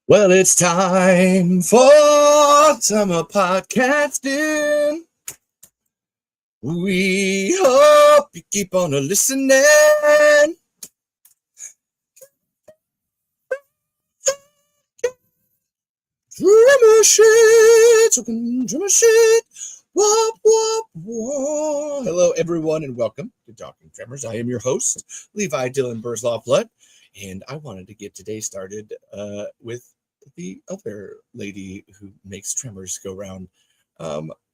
Well, it's time for summer podcasting. We hope you keep on listening. Drummer shit, drummer shit. Wop, wop, wop. Hello, everyone, and welcome to Talking Tremors. I am your host, Levi Dylan Burslow-Flood, and I wanted to get today started with the other lady who makes Tremors go round.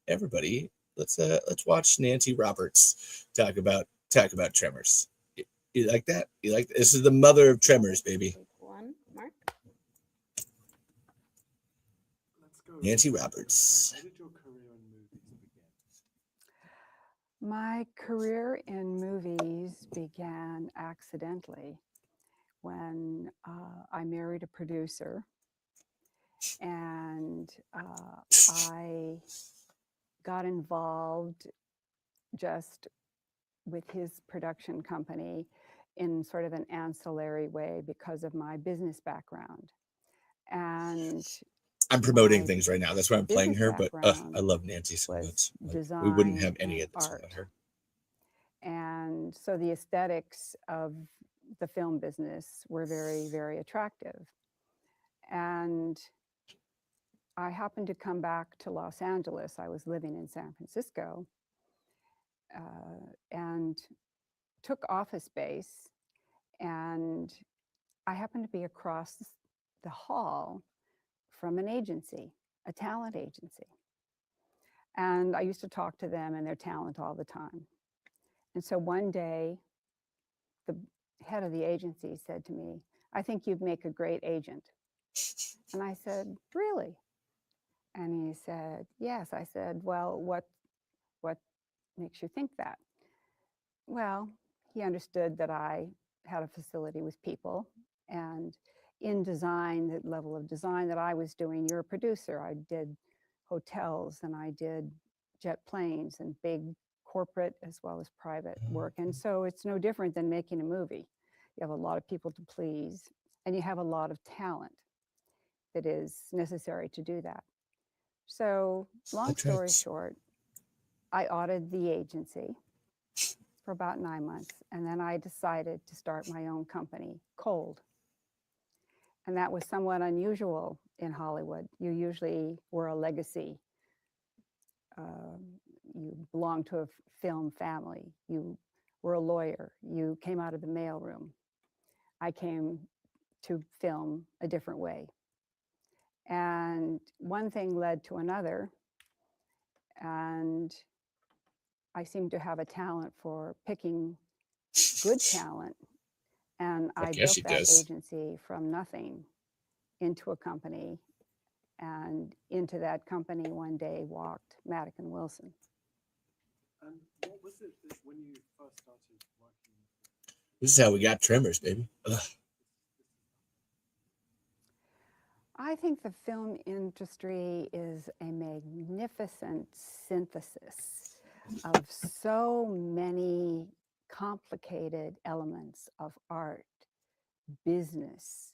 Everybody, let's watch Nancy Roberts talk about Tremors. You like that? You like that? This is the mother of Tremors, baby. One, Mark. Nancy Roberts. How did your career in movies begin? My career in movies began accidentally when I married a producer, and I got involved just with his production company in sort of an ancillary way because of my business background. And I'm promoting my things right now. That's why I'm playing business her. But background I love Nancy so was much. Like, design we wouldn't have any and of this art. without her. And so the aesthetics of the film business were very, very attractive. And I happened to come back to Los Angeles. I was living in San Francisco and took office space. And I happened to be across the hall from an agency, a talent agency. And I used to talk to them and their talent all the time. And so one day, the head of the agency said to me, "I think you'd make a great agent." And I said, "Really?" And he said, "Yes." I said, "Well, what makes you think that?" Well, he understood that I had a facility with people, and in design, the level of design that I was doing, you're a producer. I did hotels and I did jet planes and big corporate as well as private work. And so it's no different than making a movie. You have a lot of people to please, and you have a lot of talent that is necessary to do that. So, long story short, I audited the agency for about 9 months, and then I decided to start my own company, Cold. And that was somewhat unusual in Hollywood. You usually were a legacy. You belonged to a film family. You were a lawyer. You came out of the mailroom. I came to film a different way. And one thing led to another. And I seemed to have a talent for picking good talent. And I built that agency from nothing into a company. And into that company one day walked Maddock and Wilson. And what was it that when you first started working? This is how we got Tremors, baby. Ugh. I think the film industry is a magnificent synthesis of so many complicated elements of art, business,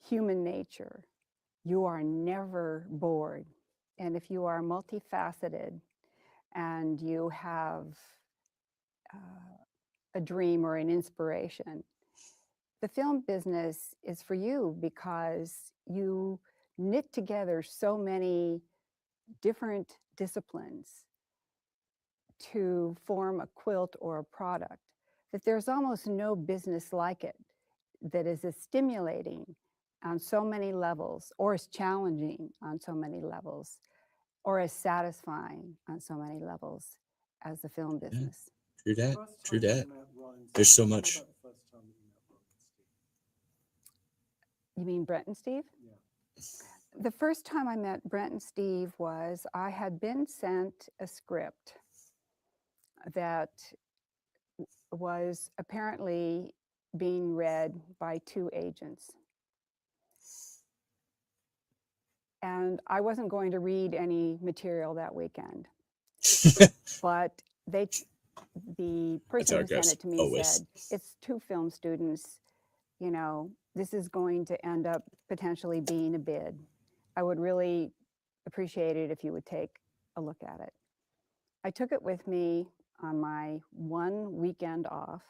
human nature. You are never bored. And if you are multifaceted and you have a dream or an inspiration, the film business is for you because you knit together so many different disciplines to form a quilt or a product that there's almost no business like it that is as stimulating on so many levels, or as challenging on so many levels, or as satisfying on so many levels as the film business. True that. True that. There's so much. You mean Brent and Steve? Yeah. The first time I met Brent and Steve was I had been sent a script that was apparently being read by two agents. And I wasn't going to read any material that weekend. But the person who sent it to me said, "It's two film students. this is going to end up potentially being a bid. I would really appreciate it if you would take a look at it. I took it with me on my one weekend off.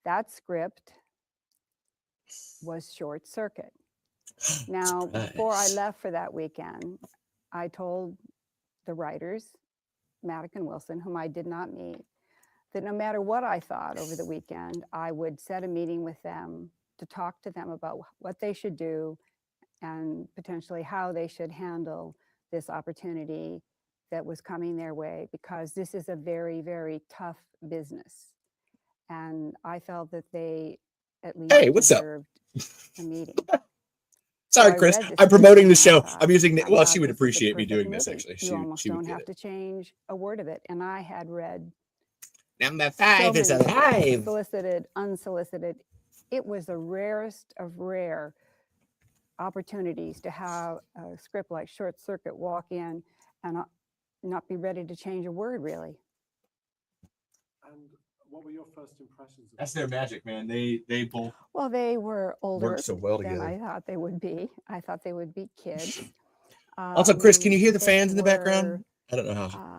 That script was Short Circuit. Now, before I left for that weekend, I told the writers, Maddock and Wilson, whom I did not meet, that no matter what I thought over the weekend, I would set a meeting with them to talk to them about what they should do and potentially how they should handle this opportunity that was coming their way, because this is a very, very tough business. And I felt that they at least deserved a meeting. Sorry, Chris. I'm promoting the show. I'm using it. Well, she would appreciate me doing this, actually. You almost don't have to change a word of it. And I had read Number 5 is alive. Solicited, unsolicited. It was the rarest of rare opportunities to have a script like Short Circuit walk in and not be ready to change a word, really. And what were your first impressions of That's their magic, man. They both they were older work so well than together. I thought they would be. I thought they would be kids. Also, Chris, can you hear the fans in the background? I don't know how.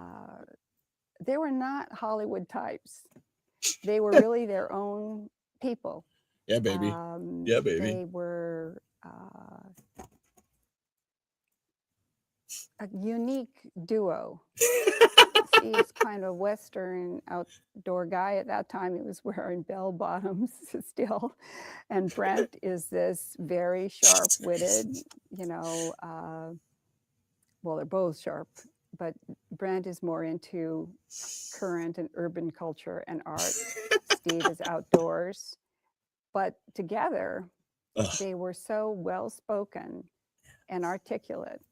They were not Hollywood types. They were really their own people. Yeah, baby. Yeah, baby. They were a unique duo. He's kind of Western outdoor guy. At that time, he was wearing bell bottoms still. And Brent is this very sharp-witted, well, they're both sharp, but Brent is more into current and urban culture and art. Steve is outdoors. But together, they were so well-spoken and articulate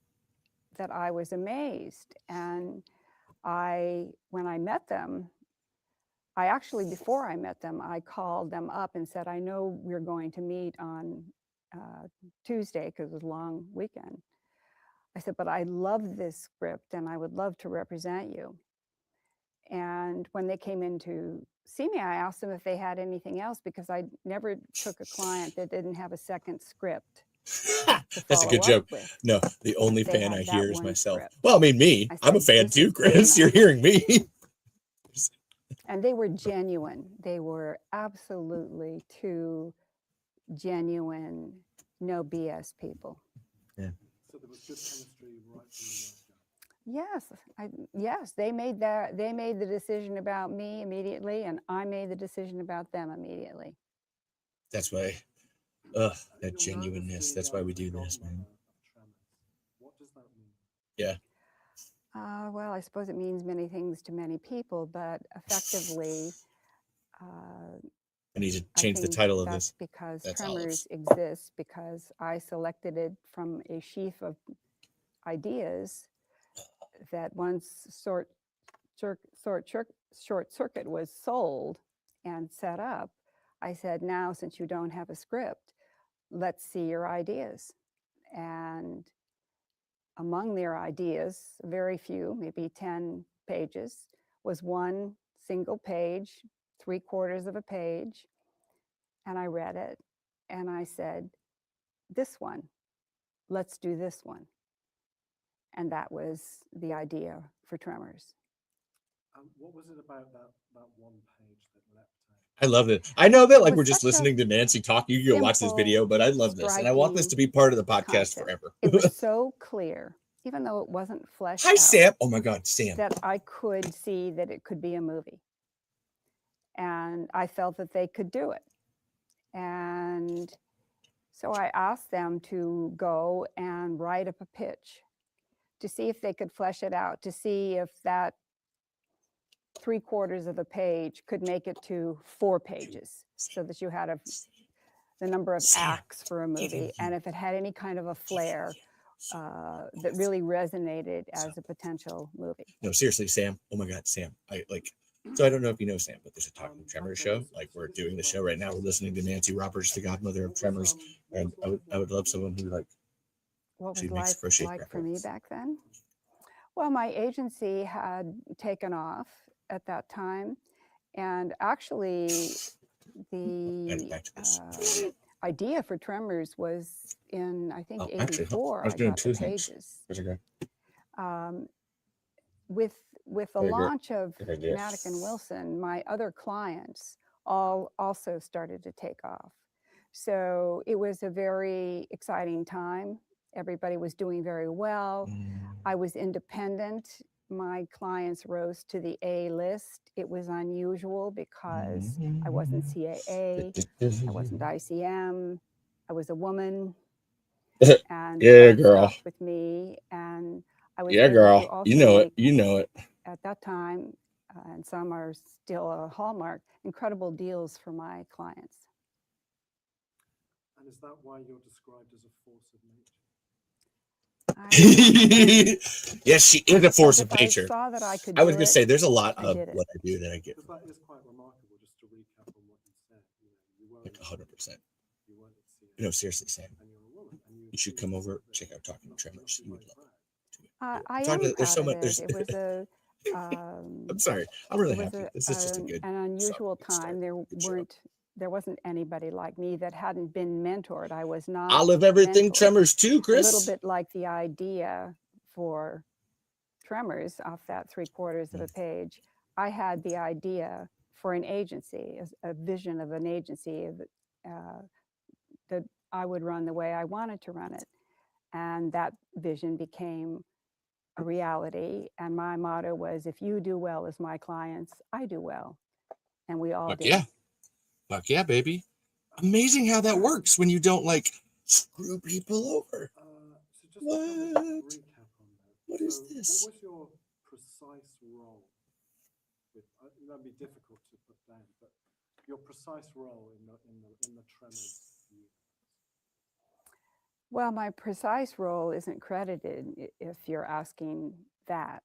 that I was amazed. And when I met them, before I met them, I called them up and said, I know we're going to meet on Tuesday because it was a long weekend. I said, but I love this script and I would love to represent you. And when they came in to see me, I asked them if they had anything else, because I never took a client that didn't have a second script. That's a good joke. No, the only fan I hear is myself. Well, I mean, me. I'm a fan too, Chris. You're hearing me. And they were genuine. They were absolutely two genuine, no BS people. Yeah. So there was good chemistry right from the word go. Yes, they made the decision about me immediately, and I made the decision about them immediately. That's why, that genuineness. That's why we do this, man. What does that mean? Yeah. Well, I suppose it means many things to many people, but effectively, I need to change the title of this. Because Tremors exists, because I selected it from a sheaf of ideas that once Short Circuit was sold and set up, I said, now, since you don't have a script, let's see your ideas. And among their ideas, very few, maybe 10 pages, was one single page, 3/4 of a page. And I read it and I said, this one, let's do this one. And that was the idea for Tremors. What was it about that one page that leapt out? I love it. I know that, like, we're just listening to Nancy talk. You can go watch this video, but I love this. And I want this to be part of the podcast forever. It was so clear, even though it wasn't fleshed out. Hi, Sam. Oh, my God, Sam. That I could see that it could be a movie. And I felt that they could do it. And so I asked them to go and write up a pitch to see if they could flesh it out, to see if that 3/4 of a page could make it to 4 pages, so that you had the number of acts for a movie, and if it had any kind of a flair that really resonated as a potential movie. No, seriously, Sam. Oh my God, Sam. So I don't know if you know Sam, but there's a Talking Tremors show. Like, we're doing the show right now. We're listening to Nancy Roberts, the godmother of Tremors, and I would love someone who, like, what was life like for me back then? Well, my agency had taken off at that time, and actually idea for Tremors was in, I think, Oh, actually, '84. I was I doing got two the things. pages. Where's it go? Um, with the There you go. launch of Good idea. Maddock and Wilson, my other clients all also started to take off. So it was a very exciting time. Everybody was doing very well. I was independent. My clients rose to the A list. It was unusual because I wasn't CAA, I wasn't ICM, I was a woman, and Yeah, that girl. stuck with me. And I was Yeah, able girl. to also You know it. make, You know it. at that time, and some are still a hallmark, incredible deals for my clients. And is that why you're described as a force of nature? Yes, she is a force of If nature. I saw that I could I was do going to it, say there's a lot I of did it. what I do that I get Because that is quite remarkable, just to recap on what you said. You weren't like 100%. You weren't at CA, No, seriously, Sam. and you're a woman. And You should come over, check out Talking Tremors. You would love it. I Talk am to, there's so proud much. of There's, it. It was a I'm sorry. I'm really it was happy. This is just a good an unusual good start. time. Good show. There wasn't anybody like me that hadn't been mentored. I was not. I love everything mentored. Tremors too, Chris. A little bit like the idea for Tremors off that 3/4 of a page. I had the idea for an agency, a vision of an agency that I would run the way I wanted to run it. And that vision became a reality. And my motto was, if you do well as my clients, I do well. And we all did. Yeah. Fuck yeah, baby. Amazing how that works when you don't like screw people over. So just What? a recap on that. What is this? What was your precise role? That'd be difficult to put down, but your precise role in the Tremors universe. Well, my precise role isn't credited if you're asking that.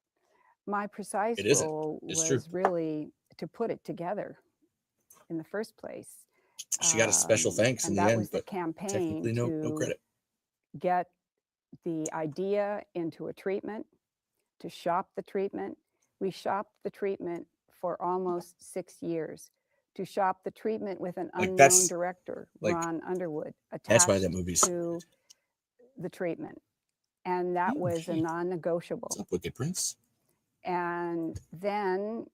My precise role was really to put it together in the first place. She got a special thanks in the end, and that was the but campaign technically no credit. Get the idea into a treatment, to shop the treatment. We shopped the treatment for almost 6 years. To shop the treatment with an unknown director, Ron Underwood, attached to the treatment. And that was a non-negotiable. What's up, Wicked Prince? And then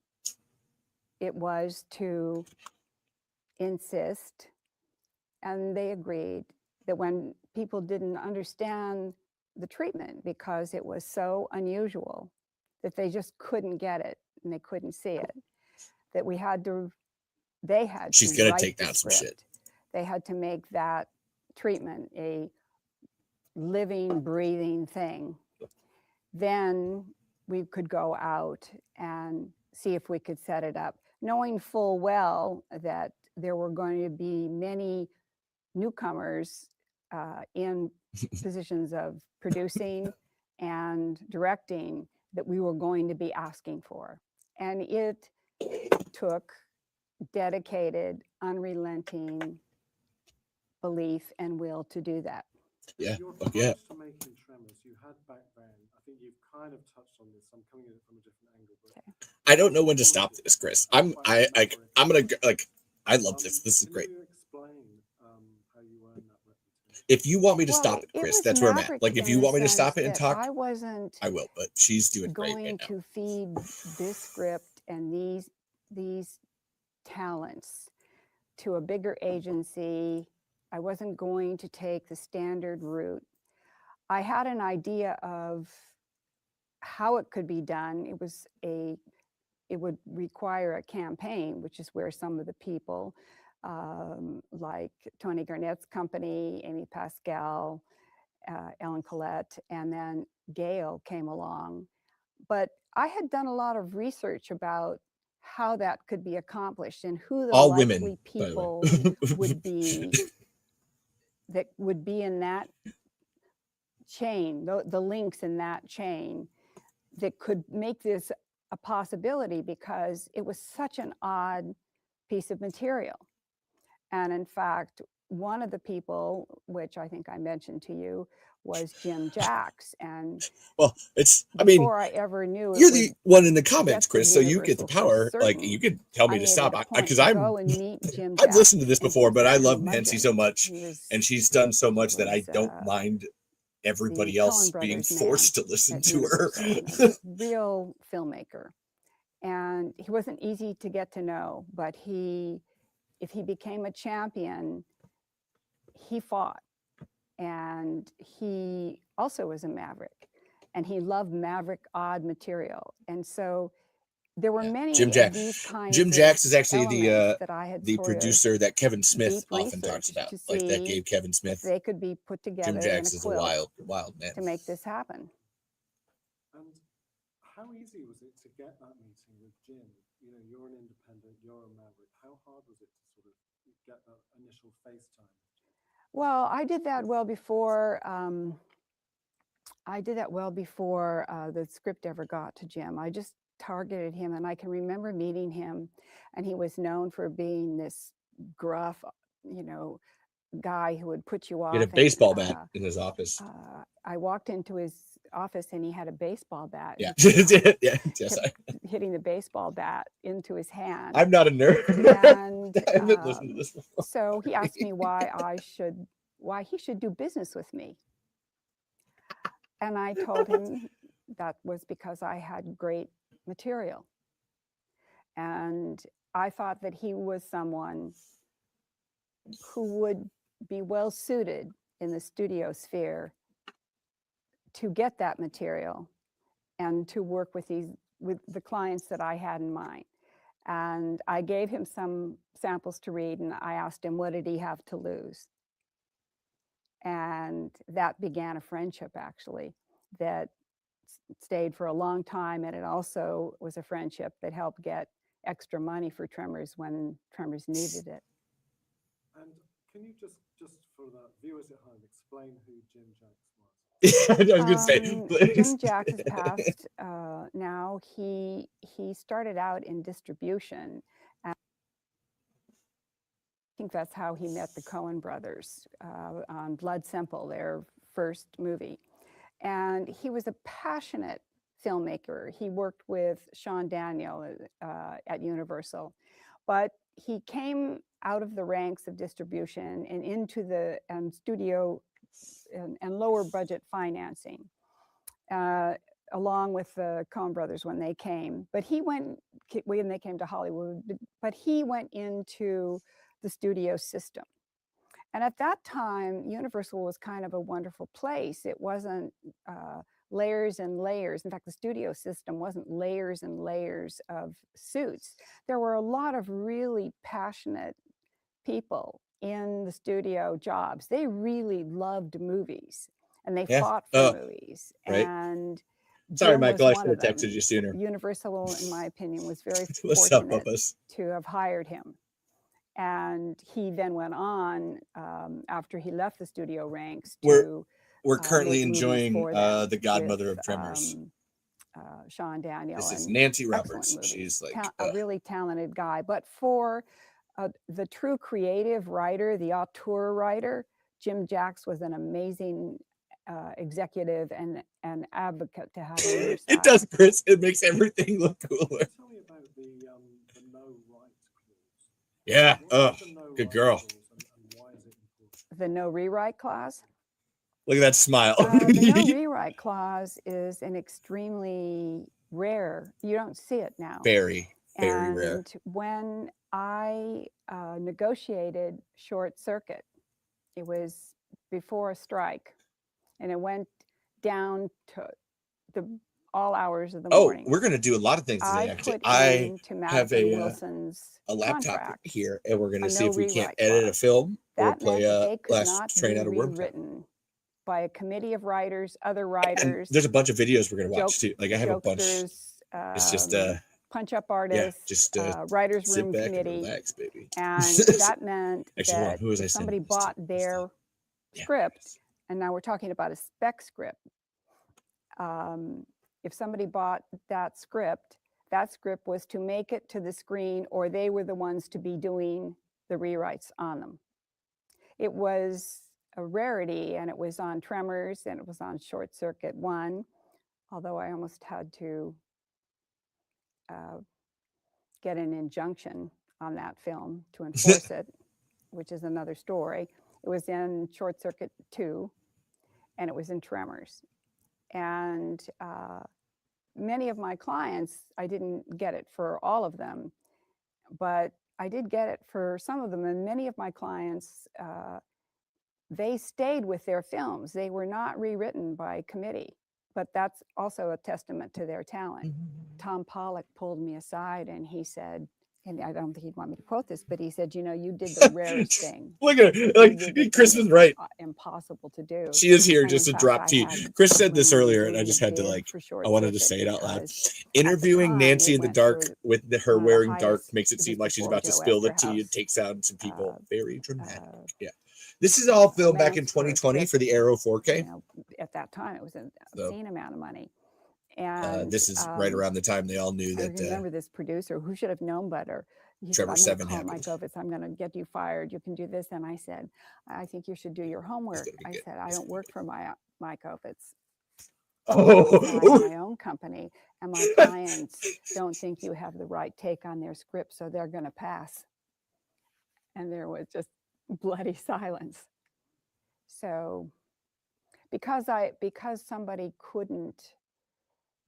it was to insist, and they agreed, that when people didn't understand the treatment because it was so unusual that they just couldn't get it and they couldn't see it, that they had She's to gonna write take the down some shit. They had to make that treatment a living, breathing thing. Then we could go out and see if we could set it up, knowing full well that there were going to be many newcomers in positions of producing and directing that we were going to be asking for. And it took dedicated, unrelenting belief and will to do that. Yeah, Your fuck yeah. approach to making Tremors, you had back then, I think you've kind of touched on this. I'm coming at it from a different angle, but I don't know when to stop this, Chris. I'm gonna like. I love this. This is great. Can you explain how you earned that reputation? If you want me to stop it, Chris, that's where I'm at. Like, if you want me to stop it and talk, I wasn't. I will. But she's doing great right now. Going to feed this script and these talents to a bigger agency. I wasn't going to take the standard route. I had an idea of how it could be done. It would require a campaign, which is where some of the people like Tony Garnett's company, Amy Pascal, Ellen Collette, and then Gail came along. But I had done a lot of research about how that could be accomplished and who the likely people would be that would be in that chain, the links in that chain that could make this a possibility, because it was such an odd piece of material. And in fact, one of the people, which I think I mentioned to you, was Jim Jacks. And Well, I mean, before I ever knew you're it the would one in the comments, get to Chris, so you get the Universal so power. Like, certain, you could tell me I to made stop it a point because to go and meet Jim I've Jacks. listened to this He before, was but I a love Nancy so much, curmudgeon. He was, and she's done so much that I was, don't mind the everybody Coen else being Brothers man forced to listen at to her. Universal, and a real filmmaker. And he wasn't easy to get to know, but if he became a champion, he fought. And he also was a maverick, and he loved maverick odd material. And so there were Yeah. many Jim of Jack- these kinds Jim of Jacks is actually elements that I had the sort of producer that Kevin Smith deep often talks researched about. to Like, that see gave Kevin if Smith. they could be put Jim together in Jacks a is a quilt wild man. to make this happen. And how easy was it to get that meeting with Jim? You know, you're an independent, you're a maverick. How hard was it to sort of get that initial FaceTime? Well, I did that well before. The script ever got to Jim. I just targeted him, and I can remember meeting him, and he was known for being this gruff, guy who would put you off. He had a baseball bat in his office. I walked into his office, and he had a baseball bat. Yeah, He yes. kept hitting the baseball bat into his hand. I'm not a nerd. And I haven't listened to this before. so he asked me why he should do business with me. And I told him that was because I had great material. And I thought that he was someone who would be well suited in the studio sphere to get that material and to work with the clients that I had in mind. And I gave him some samples to read, and I asked him, what did he have to lose? And that began a friendship, actually, that stayed for a long time. And it also was a friendship that helped get extra money for Tremors when Tremors needed it. And can you just for the viewers at home, explain who Jim Jacks was? I was going to say, please. Jim Jacks has passed now. He started out in distribution. And I think that's how he met the Coen brothers on Blood Simple, their first movie. And he was a passionate filmmaker. He worked with Sean Daniel at Universal, but he came out of the ranks of distribution and into the studio and lower budget financing, along with the Coen brothers when they came. But when they came to Hollywood, but he went into the studio system. And at that time, Universal was kind of a wonderful place. It wasn't layers and layers. In fact, the studio system wasn't layers and layers of suits. There were a lot of really passionate people in the studio jobs. They really loved movies, and they fought for movies. Right. And sorry, Jim Michael, I was should one have of them. texted you sooner. Universal, in my opinion, was very What's up, fortunate Papas? to have hired him. And he then went on after he left the studio ranks to we're currently make movies enjoying for them The Godmother with, of Tremors. Sean Daniel. This is and Nancy excellent Roberts. movies. She's like a really talented guy. But for the true creative writer, the auteur writer, Jim Jacks was an amazing executive and advocate to have on your side. It does, Chris. It makes everything look cooler. Tell me about the no right clause. Yeah. What is the no good right girl. clause and why is it important? The no rewrite clause? Look at that smile. The no rewrite clause is an extremely rare, you don't see it now. Very and rare. When I negotiated Short Circuit, it was before a strike, and it went down to all hours of the morning. We're going to do a lot of things today, actually. I have Wilson's a laptop contract, here, and we're going to a see no if we can't rewrite edit a clause. film or That play meant that a they could Last not Train be Out of Wormtown. rewritten by a committee of writers, other And writers. there's a bunch of videos we're going to watch too. Like, I have a bunch. It's just punch-up artists, just writers' sit room back committee, and relax, baby. and that meant Actually, that who was I if somebody sending this bought to? their script, and now we're talking about a spec script. If somebody bought that script was to make it to the screen, or they were the ones to be doing the rewrites on them. it was a rarity, and it was on Tremors, and it was on Short Circuit 1, although I almost had to get an injunction on that film to enforce it, which is another story. It was in Short Circuit 2, and it was in Tremors. And many of my clients, I didn't get it for all of them, but I did get it for some of them. And many of my clients, they stayed with their films. They were not rewritten by committee, but that's also a testament to their talent. Tom Pollock pulled me aside and he said, and I don't think he'd want me to quote this, but he said, you know, you did the rarest thing. Look at her. Like, Chris is right. Impossible to do. She is here And just in to fact, drop I tea. had Chris said this someone earlier, and I win just the had to bid like, for Short I wanted to Circuit say it out loud. because Interviewing time, Nancy it in the went dark for with her one of the wearing dark highest, makes it this seem is like she's before about to Joe spill the tea Esterhaus, and takes out some people. Very dramatic. uh, Yeah. This is all filmed back in amounts for a 2020 trip. for the Arrow 4K. You know, at that time, it was an So, obscene amount of money. And this is right around the time they all knew I that remember this producer who should have known better. He said, Trevor I'm going to 7 call Mike happened. Ovitz. I'm going to get you fired. You can do this. And I said, I think you should do your It's homework. gonna be I good. said, I don't work for Mike Ovitz. I Oh, have my own company, and my clients don't think you have the right take on their script, so they're going to pass. And there was just bloody silence. So because somebody couldn't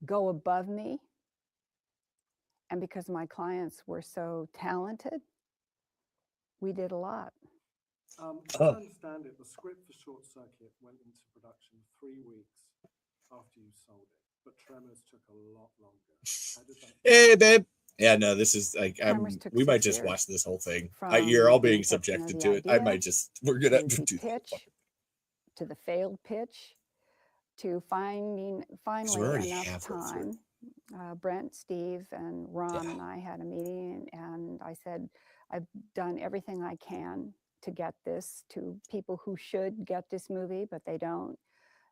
go above me, and because my clients were so talented, we did a lot. As I understand it, the script for Short Circuit went into production 3 weeks after you sold it, but Tremors took a lot longer. How did that? hey, babe. Yeah, no, this is like Tremors took we might 6 just years watch this whole thing. from You're all the being inception of subjected the to it. I idea might just we're gonna to the do pitch, to the failed pitch, to finding because we finally already enough halfway through. time. Brent, Steve, and Ron Yeah. and I had a meeting, and I said, I've done everything I can to get this to people who should get this movie, but they don't.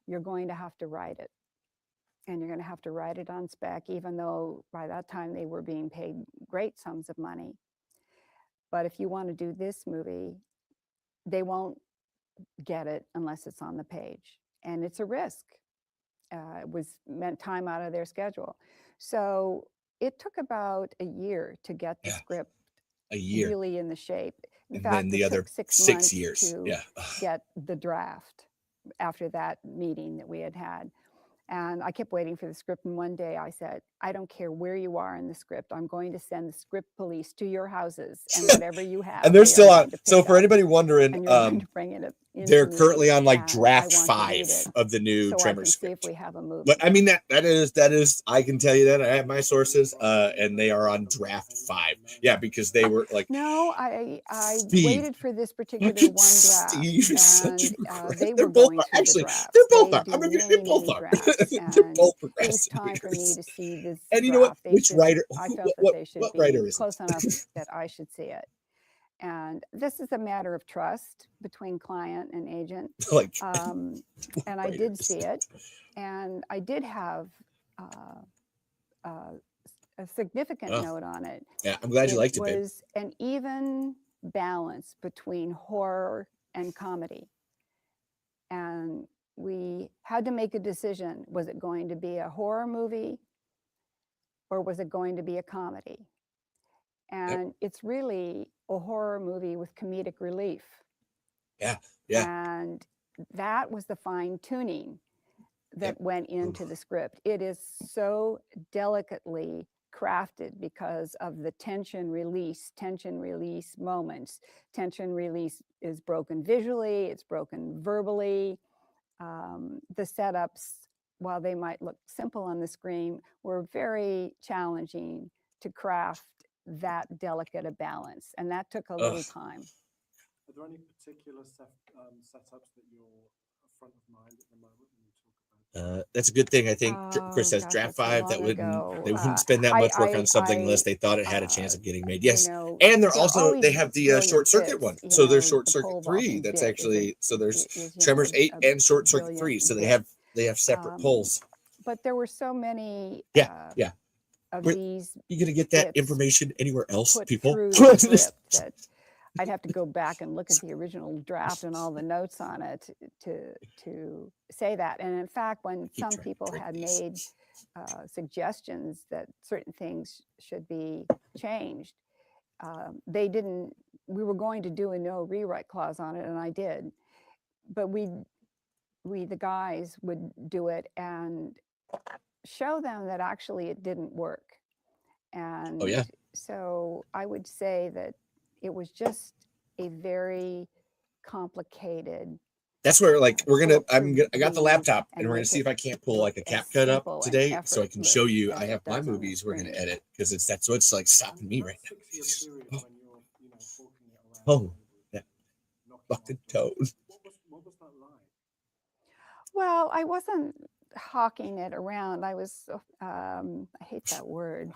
You're going to have to write it. And you're going to have to write it on spec, even though by that time they were being paid great sums of money. But if you want to do this movie, they won't get it unless it's on the page. And it's a risk. It was meant time out of their schedule. So it took about a year to get the script A year. really in the shape. In And fact, then the it other took 6 6 months years. to Yeah. get the draft after that meeting that we had had. And I kept waiting for the script. And one day I said, I don't care where you are in the script. I'm going to send the script police to your houses, and whatever you have. And they're they still are on. going to So pick for up, anybody wondering, and you're going to bring it into they're me, currently on like and draft I want to 5 read it of the new so I Tremors can see if script. we have a movie. But I mean that is I can tell you that I have my sources, and they are on draft 5. Yeah, because they were like, No, I Steve. waited for this particular one draft, Steve is such a and they they're were both going through actually the drafts. they're both They are. do I mean many, they both many are. drafts, They're and both it was time for me procrastinators. to see this And you know what? draft. Which writer? I felt that they should What be writer is close it? enough that I should see it. And this is a matter of trust between client and agent. Like, And I did see it, and I did have a significant note on it. Yeah, I'm glad you liked it, babe. It was an even balance between horror and comedy. And we had to make a decision. Was it going to be a horror movie, or was it going to be a comedy? And it's really a horror movie with comedic relief. Yeah. And that was the fine tuning that went into the script. It is so delicately crafted because of the tension release moments. Tension release is broken visually, it's broken verbally. The setups, while they might look simple on the screen, were very challenging to craft that delicate a balance. And that took a little time. Are there any particular setups that you're front of mind at the moment when you talk about? That's a good thing. I think Chris says draft 5 that they wouldn't spend that much work on something unless they thought it had a chance of getting made. Yes, and they're also they have the Short Circuit one, so there's Short Circuit 3. That's actually so there's Tremors 8 and Short Circuit 3. So they have separate polls. But there were so many. Of these, you gonna get that information anywhere else, put people? Through the script that I'd have to go back and look at the original draft and all the notes on it to say that. And in fact, when Keep some trying to people drink had these. made suggestions that certain things should be changed, they didn't. We were going to do a no rewrite clause on it, and I did. But we the guys would do it and show them that actually it didn't work. And Oh, yeah. so I would say that it was just a very complicated That's where, like, book I to got the read laptop, and and we're gonna make see it if I can't pull look like a as CapCut up simple and today, so I can show effortless you. I as it have my does on the movies we're gonna screen. edit because that's what's like stopping me That right now. 6-year period Oh, when you're, you know, hawking it around oh, Hollywood, yeah, knocking fucking off doors. toes. What was that like? Well, I wasn't hawking it around. I was, I hate that word.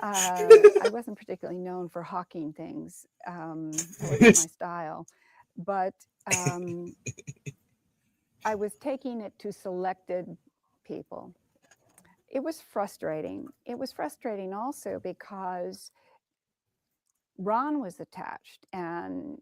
I wasn't particularly known for hawking things. That wasn't my style. But I was taking it to selected people. It was frustrating. It was frustrating also because Ron was attached and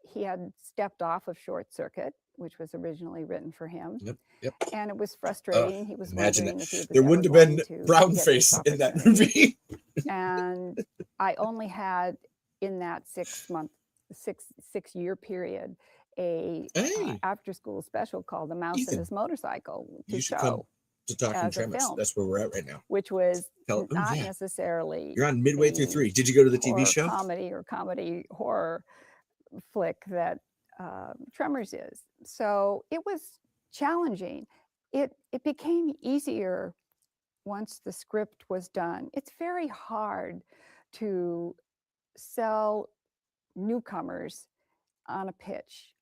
he had stepped off of Short Circuit, which was originally written for him. Yep. And it was frustrating. He was Imagine wondering that. if he was There ever wouldn't have going been to brown get face this in that opportunity. movie. And I only had in that 6-year period a Hey, after school special called The Mouse and Ethan, His Motorcycle to you should come show to Talking as a Tremors. film, That's where we're at right now. which was Oh, not yeah. necessarily You're on midway through the 3. Did you go to the TV horror show? comedy or comedy horror flick that Tremors is. So it was challenging. It became easier once the script was done. It's very hard to sell newcomers on a pitch.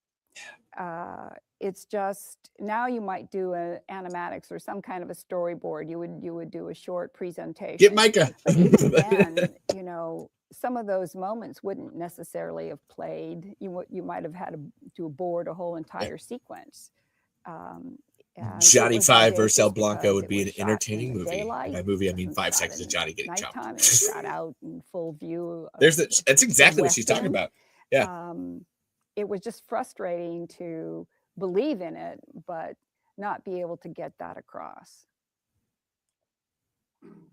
It's just now you might do an animatics or some kind of a storyboard. You would do a short presentation. Get Micah. But even then, you know, some of those moments wouldn't necessarily have played. You might have had to board a whole entire sequence. And Johnny 5 versus El audacious Blanco because would it be was an shot in entertaining the movie. And daylight. by movie, I It mean wasn't 5 shot seconds of in Johnny getting chopped. nighttime. It was shot out in full view. That's exactly what she's talking Western. about. Yeah. It was just frustrating to believe in it, but not be able to get that across. You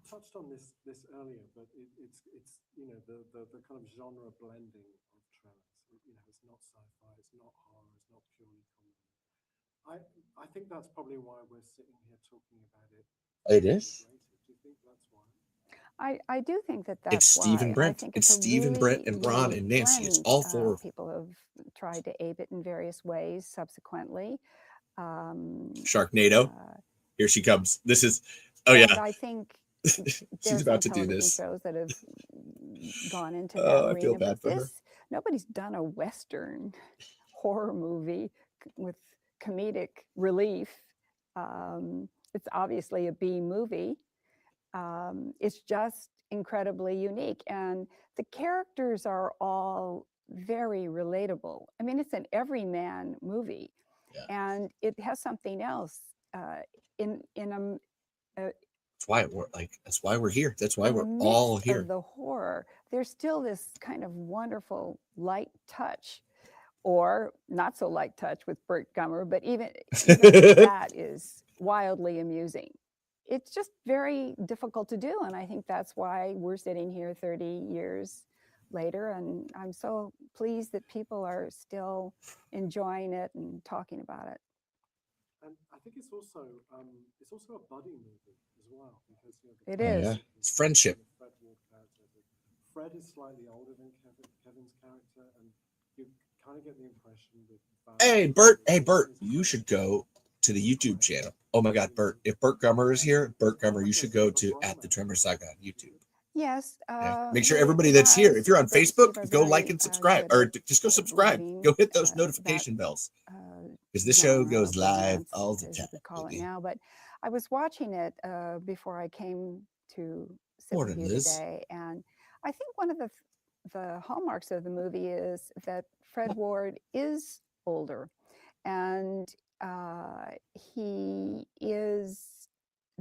touched on this earlier, but it's you know the kind of genre blending of Tremors. You know, it's not sci-fi, it's not horror, it's not purely comedy. I think that's probably why we're sitting here talking about it. It is. Do you think that's why? I do think that that's It's Steve and why. Brent. I think It's a Steve and Brent and Ron unique and Nancy. It's blend. all 4. People have tried to ape it in various ways subsequently. Sharknado. Here she comes. This is. Oh and yeah. I think She's there's about some to do television this. shows that have gone into that Oh, arena. I feel bad but for her. this, nobody's done a Western horror movie with comedic relief. It's obviously a B movie. It's just incredibly unique. And the characters are all very relatable. I mean, it's an everyman movie. Yeah. And it has something else in a That's why we're here. That's why in we're the all midst here. of the horror, there's still this kind of wonderful light touch, or not so light touch with Burt Gummer, but even that is wildly amusing. It's just very difficult to do, and I think that's why we're sitting here 30 years later, and I'm so pleased that people are still enjoying it and talking about it. And I think it's also a buddy movie as well, because you know, It is. Yeah. It's friendship. Fred Ward character. Fred is slightly older than Kevin's character, and you kind of get the impression that. Hey Bert, you should go to the YouTube channel. Oh my God, Bert! If Burt Gummer is here, Burt Gummer, you should go to @the Saga on YouTube. Yes. Yeah. Make sure everybody that's here, if you're on Facebook, go like and subscribe, or just go subscribe. Go hit those notification bells, because this show goes live all the time. We call it now, but I was watching it before I came to sit Morning, with you Liz. today, and I think one of the hallmarks of the movie is that Fred Ward is older, and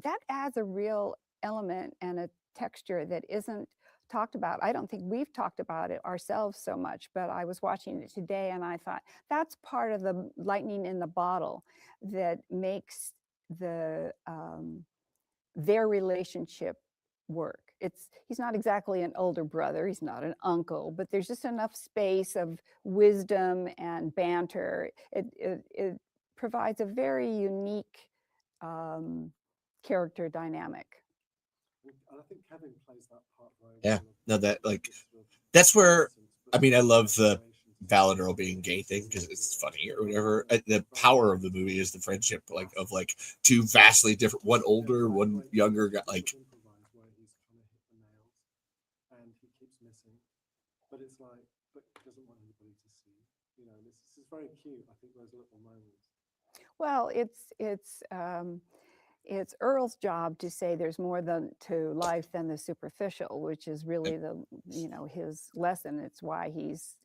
that adds a real element and a texture that isn't talked about. I don't think we've talked about it ourselves so much, but I was watching it today and I thought that's part of the lightning in the bottle that makes their relationship work. He's not exactly an older brother, he's not an uncle, but there's just enough space of wisdom and banter. It provides a very unique character dynamic. And I think Kevin plays that part very Yeah. well. No, that's where, I mean, I love the Valid Earl being gay thing because it's funny or whatever. The power of the movie is the friendship, of two vastly different, one older, one younger guy. Where he's trying to hit the nails and he keeps missing, but it's like, but he doesn't want anybody to see. This is very cute. I think those little moments. Well, it's Earl's job to say there's more to life than the superficial, which is really his lesson. It's why he's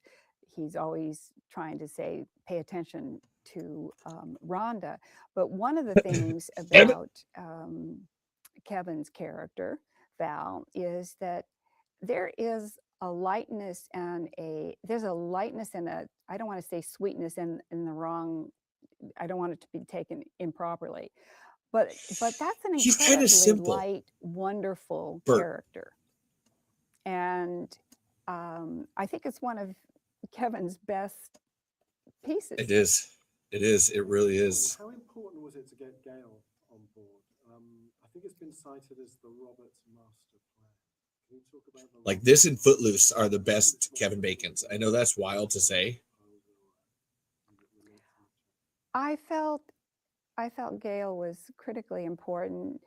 always trying to say pay attention to Rhonda. But one of the things about Kevin's character Val is that there is a lightness and I don't want to say sweetness in the wrong. I don't want it to be taken improperly. But that's an incredibly light, wonderful character. And I think it's one of Kevin's best pieces. It is. It really is. How important was it to get Gail on board? I think it's been cited as the Roberts master plan. Can you talk about this and Footloose are the best Kevin Bacons. I know that's wild to say. I felt Gail was critically important.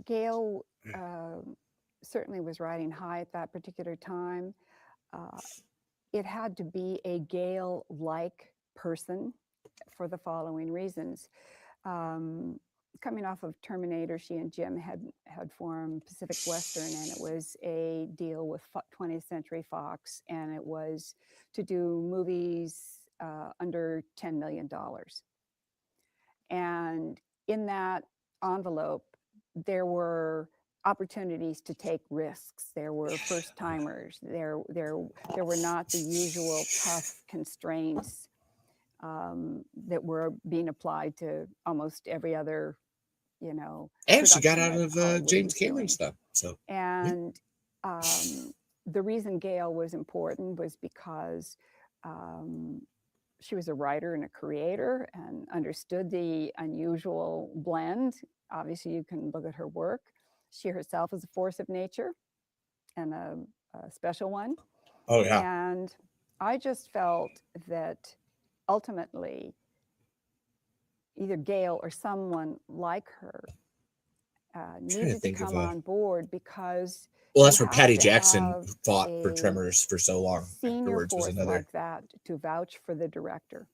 Gail certainly was riding high at that particular time. It had to be a Gail-like person for the following reasons. Coming off of Terminator, she and Jim had formed Pacific Western, and it was a deal with 20th Century Fox, and it was to do movies under $10 million. And in that envelope, there were opportunities to take risks. There were first timers. There were not the usual tough constraints that were being applied to almost every other, And she got out of James Cameron stuff. So, and the reason Gail was important was because she was a writer and a creator and understood the unusual blend. Obviously, you can look at her work. She herself is a force of nature and a special one. Oh, yeah. And I just felt that ultimately, either Gail or someone like her needed to come on board because... Well, that's where Patty Jackson fought for Tremors for so long. Senior force like that to vouch for the director,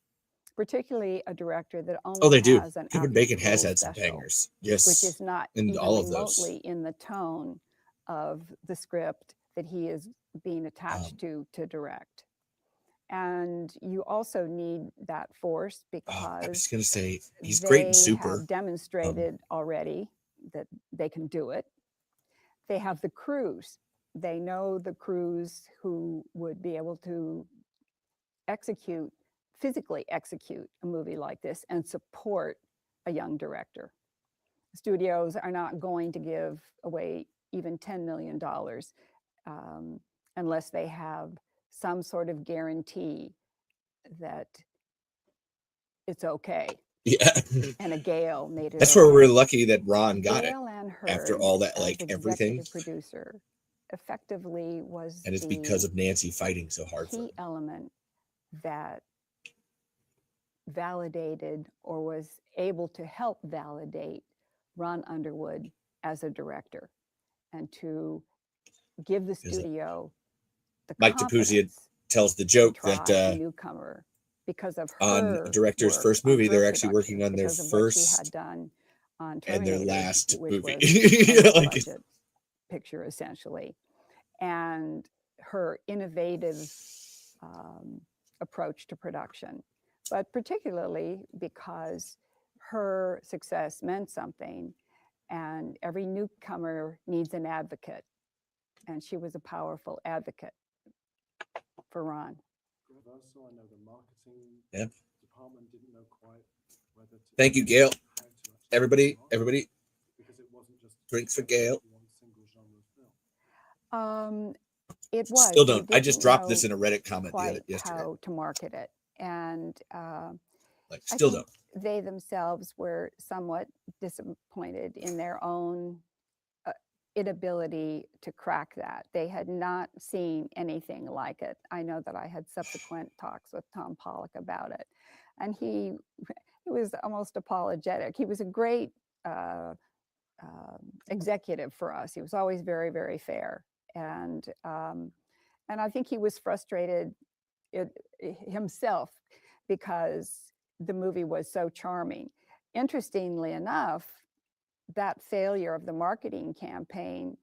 particularly a director that only has an Kevin Bacon has had some bangers, yes, which is not in even all of remotely those. in the tone of the script that he is being attached to direct. And you also need that force because I was going to say he's great in Super. Have demonstrated already that they can do it. They have the crews. They know the crews who would be able to physically execute a movie like this and support a young director. Studios are not going to give away even $10 million unless they have some sort of guarantee that it's okay. Yeah. And a Gail made it. That's where we're lucky that Ron got Gail it and her, after all that, everything. Producer effectively was, and it's because of Nancy fighting so hard for him. Key element that validated or was able to help validate Ron Underwood as a director and to give the studio the Mike DiPuzia tells the joke that a newcomer because of her on a director's first movie, they're actually working on their first had done on and their last movie, like budget picture essentially, and her innovative approach to production, but particularly because her success meant something, and every newcomer needs an advocate. and she was a powerful advocate for Ron. Reversal, I know the marketing Yep. department didn't know quite whether to. Thank you, Gail. how to actually Everybody, market everybody, because it wasn't just drinks for Gail. one single genre film. It was. Still we don't. I just didn't dropped this know in a Reddit comment quite yesterday. how to market it, and Like, I still think don't. they themselves were somewhat disappointed in their own inability to crack that. They had not seen anything like it. I know that I had subsequent talks with Tom Pollock about it, and he was almost apologetic. He was a great executive for us. He was always very, very fair, and I think he was frustrated himself because the movie was so charming. Interestingly enough, that failure of the marketing campaign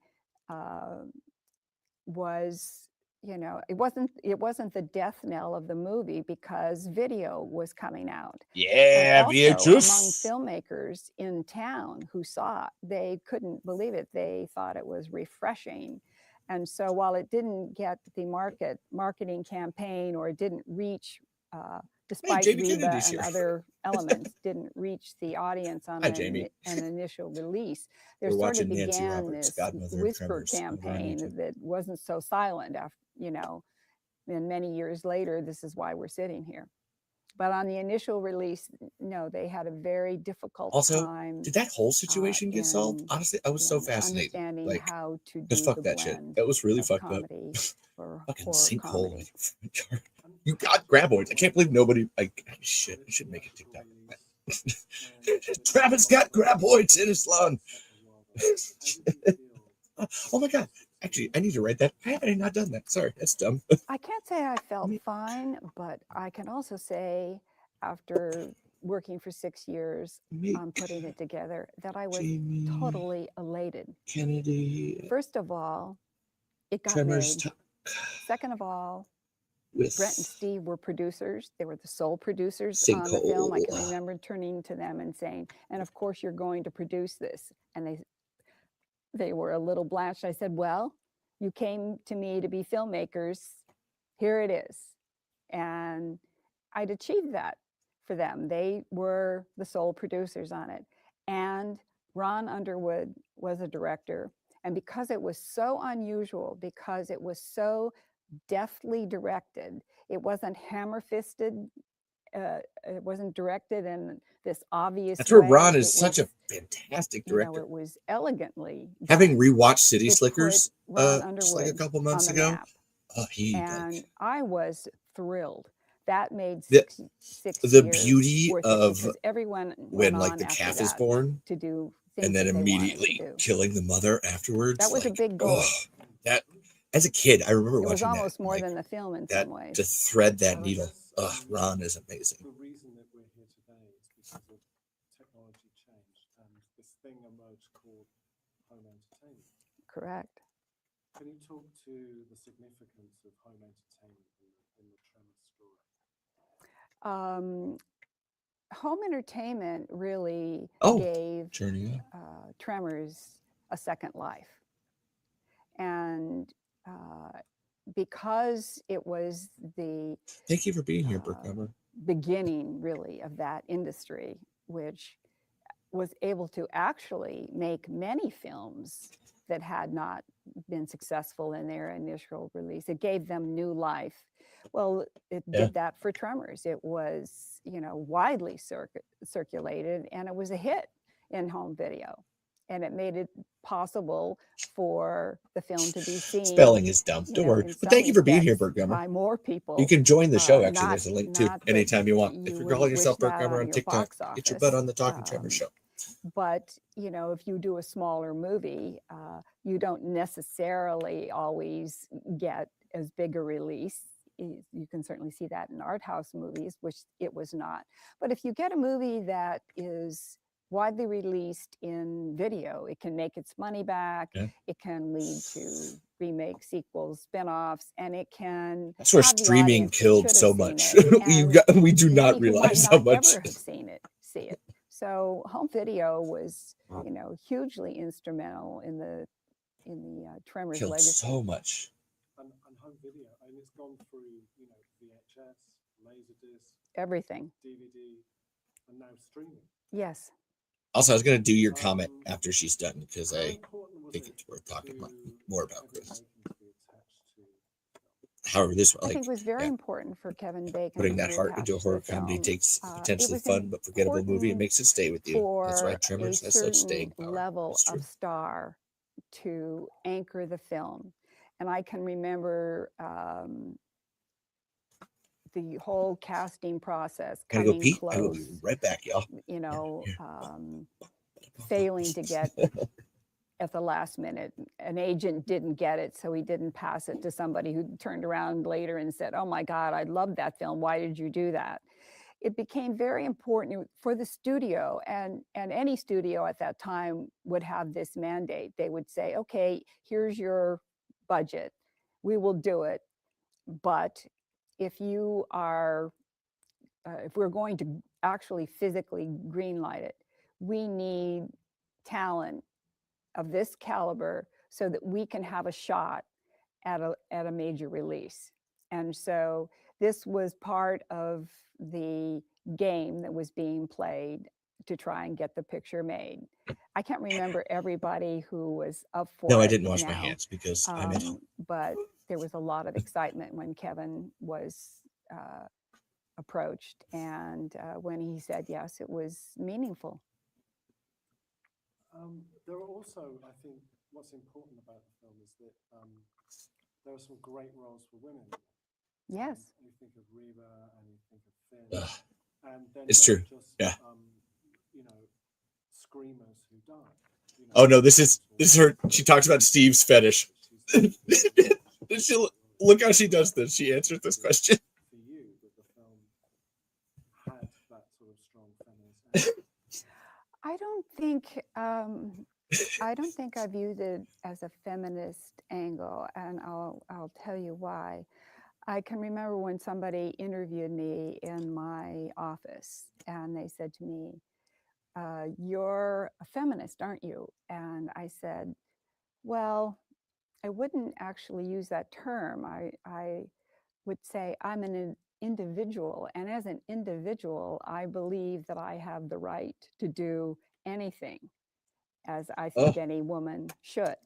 was, it wasn't the death knell of the movie because video was coming out. Yeah, Also, among VHS. filmmakers in town who saw it, they couldn't believe it. They thought it was refreshing. And so while it didn't get the marketing campaign, or it didn't reach, despite Jamie Levi Kennedy's and here. other elements, didn't reach the audience on Hi, Jamie. an initial release, there We're sort of watching Nancy began Roberts, this godmother of whisper Tremors, over on campaign YouTube. that wasn't so silent after, and many years later, this is why we're sitting here. But on the initial release, no, they had a very difficult Also, time. did that whole situation get solved? in- Honestly, I was so in fascinated. understanding Like, how to do just fuck the that shit. blend That was really of fucked up. comedy or Fucking horror sinkhole. comedy. You got Graboids. I can't believe nobody. Like, shit. I should make a TikTok. Travis got Graboids in his lawn. Oh my god. Actually, I need to write that. I have not done that. Sorry, that's dumb. I can't say I felt fine, but I can also say, after working for 6 years on putting it together, that I was Jamie totally elated. Kennedy. First of all, it got Tremors made. Second of all, with Brent and Steve were producers. They were the sole producers on the film. I can Sinkhole. remember turning to them and saying, "And of course, you're going to produce this." And they were a little blanched. I said, "Well, you came to me to be filmmakers. Here it is." And I'd achieved that for them. They were the sole producers on it. And Ron Underwood was a director. And because it was so unusual, because it was so deftly directed, it wasn't hammer-fisted, it wasn't directed in this obvious That's where way. Ron is It such a was, fantastic director. it was elegantly Having done. rewatched City It Slickers put Ron just like a Underwood couple on months the ago, map. he And like I was thrilled. That made the six the years beauty worth it, of because everyone when went like on the after calf is that born to do things and then that they wanted to immediately do. killing the mother afterwards. That was a like, big goal. oh, that as a kid, I remember It was watching almost that. more Like, than the film in that some ways. to thread that Well, I needle. guess, Ron is amazing. The reason that we're here today is because of technology changed and this thing emerged called home entertainment. Correct. Can you talk to the significance of home entertainment in the Tremors story? Home entertainment really Oh, gave Journey. Tremors a second life. And because it was the Thank you for being here, Burkheimer. beginning, really, of that industry, which was able to actually make many films that had not been successful in their initial release. It gave them new life. Well, it did that for Tremors. It was, widely circulated, and it was a hit in home video. And it made it possible for the film to be seen. Spelling is dumb. Don't worry. But thank you for being here, Burkheimer. By more people. You can join the show. Actually, there's a link too. not that Anytime you want. you If you're would calling yourself wish that Burkheimer on on your TikTok, box get your butt office. on the Talking Tremors show. But if you do a smaller movie, you don't necessarily always get as big a release. You can certainly see that in art house movies, which it was not. But if you get a movie that is widely released in video, it can make its money back. Yeah. It can lead to remakes, sequels, spin-offs, and it can. That's where have the streaming audience that killed should have so seen much. it, we do and not many who might realize not how much. ever have seen it, see it. So home video was, hugely instrumental in Tremors Killed legacy. so much. And home video, and it's gone through, you know, VHS, Laserdisc, Everything. DVD, and now streaming. Yes. Also, I was going to do your comment after she's done because How I important was think it it's worth talking to more about Kevin Chris. Bacon to be attached to? However, this I like think it was very important for Kevin Bacon putting to that be heart into a attached to horror the comedy film. takes a It potentially was fun but forgettable movie and important makes it stay with you. That's why for a Tremors has such staying certain power. level It's true. of star to anchor the film. And I can remember the whole casting process Gotta go coming pee. I will be close, right back, y'all. you know, failing to get at the last minute. An agent didn't get it, so he didn't pass it to somebody who turned around later and said, "Oh my God, I love that film. Why did you do that?" It became very important for the studio, and any studio at that time would have this mandate. They would say, "Okay, here's your budget. We will do it, but if you are if we're going to actually physically greenlight it, we need talent of this caliber so that we can have a shot at a major release." And so this was part of the game that was being played to try and get the picture made. I can't remember everybody who was up for No, it I didn't wash my now, hands because I'm at home. but there was a lot of excitement when Kevin was approached, and when he said yes, it was meaningful. There are also, I think, what's important about the film is that there are some great roles for women. Yes. You think of Reba and you think of Finn, and they're It's not true. just Yeah. you know, screamers who die. You know, Oh no, this is her. She talks about Steve's fetish. Look how she does this. She answers this question. For you, that the film had that sort of strong feminist angle. I don't think I viewed it as a feminist angle, and I'll tell you why. I can remember when somebody interviewed me in my office, and they said to me, "You're a feminist, aren't you?" And I said, "Well, I wouldn't actually use that term. I would say I'm an individual, and as an individual, I believe that I have the right to do anything, as I think any woman should."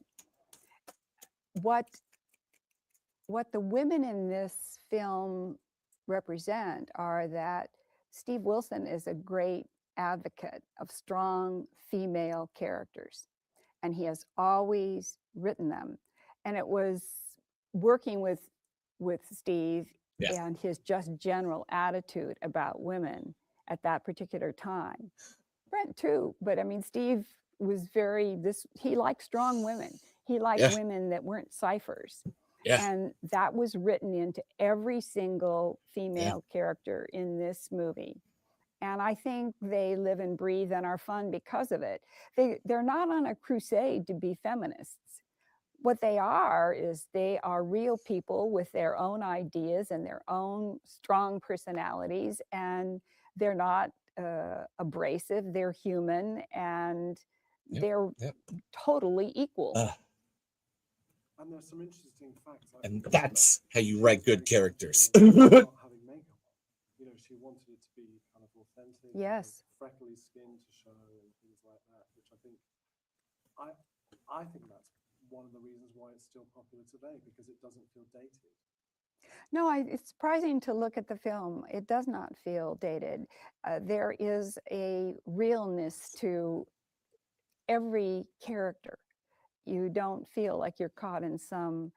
What the women in this film represent are that Steve Wilson is a great advocate of strong female characters, and he has always written them. And it was working with Steve and his just general attitude about women at that particular time. Brent too, but I mean, Steve was he liked strong women. He liked women that weren't ciphers. And that was written into every single female character in this movie. And I think they live and breathe and are fun because of it. They're not on a crusade to be feminists. What they are is they are real people with their own ideas and their own strong personalities, and they're not abrasive. They're human, and they're totally equal. And there's some interesting facts. And that's how you write good characters. Not having makeup on. You know, she wanted it to be kind of authentic. Yes. Freckly skin to show and things like that, which I think that's one of the reasons why it's still popular today, because it doesn't feel dated. No, it's surprising to look at the film. It does not feel dated. There is a realness to every character. You don't feel like you're caught in some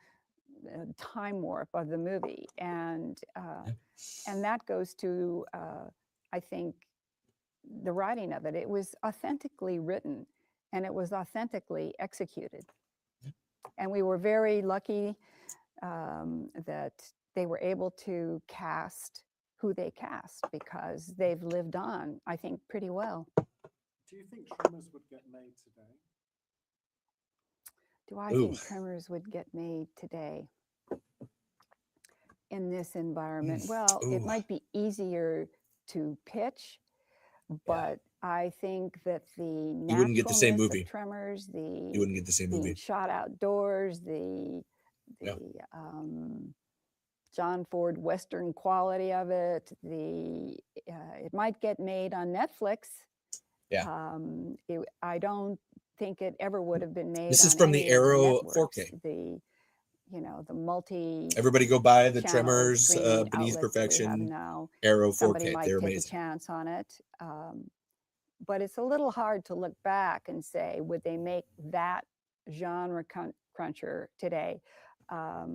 time warp of the movie, and that goes to I think the writing of it. It was authentically written, and it was authentically executed, and we were very lucky that they were able to cast who they cast, because they've lived on, I think, pretty well. Do you think Tremors would get made today? Do I think Tremors would get made today in this environment? Well, it might be easier to pitch, but I think that the You wouldn't get the same naturalness movie. of Tremors, You wouldn't get the same being movie. shot outdoors, the Yeah. John Ford Western quality of it, it might get made on Netflix. Yeah. I don't think it ever would have been made. This is on from the any of Arrow networks. 4K. The multi. Everybody go buy the channel Tremors streaming Beneath outlets that we have Perfection now. Arrow Somebody 4K. might They're take amazing. a chance on it. But it's a little hard to look back and say, would they make that genre cruncher today? I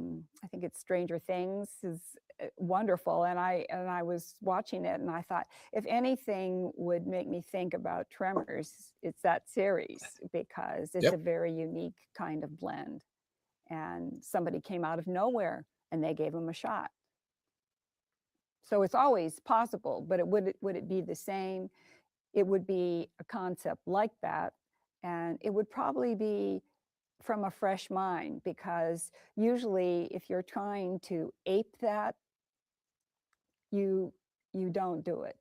think it's Stranger Things is wonderful, and I was watching it and I thought, if anything would make me think about Tremors, it's that series, because it's a very unique kind of blend, and somebody came out of nowhere and they gave them a shot. So it's always possible, but would it be the same? It would be a concept like that, and it would probably be from a fresh mind, because usually if you're trying to ape that, you don't do it.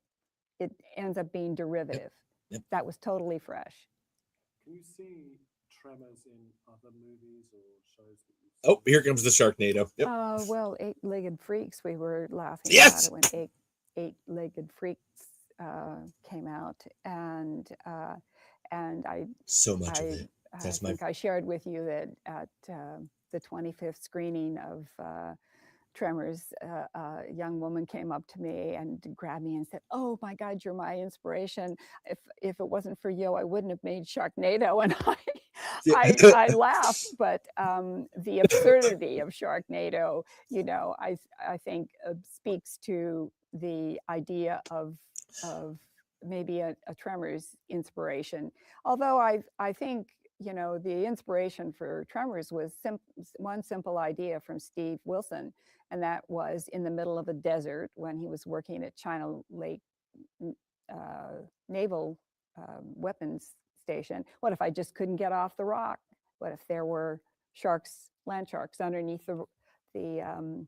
It ends up being derivative. Yep. That was totally fresh. Can you see Tremors in other movies or shows that you've seen? Oh, here comes the Sharknado. Yep. Well, Eight-Legged Freaks, we were laughing Yes! about it when Eight-Legged Freaks came out, and I So much of it. I think I shared with you that at the 25th screening of Tremors, a young woman came up to me and grabbed me and said, "Oh my God, you're my inspiration. If it wasn't for you, I wouldn't have made Sharknado." And I laughed, but the absurdity of Sharknado, I think speaks to the idea of maybe a Tremors inspiration. Although I think, the inspiration for Tremors was one simple idea from Steve Wilson, and that was in the middle of a desert when he was working at China Lake Naval Weapons Station. What if I just couldn't get off the rock? What if there were land sharks underneath the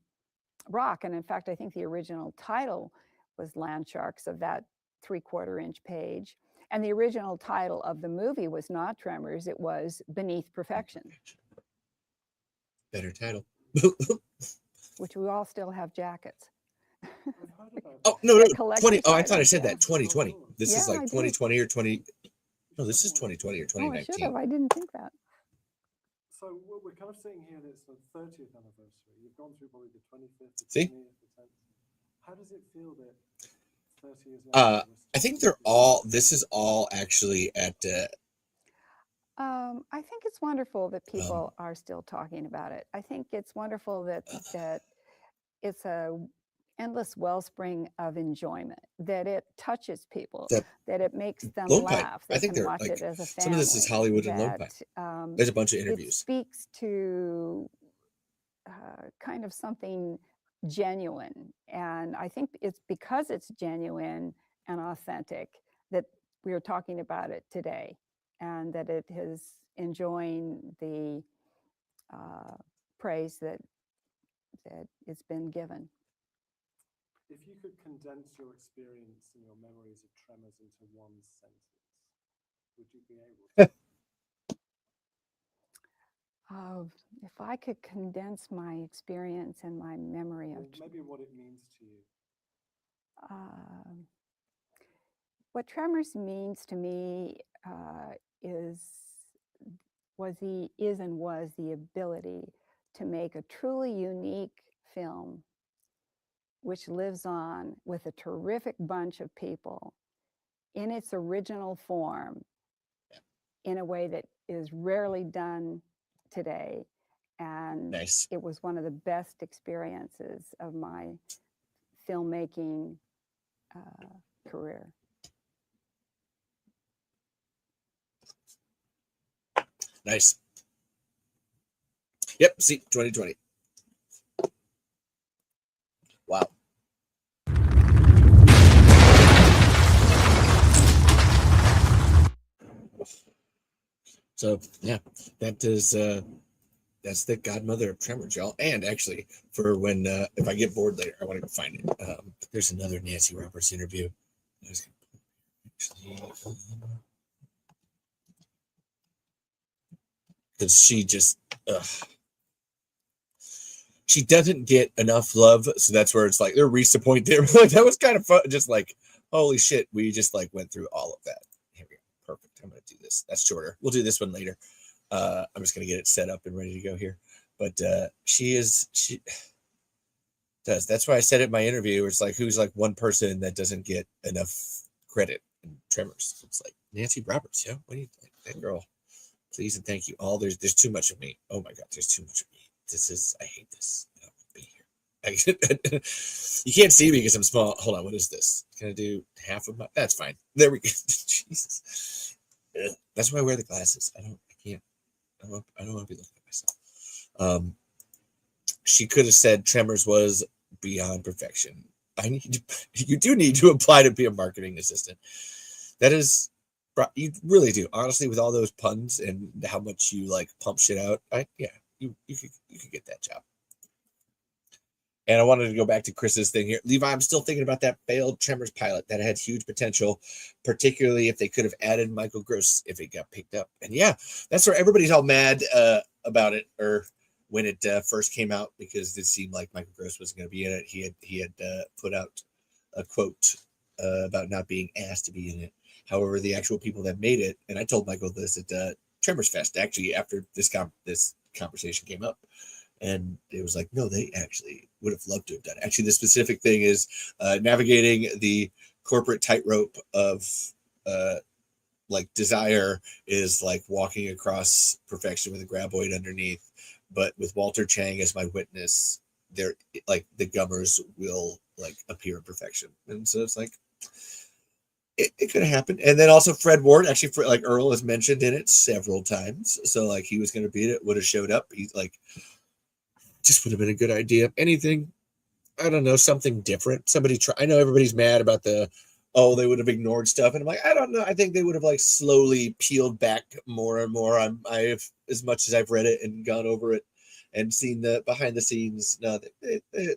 rock? And in fact, I think the original title was Land Sharks, of that 3/4-inch page. And the original title of the movie was not Tremors, it was Beneath Perfection. Better title. Which we all still have jackets. Oh, no, 20. Oh, I thought I said that 2020. This is like 2020 or 20. No, this is 2020 or 2019. Oh, I should have. I didn't think that. So we're kind of saying here that it's the 30th anniversary. You've gone through probably the 25th, the See? 20th, the 10th. How does it feel that 30 years later? I think this is all actually at. I think it's wonderful that people are still talking about it. I think it's wonderful that it's a endless wellspring of enjoyment, that it touches people, that it makes them laugh. I think can they're watch it as a family. Some of this is Hollywood and Lone Pine. There's a bunch of interviews. It speaks to kind of something genuine, and I think it's because it's genuine and authentic that we are talking about it today, and that it is enjoying the praise that it's been given. If you could condense your experience and your memories of Tremors into one sentence, would you be able to? If I could condense my experience and my memory of maybe what it means to you. What Tremors means to me is the ability to make a truly unique film which lives on with a terrific bunch of people in its original form in a way that is rarely done today. And it was one of the best experiences of my filmmaking career. Nice. Yep, see, 2020. Wow. So yeah, that is that's the godmother of Tremors, y'all. And actually, for when if I get bored later, I want to go find it. There's another Nancy Roberts interview. actually, because she just, she doesn't get enough love. So that's where it's like, there reached a point there. Like, that was kind of fun. Just like, holy shit, we just like went through all of that. Here we go. Perfect. I'm going to do this. That's shorter. We'll do this one later. I'm just going to get it set up and ready to go here. But she does. That's why I said it in my interview. It's like, who's like one person that doesn't get enough credit in Tremors? It's like Nancy Roberts. Yeah. What do you think? That girl, please and thank you. All there's too much of me. Oh my God, there's too much of me. I hate this. I don't want to be here. You can't see me because I'm small. Hold on. What is this? Can I do half of my? That's fine. There we go. Jesus. That's why I wear the glasses. I can't. I don't want to be looking at myself. She could have said Tremors was beyond perfection. You do need to apply to be a marketing assistant. That is, you really do. Honestly, with all those puns and how much you like pump shit out, you could get that job. And I wanted to go back to Chris's thing here. Levi, I'm still thinking about that failed Tremors pilot that had huge potential, particularly if they could have added Michael Gross if it got picked up. And yeah, that's where everybody's all mad about it, or when it first came out, because it seemed like Michael Gross wasn't going to be in it. He had put out a quote about not being asked to be in it. However, the actual people that made it, and I told Michael this at Tremors Fest, actually, after this conversation came up, and it was like, no, they actually would have loved to have done it. Actually, the specific thing is navigating the corporate tightrope of like desire is like walking across perfection with a graboid underneath. But with Walter Chang as my witness, they're like the gummers will like appear in perfection. And so it's like, it could have happened. And then also Fred Ward, actually, like Earl has mentioned in it several times. So like he was going to be in it, would have showed up. He's like, just would have been a good idea. Anything, I don't know, something different. Somebody try. I know everybody's mad about they would have ignored stuff. And I'm like, I don't know. I think they would have like slowly peeled back more and more. I've, as much as I've read it and gone over it and seen the behind the scenes, no,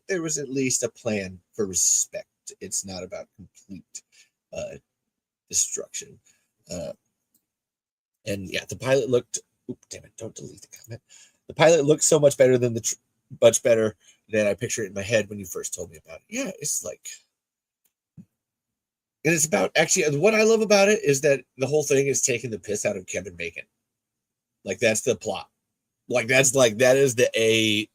there was at least a plan for respect. It's not about complete destruction. And yeah, the pilot looked, damn it, don't delete the comment. The pilot looked so much better than much better than I pictured it in my head when you first told me about it. Yeah, it's like, and it's about, actually, what I love about it is that the whole thing is taking the piss out of Kevin Bacon. Like, that's the plot. Like, that is the A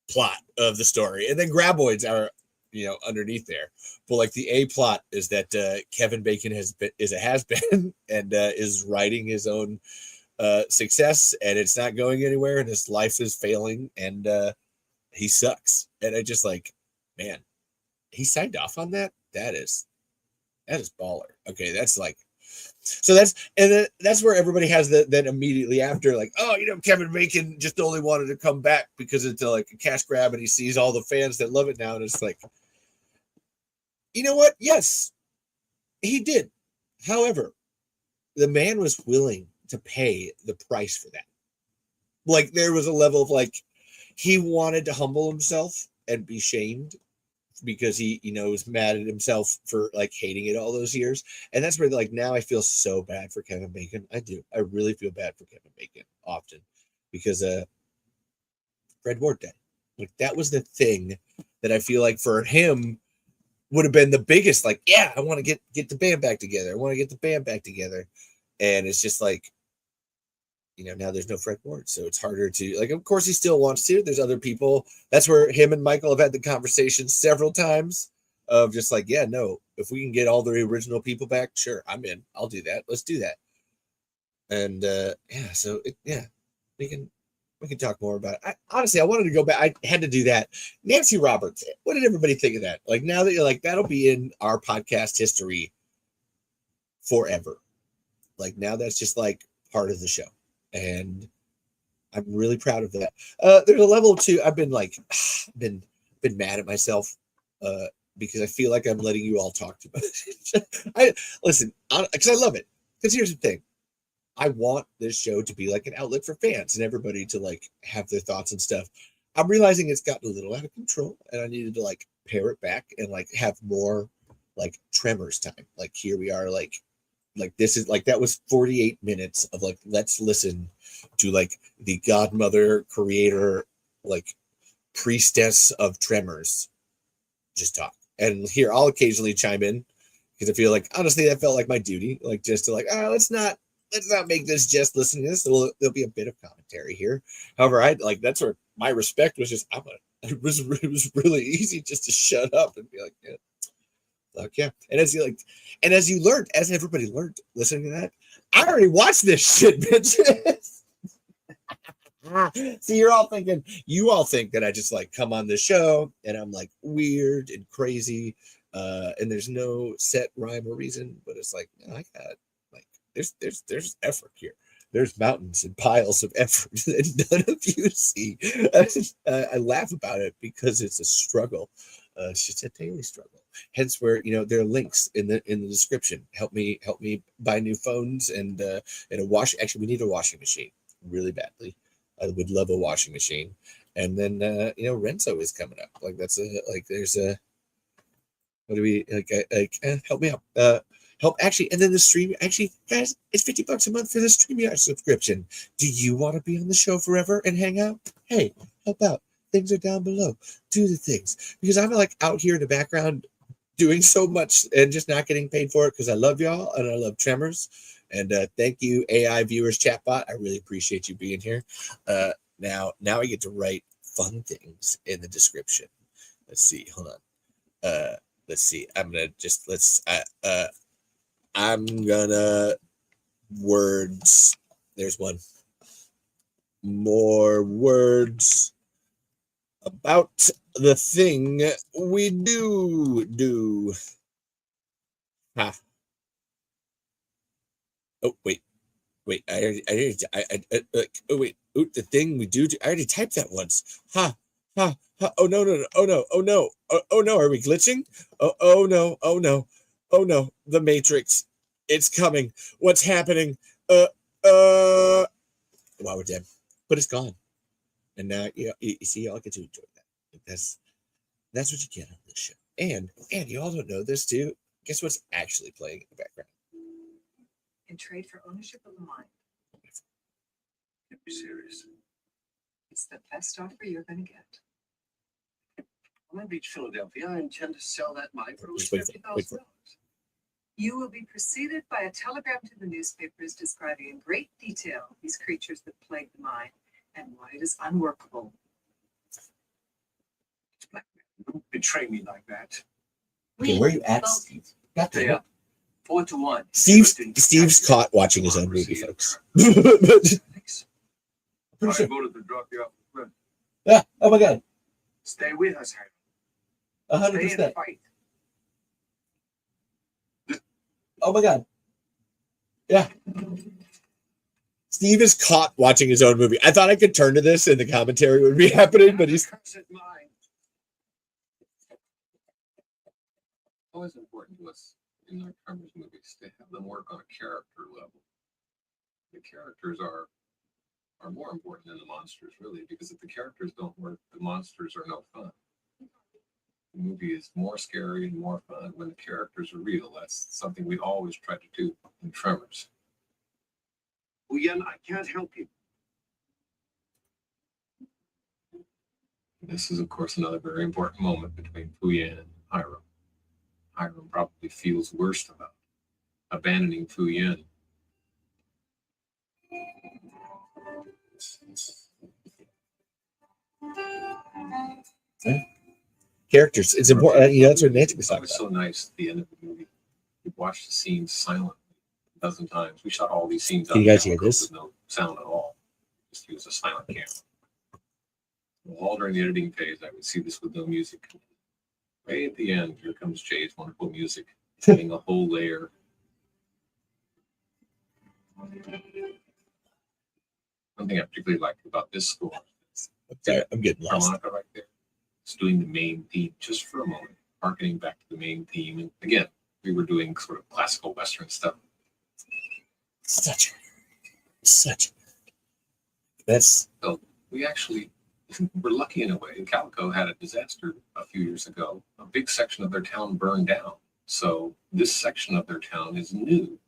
plot of the story. And then Graboids are, underneath there. But like the A plot is that Kevin Bacon has been and is writing his own success, and it's not going anywhere, and his life is failing, and he sucks. And I just like, man, he signed off on that. That is baller. Okay, that's like, so that's where everybody has then immediately after, like, oh, Kevin Bacon just only wanted to come back because it's like a cash grab, and he sees all the fans that love it now, and it's like, you know what? Yes, he did. However, the man was willing to pay the price for that. Like, there was a level of like, he wanted to humble himself and be shamed because he was mad at himself for like hating it all those years. And that's where like, now I feel so bad for Kevin Bacon. I do. I really feel bad for Kevin Bacon often because Fred Ward died. Like, that was the thing that I feel like for him would have been the biggest, like, yeah, I want to get the band back together. I want to get the band back together. And it's just like, now there's no Fred Ward, so it's harder to, like, of course he still wants to. There's other people. That's where him and Michael have had the conversation several times of just like, yeah, no, if we can get all the original people back, sure, I'm in. I'll do that. Let's do that. And we can talk more about it. Honestly, I wanted to go back. I had to do that. Nancy Roberts. What did everybody think of that? Like, now that you're like, that'll be in our podcast history forever. Like, now that's just like part of the show. And I'm really proud of that. There's a level too. I've been like, been mad at myself because I feel like I'm letting you all talk too much. Listen, because I love it. Because here's the thing. I want this show to be like an outlet for fans and everybody to like have their thoughts and stuff. I'm realizing it's gotten a little out of control, and I needed to like pare it back and like have more like Tremors time. Like here we are, like this is like that was 48 minutes of like let's listen to like the godmother, creator, like priestess of Tremors just talk. And here I'll occasionally chime in because I feel like honestly that felt like my duty, like just to like let's not make this just listening to this. There'll be a bit of commentary here. However, I like that's where my respect was just it was really easy just to shut up and be like, yeah. Fuck yeah. And as you learned, as everybody learned listening to that, I already watched this shit, bitches. See, you all think that I just like come on the show and I'm like weird and crazy, and there's no set rhyme or reason, but it's like I got like there's effort here. There's mountains and piles of effort that none of you see. I laugh about it because it's a struggle. It's just a daily struggle. Hence, where there are links in the description. Help me buy new phones and a wash. Actually, we need a washing machine really badly. I would love a washing machine. And then Renzo is coming up. Like that's there's a what do we help me out. Help actually, and then the stream actually, guys, it's $50 a month for the StreamYard subscription. Do you want to be on the show forever and hang out? Hey, help out. Things are down below. Do the things because I'm like out here in the background doing so much and just not getting paid for it because I love y'all and I love Tremors. And thank you, AI viewers chatbot. I really appreciate you being here. Now I get to write fun things in the description. Let's see. Hold on. Let's see. I'm gonna words. There's one. More words about the thing we do. Ha. Oh, wait. Oh, wait. Ooh, the thing we do. I already typed that once. Ha. Ha. Ha. Oh, no. Oh, no. Oh, no. Oh, no. Are we glitching? Oh, no. Oh, no. Oh, no. The Matrix. It's coming. What's happening? Wow, we're dead. But it's gone. And now, you see, y'all get to enjoy that. That's what you get on this show. And you all don't know this, too. Guess what's actually playing in the background? In trade for ownership of the mine. Can't be serious. It's the best offer you're going to get. When I reach Philadelphia, I intend to sell that mine for at least Wait for it. $50,000. You will be preceded by a telegram to the newspapers describing in great detail these creatures that plague the mine and why it is unworkable. Don't betray me like that. Okay, where are you at, both- Steve? Got Stay the up. 4-1. Steve's caught watching his own movie, folks. Thanks. Pretty I sure. voted to drop you off the cliff. Yeah. Oh my God. Stay with us, Harry. Stay and 100%. fight. Oh my God. Yeah. Steve is caught watching his own movie. I thought I could turn to this and the commentary would be happening, but he's. Cursed mine. Always important to us in our Tremors movies to have them work on a character level. The characters are more important than the monsters, really, because if the characters don't work, the monsters are no fun. The movie is more scary and more fun when the characters are real. That's something we always try to do in Tremors. Uyen, I can't help you. This is, of course, another very important moment between Fuyan and Hiram. Hiram probably feels worst about abandoning Fuyan. Characters. It's important. That's what Nancy was It talking was about. so nice at the end of the movie. We watched the scenes silently a dozen times. We shot all these scenes Can you guys hear camera this? with no sound at all. Just use a silent camera. All during the editing phase, I would see this with no music. Right at the end, here comes Jay's wonderful music, adding a whole layer. One thing I particularly liked about this score is Sorry, I'm getting lost. harmonica right there. It's doing the main theme just for a moment, harkening back to the main theme. And again, we were doing sort of classical Western stuff. Such. That's. We actually were lucky in a way. Calico had a disaster a few years ago. A big section of their town burned down. So this section of their town is new,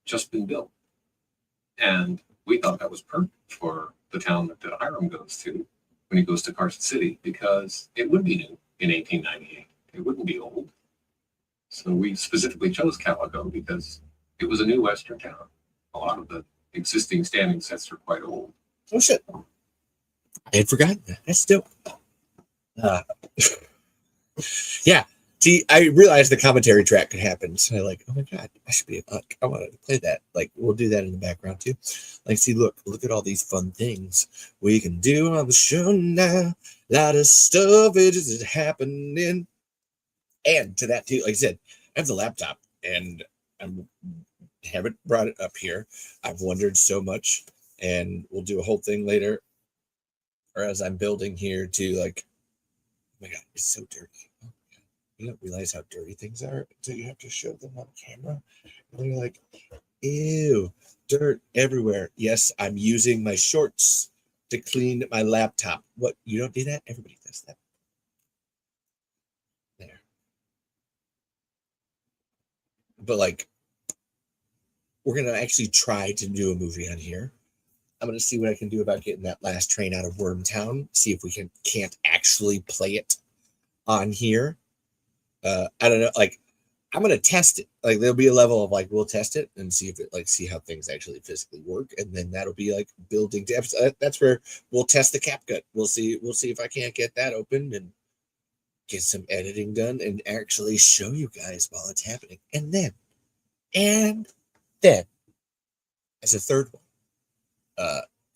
just been built. And we thought that was perfect for the town that Hiram goes to when he goes to Carson City, because it would be new in 1898. It wouldn't be old. So we specifically chose Calico because it was a new Western town. A lot of the existing standing sets are quite old. Oh shit! I had forgotten that. That's dope. Yeah. See, I realized the commentary track could happen. So I like, oh my god, I should be like, I wanted to play that. Like, we'll do that in the background too. Like, see, look at all these fun things we can do on the show now. A lot of stuff is happening. And to that too, like I said, I have the laptop and I haven't brought it up here. I've wondered so much, and we'll do a whole thing later. Or as I'm building here to like, oh my god, it's so dirty. Oh my god. You don't realize how dirty things are until you have to show them on camera. And you're like, ew, dirt everywhere. Yes, I'm using my shorts to clean my laptop. What? You don't do that? Everybody does that. There. But like, we're going to actually try to do a movie on here. I'm going to see what I can do about getting that last train out of Wormtown. See if we can't actually play it on here. I don't know. Like, I'm going to test it. Like, there'll be a level of like, we'll test it and see if it like, see how things actually physically work. And then that'll be like building to episode. That's where we'll test the CapCut. We'll see if I can't get that open and get some editing done and actually show you guys while it's happening. And then as a third one,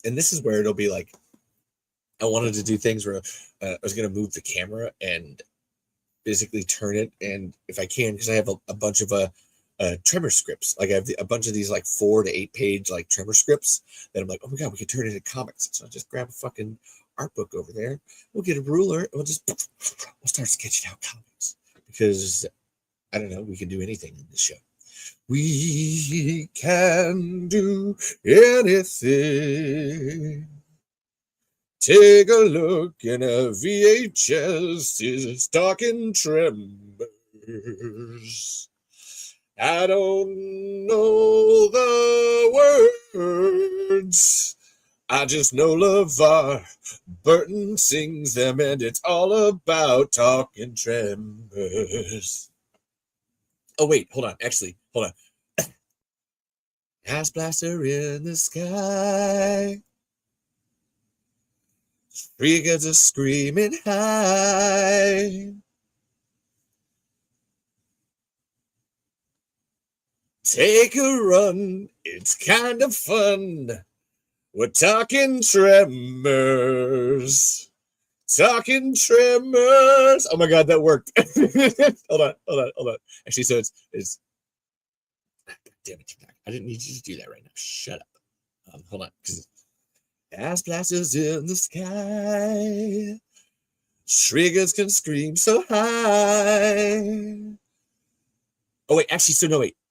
and this is where it'll be like, I wanted to do things where I was going to move the camera and physically turn it. And if I can, because I have a bunch of Tremor scripts, like I have a bunch of these like 4 to 8 page like Tremor scripts that I'm like, oh my God, we can turn it into comics. So I'll just grab a fucking art book over there. We'll get a ruler and we'll start sketching out comics, because I don't know, we can do anything in this show. We can do anything. Take a look in a VHS. It's talking Tremors. I don't know the words. I just know LeVar Burton sings them, and it's all about talking Tremors. Oh, wait, hold on. Actually, hold on. Ass blaster in the sky. Triggers are screaming high. Take a run. It's kind of fun. We're talking Tremors. Talking Tremors. Oh my God, that worked. Hold on. Actually, so it's damn it, I didn't need you to do that right now. Shut up. Hold on. Ass blasters in the sky. Triggers can scream so high. Oh wait, actually, so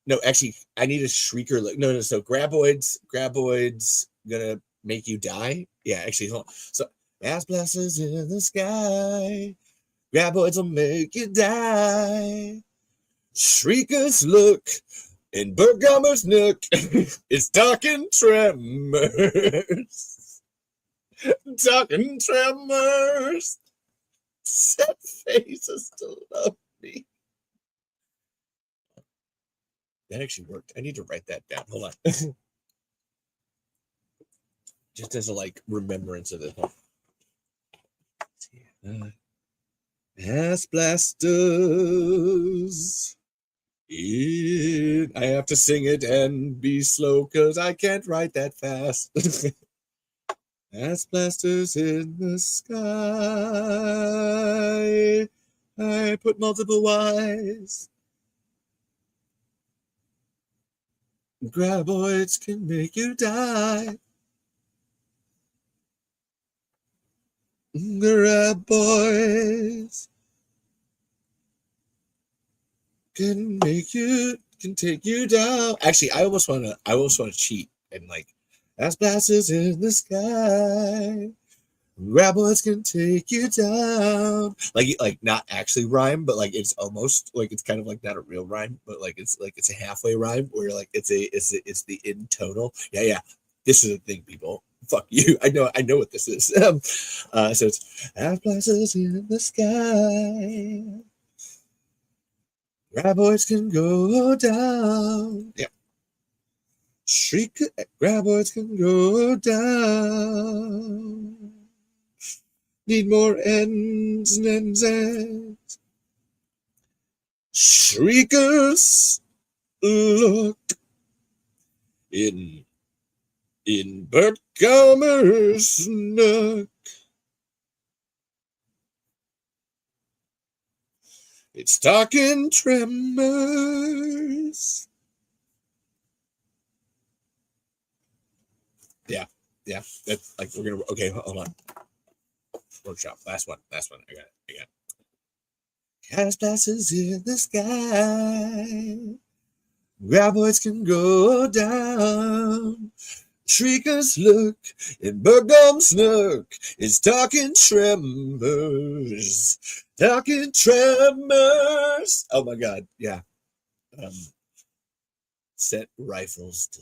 no, actually, I need a shrieker. No. So Graboid's gonna make you die. Yeah, actually, hold on. So ass blasters in the sky. Graboids will make you die. Shriekers look in Berghammer's nook. It's talking Tremors. Talking Tremors. Set faces to love me. That actually worked. I need to write that down. Hold on. Just as a like remembrance of it. Ass blasters. I have to sing it and be slow because I can't write that fast. Ass blasters in the sky. I put multiple Y's. Graboids can make you die. Graboids can take you down. Actually, I almost want to cheat and like, ass blasters in the sky. Graboids can take you down. Like not actually rhyme, but like it's almost like it's kind of like not a real rhyme, but like it's a halfway rhyme where like it's the in tonal. Yeah. This is the thing, people. Fuck you. I know what this is. So it's half blasters in the sky. Graboids can go down. Yeah. Shriek. Graboids can go down. Need more ends and ends and shriekers look in Bert Gummer's nook. It's talking tremors. Yeah. That's like we're gonna okay, hold on. Workshop. Last one. I got it. Cast passes in the sky. Graboids can go down. Shriekers look in Burgum's nook. It's talking tremors. Talking tremors. Oh my god, yeah. Set rifles to.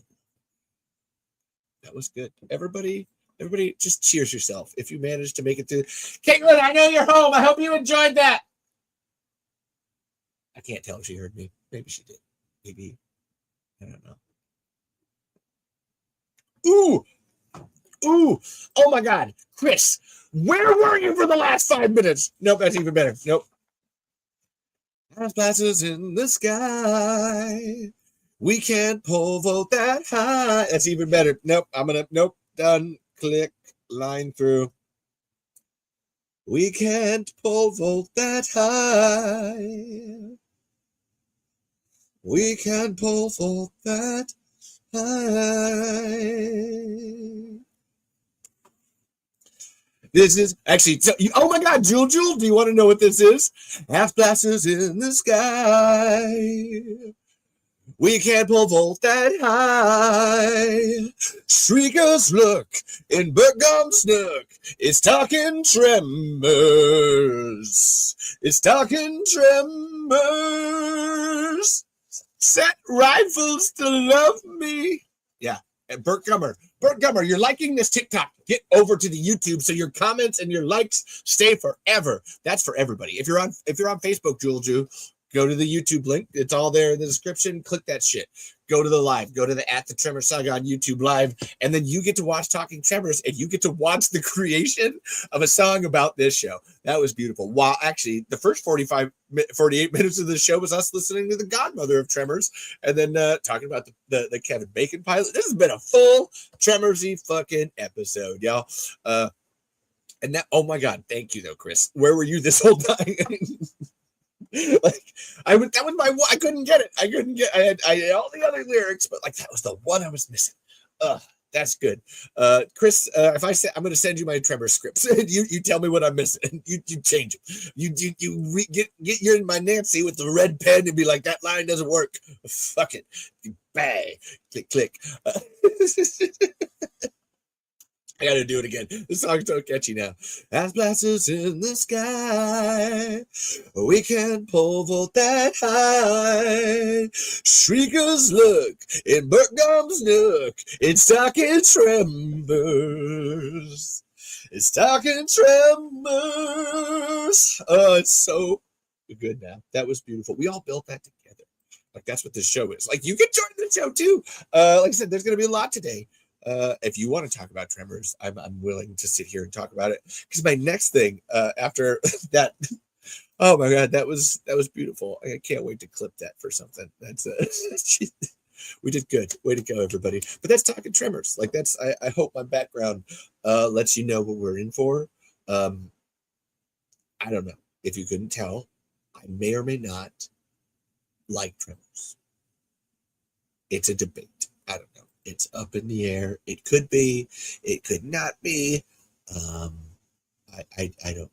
That was good. Everybody just cheers yourself if you managed to make it through. Caitlin, I know you're home. I hope you enjoyed that. I can't tell if she heard me. Maybe she did. Maybe. I don't know. Ooh. Oh my God. Chris, where were you for the last 5 minutes? Nope, that's even better. Nope. Half glasses in the sky. We can't pole vault that high. That's even better. Nope. Nope. Done. Click. Line through. We can't pole vault that high. We can't pole vault that high. This is actually, oh my God, Jewel, do you want to know what this is? Half glasses in the sky. We can't pole vault that high. Shriekers look in Burgum's nook. It's talking tremors. It's talking tremors. Set rifles to love me. Yeah. And Burt Gummer, you're liking this TikTok. Get over to the YouTube so your comments and your likes stay forever. That's for everybody. If you're on Facebook, Jewel, go to the YouTube link. It's all there in the description. Click that shit. Go to the live. Go to the @the Saga on YouTube live, and then you get to watch Talking Tremors, and you get to watch the creation of a song about this show. That was beautiful. Wow, actually, the first 48 minutes of the show was us listening to the godmother of Tremors, and then talking about the Kevin Bacon pilot. This has been a full Tremorsy fucking episode, y'all. And that, oh my God, thank you though, Chris. Where were you this whole time? Like I couldn't get it. I had all the other lyrics, but like that was the one I was missing. That's good. Chris, if I say I'm going to send you my Tremor scripts, you tell me what I'm missing. You change it. You get you're in my Nancy with the red pen and be like, that line doesn't work. Fuck it. Bang. Click. I gotta do it again. The song's so catchy now. As blasters in the sky, we can't pole vault that high. Shriekers look in Burgum's nook. It's talking tremors. It's talking tremors. Oh, it's so good now. That was beautiful. We all built that together. Like that's what this show is. Like you can join the show too. Like I said, there's gonna be a lot today. If you want to talk about Tremors, I'm willing to sit here and talk about it because my next thing after that, oh my God, that was beautiful. I can't wait to clip that for something. That's we did good. Way to go, everybody. But that's Talking Tremors. Like that's I hope my background lets you know what we're in for. I don't know if you couldn't tell. I may or may not like Tremors. It's a debate. I don't know. It's up in the air. It could be. It could not be. I don't.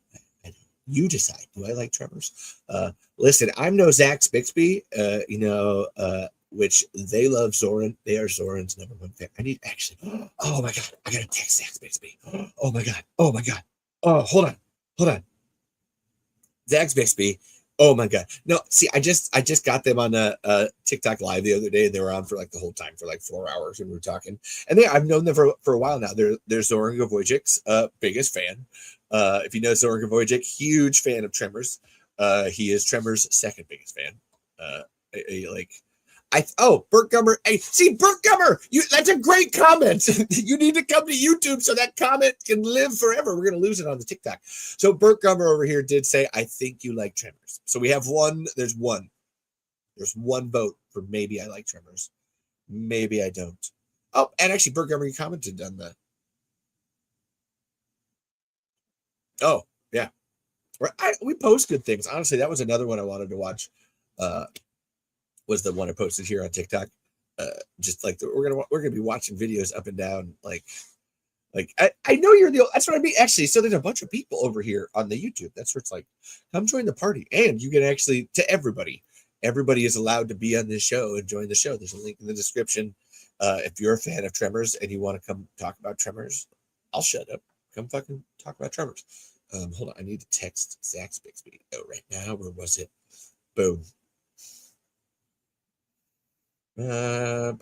You decide. Do I like Tremors? Listen, I'm no Zach Bixby. Which they love Zoran. They are Zoran's #1 fan. I need actually. Oh my God! I gotta text Zach Bixby. Oh my God! Oh, hold on. Zags Bixby. Oh my god. No, see, I just got them on a TikTok live the other day, and they were on for like the whole time for like 4 hours, and we were talking. And I've known them for a while now. They're Zoran Gavojic's biggest fan. If you know Zoran Gavojic, huge fan of Tremors. He is Tremors' second biggest fan. Burt Gummer. Hey, see, Burt Gummer, that's a great comment. You need to come to YouTube so that comment can live forever. We're gonna lose it on the TikTok. So Burt Gummer over here did say, I think you like Tremors. So we have one. There's one vote for maybe I like Tremors. Maybe I don't. Oh, and actually Burt Gummer, you commented on that. Oh, yeah. We post good things. Honestly, that was another one I wanted to watch. Was the one I posted here on TikTok. Just like we're gonna be watching videos up and down. Like I know you're the. That's what I mean. Actually, so there's a bunch of people over here on the YouTube. That's where it's like, come join the party, and you can actually to everybody. Everybody is allowed to be on this show and join the show. There's a link in the description. If you're a fan of Tremors and you want to come talk about Tremors, I'll shut up. Come fucking talk about Tremors. Hold on, I need to text Zach Bixby. Oh, right now, where was it? Boom. Boom.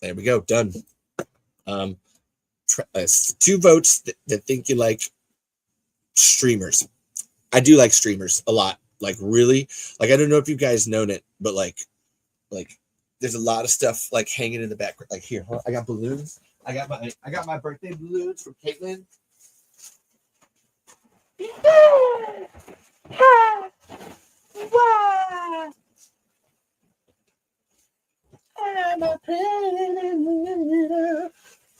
There we go. Done. 2 votes that think you like streamers. I do like streamers a lot. Like really. Like I don't know if you guys known it, but like there's a lot of stuff like hanging in the background. Like here, I got balloons. I got my birthday balloons from Caitlin. I'm a predator.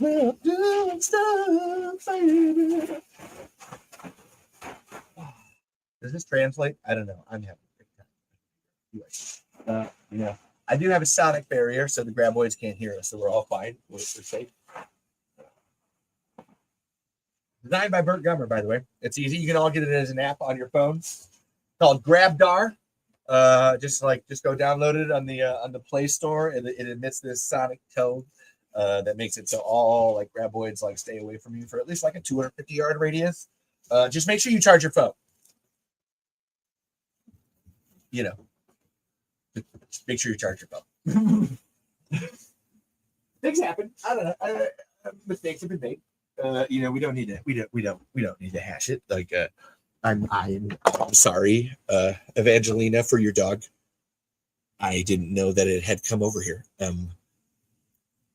We're doing stuff, baby. Does this translate? I don't know. I'm having a great time. Anyway, I do have a sonic barrier, so the Graboids can't hear us, so we're all fine. We're safe. Designed by Burt Gummer, by the way. It's easy. You can all get it as an app on your phone. It's called Grabdar. Just go download it on the Play Store, and it emits this sonic tone that makes it so all like Graboids like stay away from you for at least like a 250-yard radius. Just make sure you charge your phone. Just make sure you charge your phone. Things happen. I don't know. Mistakes have been made. We don't need to hash it. Like I'm sorry, Evangelina, for your dog. I didn't know that it had come over here.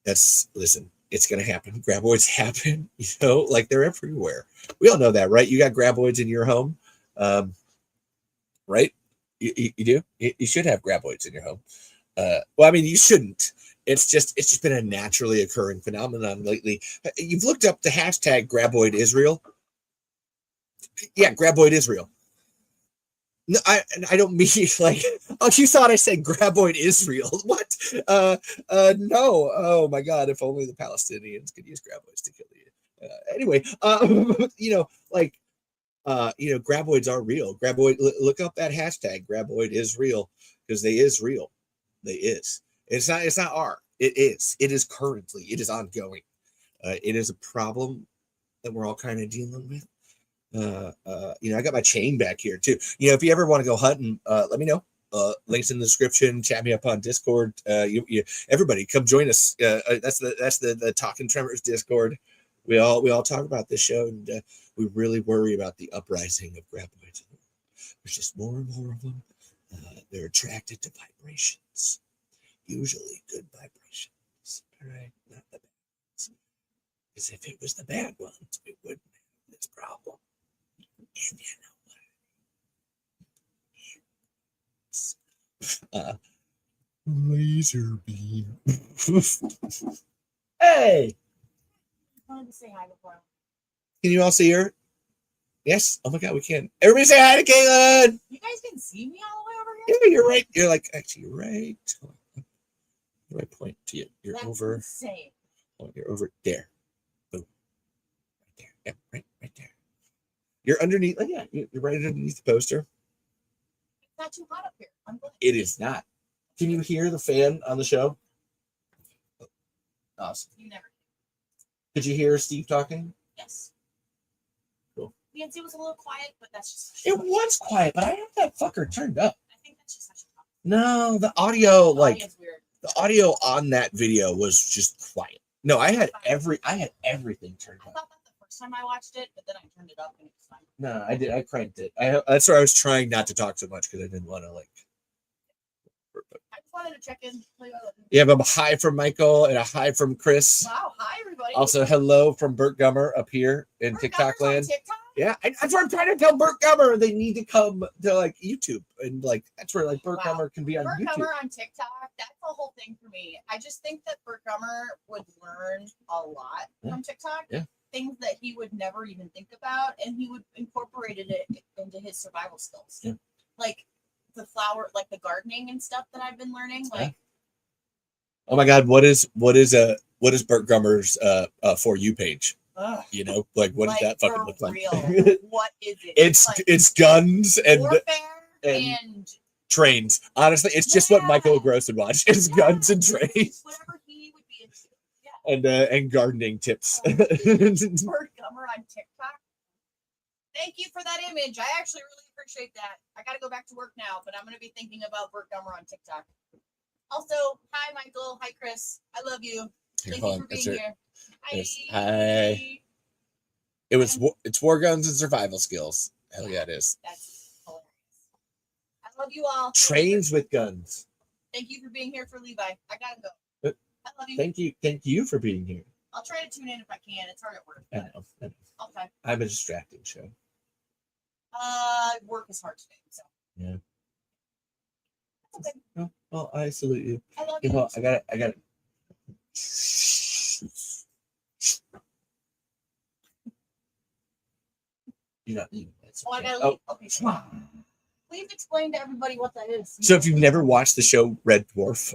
Listen, it's gonna happen. Graboids happen, like they're everywhere. We all know that, right? You got Graboids in your home, right? You do. You should have Graboids in your home. Well, I mean, you shouldn't. It's just been a naturally occurring phenomenon lately. You've looked up the hashtag Graboid Israel. Yeah, Graboid Israel. No, I don't mean like. Oh, you thought I said Graboid Israel? What? No. Oh my God! If only the Palestinians could use Graboids to kill you. Anyway, Graboids are real. Graboid. Look up that hashtag. Graboid is real because they is real. They is. It's not. It's not R. It is. It is currently. It is ongoing. It is a problem that we're all kind of dealing with. I got my chain back here too. If you ever want to go hunting, let me know. Links in the description. Chat me up on Discord. Everybody come join us. That's the Talking Tremors Discord. We all talk about this show, and we really worry about the uprising of Graboids. There's just more and more of them. They're attracted to vibrations, usually good vibrations. All right, not the bad ones. Because if it was the bad ones, we wouldn't have this problem. And laser beam. Hey! I wanted to say hi before. Can you all see her? Yes? Oh my God, we can. Everybody say hi to Caitlin! You guys can see me all the way over Yeah, here? you're right. You're like, actually, you're right. Where do I point to you? You're That's over. insane. Oh, you're over there. Boom. Right there. Yep, right there. You're underneath. Oh, yeah, you're right underneath the poster. It's not too hot up here. I'm glad. It is not. Can you hear the fan on the show? Awesome. You never. Could you hear Steve talking? Yes. Cool. Nancy was a little quiet, but that's just. It was quiet, but I have that fucker turned up. I think that's just such a problem. No, the audio, The like audio's weird. the audio on that video was just quiet. No, I had everything turned I up. thought that the first time I watched it, but then I turned it up and it was fine. No, I did. I cranked it. That's why I was trying not to talk so much because I didn't want to like. I just wanted to check in. You have a hi from Michael and a hi from Chris. Wow, hi everybody. Also, hello from Burt Gummer up here in Burt TikTok Gummer's on land. TikTok? Yeah, that's what I'm trying to tell Burt Gummer. They need to come to like YouTube and like that's where like Burt Wow. Gummer can be on Burt YouTube. Gummer on TikTok, that's the whole thing for me. I just think that Burt Gummer would learn a lot from TikTok. Yeah. Things that he would never even think about, and he would incorporate it into his survival skills. Yeah. Like the flower, like the gardening and stuff that I've been learning. Like, Oh my God, what is Burt Gummer's For You page? ugh, You know, like what does that fucking for look like? real, what is it? it's like it's guns and warfare and- and trains. Honestly, it's just what Yeah. Michael Gross would watch. It's yeah, guns and it's trains whatever he would be into. Yeah. and gardening tips. Burt Gummer on TikTok. Thank you for that image. I actually really appreciate that. I got to go back to work now, but I'm going to be thinking about Burt Gummer on TikTok. Also, hi Michael, hi Chris. I love you. Thank you for being here. Hi. It's war guns and survival skills. Hell yeah, it is. That's hilarious. I love you all. Trains with guns. Thank you for being here for Levi. I gotta go. I love you. Thank you for being here. I'll try to tune in if I can. It's hard at work. I know. Okay. I'm a distracting show. Work is hard today, so. Yeah. That's okay. Oh, well, I salute you. I love You you. know, I got it. You're not leaving. Oh, I gotta Oh. leave. Okay. So please explain to everybody what that is. So if you've never watched the show Red Dwarf,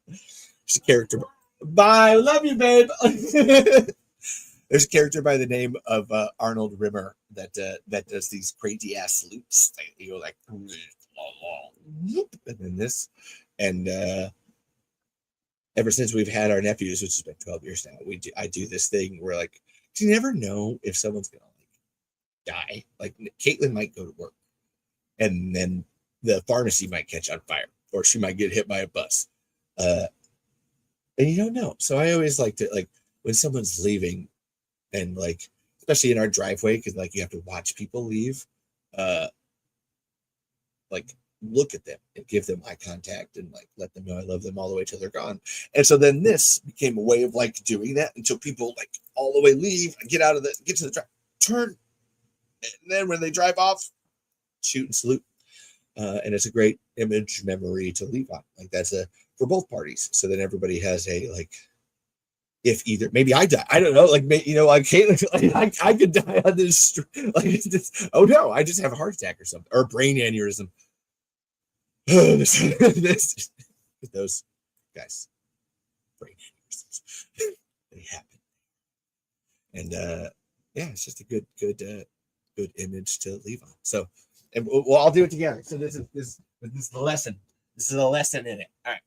there's a character. Bye, love you, babe. There's a character by the name of Arnold Rimmer that does these crazy ass salutes. You go like, and then this, and ever since we've had our nephews, which has been 12 years now, I do this thing where like, you never know if someone's gonna like die. Like Caitlin might go to work, and then the pharmacy might catch on fire, or she might get hit by a bus, and you don't know. So I always like to like when someone's leaving, and like especially in our driveway because like you have to watch people leave, like look at them and give them eye contact and like let them know I love them all the way till they're gone. And so then this became a way of like doing that until people like all the way leave and get to the drive, turn, and then when they drive off, shoot and salute. And it's a great image memory to leave on. Like that's for both parties. So then everybody has a like, if either maybe I die, I don't know, like you know, like I could die on this, like this, oh no, I just have a heart attack or something, or a brain aneurysm. Those guys, brain aneurysms, they happen, and yeah, it's just a good image to leave on. So, and we'll all do it together. So this is the lesson. This is a lesson in it. All right.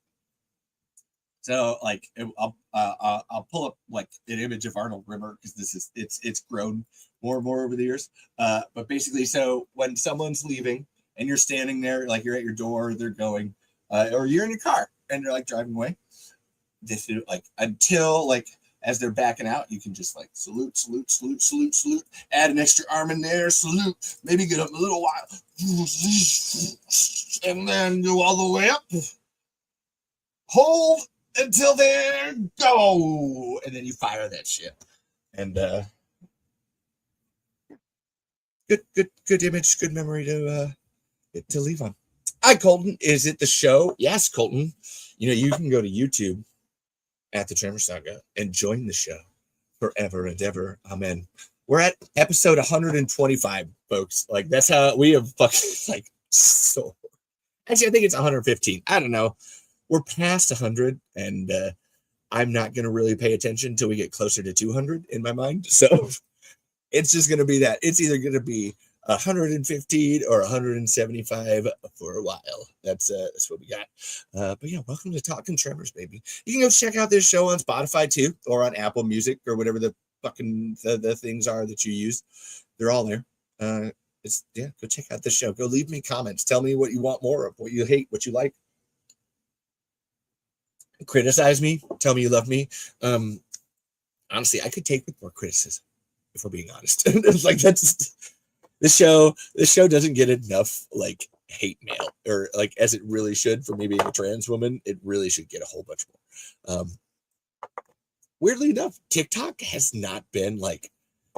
So like I'll pull up like an image of Arnold Rimmer because it's grown more and more over the years. But basically, so when someone's leaving and you're standing there, like you're at your door, they're going, or you're in your car and you're like driving away. This is like until like as they're backing out, you can just like salute, add an extra arm in there, salute, maybe get up a little while, and then go all the way up. Hold until they go, and then you fire that shit. And good image, good memory to leave on. Hi, Colton. Is it the show? Yes, Colton. You know, you can go to YouTube at the Tremors Saga and join the show forever and ever. Amen. We're at episode 125, folks. Like that's how we have fucking like so. Actually, I think it's 115. I don't know. We're past 100, and I'm not going to really pay attention until we get closer to 200 in my mind. So it's just going to be that. It's either going to be 115 or 175 for a while. That's what we got. But yeah, welcome to Talking Tremors, baby. You can go check out this show on Spotify too, or on Apple Music, or whatever the fucking the things are that you use. They're all there. Go check out this show. Go leave me comments. Tell me what you want more of, what you hate, what you like. Criticize me. Tell me you love me. Honestly, I could take with more criticism, if we're being honest. Like that's this show doesn't get enough like hate mail, or like as it really should. For me being a trans woman, it really should get a whole bunch more. Weirdly enough, TikTok has not been like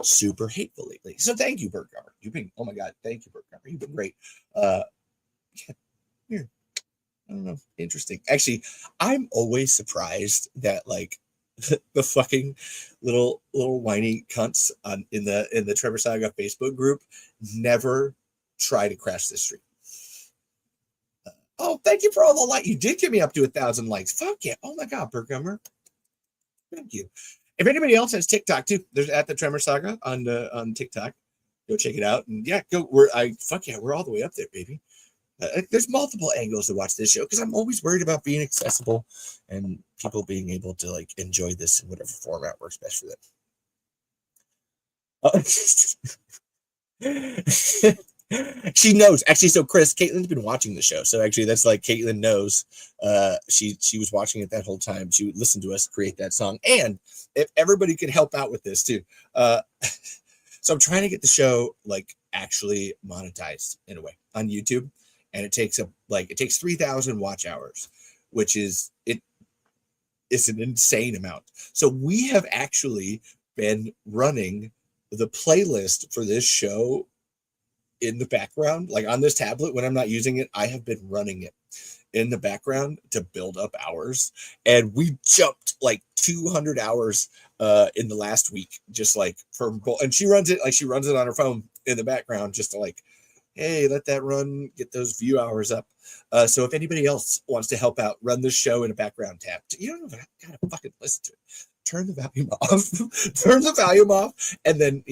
super hateful lately. So thank you, Bert Gummer. You've been, oh my God, thank you, Bert Gummer. You've been great. Here. I don't know. Interesting. Actually, I'm always surprised that like the fucking little whiny cunts in the Trevor Saga Facebook group never try to crash this stream. Oh, thank you for all the likes. You did get me up to 1,000 likes. Fuck yeah. Oh my God, Bert Gummer. Thank you. If anybody else has TikTok too, there's at the Tremor Saga on TikTok. Go check it out. And yeah, we're all the way up there, baby. There's multiple angles to watch this show because I'm always worried about being accessible and people being able to like enjoy this in whatever format works best for them. She knows actually. So Chris, Caitlin's been watching the show. So actually that's like Caitlin knows. She was watching it that whole time. She would listen to us create that song. And if everybody could help out with this too. So I'm trying to get the show like actually monetized in a way on YouTube. And it takes 3,000 watch hours, which is an insane amount. So we have actually been running the playlist for this show in the background, like on this tablet when I'm not using it. I have been running it in the background to build up hours, and we jumped like 200 hours in the last week, just like and she runs it on her phone in the background just to like, hey, let that run, get those view hours up. So if anybody else wants to help out, run this show in a background tab. You don't know, gotta fucking listen to it. Turn the volume off, and then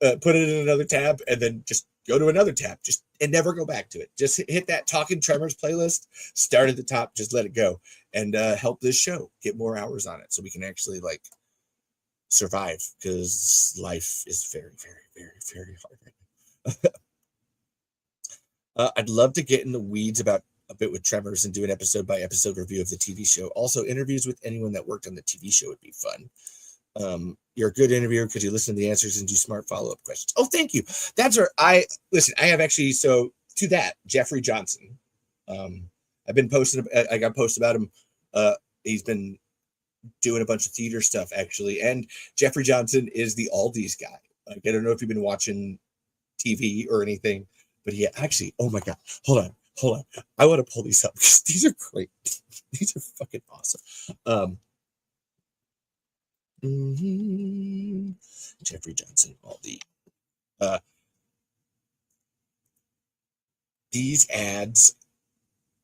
put it in another tab, and then just go to another tab, and never go back to it. Just hit that Talking Tremors playlist, start at the top, just let it go, and help this show get more hours on it, so we can actually like survive, because life is very, very, very, very hard right now. I'd love to get in the weeds about a bit with Tremors and do an episode by episode review of the TV show. Also, interviews with anyone that worked on the TV show would be fun. You're a good interviewer because you listen to the answers and do smart follow-up questions. Oh, thank you. That's where I have actually, so to that, Jeffrey Johnson. I've been posting, I got posts about him. He's been doing a bunch of theater stuff actually. And Jeffrey Johnson is the Aldi's guy. Like, I don't know if you've been watching TV or anything, but he actually, oh my God, hold on. I want to pull these up because these are great. These are fucking awesome. Jeffrey Johnson, Aldi. These ads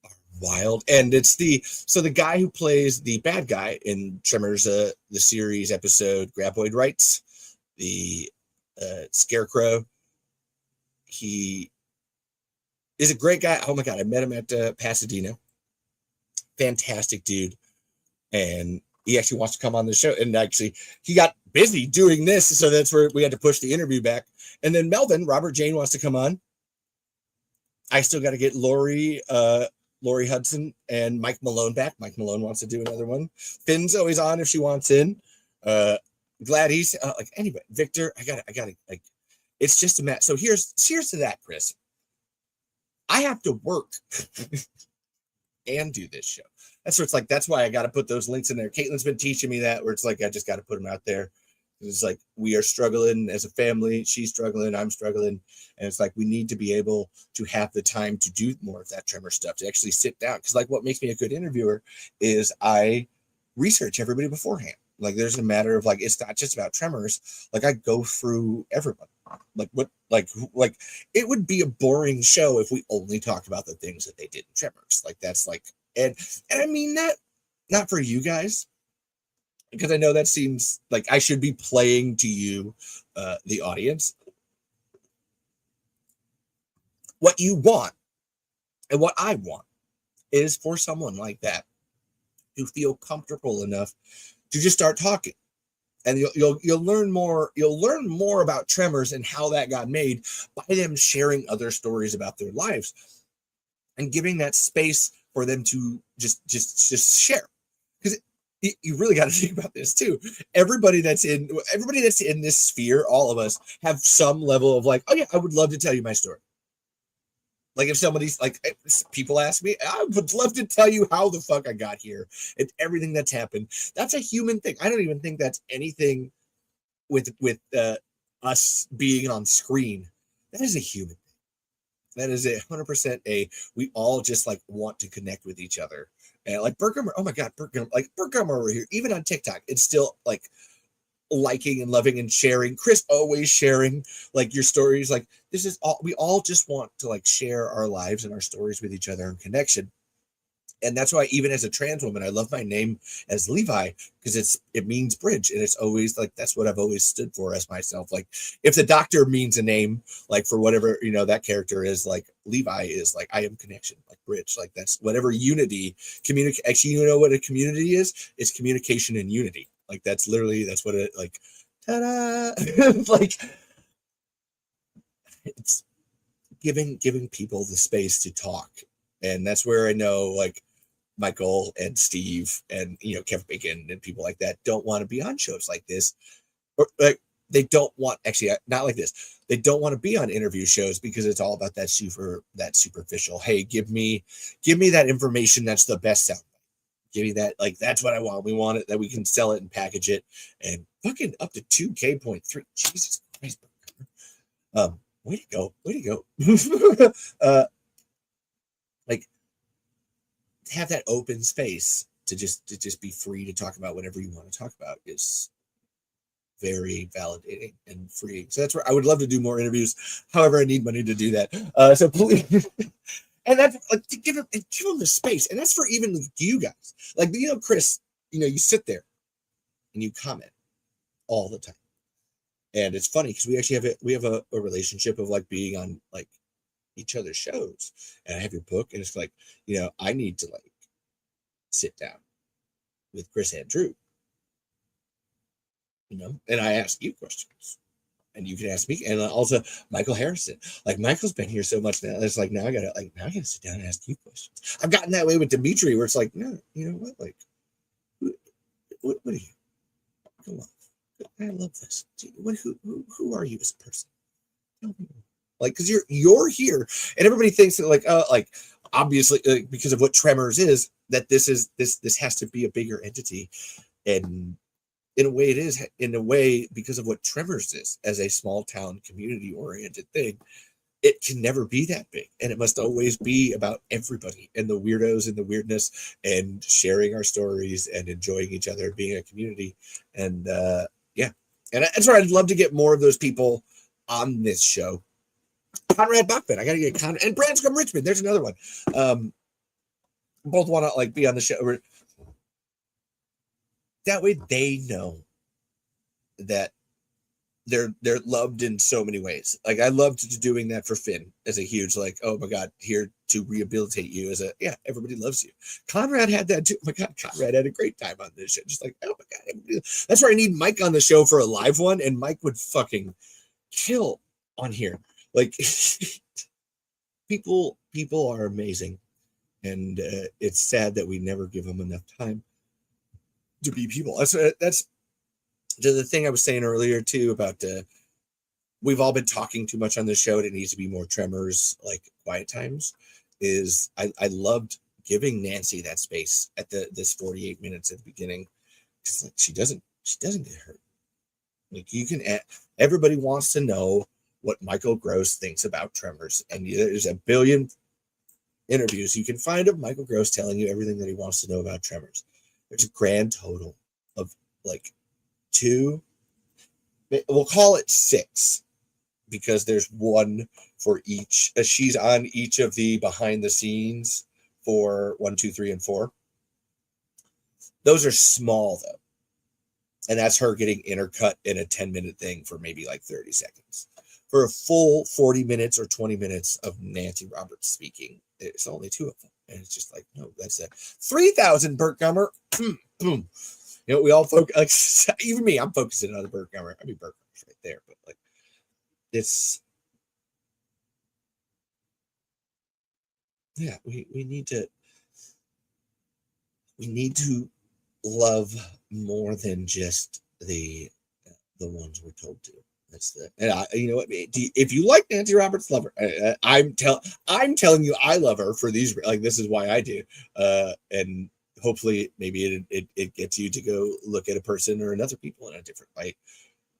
are wild, and it's the guy who plays the bad guy in Tremors, the series episode Graboid writes, the Scarecrow. He is a great guy. Oh my God, I met him at Pasadena. Fantastic dude, and he actually wants to come on the show. And actually, he got busy doing this, so that's where we had to push the interview back. And then Melvin, Robert Jane, wants to come on. I still got to get Lori Hudson and Mike Malone back. Mike Malone wants to do another one. Finn's always on if she wants in. Glad he's like anyway. Victor, I got to like. It's just a mess. So here's to that, Chris. I have to work and do this show. That's why I got to put those links in there. Caitlin's been teaching me that, where it's like I just got to put them out there. It's like we are struggling as a family. She's struggling. I'm struggling. And it's like we need to be able to have the time to do more of that Tremor stuff, to actually sit down. Because like what makes me a good interviewer is I research everybody beforehand. Like there's a matter of like, it's not just about Tremors. Like I go through everyone. Like it would be a boring show if we only talked about the things that they did in Tremors. Like that's like, and I mean that not for you guys, because I know that seems like I should be playing to you, the audience. what you want and what I want is for someone like that to feel comfortable enough to just start talking. And you'll learn more. You'll learn more about Tremors and how that got made by them sharing other stories about their lives and giving that space for them to just share. Because you really got to think about this too. Everybody that's in this sphere, all of us have some level of like, oh yeah, I would love to tell you my story. Like if somebody's like, people ask me, I would love to tell you how the fuck I got here and everything that's happened. That's a human thing. I don't even think that's anything with us being on screen. That is a human thing. That is 100% we all just like want to connect with each other. And like Burt Gummer, oh my God, Burt Gummer over here, even on TikTok, it's still like liking and loving and sharing. Chris always sharing like your stories. Like this is all, we all just want to like share our lives and our stories with each other in connection. And that's why even as a trans woman, I love my name as Levi because it means bridge. And it's always like, that's what I've always stood for as myself. Like if the doctor means a name, like for whatever, that character is, like Levi is like, I am connection, like bridge. Like that's whatever unity, actually, you know what a community is? It's communication and unity. Like that's literally, that's what it like, ta-da! Like it's giving people the space to talk. And that's where I know like Michael and Steve and Kevin Bacon and people like that don't want to be on shows like this, or like they don't want, actually not like this, they don't want to be on interview shows because it's all about that superficial, hey, give me that information that's the best sound, give me that, like that's what I want, we want it that we can sell it and package it and fucking up to 2K.3. Jesus Christ. Way to go. Like have that open space to just be free to talk about whatever you want to talk about is very validating and freeing. So that's where I would love to do more interviews. However, I need money to do that. So please, and that's like to give them the space. And that's for even you guys. Like Chris, you sit there and you comment all the time. And it's funny because we actually have a relationship of like being on like each other's shows, and I have your book, and it's like I need to like sit down with Chris and Drew, and I ask you questions, and you can ask me, and also Michael Harrison. Like Michael's been here so much now, it's like now I gotta sit down and ask you questions. I've gotten that way with Dimitri, where it's like, no, you know what, like, what are you? Come on, I love this. Who are you as a person? Tell me. Like, because you're here, and everybody thinks that like obviously because of what Tremors is, that this has to be a bigger entity, and in a way it is. In a way, because of what Tremors is as a small town community oriented thing, it can never be that big, and it must always be about everybody and the weirdos and the weirdness and sharing our stories and enjoying each other, being a community, and yeah, and that's where I'd love to get more of those people on this show. Conrad Bachman, I gotta get Conrad, and Branscombe Richmond. There's another one. Both want to like be on the show. That way, they know that they're loved in so many ways. Like I loved doing that for Finn as a huge like, oh my God, here to rehabilitate you as everybody loves you. Conrad had that too. Oh my God, Conrad had a great time on this show. Just like, oh my God, that's where I need Mike on the show for a live one, and Mike would fucking kill on here. Like people are amazing, and it's sad that we never give them enough time to be people. That's the thing I was saying earlier too about we've all been talking too much on this show. It needs to be more Tremors, like quiet times. Is I loved giving Nancy that space at this 48 minutes at the beginning, because like she doesn't get hurt. Like everybody wants to know what Michael Gross thinks about Tremors, and there's a billion interviews you can find of Michael Gross telling you everything that he wants to know about Tremors. There's a grand total of like 2, we'll call it 6, because there's one for each. She's on each of the behind the scenes for 1, 2, 3, and 4. Those are small though, and that's her getting intercut in a 10-minute thing for maybe like 30 seconds. for a full 40 minutes or 20 minutes of Nancy Roberts speaking. It's only 2 of them. And it's just like, no, that's it. 3,000 Burt Gummer. Boom. You know, we all focus, like, even me, I'm focusing on the Burt Gummer. I mean, Burt Gummer's right there, but like, it's, yeah, we need to love more than just the ones we're told to. That's the, and you know what? If you like Nancy Roberts, love her. I'm telling you, I love her for these. Like, this is why I do. And hopefully, maybe it gets you to go look at a person or another people in a different light,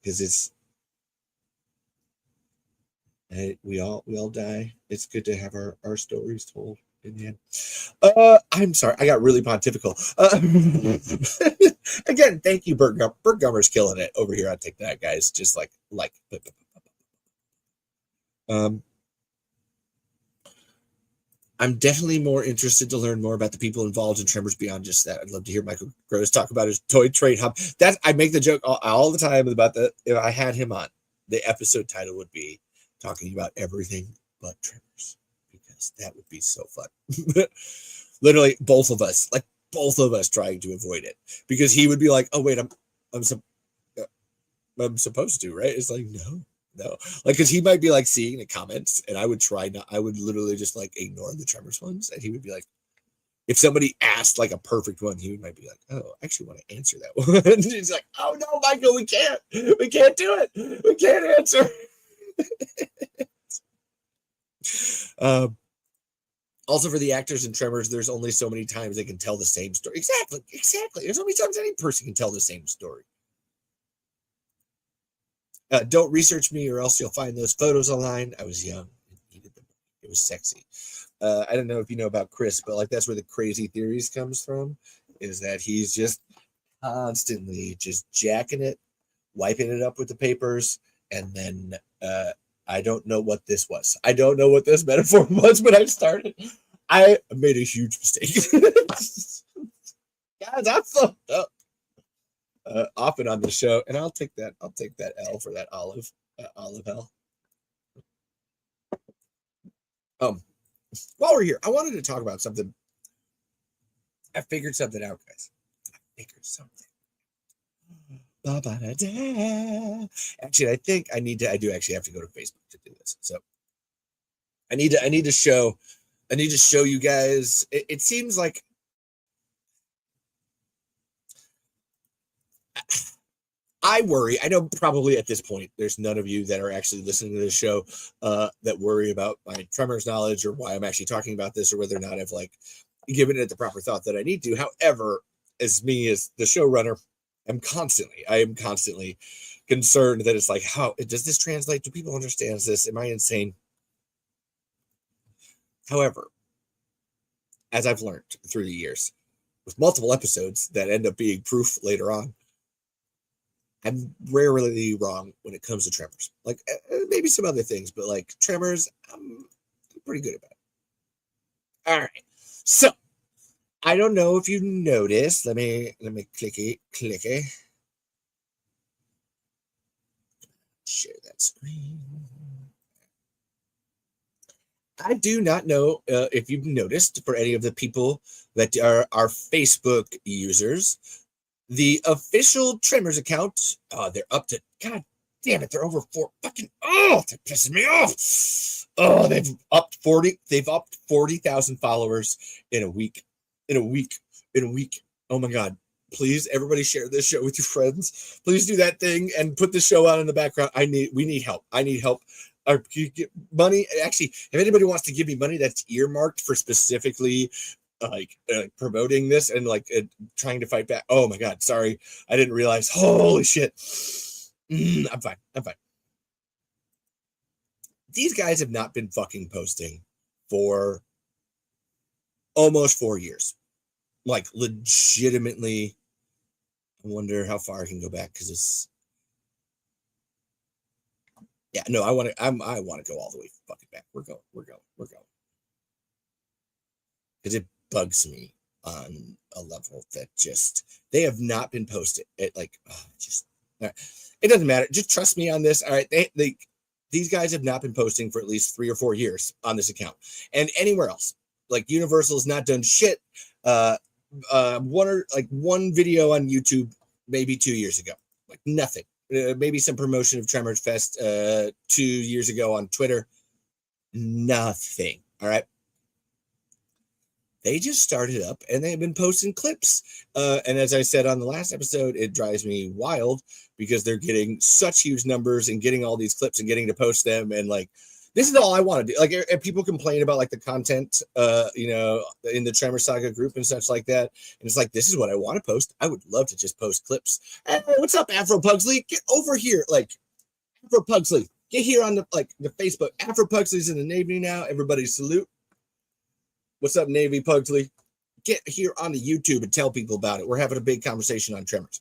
because it's. We all die. It's good to have our stories told in the end. I'm sorry, I got really pontifical. Again, thank you, Burt Gummer. Burt Gummer's killing it over here on TikTok, guys. Just like. I'm definitely more interested to learn more about the people involved in Tremors beyond just that. I'd love to hear Michael Gross talk about his toy trade hub. That I make the joke all the time about that. If I had him on, the episode title would be talking about everything but Tremors, because that would be so fun. Literally, both of us trying to avoid it, because he would be like, "Oh wait, I'm supposed to, right?" It's like, no, like, because he might be like seeing the comments, and I would literally just like ignore the Tremors ones, and he would be like, if somebody asked like a perfect one, he might be like, "Oh, I actually want to answer that one." And he's like, "Oh no, Michael, we can't do it, we can't answer." Also, for the actors in Tremors, there's only so many times they can tell the same story. Exactly. There's so many times any person can tell the same story. Don't research me, or else you'll find those photos online. I was young and needed them. It was sexy. I don't know if you know about Chris, but like, that's where the crazy theories comes from, is that he's just constantly just jacking it, wiping it up with the papers, and then I don't know what this was. I don't know what this metaphor was, but I made a huge mistake. Guys, I fucked up. Often on the show, and I'll take that L for that olive L. While we're here, I wanted to talk about something. I figured something out, guys. Actually, I think I do actually have to go to Facebook to do this. So I need to show you guys. It seems like I worry. I know probably at this point there's none of you that are actually listening to this show that worry about my Tremors knowledge, or why I'm actually talking about this, or whether or not I've like given it the proper thought that I need to. However, as me as the showrunner, I am constantly concerned that it's like, how does this translate? Do people understand this? Am I insane? However, as I've learned through the years, with multiple episodes that end up being proof later on, I'm rarely wrong when it comes to Tremors. Like, maybe some other things, but like Tremors, I'm pretty good about it. All right. So I don't know if you noticed. Let me click it. Share that screen. I do not know if you've noticed, for any of the people that are our Facebook users, the official Tremors account, they're up to, god damn it, they're over 4 fucking, they're pissing me off. Oh, they've upped 40,000 followers in a week. Oh my god. Please, everybody share this show with your friends. Please do that thing and put the show on in the background. We need help. I need help. Get money. Actually, if anybody wants to give me money that's earmarked for specifically promoting this and trying to fight back. Oh my god, sorry. I didn't realize. Holy shit. I'm fine. These guys have not been fucking posting for almost 4 years. Like, legitimately, I wonder how far I can go back, because it's, yeah, no, I want to go all the way fucking back. We're going. Because it bugs me on a level that just, they have not been posted. It doesn't matter. Just trust me on this. All right. these guys have not been posting for at least 3 or 4 years on this account, and anywhere else. Like Universal has not done shit. One video on YouTube maybe 2 years ago, like nothing. Maybe some promotion of Tremors Fest 2 years ago on Twitter. Nothing. All right. They just started up and they've been posting clips. And as I said on the last episode, it drives me wild because they're getting such huge numbers and getting all these clips and getting to post them. And like, this is all I want to do. Like, if people complain about like the content, in the Tremor Saga group and such like that. And it's like, this is what I want to post. I would love to just post clips. Hey, what's up, Afro Pugsley? Get over here. Like, Afro Pugsley, get here on the Facebook. Afro Pugsley's in the Navy now. Everybody salute. What's up, Navy Pugsley? Get here on the YouTube and tell people about it. We're having a big conversation on Tremors.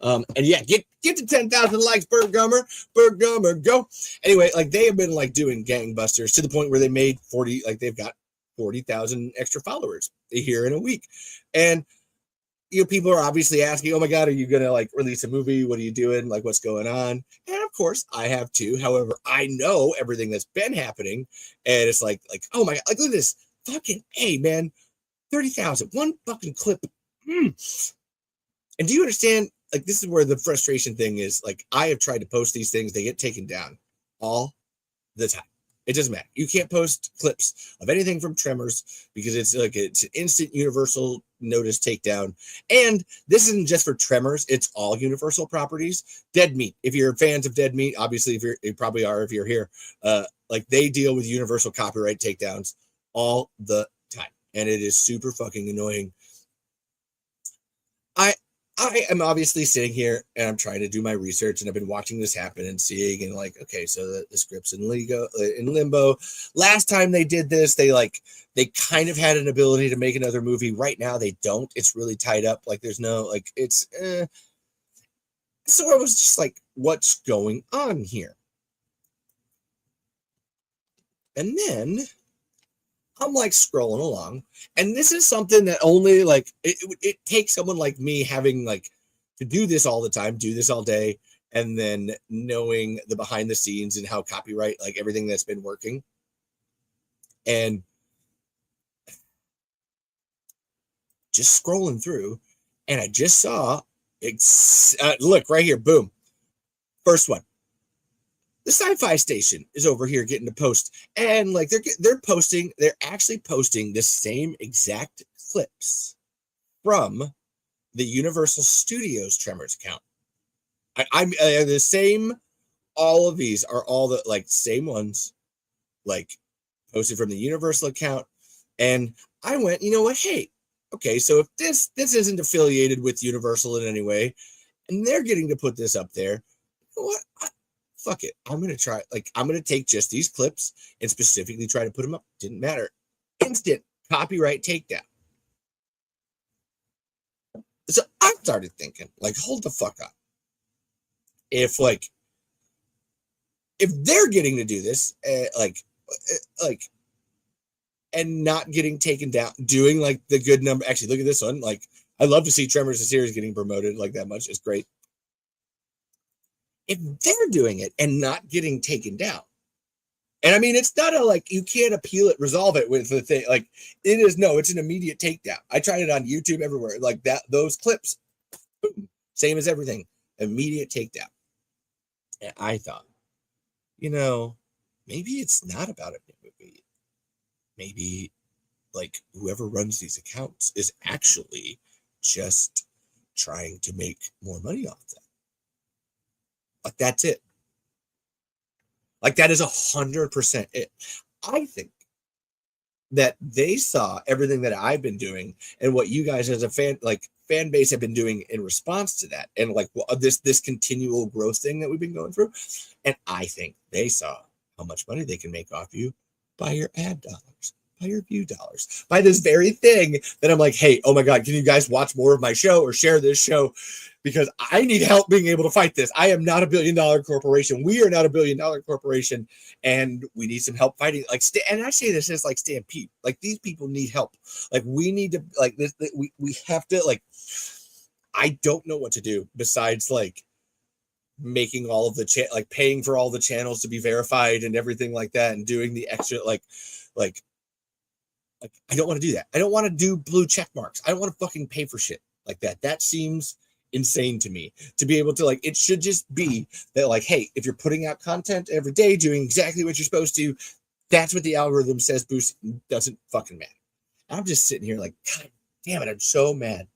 And yeah, get to 10,000 likes, Bert Gummer, go. Anyway, like they have been like doing gangbusters to the point where they made 40, like they've got 40,000 extra followers here in a week. And people are obviously asking, oh my God, are you going to like release a movie? What are you doing? Like, what's going on? And of course I have too. However, I know everything that's been happening. And it's like, oh my God, like look at this. Fucking A, man. 30,000. One fucking clip. And do you understand? Like, this is where the frustration thing is. Like, I have tried to post these things. They get taken down all the time. It doesn't matter. You can't post clips of anything from Tremors because it's an instant Universal notice takedown. And this isn't just for Tremors. It's all Universal properties. Dead Meat. If you're fans of Dead Meat, obviously, you probably are if you're here. Like, they deal with Universal copyright takedowns all the time, and it is super fucking annoying. I am obviously sitting here and I'm trying to do my research, and I've been watching this happen and seeing, and like, okay, so the script's in limbo. Last time they did this, they kind of had an ability to make another movie. Right now they don't. It's really tied up. Like there's no like it's so I was just like, what's going on here? And then I'm like scrolling along, and this is something that only like it takes someone like me having like to do this all the time, do this all day, and then knowing the behind the scenes and how copyright, like everything that's been working. And just scrolling through, and I just saw look right here, boom, first one. The Sci-Fi Station is over here getting to post, and like they're actually posting the same exact clips from the Universal Studios Tremors account. I'm the same. All of these are all the like same ones, like posted from the Universal account. And I went, you know what? Hey, okay, so if this isn't affiliated with Universal in any way, and they're getting to put this up there, you know what? Fuck it. I'm going to try, I'm going to take just these clips and specifically try to put them up. Didn't matter. Instant copyright takedown. So I started thinking, hold the fuck up. If they're getting to do this, and not getting taken down, doing the good number. Actually, look at this one. I love to see Tremors the series getting promoted that much. It's great. If they're doing it and not getting taken down, and I mean, it's not you can't appeal it, resolve it with the thing. It's an immediate takedown. I tried it on YouTube everywhere. Those clips, boom, same as everything, immediate takedown. And I thought, maybe it's not about a movie. Maybe whoever runs these accounts is actually just trying to make more money off them. That's it. That is 100% it. I think that they saw everything that I've been doing and what you guys as a fan base have been doing in response to that, and this continual growth thing that we've been going through. And I think they saw how much money they can make off you by your ad dollars, by your view dollars, by this very thing that I'm like, hey, oh my God, can you guys watch more of my show or share this show? Because I need help being able to fight this. I am not a $1 billion corporation. We are not a $1 billion corporation, and we need some help fighting. And I say this as Stampede. These people need help. We need to this. We have to I don't know what to do besides making all of the like paying for all the channels to be verified and everything like that, and doing the extra like I don't want to do that. I don't want to do blue check marks. I don't want to fucking pay for shit like that. That seems insane to me, to be able to like, it should just be that like, hey, if you're putting out content every day, doing exactly what you're supposed to, that's what the algorithm says boost. Doesn't fucking matter. I'm just sitting here like, God damn it, I'm so mad.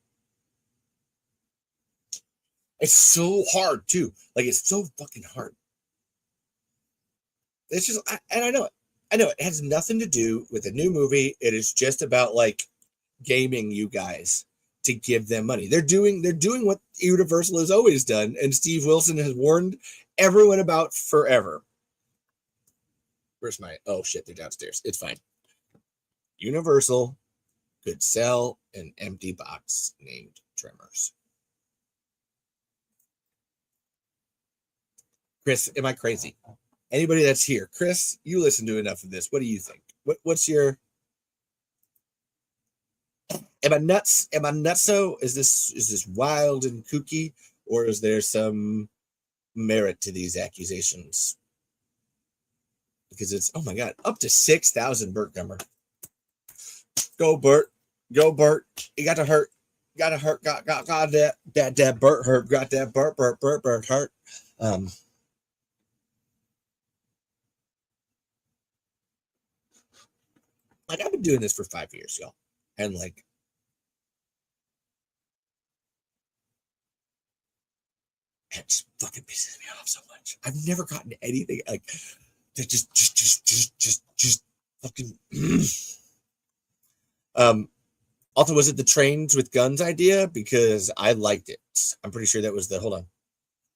It's so hard too. Like, it's so fucking hard. It's just, and I know it. I know it has nothing to do with a new movie. It is just about like gaming you guys to give them money. They're doing what Universal has always done, and Steve Wilson has warned everyone about forever. Where's my, oh shit, they're downstairs. It's fine. Universal could sell an empty box named Tremors. Chris, am I crazy? Anybody that's here, Chris, you listen to enough of this. What do you think? What's your? Am I nuts? Am I nutso? Is this wild and kooky, or is there some merit to these accusations? Because it's, oh my God, up to 6,000 Burt Gummer. Go Burt, go Burt. You got to hurt. Got to hurt. Got that Burt hurt. Got that Burt hurt. Like, I've been doing this for 5 years, y'all, and like, it just fucking pisses me off so much. I've never gotten anything like that. Just fucking. Also, was it the trains with guns idea? Because I liked it. I'm pretty sure that was the. Hold on.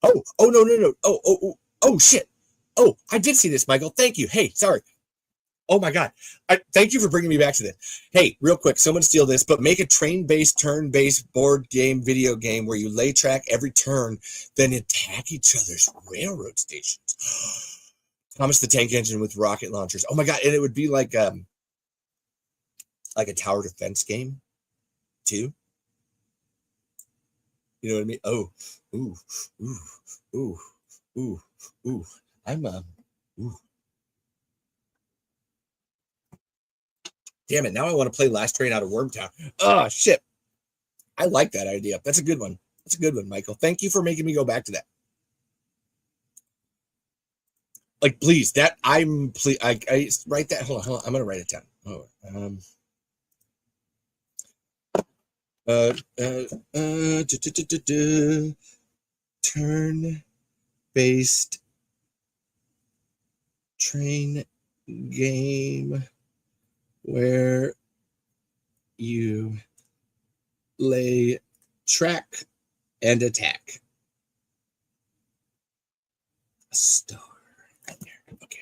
Oh no. Oh shit. Oh, I did see this, Michael. Thank you. Hey, sorry. Oh my God. Thank you for bringing me back to this. Hey, real quick, someone steal this, but make a train-based, turn-based board game, video game where you lay track every turn, then attack each other's railroad stations. Thomas the Tank Engine with rocket launchers. Oh my God. And it would be like a tower defense game too. You know what I mean? Oh, ooh. I'm ooh. Damn it, now I want to play Last Train Out of Wormtown. Oh, shit. I like that idea. That's a good one. That's a good one, Michael. Thank you for making me go back to that. Like, please, I write that. Hold on. I'm going to write it down. Turn-based train game where you lay track and attack. A star right there. Okay.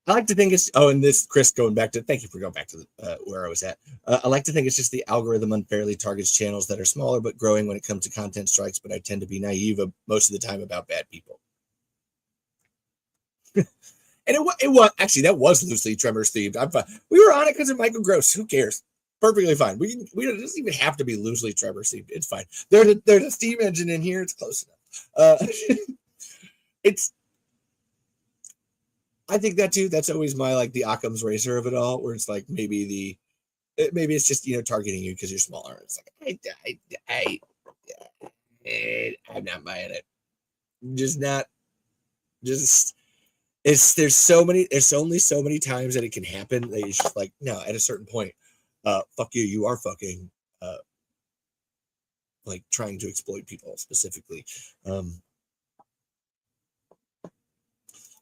I like to think it's, and this, Chris, going back to, thank you for going back to where I was at. I like to think it's just the algorithm unfairly targets channels that are smaller but growing when it comes to content strikes, but I tend to be naive most of the time about bad people. And it was actually, that was loosely Tremors themed. I'm fine. We were on it because of Michael Gross. Who cares? Perfectly fine. We don't, it doesn't even have to be loosely Tremors themed. It's fine. There's a steam engine in here. It's close enough. I think that too. That's always my like the Occam's razor of it all, where it's like maybe it's just targeting you because you're smaller. It's like I'm not buying it. There's only so many times that it can happen that it's just like, no, at a certain point, fuck you, you are fucking like trying to exploit people specifically.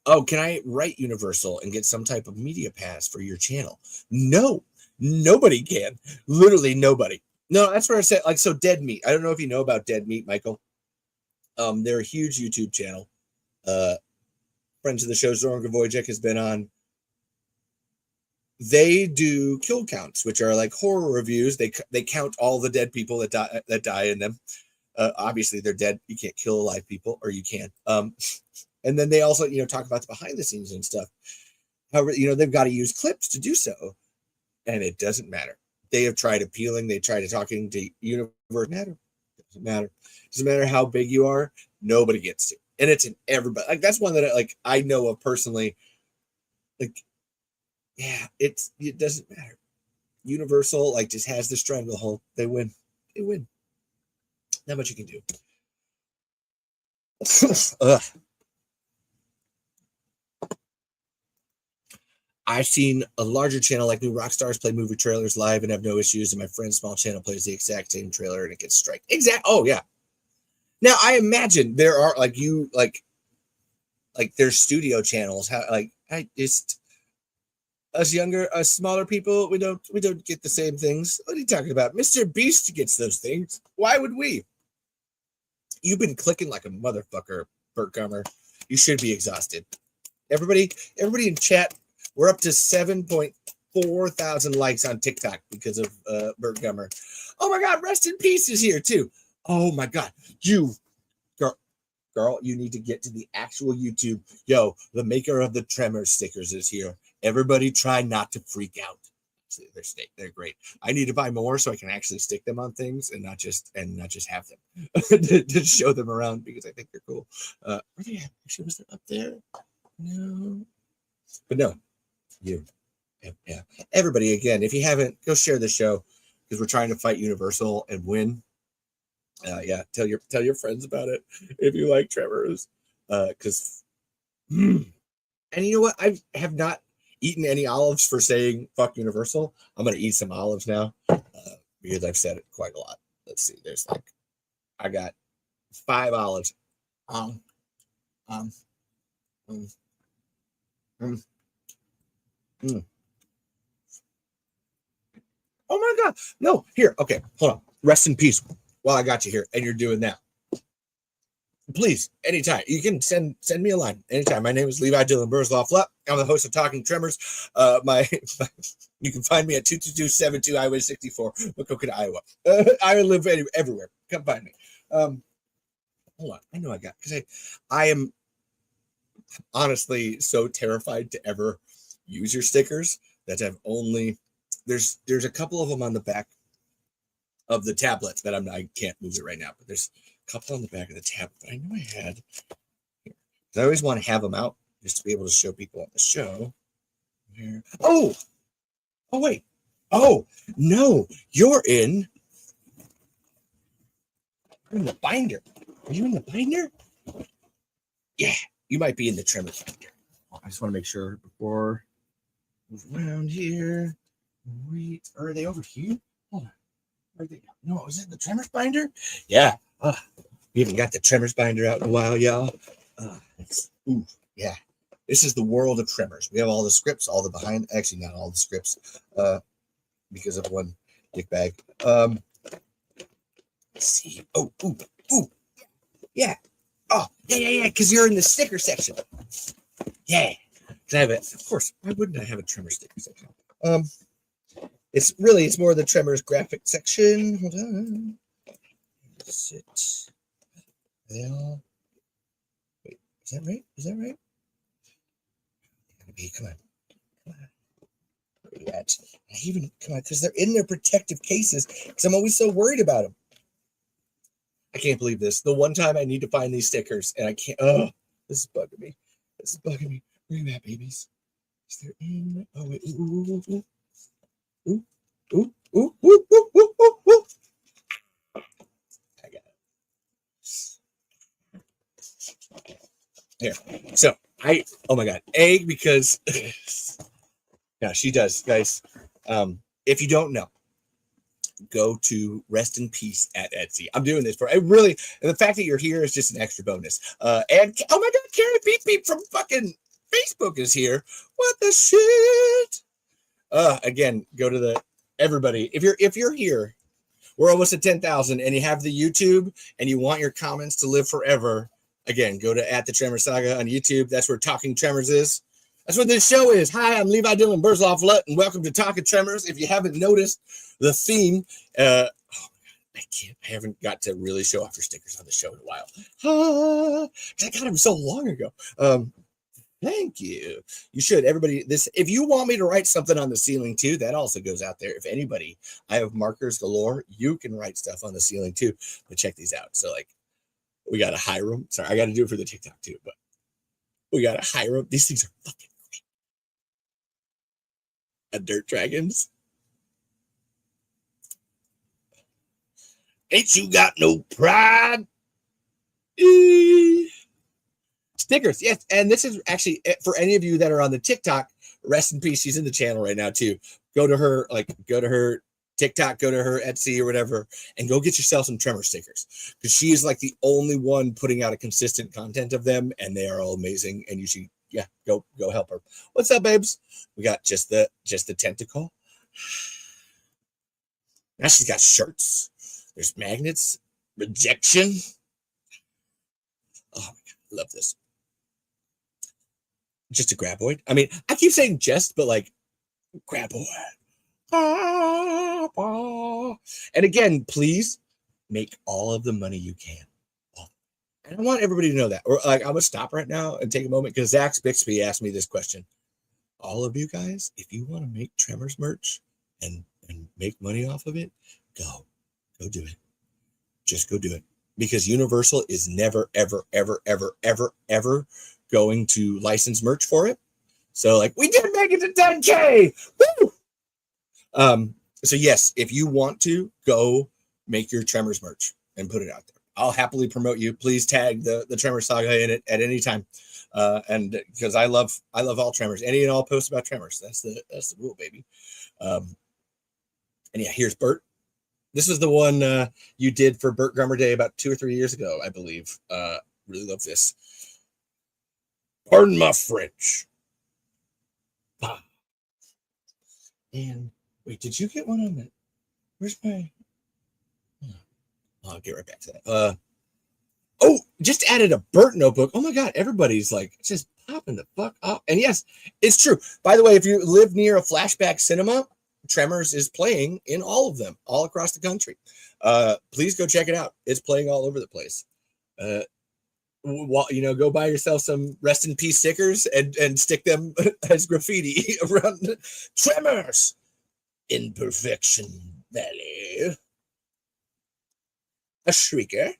Oh, can I write Universal and get some type of media pass for your channel? No, nobody can. Literally nobody. No, that's where I said, like, so Dead Meat. I don't know if you know about Dead Meat, Michael. They're a huge YouTube channel. Friends of the show, Zoran Graboid has been on. They do kill counts, which are like horror reviews. They count all the dead people that die in them. Obviously, they're dead. You can't kill alive people, or you can. And then they also, talk about the behind the scenes and stuff. However, they've got to use clips to do so, and it doesn't matter. they have tried appealing. They tried talking to universe. Doesn't matter how big you are. Nobody gets to, and it's in everybody. Like that's one that I know of personally. Like, yeah, it doesn't matter. Universal just has the stranglehold. They win. Not much you can do. Ugh. I've seen a larger channel like New Rockstars play movie trailers live and have no issues, and my friend's small channel plays the exact same trailer and it gets strike. Oh yeah. Now I imagine there are there's studio channels. How I just us smaller people, we don't get the same things. What are you talking about? Mr. Beast gets those things. Why would we? You've been clicking like a motherfucker, Burt Gummer. You should be exhausted. Everybody in chat, we're up to 7.4 thousand likes on TikTok because of Burt Gummer. Oh my God, Rest in Peace is here too. Oh my God, girl, you need to get to the actual YouTube. Yo, the maker of the Tremors stickers is here. Everybody try not to freak out. They're great. I need to buy more so I can actually stick them on things and not just have them to show them around because I think they're cool. Where they at? Actually, was it up there? No, but no, you, yeah. Everybody, again, if you haven't, go share the show because we're trying to fight Universal and win. Yeah, tell your friends about it if you like Tremors, because and you know what? I have not eaten any olives for saying fuck Universal. I'm gonna eat some olives now because I've said it quite a lot. Let's see. There's I got 5 olives. Mm. Oh my God! No, here. Okay, hold on. Rest in peace. While I got you here, and you're doing that. Please, anytime. You can send me a line anytime. My name is Levi Dylan Bursloff. I'm the host of Talking Tremors. You can find me at 22272 Highway 64, Waukegan, Iowa. I live everywhere. Come find me. Hold on. I know because I am honestly so terrified to ever use your stickers that I've only there's a couple of them on the back of the tablets that I can't move it right now, but there's a couple on the back of the tablet that I know I had. I always want to have them out just to be able to show people on the show. Here. Oh wait. Oh no, you're in the binder. Are you in the binder? Yeah, you might be in the Tremors binder. I just want to make sure before move around here. Wait, are they over here? Hold on. No, is it the Tremors binder? Yeah. We haven't got the Tremors binder out in a while, y'all. Yeah. This is the world of Tremors. We have all the scripts, all the behind. Actually, not all the scripts, because of one dick bag. Let's see. Yeah. Oh, yeah. Because you're in the sticker section. Yeah. Can I have it? Of course. Why wouldn't I have a Tremors sticker section? It's more the Tremors graphic section. Hold on. Sit. Well, wait, is that right? Come on. Where are you at? Come on, because they're in their protective cases. Because I'm always so worried about them. I can't believe this. The one time I need to find these stickers and I can't. Oh, this is bugging me. Where are you at, babies? Is there in? Oh wait. Ooh. I got it. Here. So oh my God. Because yeah, she does, guys. If you don't know, go to Rest in Peace at Etsy. I'm doing this and the fact that you're here is just an extra bonus. And oh my God, Karen Beep from fucking Facebook is here. What the shit? Again, go to everybody. If you're here, we're almost at 10,000 and you have the YouTube and you want your comments to live forever. Again, go to @the Tremors Saga on YouTube. That's where Talking Tremors is. That's what this show is. Hi, I'm Levi Dylan Bursloff, and welcome to Talking Tremors. If you haven't noticed the theme, I haven't got to really show off your stickers on the show in a while. I got them so long ago. Thank you. You should. Everybody, this, if you want me to write something on the ceiling too, that also goes out there. If anybody, I have markers galore. You can write stuff on the ceiling too. But check these out. So like, we got a Hiram. Sorry, I got to do it for the TikTok too, but we got a Hiram. These things are fucking great. A Dirt Dragons. Ain't you got no pride? Stickers, yes. And this is actually for any of you that are on the TikTok. Rest in peace. She's in the channel right now too. Go to her TikTok, go to her Etsy or whatever, and go get yourself some Tremor stickers, because she is like the only one putting out a consistent content of them, and they are all amazing. And you should, yeah, go help her. What's up, babes? We got just the tentacle. Now she's got shirts. There's magnets. Rejection. Oh my god, I love this. Just a Graboid. I mean, I keep saying just, but like Graboid. And again, please make all of the money you can. And I want everybody to know that. Or like, I'm gonna stop right now and take a moment, because Zach Bixby asked me this question. All of you guys, if you want to make Tremors merch and make money off of it, go do it. Just go do it. Because Universal is never, ever, ever, ever, ever, ever going to license merch for it. So like, we did make it to 10K. Woo! So yes, if you want to, go make your Tremors merch and put it out there. I'll happily promote you. Please tag the Tremors Saga in it at any time. And because I love all Tremors. Any and all posts about Tremors. That's the rule, baby. And yeah, here's Bert. This is the one you did for Bert Grummer Day about 2 or 3 years ago, I believe. Really love this. Pardon my French. And wait, did you get one on that? Where's my? I'll get right back to that. Oh, just added a Bert notebook. Oh my god, everybody's like just popping the fuck up. And yes, it's true. By the way, if you live near a flashback cinema, Tremors is playing in all of them, all across the country. Please go check it out. It's playing all over the place. Go buy yourself some rest in peace stickers and stick them as graffiti around Tremors. Imperfection Valley. A shrieker.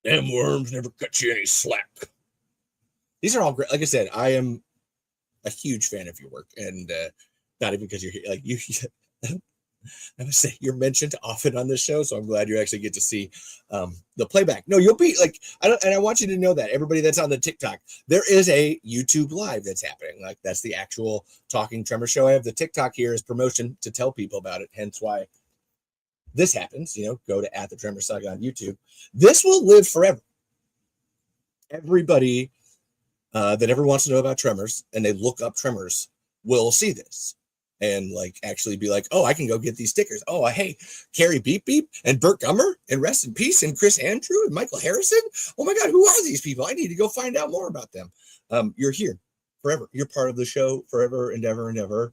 Them worms never cut you any slack. These are all great. Like I said, I am a huge fan of your work, and not even because you're here. Like you, I would say you're mentioned often on this show, so I'm glad you actually get to see the playback. No, you'll be like, I want you to know that everybody that's on the TikTok, there is a YouTube live that's happening. Like that's the actual Talking Tremor show. I have the TikTok here as promotion to tell people about it. Hence why this happens. Go to @the Tremor Saga on YouTube. This will live forever. Everybody that ever wants to know about Tremors and they look up Tremors will see this. And like actually be like, oh, I can go get these stickers. Oh, hey, Carrie Beep Beep and Bert Gummer and Rest in Peace and Chris Andrew and Michael Harrison. Oh my God, who are these people? I need to go find out more about them. You're here forever. You're part of the show forever and ever and ever.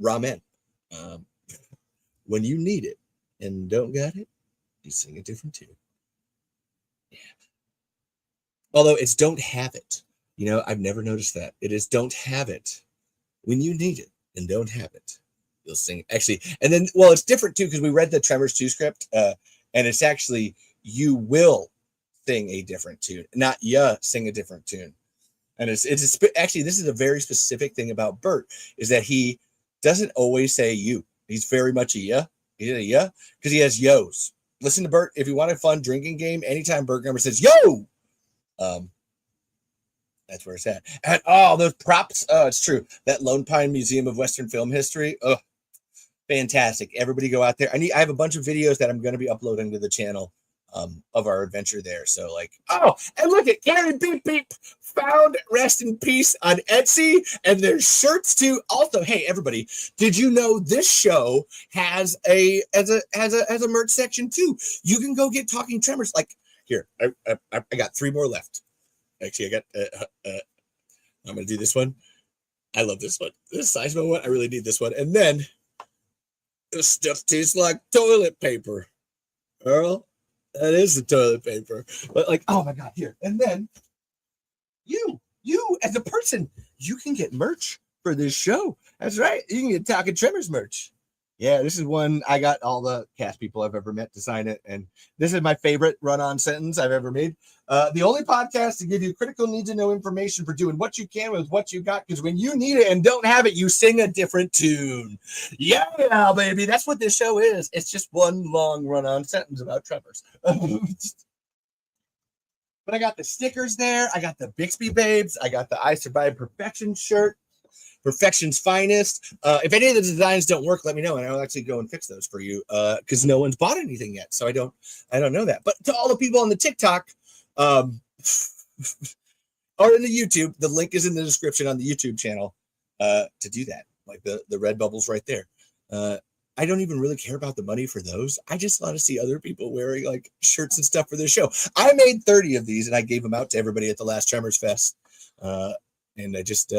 Ramen. When you need it and don't got it, you sing a different tune. Yeah. Although it's don't have it. I've never noticed that. It is don't have it when you need it. And don't have it, you'll sing actually. And then, well, it's different too, because we read the Tremors 2 script, and it's actually you will sing a different tune, not sing a different tune. And actually, this is a very specific thing about Bert, is that he doesn't always say you. He's very much a yeah. He's a yeah because he has yos. Listen to Bert if you want a fun drinking game. Anytime Bert Gummer says yo, that's where it's at. And those props. It's true. That Lone Pine Museum of Western Film History. Oh, fantastic. Everybody go out there. I have a bunch of videos that I'm going to be uploading to the channel of our adventure there. So and look at Carrie Beep Beep found Rest in Peace on Etsy, and there's shirts too. Also, hey, everybody, did you know this show has a merch section too? You can go get Talking Tremors. Like here, I got 3 more left. Actually, I got, I'm going to do this one. I love this one. This Seismo one, I really need this one. And then, this stuff tastes like toilet paper. Earl, That is the toilet paper. But like, oh my god, here. And then you as a person, you can get merch for this show. That's right. You can get Talking Tremors merch. Yeah, this is one I got all the cast people I've ever met to sign it. And this is my favorite run-on sentence I've ever made. The only podcast to give you critical need to know information for doing what you can with what you got. Because when you need it and don't have it, you sing a different tune. Yeah, baby. That's what this show is. It's just one long run-on sentence about Tremors. But I got the stickers there. I got the Bixby Babes. I got the I Survived Perfection shirt. Perfection's finest. If any of the designs don't work, let me know, and I'll actually go and fix those for you. Because no one's bought anything yet, so I don't know that. But to all the people on the TikTok, or in the YouTube, the link is in the description on the YouTube channel. To do that, like the red bubbles right there. I don't even really care about the money for those. I just want to see other people wearing like shirts and stuff for their show. I made 30 of these and I gave them out to everybody at the last Tremors Fest. And I just,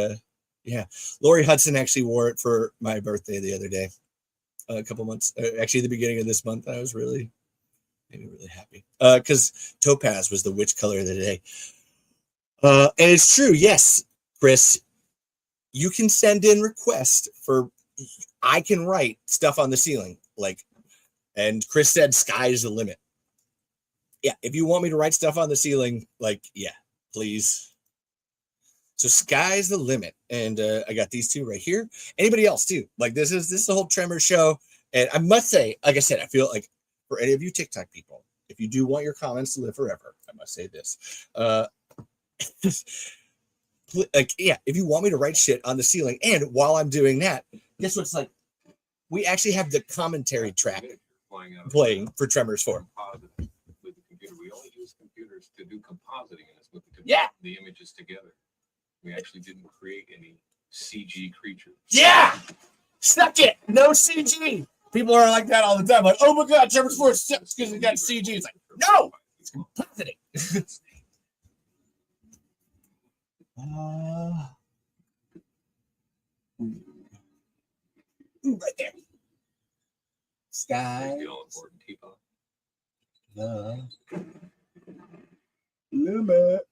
yeah, Lori Hudson actually wore it for my birthday the other day, a couple months, actually the beginning of this month. I was really happy because topaz was the witch color of the day. And it's true. Yes, Chris, you can send in requests for, I can write stuff on the ceiling, like, and Chris said, sky's the limit. Yeah, if you want me to write stuff on the ceiling, like, yeah, please. So sky's the limit. And I got these two right here. Anybody else too? Like this is the whole Tremors show. And I must say, like I said, I feel like for any of you TikTok people, if you do want your comments to live forever, I must say this. Like, yeah, if you want me to write shit on the ceiling, and while I'm doing that, guess what's like? We actually have the commentary track playing for Tremors 4. With the computer, we only use computers to do compositing, and it's with the images together. We actually didn't create any CG creatures. Yeah, suck it. No CG. People are like that all the time. Like, oh my god, Tremors 4 sucks because it got CG. It's like, no, it's compositing. Right there. Sky. The all important teapot. The limit.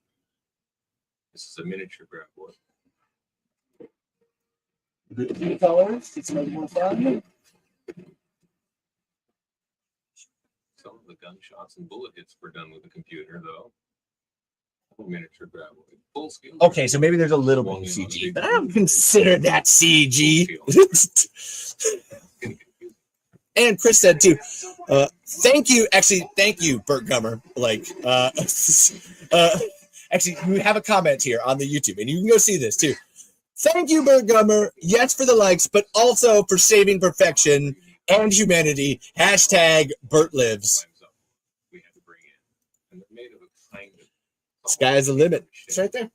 This is a miniature Graboid. The colors. It's much more fun. Some of the gunshots and bullet hits were done with a computer, though. Miniature Graboid. Full scale. Okay, so maybe there's a little bit of CG, but I don't consider that CG. And Chris said too, thank you, Bert Gummer. Like, actually, you have a comment here on the YouTube, and you can go see this too. Thank you, Bert Gummer. Yes, for the likes, but also for saving perfection and humanity. Hashtag Bert lives. We had to bring in, and they're made of a kind of Sky's the limit. It's right there.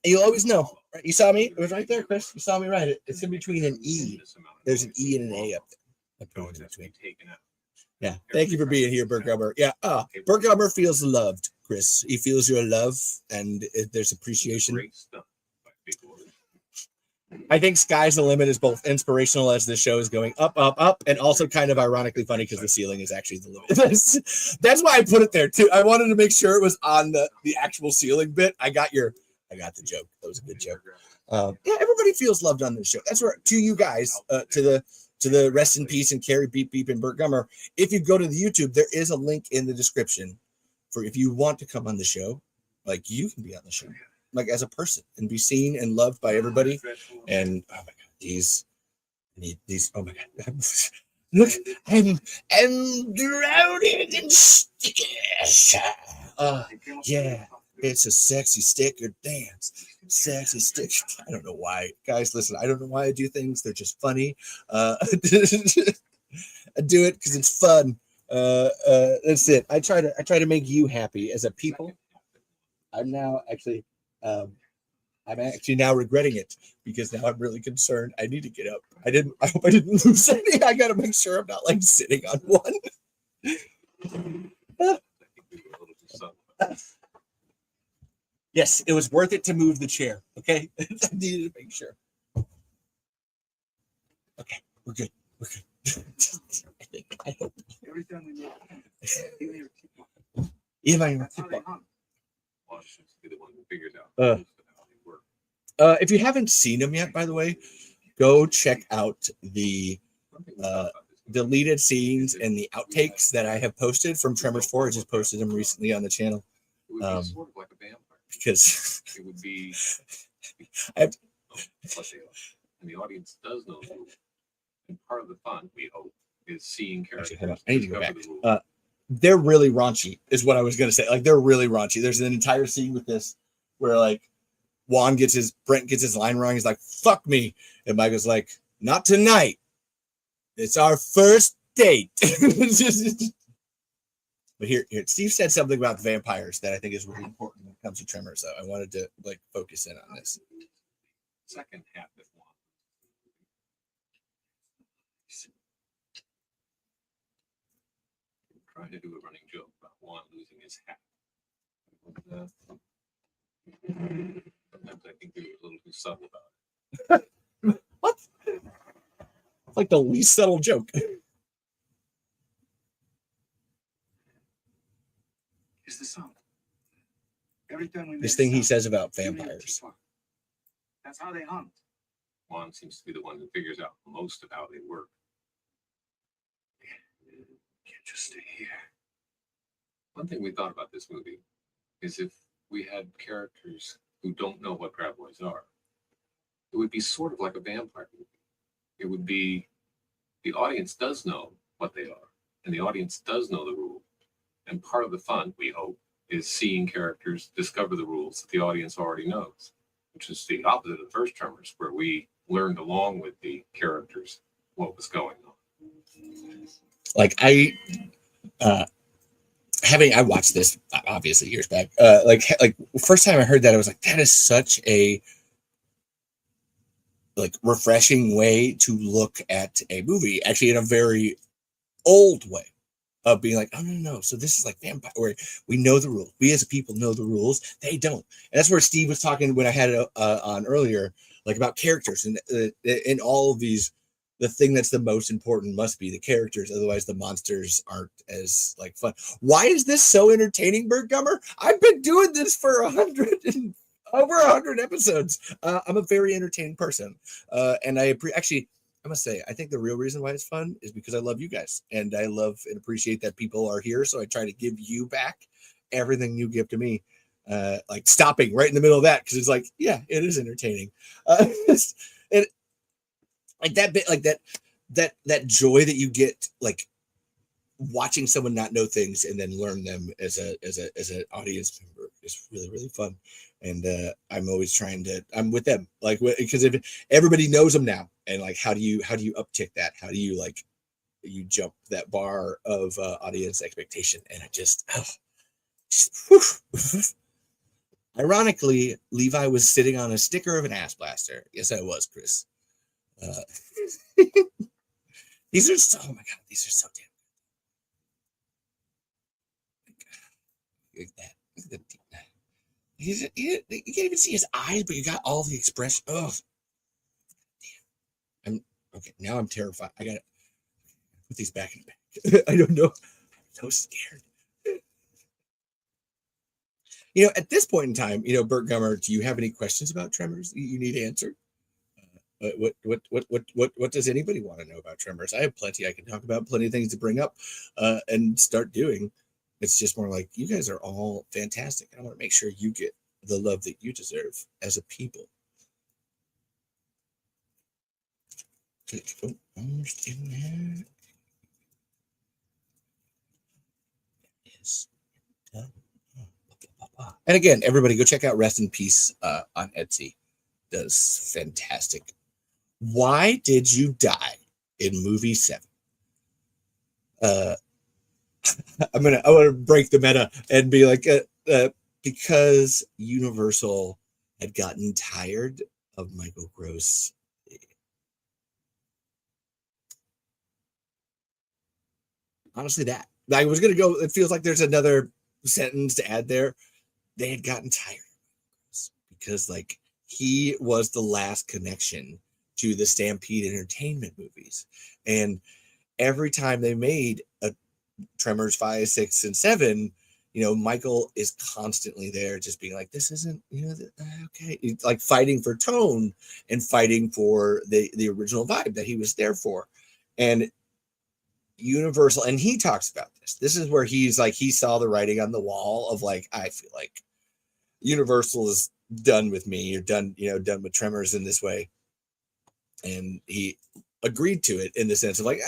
You always know. Right? You saw me? It was right there, Chris. You saw me write it. It's in between an E. There's an E and an A up there. Yeah. Thank you for being here, Bert Gummer. Yeah. Bert Gummer feels loved, Chris. He feels your love, and there's appreciation. I think Sky's the Limit is both inspirational as the show is going up, up, up, and also kind of ironically funny because the ceiling is actually the limit. That's why I put it there too. I wanted to make sure it was on the actual ceiling bit. I got the joke. That was a good joke. Yeah, everybody feels loved on this show. That's where to you guys, to the rest in peace and Carrie Beep Beep and Bert Gummer. If you go to the YouTube, there is a link in the description for if you want to come on the show, like you can be on the show, like as a person and be seen and loved by everybody. And oh my god, these oh my god. Look, I'm drowning in stickers. Yeah, it's a sexy sticker dance. Sexy sticker. I don't know why. Guys, listen, I don't know why I do things. They're just funny. I do it because it's fun. That's it. I try to make you happy as a people. I'm actually now regretting it because now I'm really concerned. I need to get up. I hope I didn't lose any. I gotta make sure I'm not like sitting on one. Yes, it was worth it to move the chair. Okay. I needed to make sure. Okay, we're good. We're good. I hope. Every time we Levi, That's how they hunt. Watch seems to be the one who figures out Uh. most of how they work. if you haven't seen them yet, by the way, go check out the One thing we thought about this movie deleted scenes and the outtakes that I have posted from Tremors 4. I just posted them recently on the channel it would be sort of like a vampire. because It would be I have- what they are. And the audience does know the rules. And part of the fun, we hope, is seeing characters. Actually, hold on. I need to go discover back. the rules. they're really raunchy, is what I was gonna say. Like they're really raunchy. There's an entire scene with this where like Brent gets his line wrong. He's like, "Fuck me," and Michael's like, "Not tonight. It's our first date." But here, Steve said something about vampires that I think is really important when it comes to Tremors. So I wanted to like focus in on this. Second half of one. Trying to do a running joke about Juan losing his hat. Sometimes I think we were a little too subtle about it. What? It's like the least subtle joke. Is the sound. Every time we This make thing he sound, says about you need to vampires. keep on. That's how they hunt. Juan seems to be the one who figures out most of how they work. Can't just stay here. One thing we thought about this movie is if we had characters who don't know what Graboids are, it would be sort of like a vampire movie. It would be the audience does know what they are, and the audience does know the rules. And part of the fun, we hope, is seeing characters discover the rules that the audience already knows, which is the opposite of the first Tremors, where we learned along with the characters what was going on. Like I watched this obviously years back. Like first time I heard that, I was like, that is such a like refreshing way to look at a movie, actually in a very old way of being like, oh no. So this is like vampire, where we know the rules. We as a people know the rules. They don't. And that's where Steve was talking when I had it on earlier, like about characters and in all of these. The thing that's the most important must be the characters. Otherwise, the monsters aren't as like fun. Why is this so entertaining, Bert Gummer? I've been doing this for over 100 episodes. I'm a very entertaining person, and actually, I must say, I think the real reason why it's fun is because I love you guys, and I love and appreciate that people are here. So I try to give you back everything you give to me. Like stopping right in the middle of that because it's like, yeah, it is entertaining. It like that bit, like that joy that you get, like watching someone not know things and then learn them as an audience member is really, really fun. And I'm always I'm with them, like, because if everybody knows them now, and like, how do you uptick that? How do you like, you jump that bar of audience expectation? And I just ironically, Levi was sitting on a sticker of an ass blaster. Yes, I was, Chris. These are so, oh my god, these are so damn good. You can't even see his eyes, but you got all the expression. Oh, damn. Now I'm terrified. I gotta put these back in the bag. I don't know. I'm so scared. At this point in time, Bert Gummer, do you have any questions about Tremors you need answered? What does anybody want to know about Tremors? I have plenty I can talk about, plenty of things to bring up and start doing. It's just more like, you guys are all fantastic. I want to make sure you get the love that you deserve as a people. Almost in there. Yes. And again, everybody go check out Rest in Peace on Etsy. Does fantastic. Why did you die in movie 7? I want to break the meta and be like, because Universal had gotten tired of Michael Gross. Honestly, that I was gonna go. It feels like there's another sentence to add there. They had gotten tired because like he was the last connection to the Stampede Entertainment movies, and every time they made a Tremors 5, 6, and 7, Michael is constantly there, just being like, this isn't, okay. It's like fighting for tone and fighting for the original vibe that he was there for. And Universal, and he talks about this. This is where he's like, he saw the writing on the wall of like, I feel like Universal is done with me. You're done, done with Tremors in this way. And he agreed to it in the sense of like,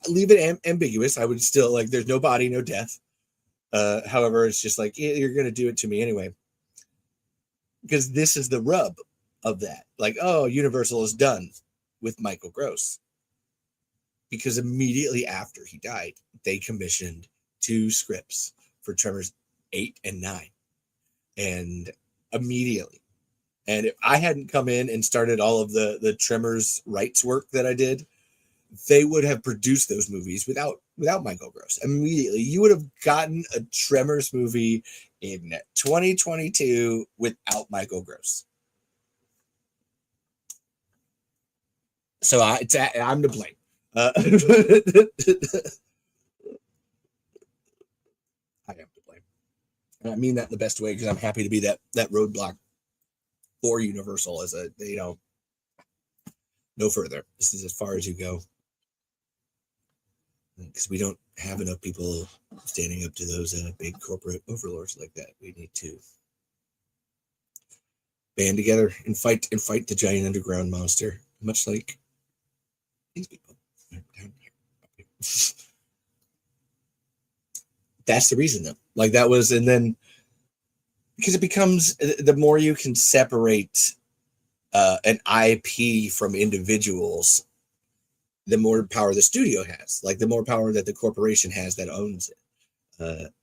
leave it ambiguous. I would still like, there's no body, no death. However, it's just like, you're going to do it to me anyway. Because this is the rub of that. Like, oh, Universal is done with Michael Gross. Because immediately after he died, they commissioned 2 scripts for Tremors 8 and 9. And immediately. And if I hadn't come in and started all of the Tremors rights work that I did, they would have produced those movies without Michael Gross. Immediately, you would have gotten a Tremors movie in 2022 without Michael Gross. So I'm to blame. I am to blame. And I mean that in the best way, because I'm happy to be that roadblock for Universal as a, no further. This is as far as you go. Because we don't have enough people standing up to those big corporate overlords like that. We need to band together and fight the giant underground monster, much like these people down here. That's the reason, though. Like that was, and then because it becomes, the more you can separate an IP from individuals, the more power the studio has, like the more power that the corporation has that owns it.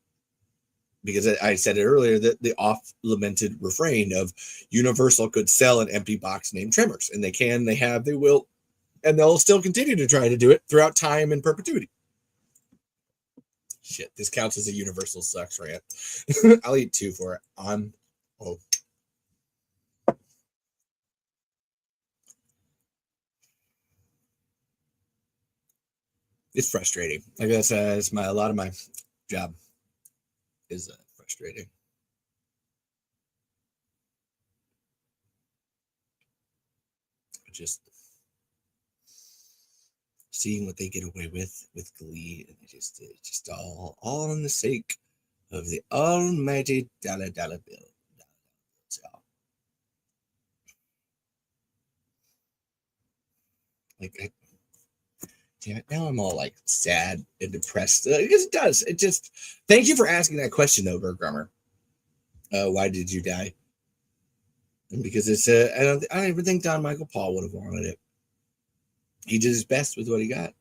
Because I said it earlier, that the oft-lamented refrain of Universal could sell an empty box named Tremors, and they can, they have, they will, and they'll still continue to try to do it throughout time and perpetuity. Shit, this counts as a Universal sucks rant. I'll eat 2 for it. It's frustrating. I guess it's a lot of my job is frustrating. Just seeing what they get away with Glee, and it's just all in the sake of the almighty dollar bill. So, like, damn it, now I'm all like sad and depressed because it does. It just, thank you for asking that question though, Berg Grummer. Why did you die? And because it's I don't even think Don Michael Paul would have wanted it. He did his best with what he got.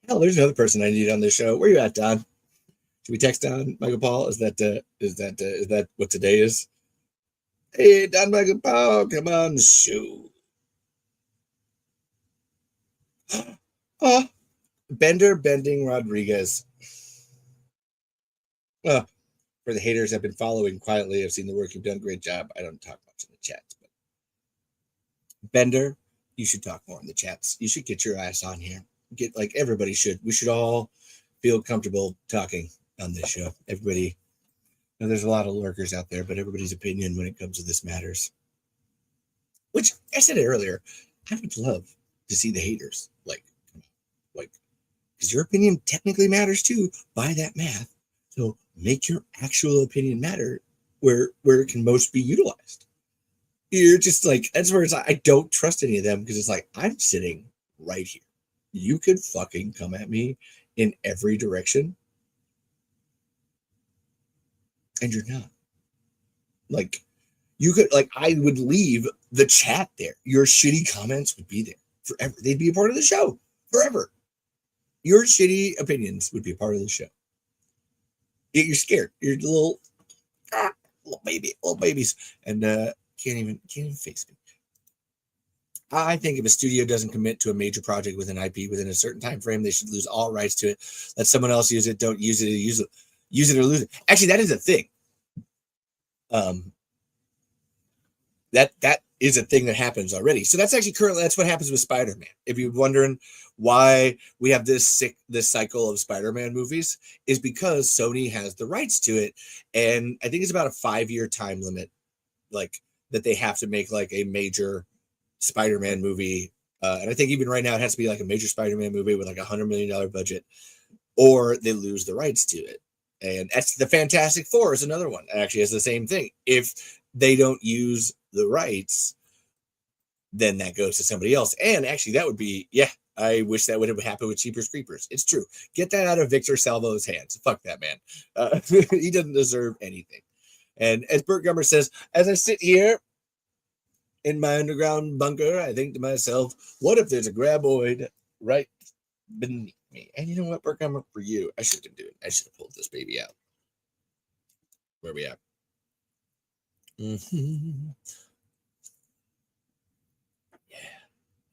Hell, there's another person I need on this show. Where you at, Don? Should we text Don Michael Paul? Is that what today is? Hey, Don Michael Paul, come on the show. Bending Rodriguez. For the haters I've been following quietly, I've seen the work you've done. Great job. I don't talk much in the chats, but Bender, you should talk more in the chats. You should get your ass on here. Get, like, everybody should. We should all feel comfortable talking on this show. Everybody, there's a lot of lurkers out there, but everybody's opinion when it comes to this matters. Which I said it earlier. I would love to see the haters, like, because your opinion technically matters too by that math. So make your actual opinion matter where it can most be utilized. You're just like, that's where it's like, I don't trust any of them, because it's like, I'm sitting right here. You could fucking come at me in every direction, and you're not. Like, you could, like, I would leave the chat there. Your shitty comments would be there forever. They'd be a part of the show forever. Your shitty opinions would be a part of the show. You're scared. You're little babies, and can't even face me. I think if a studio doesn't commit to a major project with an IP within a certain time frame, they should lose all rights to it. Let someone else use it. Don't use it. Use it or lose it. Actually, that is a thing. That is a thing that happens already. So that's actually currently, that's what happens with Spider-Man. If you're wondering why we have this cycle of Spider-Man movies, is because Sony has the rights to it. And I think it's about a 5-year time limit, like that they have to make like a major Spider-Man movie. And I think even right now it has to be like a major Spider-Man movie with like $100 million budget, or they lose the rights to it. And that's the Fantastic Four is another one. It actually has the same thing. If they don't use the rights, then that goes to somebody else. And actually, that would be, yeah, I wish that would have happened with Jeepers Creepers. It's true. Get that out of Victor Salvo's hands. Fuck that man. He doesn't deserve anything. And as Burt Gummer says, as I sit here in my underground bunker, I think to myself, what if there's a graboid right beneath me? And you know what, Burt Gummer, for you, I should have done it. I should have pulled this baby out. Where we at? Mm-hmm. Yeah.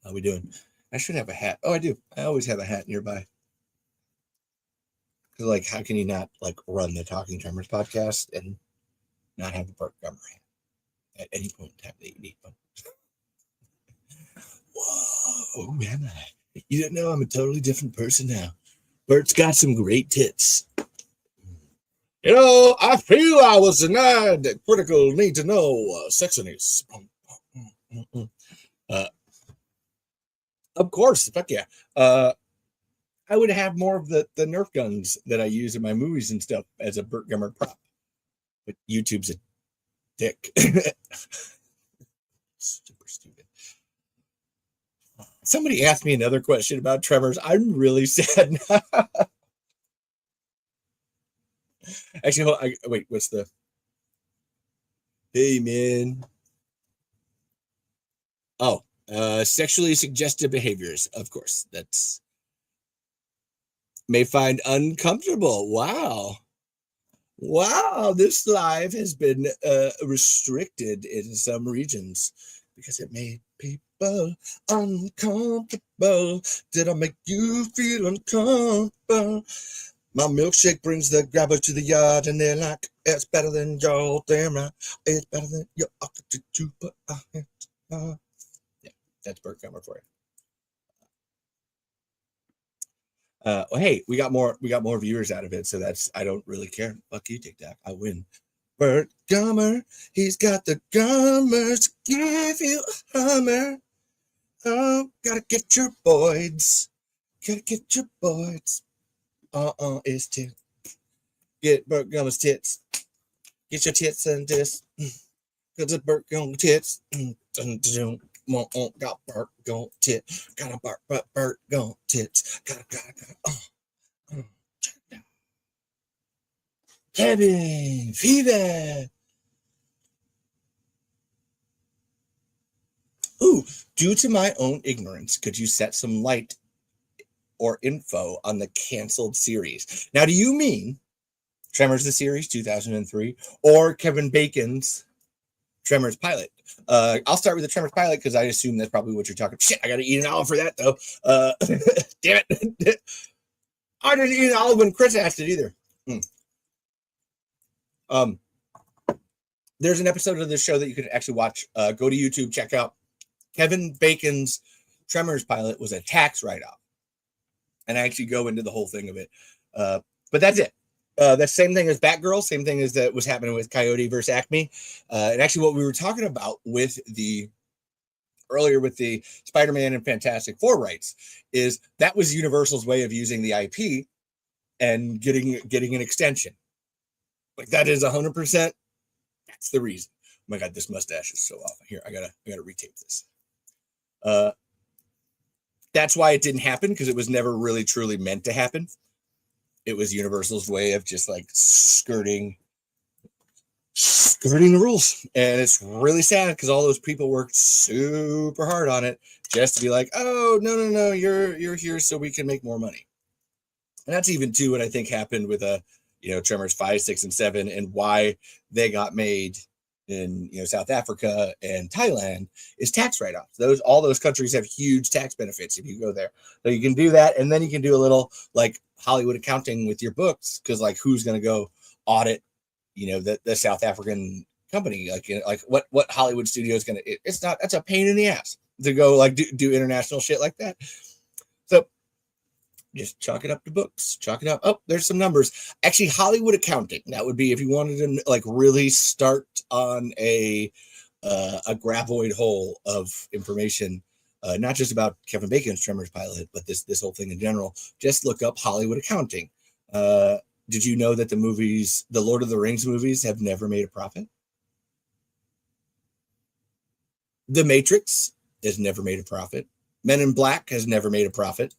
How we doing? I should have a hat. Oh, I do. I always have a hat nearby. Because, like, how can you not, like, run the Talking Tremors podcast and not have the Burt Gummer hat at any point in time that you need one? Whoa, man. You don't know I'm a totally different person now. Bert's got some great tits. You know, I feel I was denied the critical need to know sexiness. Of course, fuck yeah. I would have more of the Nerf guns that I use in my movies and stuff as a Burt Gummer prop. But YouTube's a dick. Super stupid. Somebody asked me another question about Tremors. I'm really sad now. Actually, wait, what's the... Hey, man. Oh, sexually suggestive behaviors. Of course, that's... May find uncomfortable. Wow. Wow, this live has been restricted in some regions because it made people uncomfortable. Did I make you feel uncomfortable? My milkshake brings the grabber to the yard, and they're like, it's better than your damn right. It's better than your yeah, that's Burt Gummer for you. Well, hey, we got more viewers out of it, so that's, I don't really care. Fuck you, TikTok. I win. Burt Gummer, he's got the gummers to give you a hummer. Oh, gotta get your boys. Gotta get your boys. It's to get Burt Gummer's tits. Get your tits and this. Cause the Burt Gummer tits. Got Burt Gummer tits. Got a Burt Gummer tits. Got. Kevin, fever. Ooh, due to my own ignorance, could you set some light or info on the canceled series? Now, do you mean Tremors the series 2003 or Kevin Bacon's Tremors pilot? I'll start with the Tremors pilot because I assume that's probably what you're talking. Shit, I gotta eat an olive for that though. Damn it. I didn't eat an olive when Chris asked it either. There's an episode of this show that you can actually watch. Go to YouTube, check out Kevin Bacon's Tremors pilot was a tax write-off. And I actually go into the whole thing of it. But that's it. The same thing as Batgirl, same thing as that was happening with Coyote versus Acme. And actually what we were talking about with earlier with the Spider-Man and Fantastic Four rights is that was Universal's way of using the IP and getting an extension. Like that is 100%. That's the reason. Oh my God, this mustache is so off. Here, I gotta retape this. That's why it didn't happen, because it was never really truly meant to happen. It was Universal's way of just like skirting the rules. And it's really sad because all those people worked super hard on it just to be like, oh, no, you're here so we can make more money. And that's even too what I think happened with Tremors 5, 6, and 7, and why they got made in South Africa and Thailand is tax write-offs. All those countries have huge tax benefits if you go there. So you can do that, and then you can do a little like Hollywood accounting with your books, because like who's going to go audit the South African company. Like what Hollywood studio is gonna? It's not. That's a pain in the ass to go like do international shit like that. So just chalk it up to books. Chalk it up. Oh, there's some numbers. Actually, Hollywood accounting. That would be if you wanted to like really start on a graboid hole of information. Not just about Kevin Bacon's Tremors pilot, but this whole thing in general. Just look up Hollywood accounting. Did you know that the Lord of the Rings movies have never made a profit? The Matrix has never made a profit. Men in Black has never made a profit.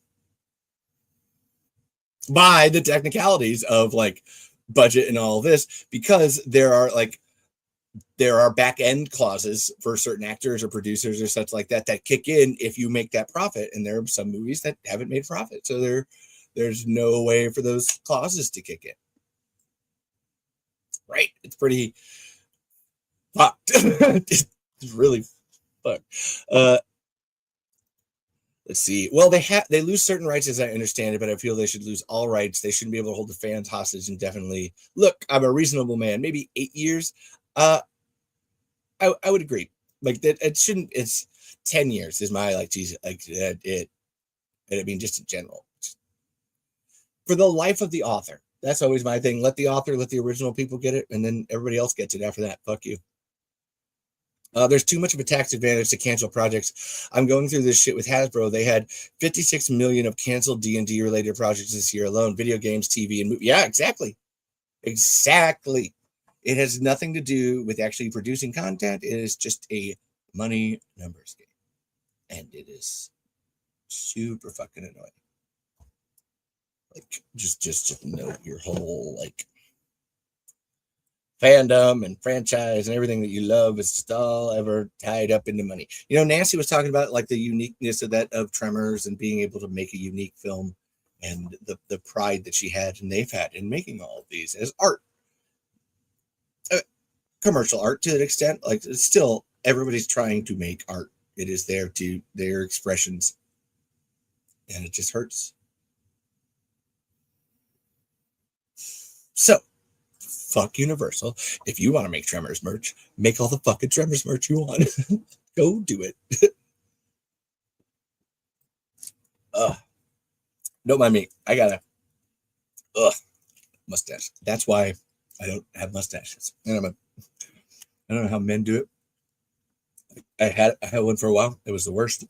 By the technicalities of like budget and all this, because there are back end clauses for certain actors or producers or such like that kick in if you make that profit. And there are some movies that haven't made profit. So there's no way for those clauses to kick in. Right? It's pretty fucked. It's really fucked. Let's see. Well, they lose certain rights as I understand it, but I feel they should lose all rights. They shouldn't be able to hold the fans hostage indefinitely. Look, I'm a reasonable man. Maybe 8 years. I would agree. Like that, it shouldn't. It's 10 years is my like Jesus. Like it. I mean, just in general, for the life of the author. That's always my thing. Let the author, let the original people get it, and then everybody else gets it after that. Fuck you. There's too much of a tax advantage to cancel projects. I'm going through this shit with Hasbro. They had 56 million of canceled D&D related projects this year alone. Video games, TV, and movie. Yeah, exactly. Exactly. It has nothing to do with actually producing content. It is just a money numbers game. And it is super fucking annoying. Like, just know your whole, like, fandom and franchise and everything that you love is just all ever tied up into money. You know, Nancy was talking about, like, the uniqueness of Tremors and being able to make a unique film and the pride that she had and they've had in making all of these as art. Commercial art to an extent, like it's still everybody's trying to make art. It is their expressions, and it just hurts. So, fuck Universal. If you want to make Tremors merch, make all the fucking Tremors merch you want. Go do it. Don't mind me. I got a mustache. That's why I don't have mustaches. And I don't know how men do it. I had one for a while. It was the worst.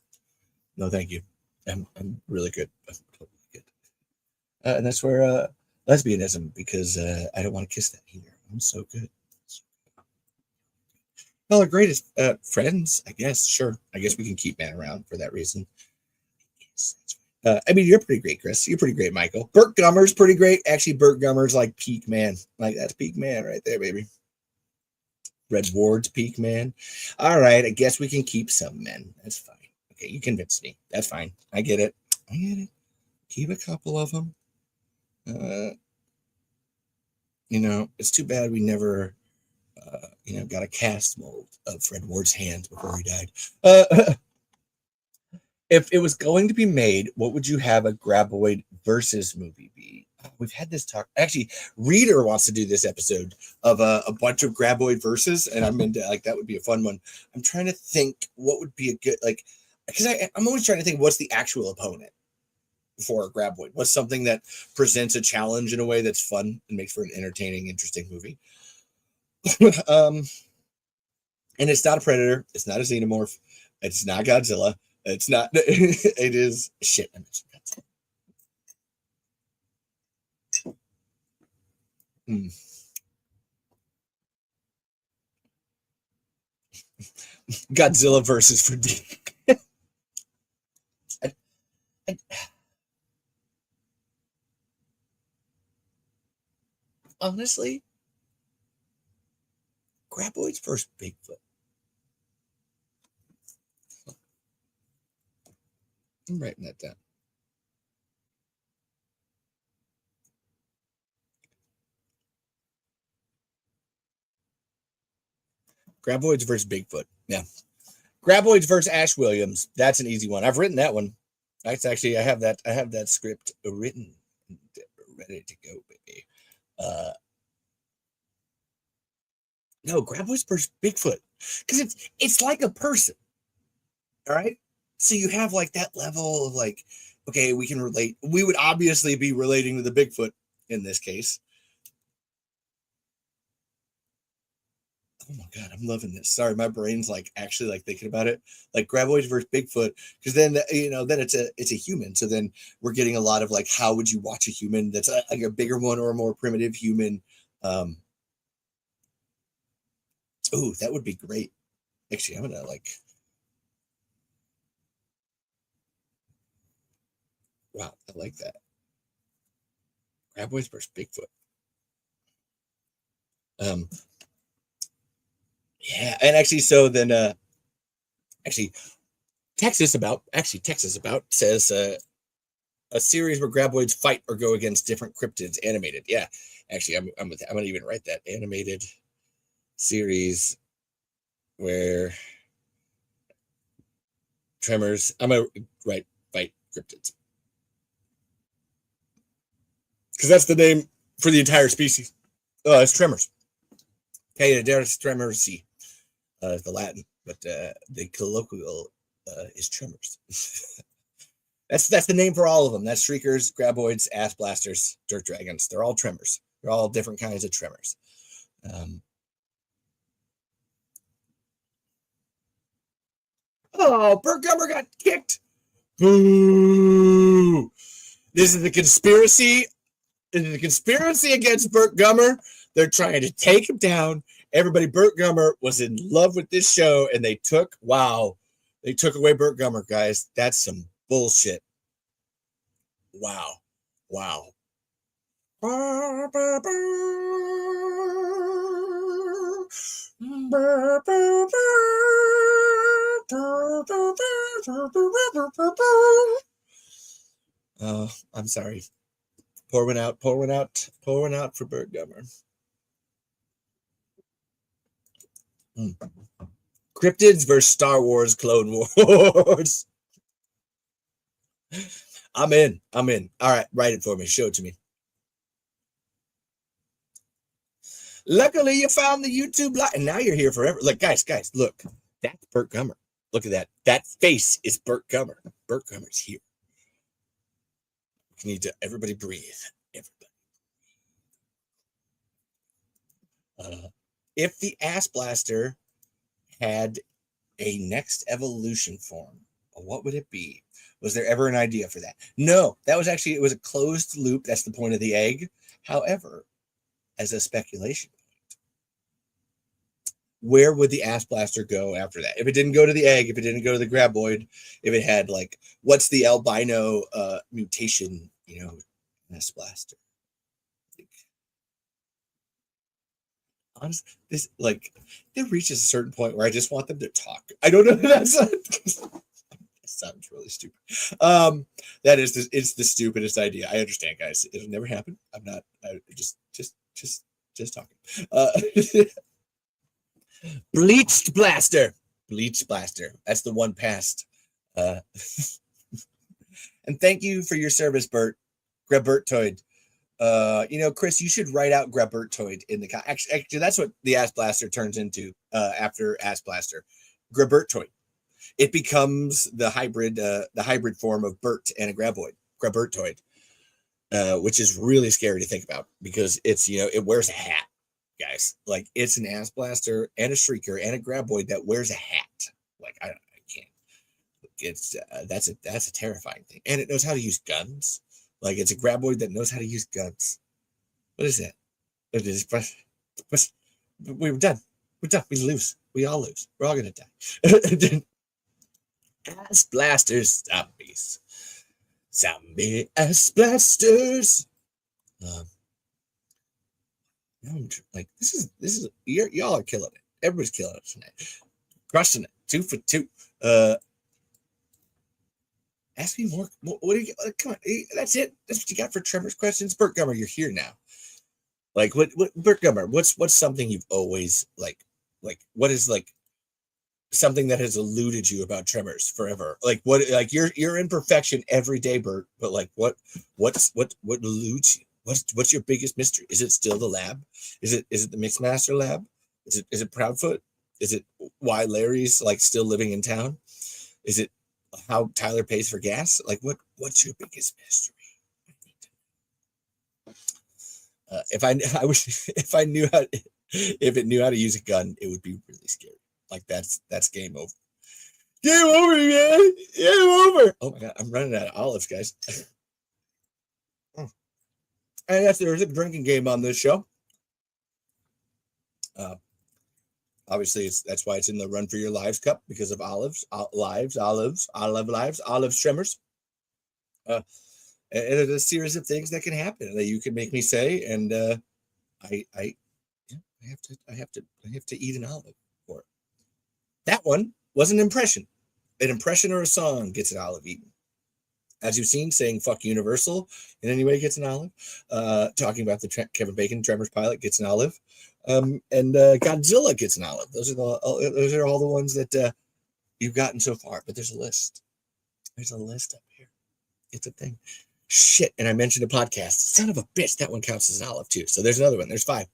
No, thank you. I'm really good. I'm totally good. And that's where lesbianism, because I don't want to kiss that either. I'm so good. Well, our greatest friends, I guess. Sure. I guess we can keep men around for that reason. I mean, you're pretty great, Chris. You're pretty great, Michael. Burt Gummer's pretty great. Actually, Burt Gummer's like peak man. Like, that's peak man right there, baby. Red Ward's peak man. All right, I guess we can keep some men. That's fine. Okay, you convinced me. That's fine. I get it. Keep a couple of them. You know, it's too bad we never, got a cast mold of Fred Ward's hands before he died. If it was going to be made, what would you have a Graboid versus movie be? We've had this talk. Actually, Reader wants to do this episode of a bunch of Graboid verses, and I'm into, like, that would be a fun one. I'm trying to think what would be a good, like, because I'm always trying to think what's the actual opponent for a Graboid. What's something that presents a challenge in a way that's fun and makes for an entertaining, interesting movie. And it's not a Predator. It's not a Xenomorph. It's not Godzilla. It's not. It is shit. Godzilla versus Freddy. Honestly, Graboid's first Bigfoot. I'm writing that down. Graboids versus Bigfoot. Yeah. Graboids versus Ash Williams. That's an easy one. I've written that one. That's actually, I have that script written, ready to go, baby. No, Graboid's versus Bigfoot. Because it's like a person. All right. So you have like that level of like, okay, we can relate. We would obviously be relating to the Bigfoot in this case. Oh my God, I'm loving this. Sorry, my brain's like actually like thinking about it. Like Graboid versus Bigfoot, because then then it's a human. So then we're getting a lot of like, how would you watch a human that's like a bigger one or a more primitive human? Oh, that would be great. Actually, I'm gonna like. Wow, I like that. Graboid versus Bigfoot. Yeah, and actually, so then actually Texas About says a series where graboids fight or go against different cryptids animated. Yeah, actually, I'm gonna even write that animated series where Tremors. I'm gonna write fight cryptids because that's the name for the entire species. Oh, it's Tremors. Okay, there's Tremors, the Latin, but the colloquial is Tremors. That's the name for all of them. That's Shriekers, Graboids, Ass Blasters, Dirt Dragons. They're all Tremors. They're all different kinds of Tremors. Oh, Burt Gummer got kicked. Boo! This is the conspiracy. This is the conspiracy against Burt Gummer. They're trying to take him down. Everybody, Burt Gummer was in love with this show, and they took away Burt Gummer, guys. That's some bullshit. Wow. I'm sorry. Pour one out for Burt Gummer. Cryptids versus Star Wars Clone Wars. I'm in. All right, write it for me. Show it to me. Luckily, you found the YouTube live, and now you're here forever. Like, guys, look. That's Burt Gummer. Look at that. That face is Burt Gummer. Burt Gummer's here. You need to, everybody breathe. Everybody. If the Ass Blaster had a next evolution form, what would it be? Was there ever an idea for that? No, it was a closed loop. That's the point of the egg. However, as a speculation, where would the Ass Blaster go after that? If it didn't go to the egg, if it didn't go to the Graboid, if it had like, what's the albino mutation, Ass Blaster? Honestly, this it reaches a certain point where I just want them to talk. I don't know. That sounds really stupid. It's the stupidest idea. I understand, guys. It'll never happen. Just talking. Bleached Blaster. That's the one past. And thank you for your service, Bert. Grabertoid. Chris, you should write out Grabertoid in the actually that's what the Ass Blaster turns into after Ass Blaster. Grabertoid. It becomes the hybrid form of Bert and a Grabertoid, which is really scary to think about because it's it wears a hat, guys. Like it's an Ass Blaster and a Shrieker and a Graboid that wears a hat. Like I can't. It's that's a terrifying thing, and it knows how to use guns. Like it's a Graboid that knows how to use guns. What is that? We're done. We lose. We all lose. We're all gonna die. Ass Blasters, zombies. Zombie Ass Blasters. Like this is y'all are killing it. Everybody's killing it tonight. Crushing it. 2 for 2. Ask me more. What do you come on? That's it. That's what you got for Tremors questions. Burt Gummer, you're here now. Like what Burt Gummer, what's something you've always like what is like something that has eluded you about Tremors forever? Like what you're in perfection every day, Burt, but like what eludes you? What's your biggest mystery? Is it still the lab? Is it the Mixmaster lab? Is it Proudfoot? Is it why Larry's like still living in town? Is it how Tyler pays for gas? Like what's your biggest mystery? I wish if I knew how if it knew how to use a gun, it would be really scary. Like that's game over. Game over, man. Game over. Oh my god, I'm running out of olives, guys. And if there's a drinking game on this show, obviously that's why it's in the Run for Your Lives Cup, because of olives, Tremors. And it's a series of things that can happen that you can make me say, and I have to eat an olive for it. That one was an impression. An impression or a song gets an olive eaten. As you've seen, saying "fuck Universal" in any way gets an olive. Talking about the Kevin Bacon Tremors pilot gets an olive, and Godzilla gets an olive. Those are all the ones that you've gotten so far. But there's a list. There's a list up here. It's a thing. Shit, and I mentioned a podcast. Son of a bitch, that one counts as an olive too. So there's another one. There's 5.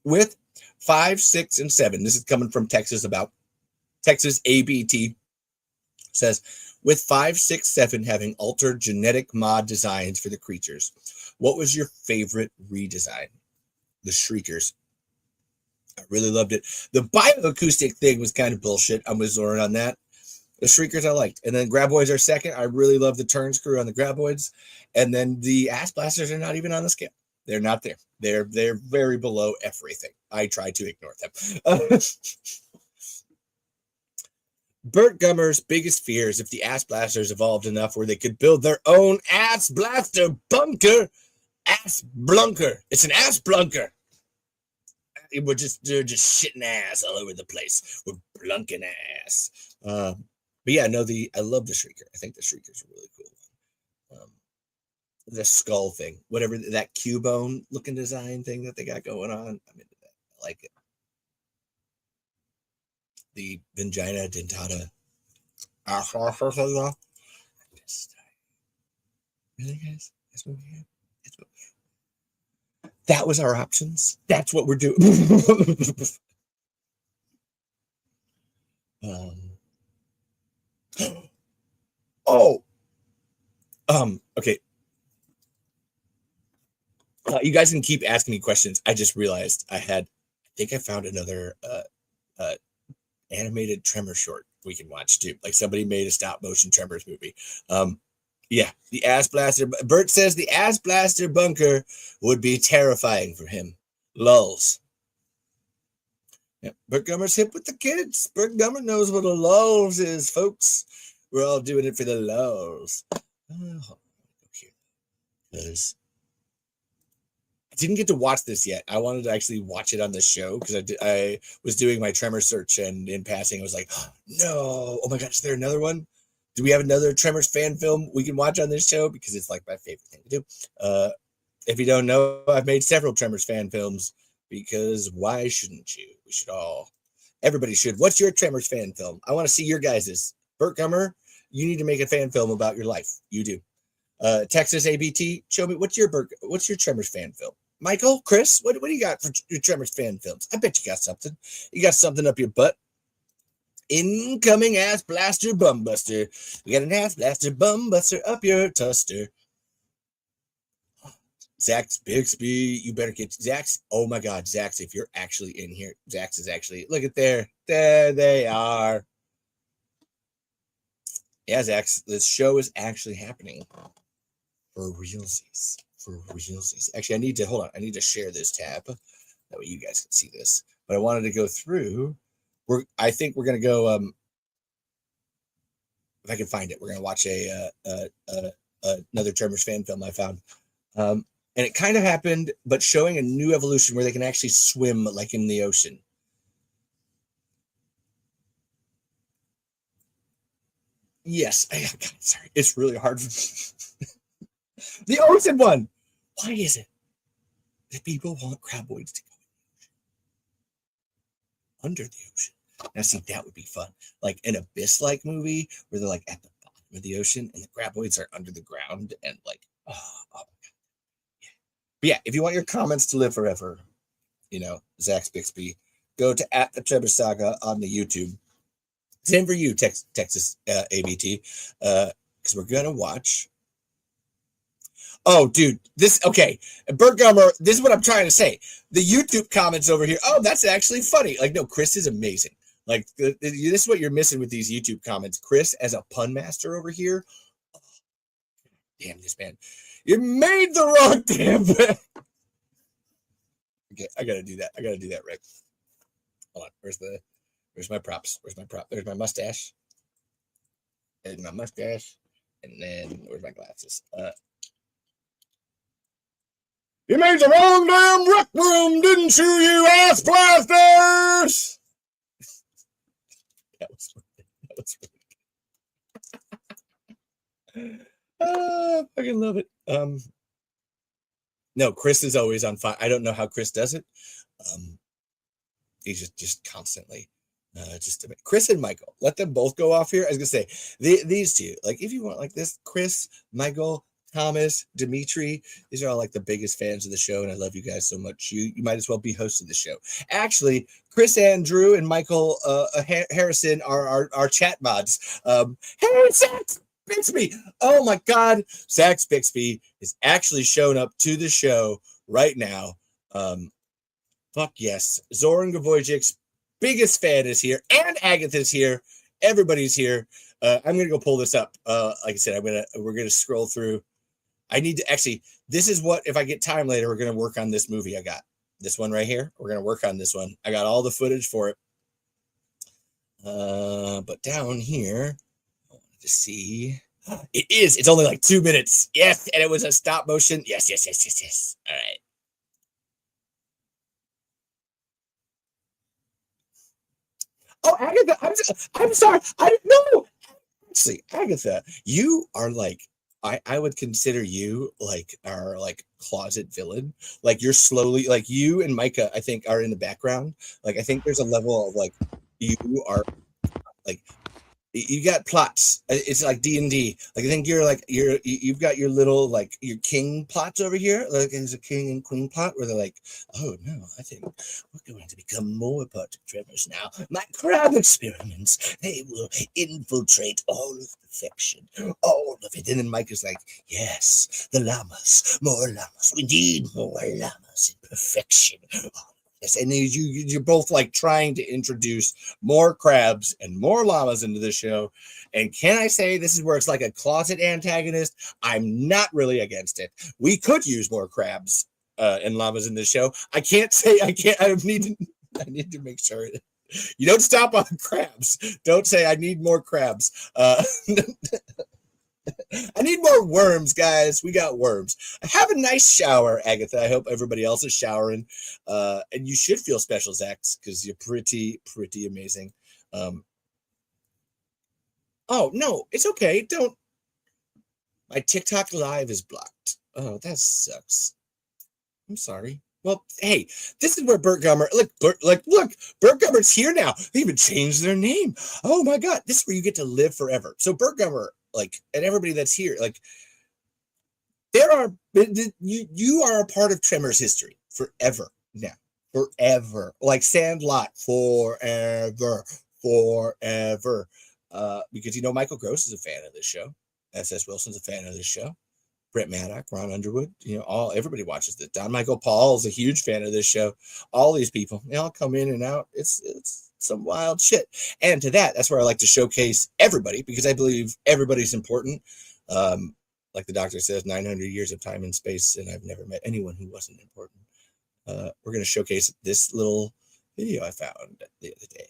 With 5, 6, and 7. This is coming from Texas ABT says, with 5, 6, 7 having altered genetic mod designs for the creatures, what was your favorite redesign? The Shriekers. I really loved it. The bioacoustic thing was kind of bullshit. I'm with Zoran on that. The Shriekers I liked. And then Graboids are second. I really love the turn screw on the Graboids. And then the Ass Blasters are not even on the scale. They're not there. They're very below everything. I try to ignore them. Burt Gummer's biggest fear is if the Ass Blasters evolved enough where they could build their own Ass Blaster bunker. Ass Blunker. It's an Ass Blunker. They're just shitting ass all over the place. We're blunking ass. But yeah, no, I love the Shrieker. I think the Shrieker's a really cool. The skull thing, whatever that Cubone looking design thing that they got going on, I'm into that. I like it. The Vagina Dentata. Really, guys? That's what we have. That was our options. That's what we're doing. Okay. You guys can keep asking me questions. I just realized I think I found another animated Tremor short we can watch too. Like somebody made a stop motion Tremors movie. Yeah, the Ass Blaster. Bert says the Ass Blaster bunker would be terrifying for him. Lulls. Yeah, Bert Gummer's hip with the kids. Bert Gummer knows what a lulls is, folks. We're all doing it for the lulls. Because I didn't get to watch this yet. I wanted to actually watch it on the show because I was doing my Tremor search, and in passing, I was like, no, oh my God, is there another one? Do we have another Tremors fan film we can watch on this show? Because it's like my favorite thing to do. If you don't know, I've made several Tremors fan films because why shouldn't you? We should all. Everybody should. What's your Tremors fan film? I want to see your guys's. Burt Gummer, you need to make a fan film about your life. You do. Texas ABT, show me what's your Tremors fan film? Michael, Chris, what do you got for your Tremors fan films? I bet you got something. You got something up your butt. Incoming Ass Blaster Bumbuster. We got an Ass Blaster Bumbuster up your tuster. Zach's Bixby, you better get Zach's. Oh my God, Zach's, if you're actually in here, Zach's is actually, look at there they are. Yeah, Zach's, this show is actually happening for realsies. Actually, I need to share this tab. That way you guys can see this. But I wanted to go through. I think we're gonna go. If I can find it, we're gonna watch another Tremors fan film I found. And it kind of happened, but showing a new evolution where they can actually swim like in the ocean. Yes, God, sorry, it's really hard. The ocean one. Why is it that people want Graboids to go under the ocean? Now, see, that would be fun. Like an Abyss-like movie where they're like at the bottom of the ocean and the Graboids are under the ground and like, oh my God. Yeah. But yeah, if you want your comments to live forever, you know, Zach Bixby, go to @the Saga on the YouTube. Same for you, Texas ABT, because we're gonna watch. Oh, dude, okay. Burt Gummer, this is what I'm trying to say. The YouTube comments over here. Oh, that's actually funny. Like, no, Chris is amazing. Like, this is what you're missing with these YouTube comments. Chris, as a pun master over here. Oh, damn this man. You made the wrong damn thing. Okay, I gotta do that. Right. Hold on. Where's my props? There's my mustache. There's my mustache. And then where's my glasses? You made the wrong damn rec room, didn't you ass blasters? That was really I fucking love it. No, Chris is always on fire. I don't know how Chris does it. He's just constantly Chris and Michael. Let them both go off here. I was gonna say these two. Like, if you want like this, Chris, Michael, Thomas, Dimitri, these are all like the biggest fans of the show, and I love you guys so much. You might as well be host of the show. Actually, Chris Andrew and Michael Harrison are our chat mods. Hey, Zach Bixby! Oh my God, Zach Bixby is actually shown up to the show right now. Fuck yes, Zoran Gavojic's biggest fan is here, and Agatha's here. Everybody's here. I'm gonna go pull this up. Like I said, we're gonna scroll through. I need to actually, this is what, if I get time later, we're going to work on this movie. I got this one right here. We're going to work on this one. I got all the footage for it. But down here, I wanted to see. It's only like 2 minutes. Yes. And it was a stop motion. Yes. All right. Oh, Agatha, I'm sorry. No. Actually, Agatha, you are like, I would consider you like our like closet villain. Like, you're slowly, like, you and Micah, I think, are in the background. Like, I think there's a level of like, you are like, you got plots. It's like D&D. Like, I think you've got your little like your king plots over here. Like, there's a king and queen plot where they're like, oh no, I think we're going to become more part of Tremors now. My crab experiments, they will infiltrate all of perfection, all of it. And then Mike is like, yes, the llamas, more llamas. We need more llamas in perfection. Yes, and you're both like trying to introduce more crabs and more llamas into the show. And can I say, this is where it's like a closet antagonist? I'm not really against it. We could use more crabs and llamas in the show. I can't say I can't. I need to make sure you don't stop on crabs. Don't say I need more crabs. I need more worms, guys. We got worms. Have a nice shower, Agatha. I hope everybody else is showering. And you should feel special, Zach, because you're pretty amazing. Oh, no, it's okay. Don't. My TikTok live is blocked. Oh, that sucks. I'm sorry. Well, hey, this is where Burt Gummer, look, Burt Gummer's here now. They even changed their name. Oh my God, this is where you get to live forever. So Burt Gummer, like, and everybody that's here, like, you are a part of Tremors history forever now, forever. Like Sandlot, forever. Because you know Michael Gross is a fan of this show. S.S. Wilson's a fan of this show. Brett Maddock, Ron Underwood, you know, everybody watches this. Don Michael Paul is a huge fan of this show. All these people, they all come in and out. It's some wild shit. And to that's where I like to showcase everybody, because I believe everybody's important. Like the doctor says, 900 years of time and space, and I've never met anyone who wasn't important. We're going to showcase this little video I found the other day.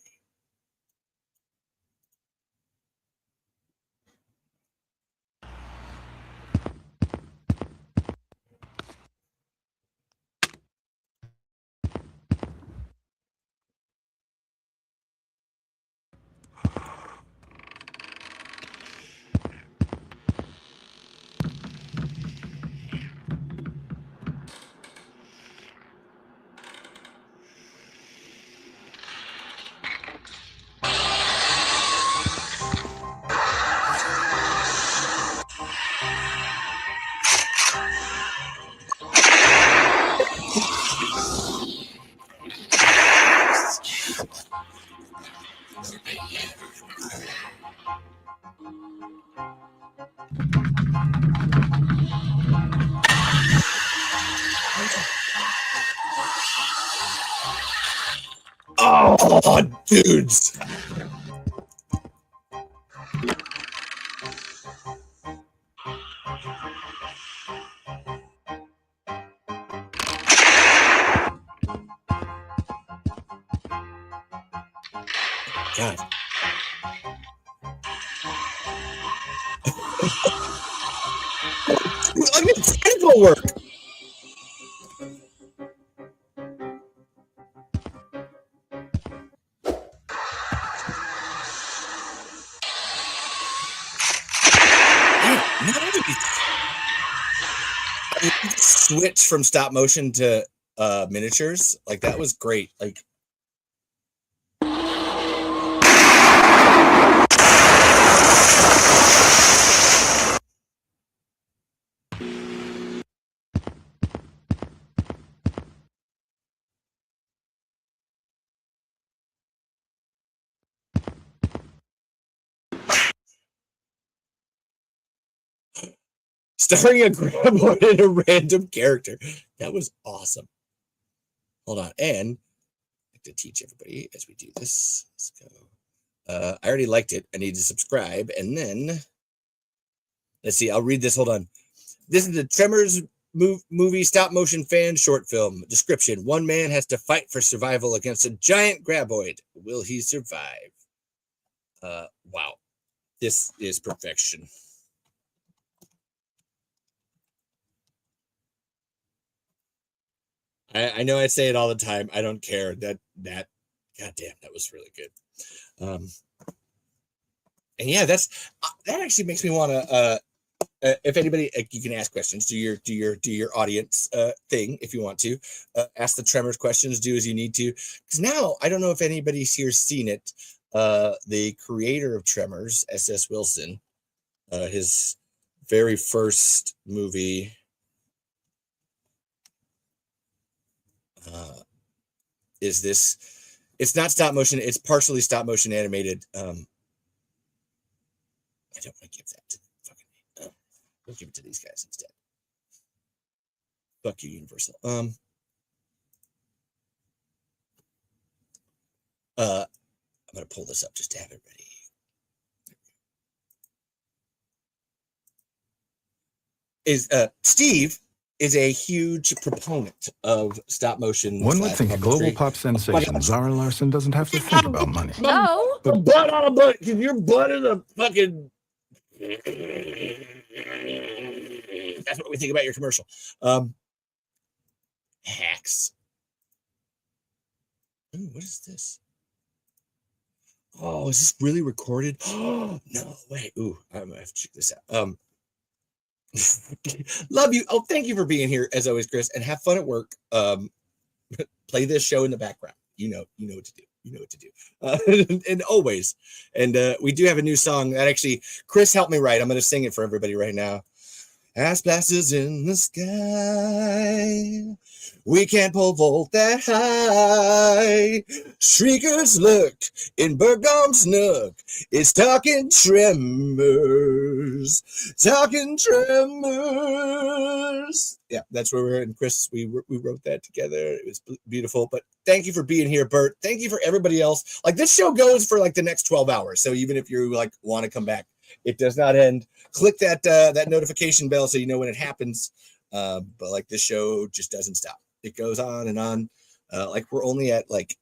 Oh, dudes. God. I mean, technical work. Switch from stop motion to miniatures, like that was great. Like starring a Graboid and a random character. That was awesome. Hold on, and I like to teach everybody as we do this. Let's go. I already liked it. I need to subscribe, and then let's see. I'll read this. Hold on. This is the Tremors movie stop motion fan short film description. One man has to fight for survival against a giant Graboid. Will he survive? Wow, this is perfection. I know I say it all the time. I don't care. That goddamn, that was really good. And yeah, that actually makes me want to. If anybody, you can ask questions. Do your audience thing if you want to. Ask the Tremors questions. Do as you need to. Because now I don't know if anybody's here's seen it. The creator of Tremors, S.S. Wilson, his very first movie. Is this? It's not stop motion. It's partially stop motion animated. I don't want to give that to them. Fucking, we'll give it to these guys instead. Fuck you, Universal. I'm gonna pull this up just to have it ready. Steve is a huge proponent of stop motion. One would think a global pop sensation, Zara Larsson, doesn't have to think about money. No. The butt on a butt, because your butt is a fucking. That's what we think about your commercial. Hacks. Ooh, what is this? Oh, is this really recorded? Oh, no way. Ooh, I'm gonna have to check this out. Love you. Oh, thank you for being here as always, Chris, and have fun at work. Play this show in the background. You know what to do. You know what to do. And always. And we do have a new song that actually Chris helped me write. I'm going to sing it for everybody right now. Ass blasters in the sky. We can't pole vault that high. Shriekers lurked in Bergom's nook. It's talking Tremors. Talking Tremors. Yeah, that's where we're in. Chris, we wrote that together. It was beautiful. But thank you for being here, Bert. Thank you for everybody else. Like, this show goes for like the next 12 hours. So even if you like want to come back, it does not end. Click that notification bell so you know when it happens. But like, this show just doesn't stop. It goes on and on. Like, we're only at like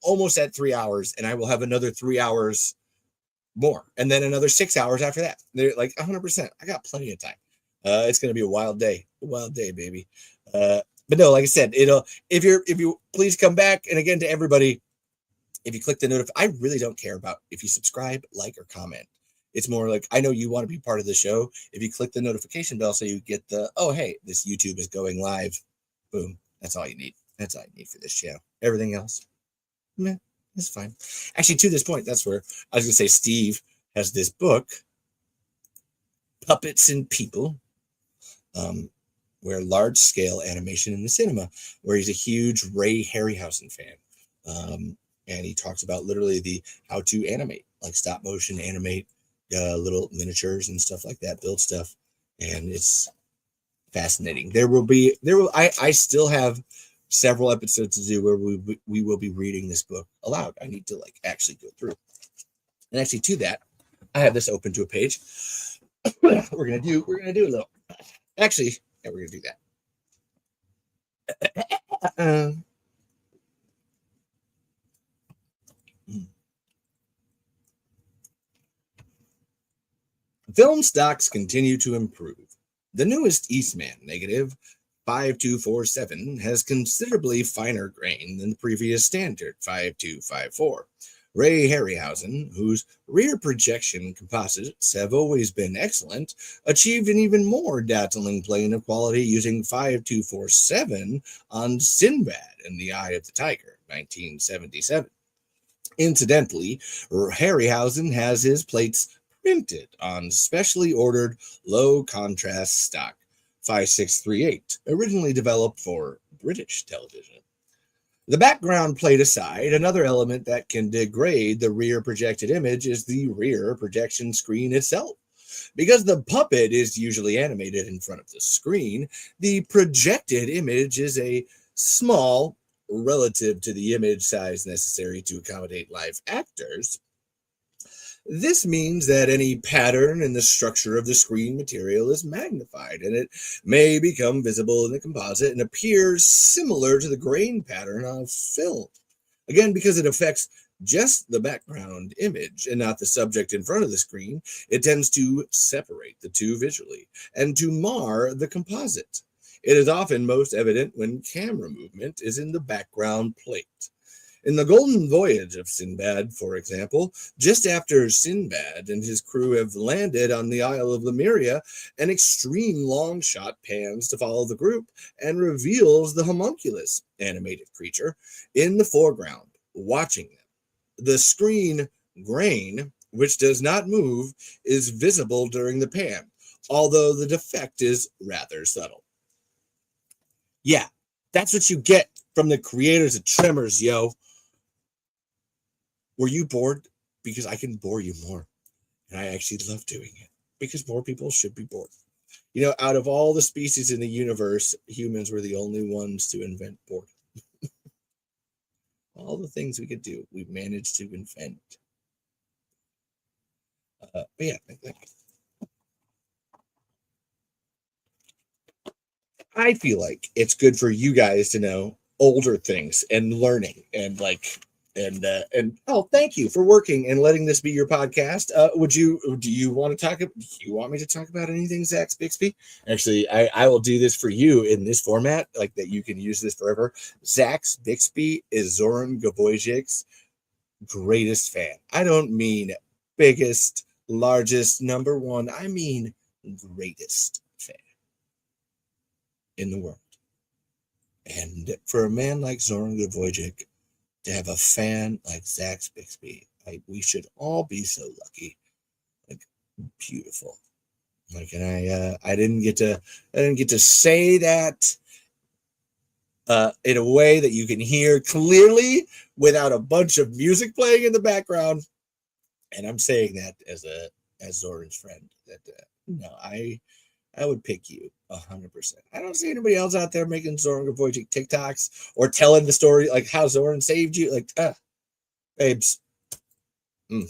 almost at 3 hours, and I will have another 3 hours more, and then another 6 hours after that. They're like 100%. I got plenty of time. It's gonna be a wild day, baby. But no, like I said, if you please come back. And again, to everybody, if you click the I really don't care about if you subscribe, like, or comment. It's more like, I know you want to be part of the show. If you click the notification bell so you get the, oh, hey, this YouTube is going live. Boom. That's all you need. That's all you need for this show. Everything else, meh, it's fine. Actually, to this point, that's where I was going to say Steve has this book, Puppets and People, where large-scale animation in the cinema, where he's a huge Ray Harryhausen fan. And he talks about literally how to animate, like stop motion animate, little miniatures and stuff like that, build stuff. And it's fascinating. I still have several episodes to do where we will be reading this book aloud. I need to like actually go through. And actually to that, I have this open to a page. we're gonna do a little. Actually, yeah, we're gonna do that. Film stocks continue to improve. The newest Eastman negative 5247 has considerably finer grain than the previous standard 5254. Ray Harryhausen, whose rear projection composites have always been excellent, achieved an even more dazzling plane of quality using 5247 on Sinbad in the Eye of the Tiger, 1977. Incidentally, Harryhausen has his plates printed on specially ordered low contrast stock 5638, originally developed for British television. The background plate aside, another element that can degrade the rear projected image is the rear projection screen itself. Because the puppet is usually animated in front of the screen, the projected image is a small relative to the image size necessary to accommodate live actors. This means that any pattern in the structure of the screen material is magnified, and it may become visible in the composite and appears similar to the grain pattern of film. Again, because it affects just the background image and not the subject in front of the screen, it tends to separate the two visually and to mar the composite. It is often most evident when camera movement is in the background plate. In the Golden Voyage of Sinbad, for example, just after Sinbad and his crew have landed on the Isle of Lemuria, an extreme long shot pans to follow the group and reveals the homunculus, animated creature, in the foreground, watching them. The screen grain, which does not move, is visible during the pan, although the defect is rather subtle. Yeah, that's what you get from the creators of Tremors, yo. Were you bored? Because I can bore you more. And I actually love doing it. Because more people should be bored. You know, out of all the species in the universe, humans were the only ones to invent boredom. All the things we could do, we managed to invent. But yeah, I feel like it's good for you guys to know older things and learning and like and oh, thank you for working and letting this be your podcast. Do you want me to talk about anything, Zach Bixby? Actually, I will do this for you in this format, like that you can use this forever. Zach Bixby is Zoran Gabojic's greatest fan. I don't mean biggest, largest, number one. I mean greatest fan in the world. And for a man like Zoran Gabojik to have a fan like Zach Bixby, we should all be so lucky. Like, beautiful. Like, and I didn't get to say that in a way that you can hear clearly without a bunch of music playing in the background. And I'm saying that as Zoran's friend. That no, I would pick you 100%. I don't see anybody else out there making Zoran Gabojik TikToks or telling the story like how Zoran saved you. Like, babes, no,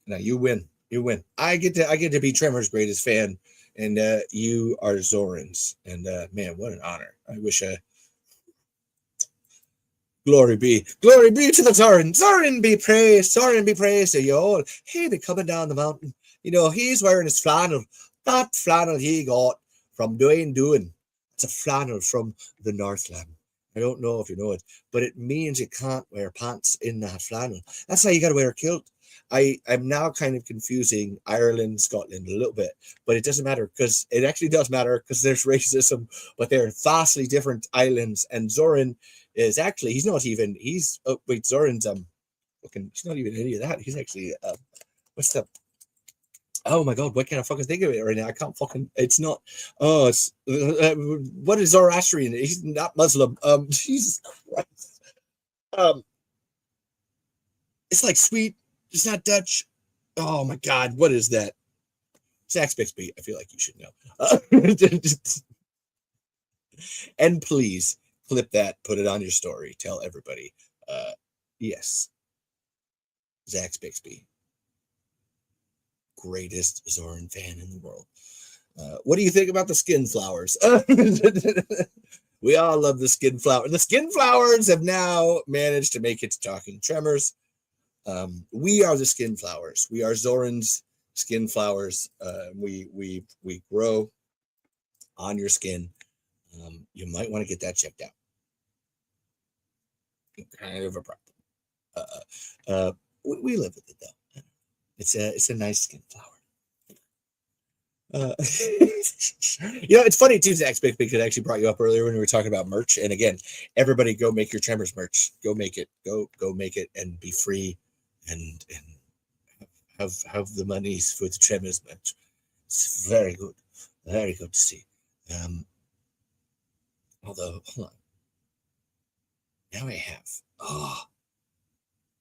you win. You win. I get to be Tremors' greatest fan, and you are Zoran's. And man, what an honor! I wish. Glory be to the Zoran. Zoran be praised. So you all, he be coming down the mountain. You know, he's wearing his flannel. That flannel he got from doing. It's a flannel from the Northland. I don't know if you know it, but it means you can't wear pants in that flannel. That's how you got to wear a kilt. I'm now kind of confusing Ireland, Scotland a little bit, but it doesn't matter because it actually does matter because there's racism, but they're vastly different islands. And Zoran is actually, he's not even he's not even any of that. He's actually oh my god, what can I fucking think of it right now? I can't fucking. It's not. Oh, it's what is Zoroastrian? He's not Muslim. Jesus Christ. It's like sweet. It's not Dutch. Oh my god, what is that? Zach Bixby. I feel like you should know. And please Clip that, put it on your story, tell everybody. Yes, Zach Bixby, greatest Zoran fan in the world. What do you think about the skin flowers? We all love the skin flower. The skin flowers have now managed to make it to Talking Tremors. We are the skin flowers. We are Zoran's skin flowers. We grow on your skin. You might want to get that checked out. Kind of a problem. We live with it though. It's a nice skin flower. It's funny too, Zach Spick, because I actually brought you up earlier when we were talking about merch. And again, everybody go make your Tremors merch. Go make it. Go make it and be free and have the monies for the Tremors merch. It's very good. Very good to see. Although, hold on. Now I have.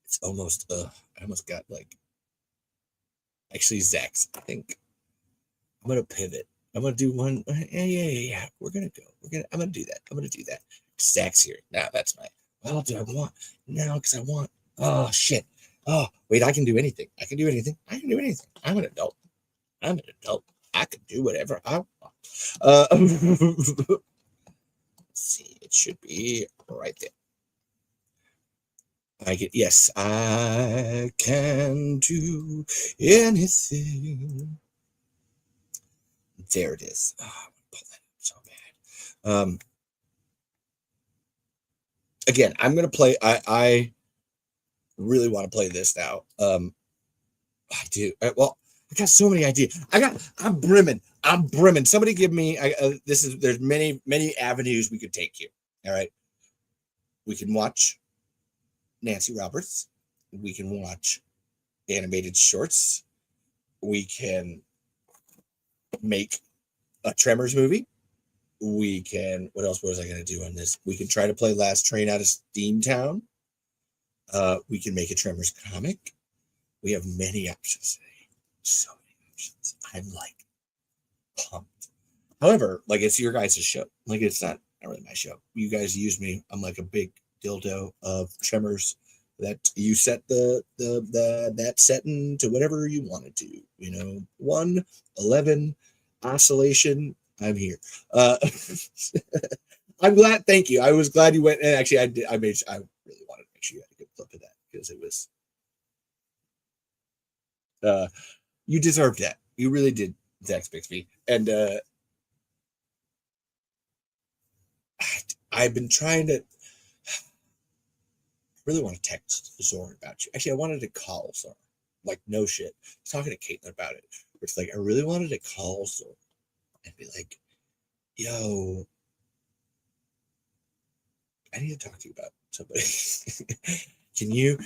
It's almost I almost got like actually Zach's, I think. I'm gonna pivot. I'm gonna do one. Yeah. I'm gonna do that. Zach's here. Now that's my what do I want? Now because I want oh shit. Oh wait, I can do anything. I'm an adult. I can do whatever I want. Let's see, it should be right there. Yes, I can do anything. There it is. Oh, I want to pull that up so bad. Again, I'm gonna play. I really want to play this now. I do. Well, I got so many ideas. I'm brimming. Somebody give me. There's many avenues we could take here. All right. We can watch Nancy Roberts. We can watch animated shorts. We can make a Tremors movie. We can, what else was I going to do on this? We can try to play Last Train Out of Steamtown. We can make a Tremors comic. We have many options today. So many options. I'm like pumped. However, like it's your guys' show. Like it's not really my show. You guys use me. I'm like a big dildo of Tremors that you set that setting to whatever you want it to. 1, 11, oscillation. I'm here. I'm glad. Thank you. I was glad you went. And actually, I really wanted to make sure you had a good clip of that because it was. You deserved that. You really did, Zach Bixby. And I've been trying to. I really want to text Zoran about you. Actually, I wanted to call Zoran. Like, no shit. I was talking to Caitlin about it. It's like, I really wanted to call Zoran and be like, yo, I need to talk to you about somebody. Can you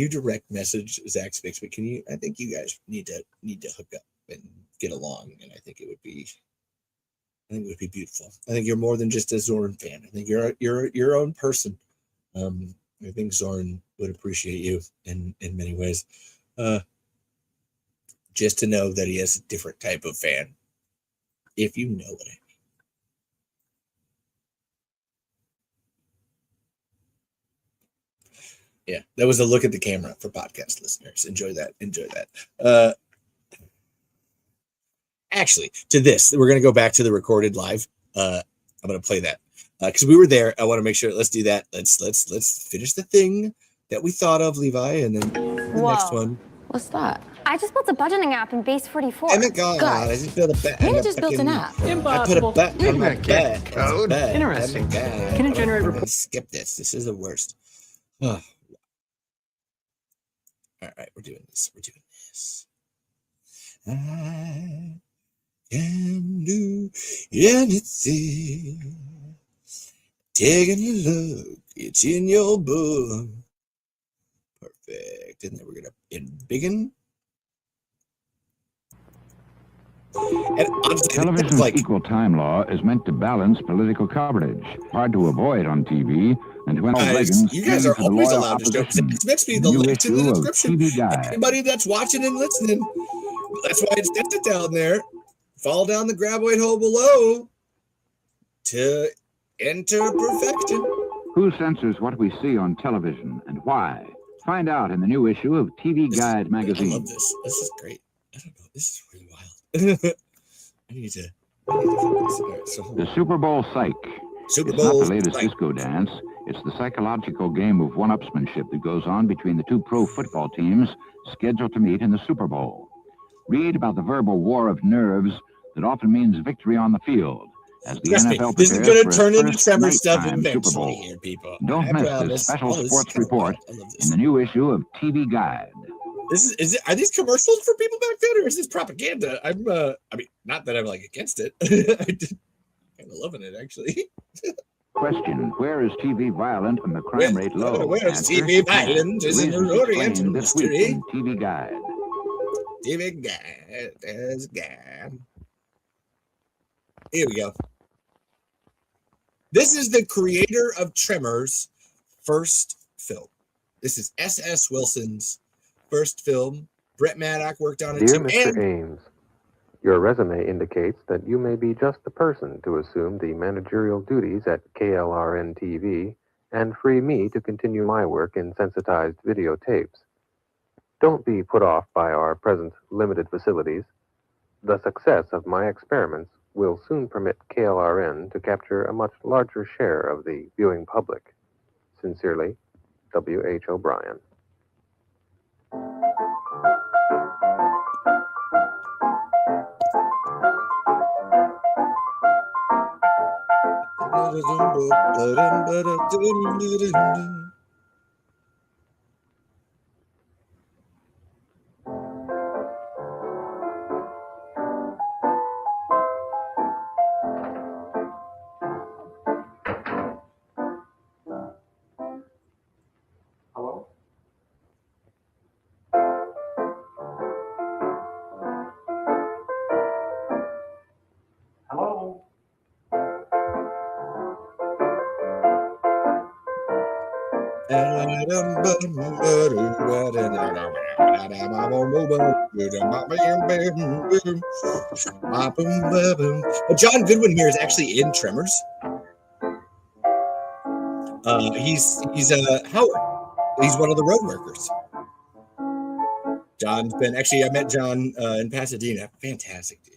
direct message Zach Bixby? I think you guys need to hook up and get along. And I think it would be beautiful. I think you're more than just a Zoran fan. I think you're your own person. I think Zoran would appreciate you in many ways. Just to know that he has a different type of fan, if you know what I mean. Yeah, that was a look at the camera for podcast listeners. Enjoy that. Actually, to this, we're going to go back to the recorded live. I'm going to play that because we were there. I want to make sure. Let's do that. Let's finish the thing that we thought of, Levi, and then the next one. What's that? I just built a budgeting app in Base 44. Oh my god! I just built a bet. Mina just built an app. Impossible. I put a bet on my bet. Code. Interesting. Can it generate reports? Skip this. This is the worst. All right, we're doing this. I can do anything. Taking a look, it's in your book. Perfect. And then we're gonna embiggen. And honestly, Television's like equal time law is meant to balance political coverage. Hard to avoid on TV, and when you guys are always allowed to show. Next be the link in the description. Anybody that's watching and listening, that's why it's listed down there. Fall down the Graboid hole below to enter perfection. Who censors what we see on television and why? Find out in the new issue of TV Guide I magazine. love this. This is great. I don't know. This is really wild. I need to focus. All right, so hold The on. Super Bowl Psych. Super It's not Bowl the latest Psych. disco dance. It's the psychological game of one-upsmanship that goes on between the two pro football teams scheduled to meet in the Super Bowl. Read about the verbal war of nerves that often means victory on the field as the Trust me, NFL this is prepares going for to its turn into first Tremor stuff nighttime Super eventually Bowl. here, people. Don't I miss promise. this special Oh, this is sports kinda wild. report I love in this. the new issue of TV Guide. Are these commercials for people back then, or is this propaganda? I mean, not that I'm like against it. I'm kind of loving it, actually. Question: where is TV violent and the crime rate low? Where's Answer: TV Japan. violent The is an reasons Oriental explained this week mystery. in TV Guide. TV Guide, there's Guide. Here we go. This is the creator of Tremors' first film. This is S.S. Wilson's first film. Brett Maddock worked on it Dear too. Mr. And Ames, your resume indicates that you may be just the person to assume the managerial duties at KLRN TV and free me to continue my work in sensitized videotapes. Don't be put off by our present limited facilities. The success of my experiments will soon permit KLRN to capture a much larger share of the viewing public. Sincerely, W.H. O'Brien. Hello? Hello? John Goodwin here is actually in Tremors. He's Howard. He's one of the road workers. John's been actually. I met John in Pasadena. Fantastic dude.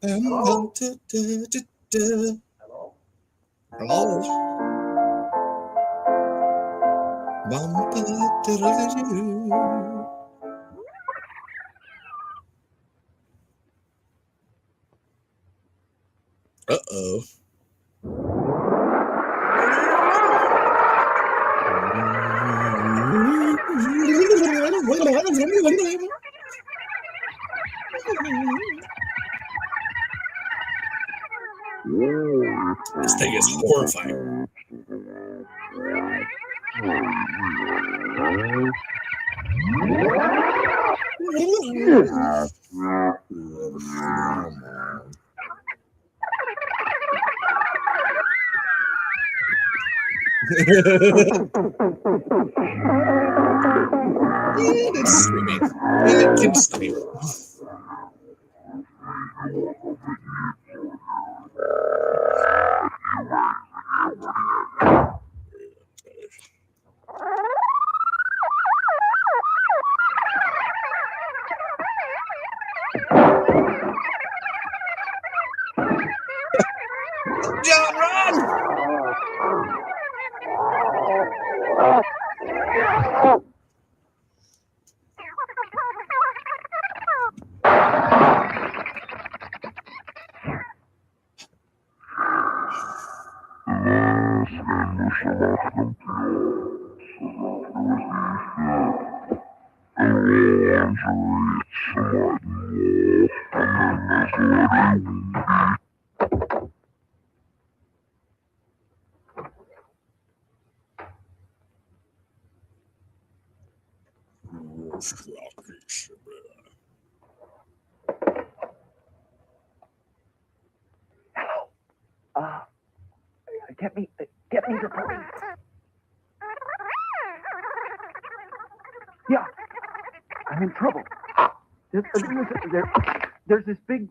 Hello? Hello? Uh-oh. This thing is horrifying. It's screaming. It can scream. John, run! Get me the police. Yeah, I'm in trouble. There's this big.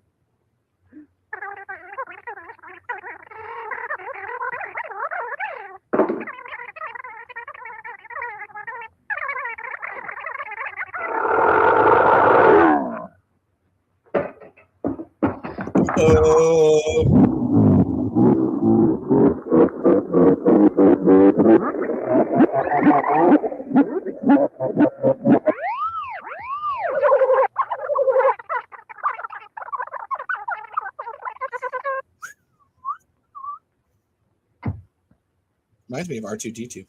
Reminds me of R2-D2.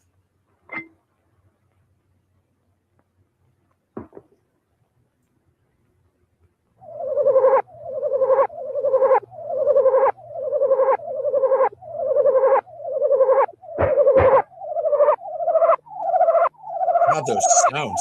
God, those sounds.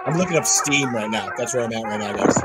I'm looking up Steam right now. That's where I'm at right now, guys.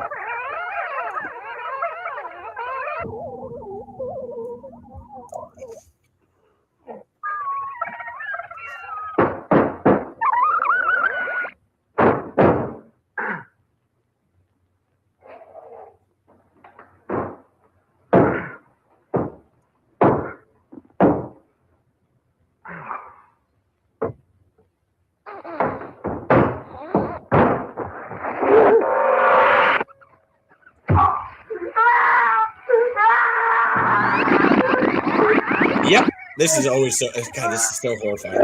Yep, this is always so. God, this is so horrifying.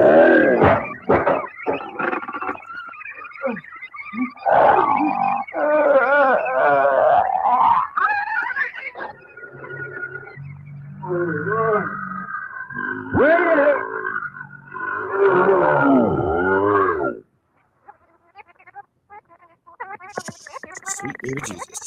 Sweet baby Jesus.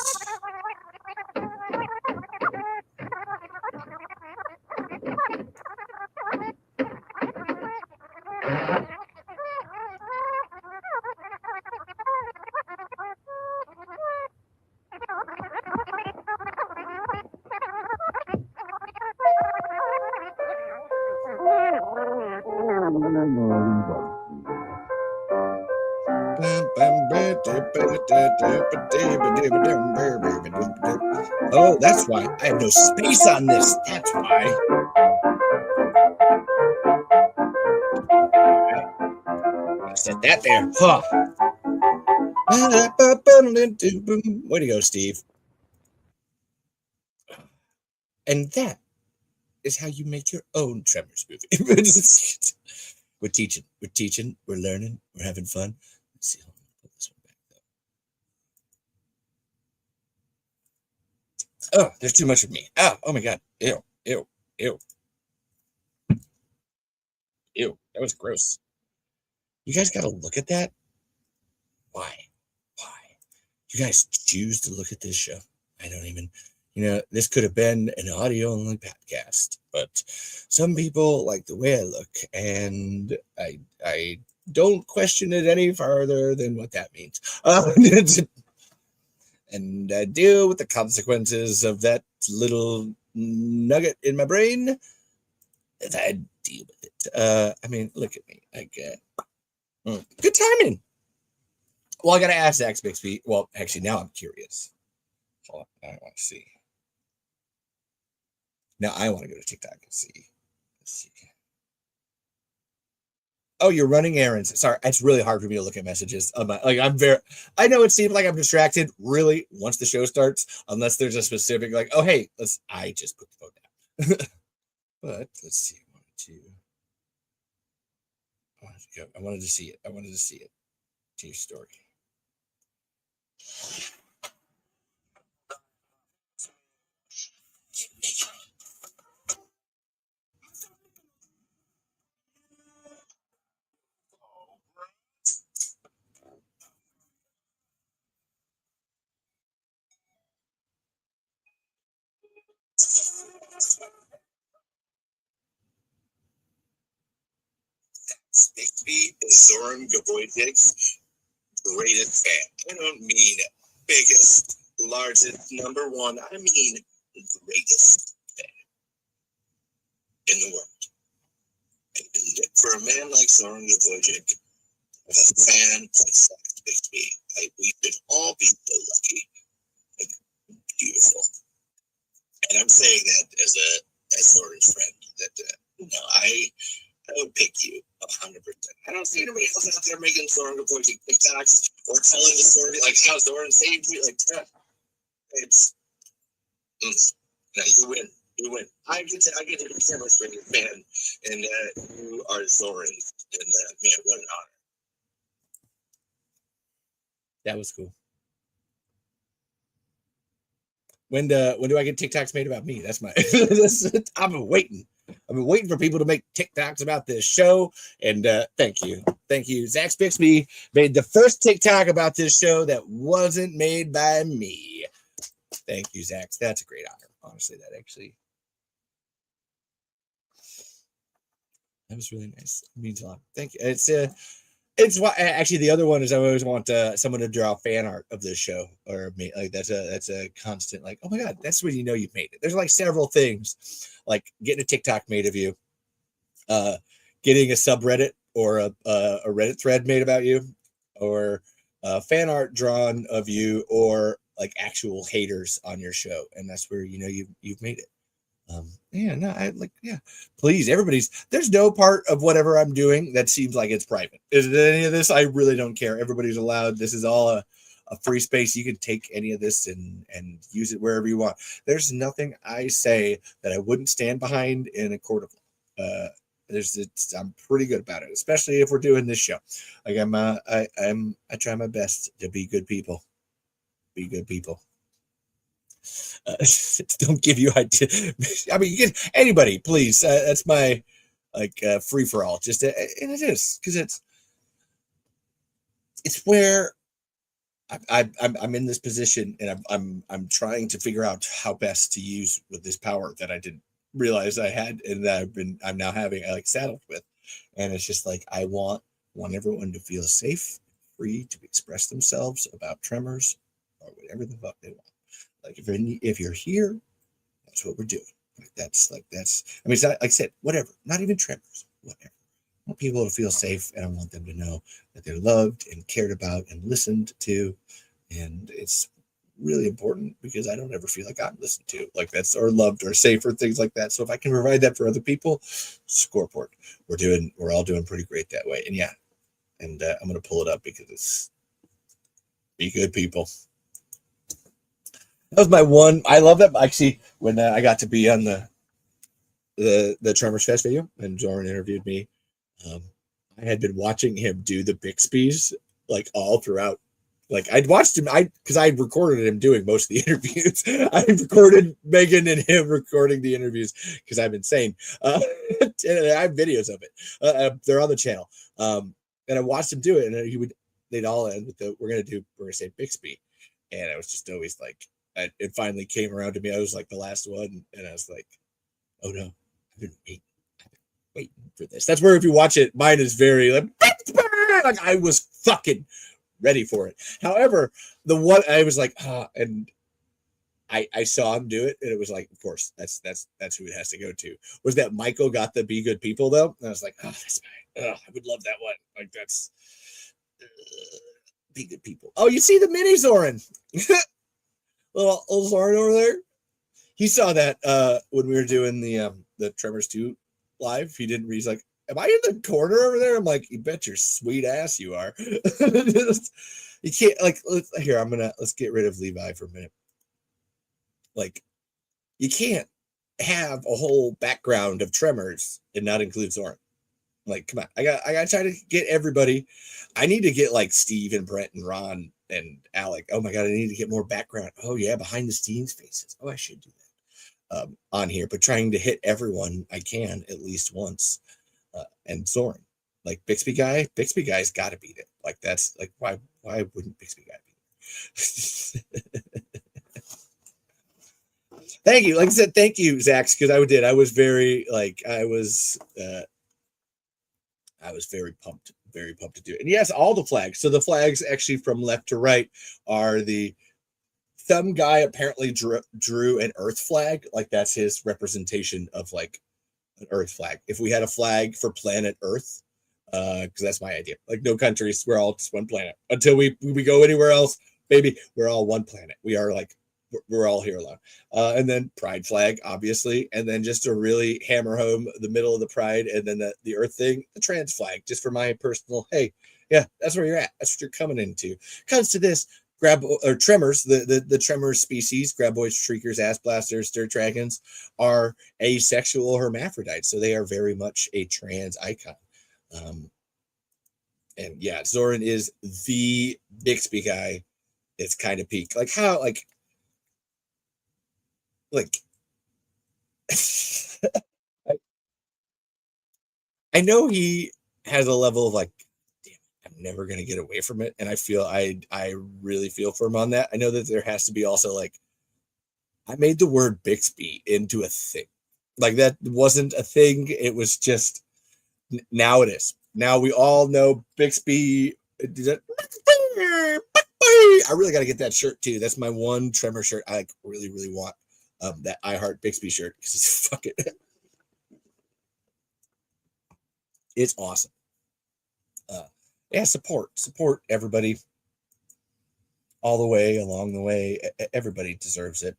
Oh, that's why. I have no space on this. That's why. Set that there. Huh. Way to go, Steve. And that is how you make your own Tremors movie. We're teaching, we're learning, we're having fun. Let's see. Put this one back though. Oh, there's too much of me. Oh my God. Ew. That was gross. You guys got to look at that. Why? You guys choose to look at this show. I don't even, this could have been an audio only podcast, but some people like the way I look, and I don't question it any farther than what that means. And deal with the consequences of that little nugget in my brain I deal with it. I mean, look at me. I get good timing. Well, I gotta ask Zach Bixby. Well, actually, now I'm curious. Hold on, I want to see. Now I want to go to TikTok and see. Let's see. Oh, you're running errands. Sorry, it's really hard for me to look at messages. I know it seems like I'm distracted. Really, once the show starts, unless there's a specific like, oh hey, I just put the phone down. But let's see. I wanted to see it. I wanted to see it. To your story. Bixby is Zoran Graboid's greatest fan. I don't mean biggest, largest, number one. I mean greatest fan in the world. And for a man like Zoran Graboid, a fan like Zach Bixby, we should all be so lucky and beautiful. And I'm saying that as Zoran's friend, that I would pick you 100%. I don't see anybody else out there making Zoran Graboid TikToks or telling the story like how Zoran saved me. Like it's no, you win. You win. I get to be Tremors for your fan, and you are Zoran. And man, what an honor. That was cool. When do I get TikToks made about me? That's my. I've been waiting. I've been waiting for people to make TikToks about this show, and thank you. Zach Bixby made the first TikTok about this show that wasn't made by me. Thank you, Zach. That's a great honor. Honestly, that was really nice. It means a lot. Thank you. It's why actually the other one is I always want someone to draw fan art of this show or me. Like that's a constant like, oh my god, that's when you know you've made it. There's like several things like getting a TikTok made of you, getting a subreddit or a Reddit thread made about you, or fan art drawn of you, or like actual haters on your show, and that's where you know you've made it. Please, there's no part of whatever I'm doing that seems like it's private. Is it any of this? I really don't care. Everybody's allowed. This is all a free space. You can take any of this and use it wherever you want. There's nothing I say that I wouldn't stand behind in a court of law. I'm pretty good about it, especially if we're doing this show. Like I try my best to be good people. Be good people. Don't give you idea. I mean, you get anybody, please. That's my free for all. Just and it is because it's where I'm in this position, and I'm trying to figure out how best to use with this power that I didn't realize I had, and that I'm now having saddled with, and it's just like I want everyone to feel safe, free to express themselves about Tremors or whatever the fuck they want. Like if you're here, that's what we're doing. That's. I mean, it's not, like I said, whatever. Not even Tremors. Whatever. I want people to feel safe, and I want them to know that they're loved and cared about and listened to, and it's really important because I don't ever feel like I'm listened to, like that's or loved or safe or things like that. So if I can provide that for other people, scoreboard. We're all doing pretty great that way. And yeah, and I'm gonna pull it up because it's be good people. That was my one. I love that. Actually, when I got to be on the Tremors Fest video and Zoran interviewed me, I had been watching him do the Bixby's like all throughout. Like I'd watched him, because I recorded him doing most of the interviews. I recorded Megan and him recording the interviews because I'm insane. And I have videos of it. They're on the channel. And I watched him do it, and they'd all end with we're gonna say Bixby, and I was just always like. It finally came around to me. I was like the last one, and I was like, "Oh no, I've been waiting for this." That's where if you watch it, mine is very like I was fucking ready for it. However, the one I was like, and I saw him do it, and it was like, of course, that's who it has to go to. Was that Michael got the Be Good People though? And I was like, oh, that's fine. Oh, I would love that one. Like that's Be Good People. Oh, you see the mini Zoran, little Zoran over there. He saw that when we were doing the Tremors 2 live. He didn't. He's like, am I in the corner over there? I'm like, you bet your sweet ass you are. You can't like. Here, let's get rid of Levi for a minute. Like, you can't have a whole background of Tremors and not include Zoran. Like, come on, I got to try to get everybody. I need to get like Steve and Brent and Ron and Alec. Oh my god, I need to get more background. Oh yeah, behind the scenes faces. Oh, I should do that on here. But trying to hit everyone I can at least once. And Zoran, like Bixby guy's got to beat it. Like that's like why wouldn't Bixby guy be it? Thank you. Like I said, thank you, Zach, because I was very pumped to do it. And yes, all the flags. So the flags actually from left to right are some guy apparently drew an Earth flag. Like that's his representation of like an Earth flag. If we had a flag for planet Earth, because that's my idea. Like no countries, we're all just one planet. Until we go anywhere else, baby, we're all one planet. We are like we're all here alone. And then pride flag, obviously, and then just to really hammer home the middle of the pride, and then the Earth thing, the trans flag, just for my personal. Hey, yeah, that's where you're at. That's what you're coming into. Comes to this. Tremors, the Tremors species, Graboids, Shriekers, Ass Blasters, Dirt Dragons are asexual hermaphrodites, so they are very much a trans icon. And yeah, Zoran is the Bixby guy. It's kind of peak. Like how, like I know he has a level of like, I'm never going to get away from it. And I really feel for him on that. I know that there has to be also like, I made the word Bixby into a thing. Like that wasn't a thing. It was just, now it is. Now we all know Bixby. I really got to get that shirt too. That's my one Tremor shirt. I like really, really want that I Heart Bixby shirt because it's fucking, it's awesome. Yeah, support everybody all the way along the way. Everybody deserves it.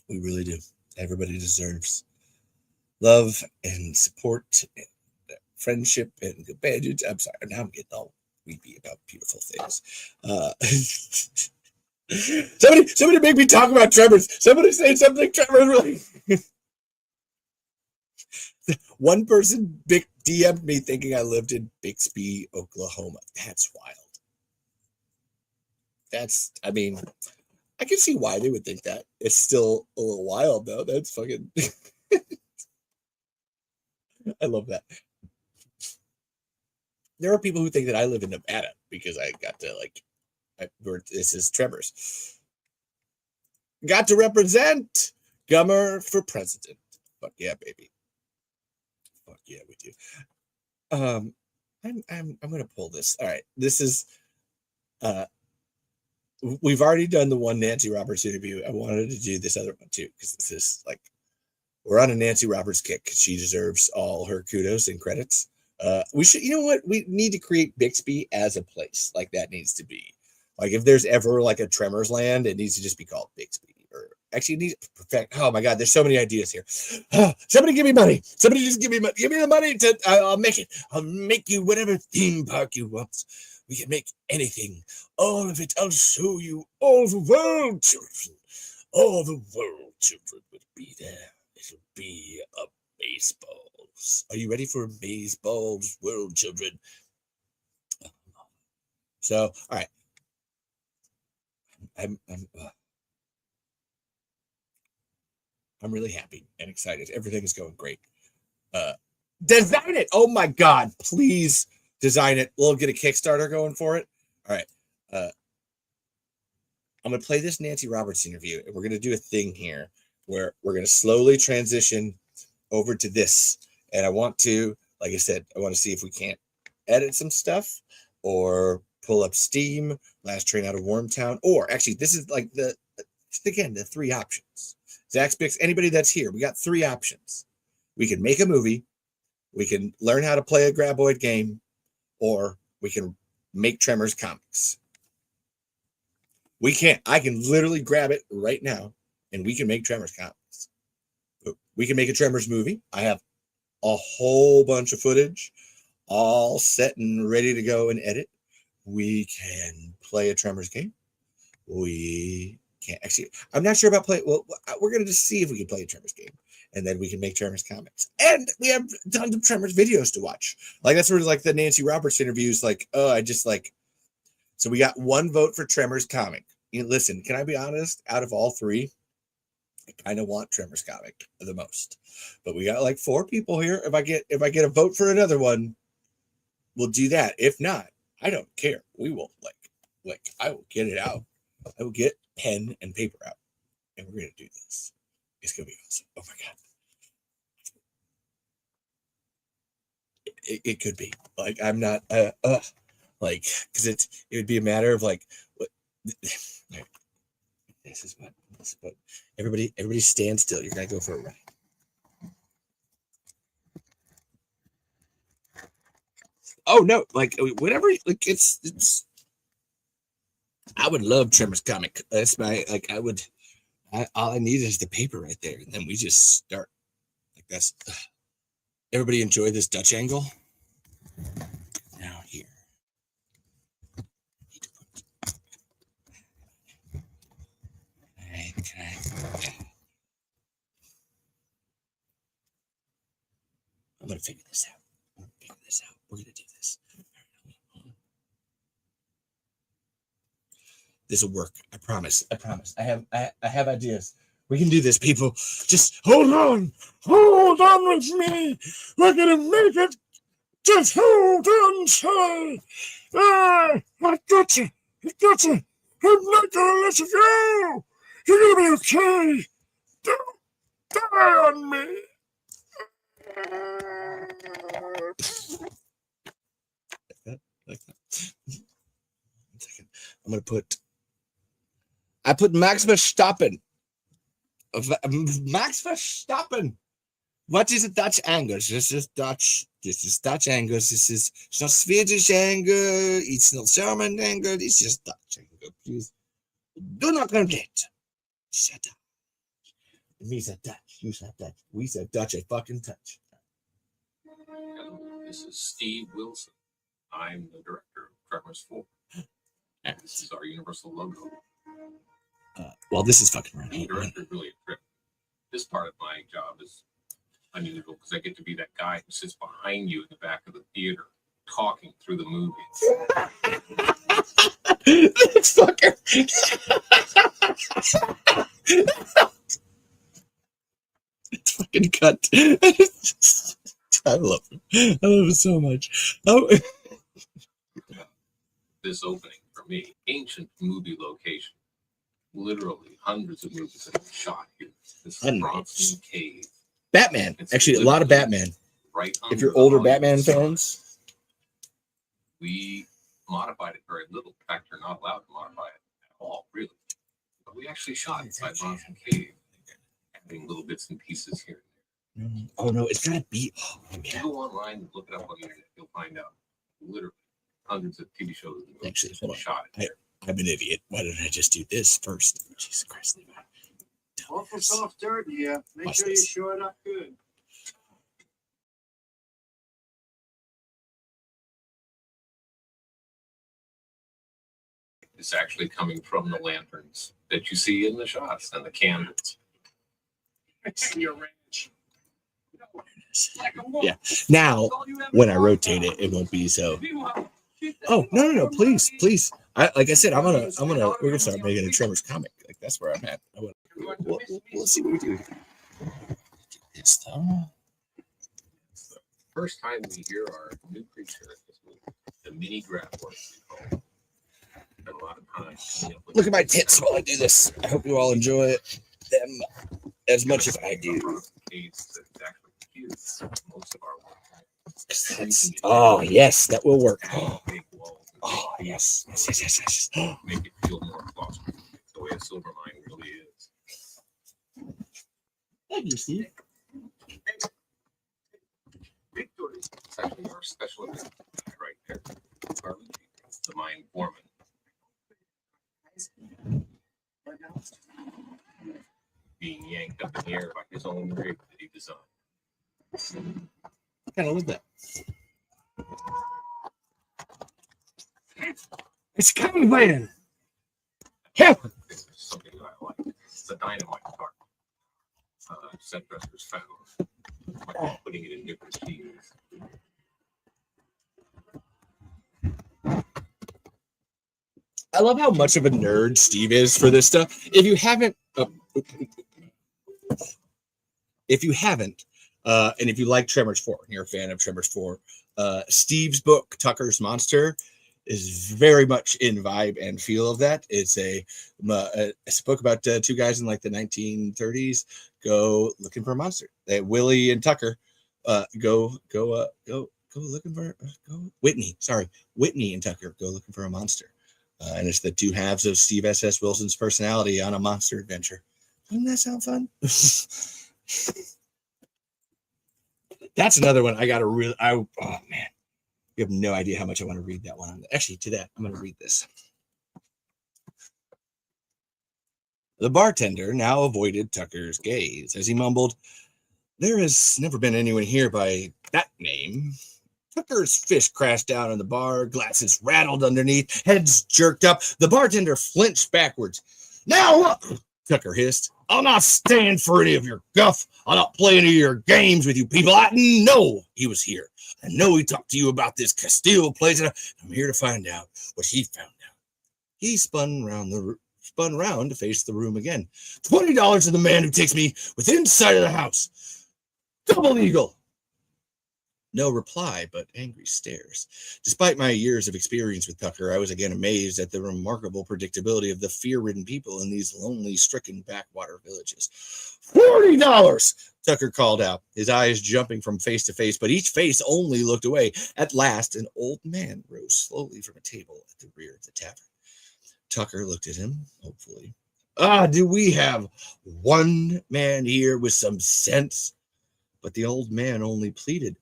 We really do. Everybody deserves love and support and friendship and companionship. I'm sorry, now I'm getting all weepy about beautiful things. Somebody make me talk about Tremors. Somebody say something Tremors really. One person DM'd me thinking I lived in Bixby, Oklahoma. That's wild. I mean, I can see why they would think that. It's still a little wild though. That's fucking I love that. There are people who think that I live in Nevada because I got to this is Tremors. Got to represent Gummer for president. Fuck yeah, baby. Fuck yeah, we do. I'm gonna pull this. All right, this is we've already done the one Nancy Roberts interview. I wanted to do this other one too because this is like we're on a Nancy Roberts kick because she deserves all her kudos and credits. We should, you know what? We need to create Bixby as a place. Like that needs to be like if there's ever like a Tremors land, it needs to just be called Bixby. Or actually, it needs to perfect. Oh my God, there's so many ideas here. Somebody give me money. Somebody just give me money. Give me the money to. I'll make it. I'll make you whatever theme park you want. We can make anything. All of it. I'll show you all the world, children. All the world, children will be there. It'll be amazeballs. Are you ready for amazeballs, world children? So, all right. I'm really happy and excited. Everything is going great. Design it. Oh my God, please design it. We'll get a Kickstarter going for it. All right. I'm going to play this Nancy Roberts interview and we're going to do a thing here where we're going to slowly transition over to this. And I want to, like I said, I want to see if we can't edit some stuff or pull up Steam, Last Train Out of Wormtown, or actually, this is like the 3 options. Zach Spix, anybody that's here, we got 3 options. We can make a movie, we can learn how to play a Graboid game, or we can make Tremors comics. I can literally grab it right now, and we can make Tremors comics. We can make a Tremors movie. I have a whole bunch of footage all set and ready to go and edit. We can play a Tremors game. We can't actually, I'm not sure about play. Well, we're going to just see if we can play a Tremors game, and then we can make Tremors comics. And we have tons of Tremors videos to watch. Like, that's where like the Nancy Roberts interviews, like, oh, I just like, so we got 1 vote for Tremors comic. Listen, can I be honest? Out of all 3, I kind of want Tremors comic the most, but we got like 4 people here. If I get a vote for another one, we'll do that. If not, I don't care. We will like I will get it out. I will get pen and paper out, and we're gonna do this. It's gonna be awesome. Oh my god, it could be like, I'm not like, because it would be a matter of like what. This is what everybody stand still. You're gonna go for a ride. Oh no, like whatever, like it's I would love Tremors comic. That's my like all I need is the paper right there, and then we just start. Like, that's everybody enjoy this Dutch angle. Now here. Okay. I'm gonna figure this out. We're gonna do this. This will work. I promise. I have ideas. We can do this, people. Just hold on with me. We're gonna make it. Just hold on tight. I got you. I'm not gonna let you go. You're gonna be okay. Don't die on me. Like that. 1 second. I'm gonna put. I put Max Verstappen. Max Verstappen. What is a Dutch Angus? This is Dutch. This is Dutch Angus. It's not Swedish Angus. It's not German Angus. It's just Dutch Angus. Please do not forget. Shut up. Me said Dutch. You said Dutch. We said Dutch. A fucking touch. Hello, this is Steve Wilson. I'm the director of Tremors 4. And this is our universal logo. Well, this is fucking right. Being director is really a trip. This part of my job is unusual because I get to be that guy who sits behind you in the back of the theater talking through the movie. This fucker. It's fucking cut. I love him. I love him so much. Oh. This opening for me, ancient movie location. Literally hundreds of movies have been shot here. This is Bronson Cave. Batman. Actually, a lot of Batman. Right. If you're older Batman fans. We modified it very little. In fact, you're not allowed to modify it at all, really. But we actually shot inside Bronson Cave, adding little bits and pieces here and there. Oh no, it's gotta be. Oh, if you go online and look it up on the internet, you'll find out literally hundreds of TV shows and movies actually, hold on. Shot it there. I'm an idiot. Why didn't I just do this first? Jesus Christ, Levi. Awful soft dirt here. Make sure you shore it up good. It's actually coming from the lanterns that you see in the shots and the candles. Your ranch. Yeah. Now, when I rotate it, it won't be so. Oh no! Please. Like I said, we're gonna start making a Tremors comic. Like, that's where I'm at. We'll see what we do. This though. First time we hear our new creature in this movie, the mini Graboid. A lot of time. Look at my tits while I do this. I hope you all enjoy them as much as I do. Most of our work. Oh yes, that will work. Oh yes. Yes. Make it feel more plausible. The way a silver mine really is. Thank you, Steve. Victory. It's actually our special event right there. Harley, the mine foreman. Being yanked up in the air by his own rig that he designed. I kind of love that. It's coming, man. Help! This is something that I like. It's a dynamite part. Set dressers found. Like putting it in different sheets. I love how much of a nerd Steve is for this stuff. If you haven't, and if you like Tremors 4, and you're a fan of Tremors 4, Steve's book, Tucker's Monster, is very much in vibe and feel of that. It's a book about two guys in like the 1930s go looking for a monster. Willie and Tucker go looking for Whitney and Tucker go looking for a monster. And it's the two halves of Steve S.S. Wilson's personality on a monster adventure. Doesn't that sound fun? That's another one I got to really. Oh man, you have no idea how much I want to read that one. Actually, to that, I'm going to read this. The bartender now avoided Tucker's gaze as he mumbled, "There has never been anyone here by that name." Tucker's fist crashed down on the bar, glasses rattled underneath, heads jerked up. The bartender flinched backwards. "Now look," Tucker hissed. "I'll not stand for any of your guff. I'll not play any of your games with you people. I know he was here. I know he talked to you about this Castile place, and I'm here to find out what he found out." He spun round to face the room again. $20 to the man who takes me within sight of the house. Double eagle. No reply, but angry stares. Despite my years of experience with Tucker, I was again amazed at the remarkable predictability of the fear-ridden people in these lonely, stricken backwater villages. $40, Tucker called out, his eyes jumping from face to face, but each face only looked away. At last, an old man rose slowly from a table at the rear of the tavern. Tucker looked at him, hopefully. Do we have one man here with some sense? But the old man only pleaded,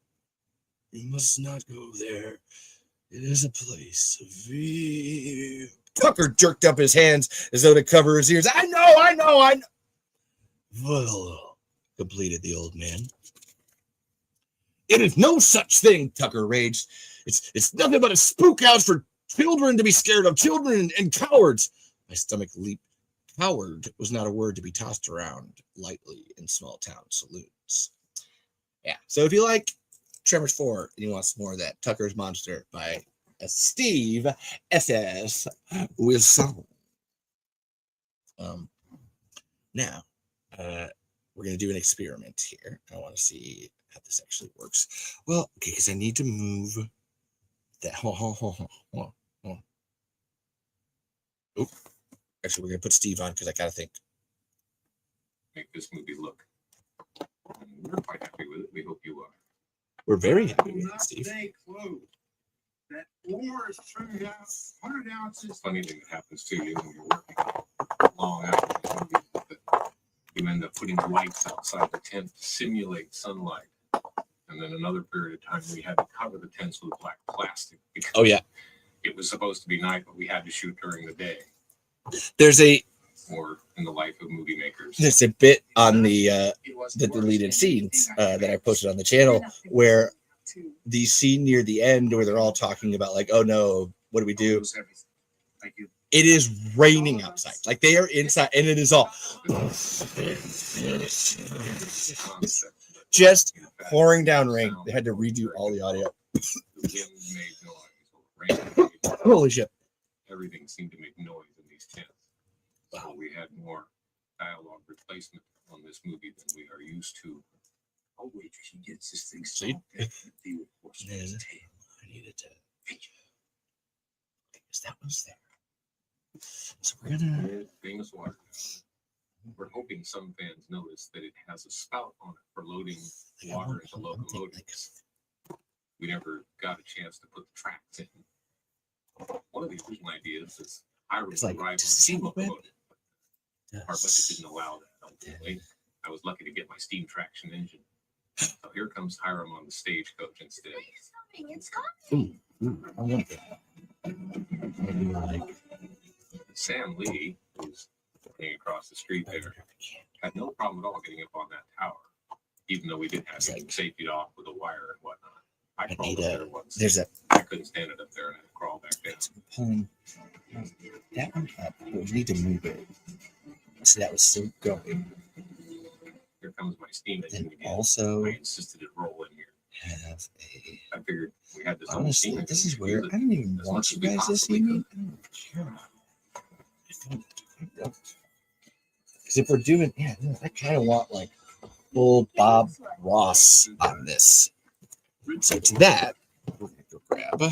"You must not go there. It is a place of fear." Tucker jerked up his hands as though to cover his ears. I know. Well, completed the old man. "It is no such thing," Tucker raged. It's nothing but a spook house for children to be scared of, children and cowards. My stomach leaped. Coward was not a word to be tossed around lightly in small town saloons. Yeah, so if you like Tremors 4 and you want some more of that, Tucker's Monster by Steve S.S. Wilson. Now, we're going to do an experiment here. I want to see how this actually works. Well, okay, because I need to move that. Hold on. Oh, actually, we're going to put Steve on because I got to think. Make this movie look. We're quite happy with it. We hope you are. We're very happy with it, Steve. That ore is trimmed out 100 ounces. Funny thing that happens to you when you're working long hours. You end up putting lights outside the tent to simulate sunlight. And then another period of time, we had to cover the tents with black plastic. Oh, yeah. It was supposed to be night, but we had to shoot during the day. There's a in the life of movie makers. There's a bit on the deleted scenes that I posted on the channel where the scene near the end where they're all talking about like, oh no, what do we do? It is raining outside. Like they are inside and it is all just pouring down rain. They had to redo all the audio. Holy shit. Everything seemed to make noise in these tents. So we had more dialogue replacement on this movie than we are used to. I'll wait till she gets this thing See? solved. I needed to. Because that was there. So we're gonna famous water. We're hoping some fans notice that it has a spout on it for loading water into locomotives. We never got a chance to put the tracks in. One of the original ideas is Hiram It's like, arrived on a does it seem steam wet? locomotive. Our budget didn't allow that, ultimately. I was lucky to get my steam traction engine. So here comes Hiram on the stagecoach instead. It's coming. Ooh, I want that. Maybe like Sam Lee, who's running across the street there, had no problem at all getting up on that tower, even though we did have it safety off with a wire and whatnot. I crawled up there once. There's a I couldn't stand it up there and I had to crawl back down. pulling that one up. We need to move it. So that was still going. Here comes my steam engine And again. also I insisted it roll in here. have a. I figured we had this Honestly, steam this engine, is we where could I don't even as want much you as we guys to see possibly me. could. I don't. Because if we're doing, yeah, I kind of want like full Bob Ross on this. So to that, we're gonna go grab.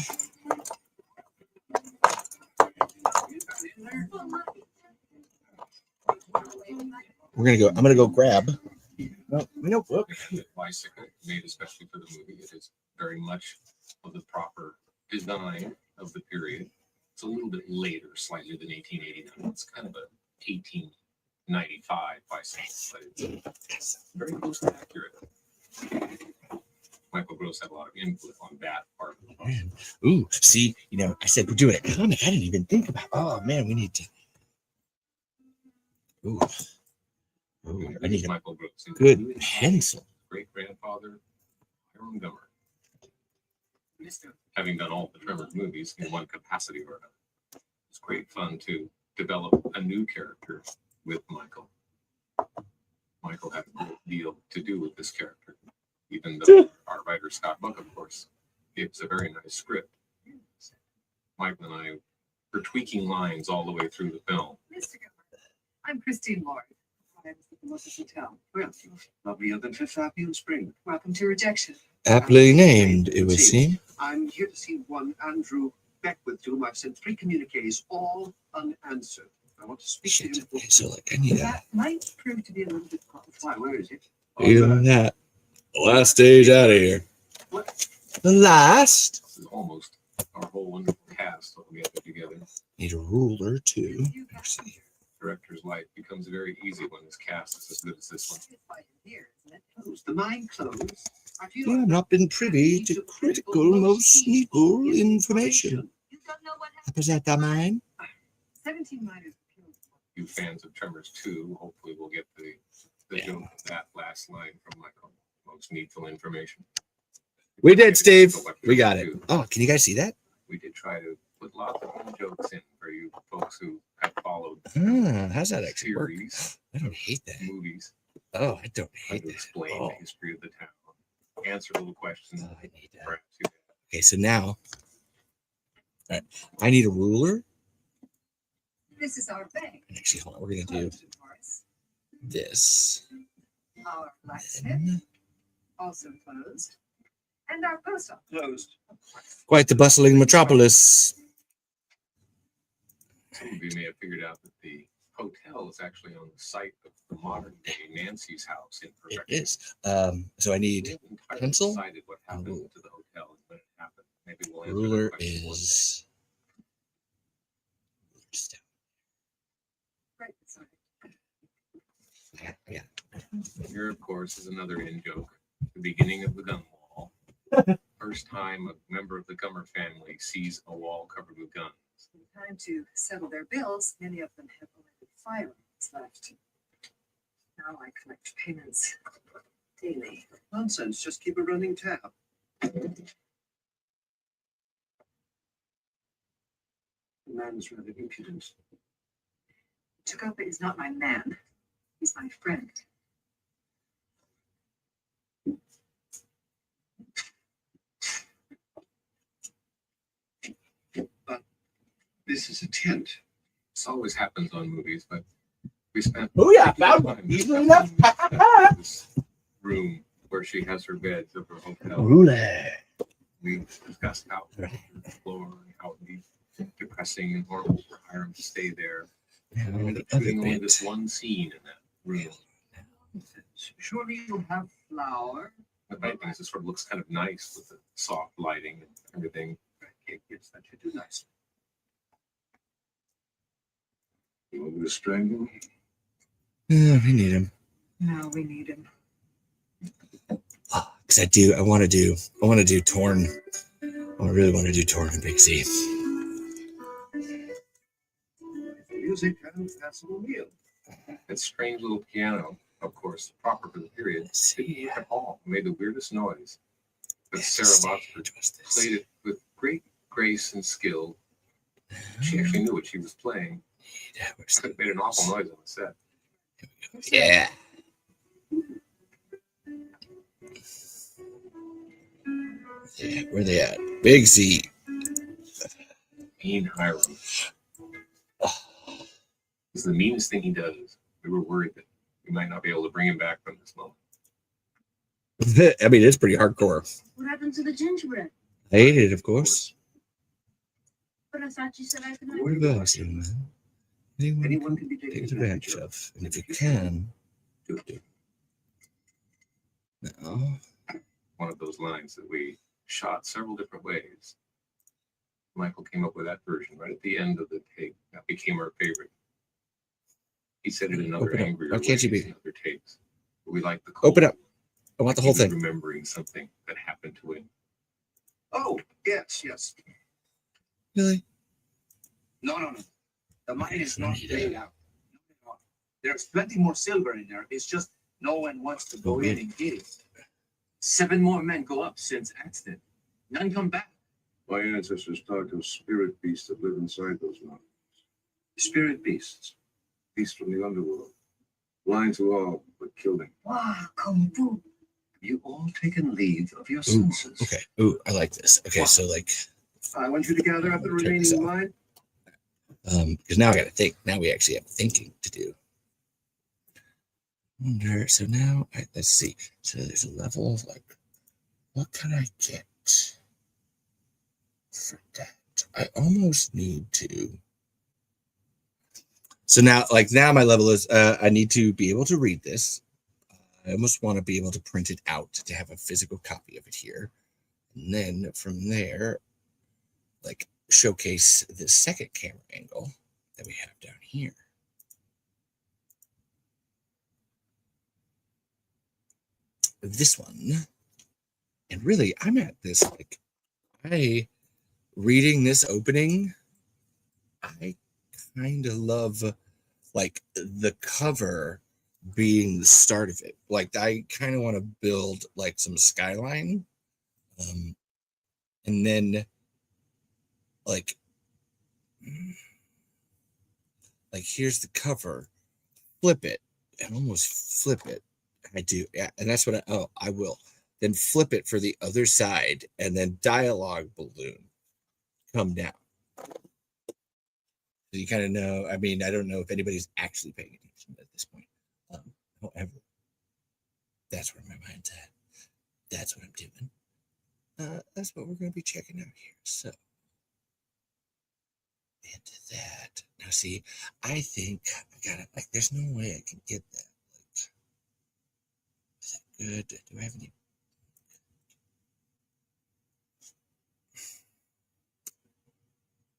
I'm gonna go grab. No, my notebook. And the bicycle made especially for the movie. It is very much of the proper design of the period. It's a little bit later, slightly than 1889. It's kind of a 1895 bicycle, but it's very close to accurate. Michael Gross had a lot of input on that part. Man. Ooh, see, I said we're doing a comic. I didn't even think about. Oh man, we need to. Ooh, I need a Michael Gross. good pencil. Great grandfather, Hiram Gummer. Having done all the Tremors movies in one capacity or another, it's great fun to develop a new character with Michael. Michael had a great deal to do with this character, even though our writer Scott Buck, of course, gave us a very nice script. Michael and I were tweaking lines all the way through the film. Mr. Gilbert, I'm Christine Lord. I'm at the Lotus Hotel. Well, lovelier than Fifth Avenue in spring. Welcome to Rejection. Aptly named, it would seem. I'm here to see one Andrew Beckwith, to whom I've sent 3 communiques, all unanswered. I want to speak to Shit. him. Okay, so I need a. That might prove to be a little bit complicated. Why, where is it? Even that. The last stage out of here. What? The last. This is almost our whole wonderful cast all together. Need a ruler too. Let's see. Director's life becomes very easy when this cast is as good as this one. Closed. The mind closed. I feel You have not been privy to critical, most needful information. You don't know what Is that the mine? 17 miners were killed. You fans of Tremors 2, hopefully we'll get the joke of that last line from Michael. Most needful information. We did, Steve. We got it. Oh, can you guys see that? We did try to put lots of jokes in for you folks who have followed How's that actually work? series, I don't hate that. movies, Oh, I don't trying hate to that. explain Oh, the history of the town, answer little questions. I need that. Perhaps you Okay, so now, all right, I need a ruler. This is our bank. Actually, hold on. We're gonna do Closed, of course. this. Our blacksmith, Then, also closed. And our post office. closed. quite the bustling metropolis. Some of you may have figured out that the hotel is actually on the site of the modern day Nancy's house in It Perfection. is. So I We need haven't entirely pencil decided what happened rule. to the hotel and when it happened. Maybe we'll answer ruler that question one day. is. Right beside it. Yeah. Here, of course, is another in joke. The beginning of the gun wall. First time a member of the Gummer family sees a wall covered with guns. In time to settle their bills, many of them have only firearms left. Now I collect payments daily. Nonsense. Just keep a running tab. The man's rather impudent. Jacopa is not my man. He's my friend. This is a tent. This always happens on movies, but we spent Oh yeah, particular found one. time Easily discussing enough. this room where she has her beds of her hotel. Ruler. We discussed how Right. the floor and how it would be depressing and horrible for Hiram to stay there. Now We ended the up other shooting only bit. this one scene in that room. Surely you have flour. The night thing is it sort of looks kind of nice with the soft lighting and everything. Yes, that should do nice. You want me to strangle him? Yeah, we need him. No, we need him. Because I want to do Torn. I really want to do Torn and Big Z. Music and passable meal. That strange little piano, of course, proper for the period, didn't work at all. It made the weirdest noise. But Sarah Botsford played it with great grace and skill. She actually knew what she was playing. It made an awful noise on the set. Yeah. Yeah, where they at? Big Z. Mean Hiram. This is the meanest thing he does. We were worried that we might not be able to bring him back from this moment. I mean, it's pretty hardcore. What happened to the gingerbread? I ate it, of course. But I thought you said I could. What about you, man? Anyone can be taken advantage of. And if you can, do it. No. One of those lines that we shot several different ways. Michael came up with that version right at the end of the take. That became our favorite. He said it in other angrier Why can't you ways be? in other takes. But we like the Open up. I want the whole he was thing. remembering something that happened to him. Oh, yes. Really? No. The mine is not cleared out. No. There's plenty more silver in there. It's just no one wants to go in and get it. 7 more men go up since accident. None come back. My ancestors talked of spirit beasts that live inside those mountains. Spirit beasts. Beasts from the underworld. Blind to all, but killing. Wow, Kung Fu. Have you all taken leave of your senses? Okay. Ooh, I like this. Okay, so like, I want you to gather up the Check this remaining out. line. because now I got to think. Now we actually have thinking to do. Wonder. So now, let's see. So there's a level of like, what can I get for that? I almost need to. So now my level is, I need to be able to read this. I almost want to be able to print it out to have a physical copy of it here. And then from there, like showcase the second camera angle that we have down here. This one. And really, I'm at this, like, reading this opening, I kind of love, like, the cover being the start of it. Like, I kind of want to build, like, some skyline. And then, like, here's the cover. Flip it. And almost flip it. I do. Yeah, and that's what I will. Then flip it for the other side, and then dialogue balloon come down. So you kind of know. I mean, I don't know if anybody's actually paying attention at this point. However, that's where my mind's at. That's what I'm doing. That's what we're going to be checking out here. So, into that. Now, see, I think I got it. Like, there's no way I can get that. Like, is that good? Do I have any?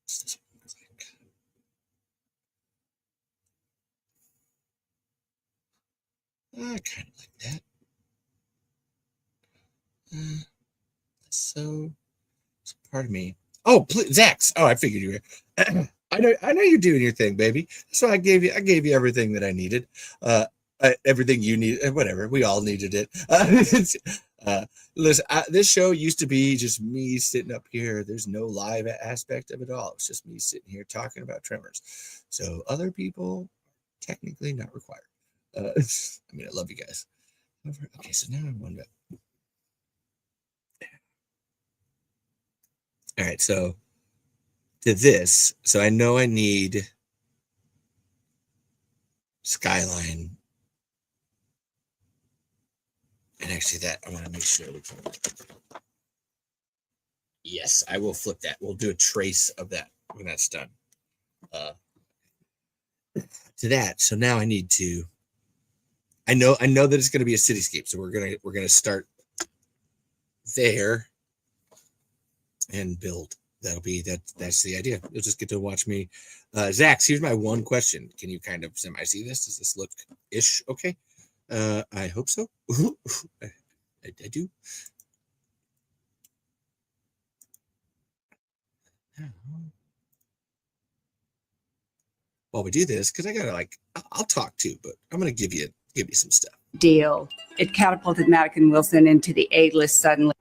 What's this one look like? I kind of like that. So pardon me. Oh, please, Zax. Oh, I figured you were. I know you're doing your thing, baby. So I gave you everything that I needed. Everything you need, whatever. We all needed it. Listen, this show used to be just me sitting up here. There's no live aspect of it all. It's just me sitting here talking about Tremors. So other people technically not required. I mean, I love you guys. Okay, so now I'm one. All right, so to this, so I know I need skyline. And actually that, I want to make sure. Yes, I will flip that. We'll do a trace of that when that's done. To that, so now I need to, I know that it's going to be a cityscape. So we're going to start there and build that'll be that. That's the idea. You'll just get to watch me. Zax, here's my one question. Can you kind of semi see this? Does this look ish okay? I hope so. I do. While we do this, because I gotta I'll talk too, but I'm gonna give you some stuff. Deal. It catapulted Madison Wilson into the A-list suddenly.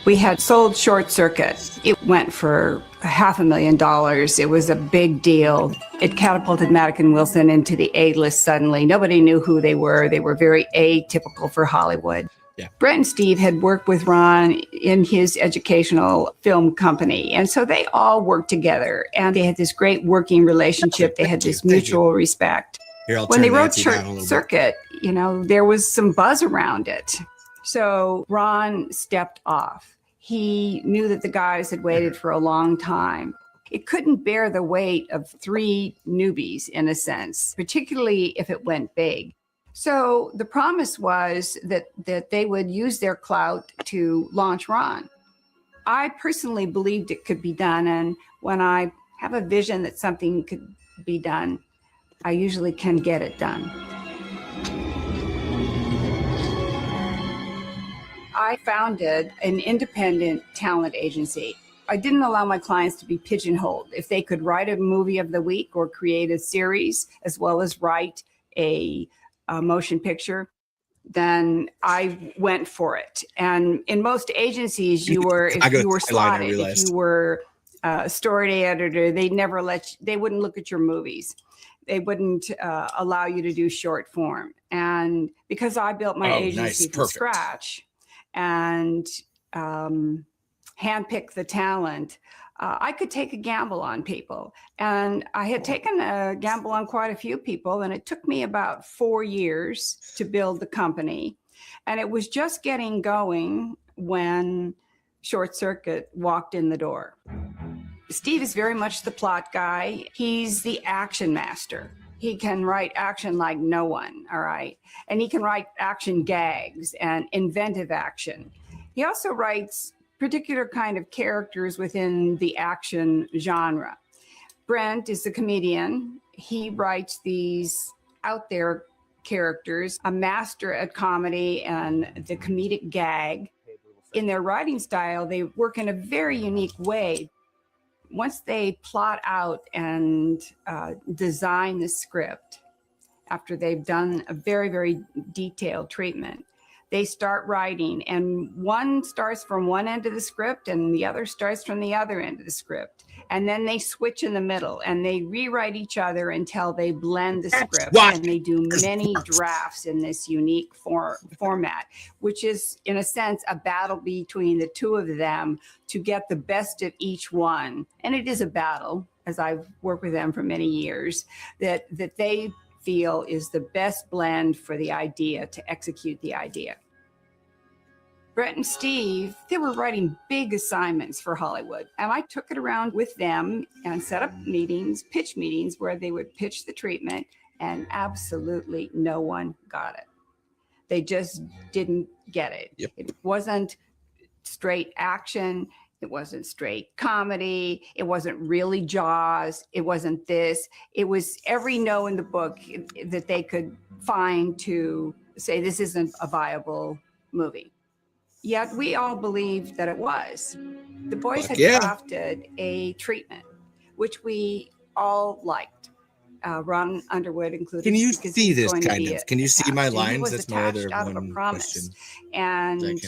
We had sold Short Circuit. It went for $500,000. It was a big deal. It catapulted Madison Wilson into the A-list suddenly. Nobody knew who they were. They were very atypical for Hollywood. Yeah. Brett and Steve had worked with Ron in his educational film company. And so they all worked together and they had this great working relationship. They had this mutual respect. Here, When they wrote Short Circuit, you know, there was some buzz around it. So Ron stepped off. He knew that the guys had waited for a long time. It couldn't bear the weight of 3 newbies, in a sense, particularly if it went big. So the promise was that they would use their clout to launch Ron. I personally believed it could be done, and when I have a vision that something could be done, I usually can get it done. I founded an independent talent agency. I didn't allow my clients to be pigeonholed. If they could write a movie of the week or create a series, as well as write a motion picture, then I went for it. And in most agencies, if you were slotted, if you were a story editor, they wouldn't look at your movies. They wouldn't allow you to do short form. And because I built my agency from scratch and handpicked the talent, I could take a gamble on people. And I had taken a gamble on quite a few people, and it took me about 4 years to build the company. And it was just getting going when Short Circuit walked in the door. Steve is very much the plot guy. He's the action master. He can write action like no one, all right? And he can write action gags and inventive action. He also writes particular kind of characters within the action genre. Brent is the comedian. He writes these out there characters, a master at comedy and the comedic gag. In their writing style, they work in a very unique way. Once they plot out and design the script, after they've done a very, very detailed treatment, they start writing, and one starts from one end of the script and the other starts from the other end of the script. And then they switch in the middle and they rewrite each other until they blend the script. And they do many drafts in this unique format, which is, in a sense, a battle between the two of them to get the best of each one. And it is a battle, as I've worked with them for many years, that they feel is the best blend for the idea to execute the idea. Brett and Steve, they were writing big assignments for Hollywood. And I took it around with them and set up meetings, pitch meetings, where they would pitch the treatment, and absolutely no one got it. They just didn't get it. Yep. It wasn't straight action. It wasn't straight comedy. It wasn't really Jaws. It wasn't this. It was every no in the book that they could find to say this isn't a viable movie. Yet we all believed that it was. The boys had crafted a treatment, which we all liked. Ron Underwood included. Can you see this kind of? Can you see my lines? That's my other one question. And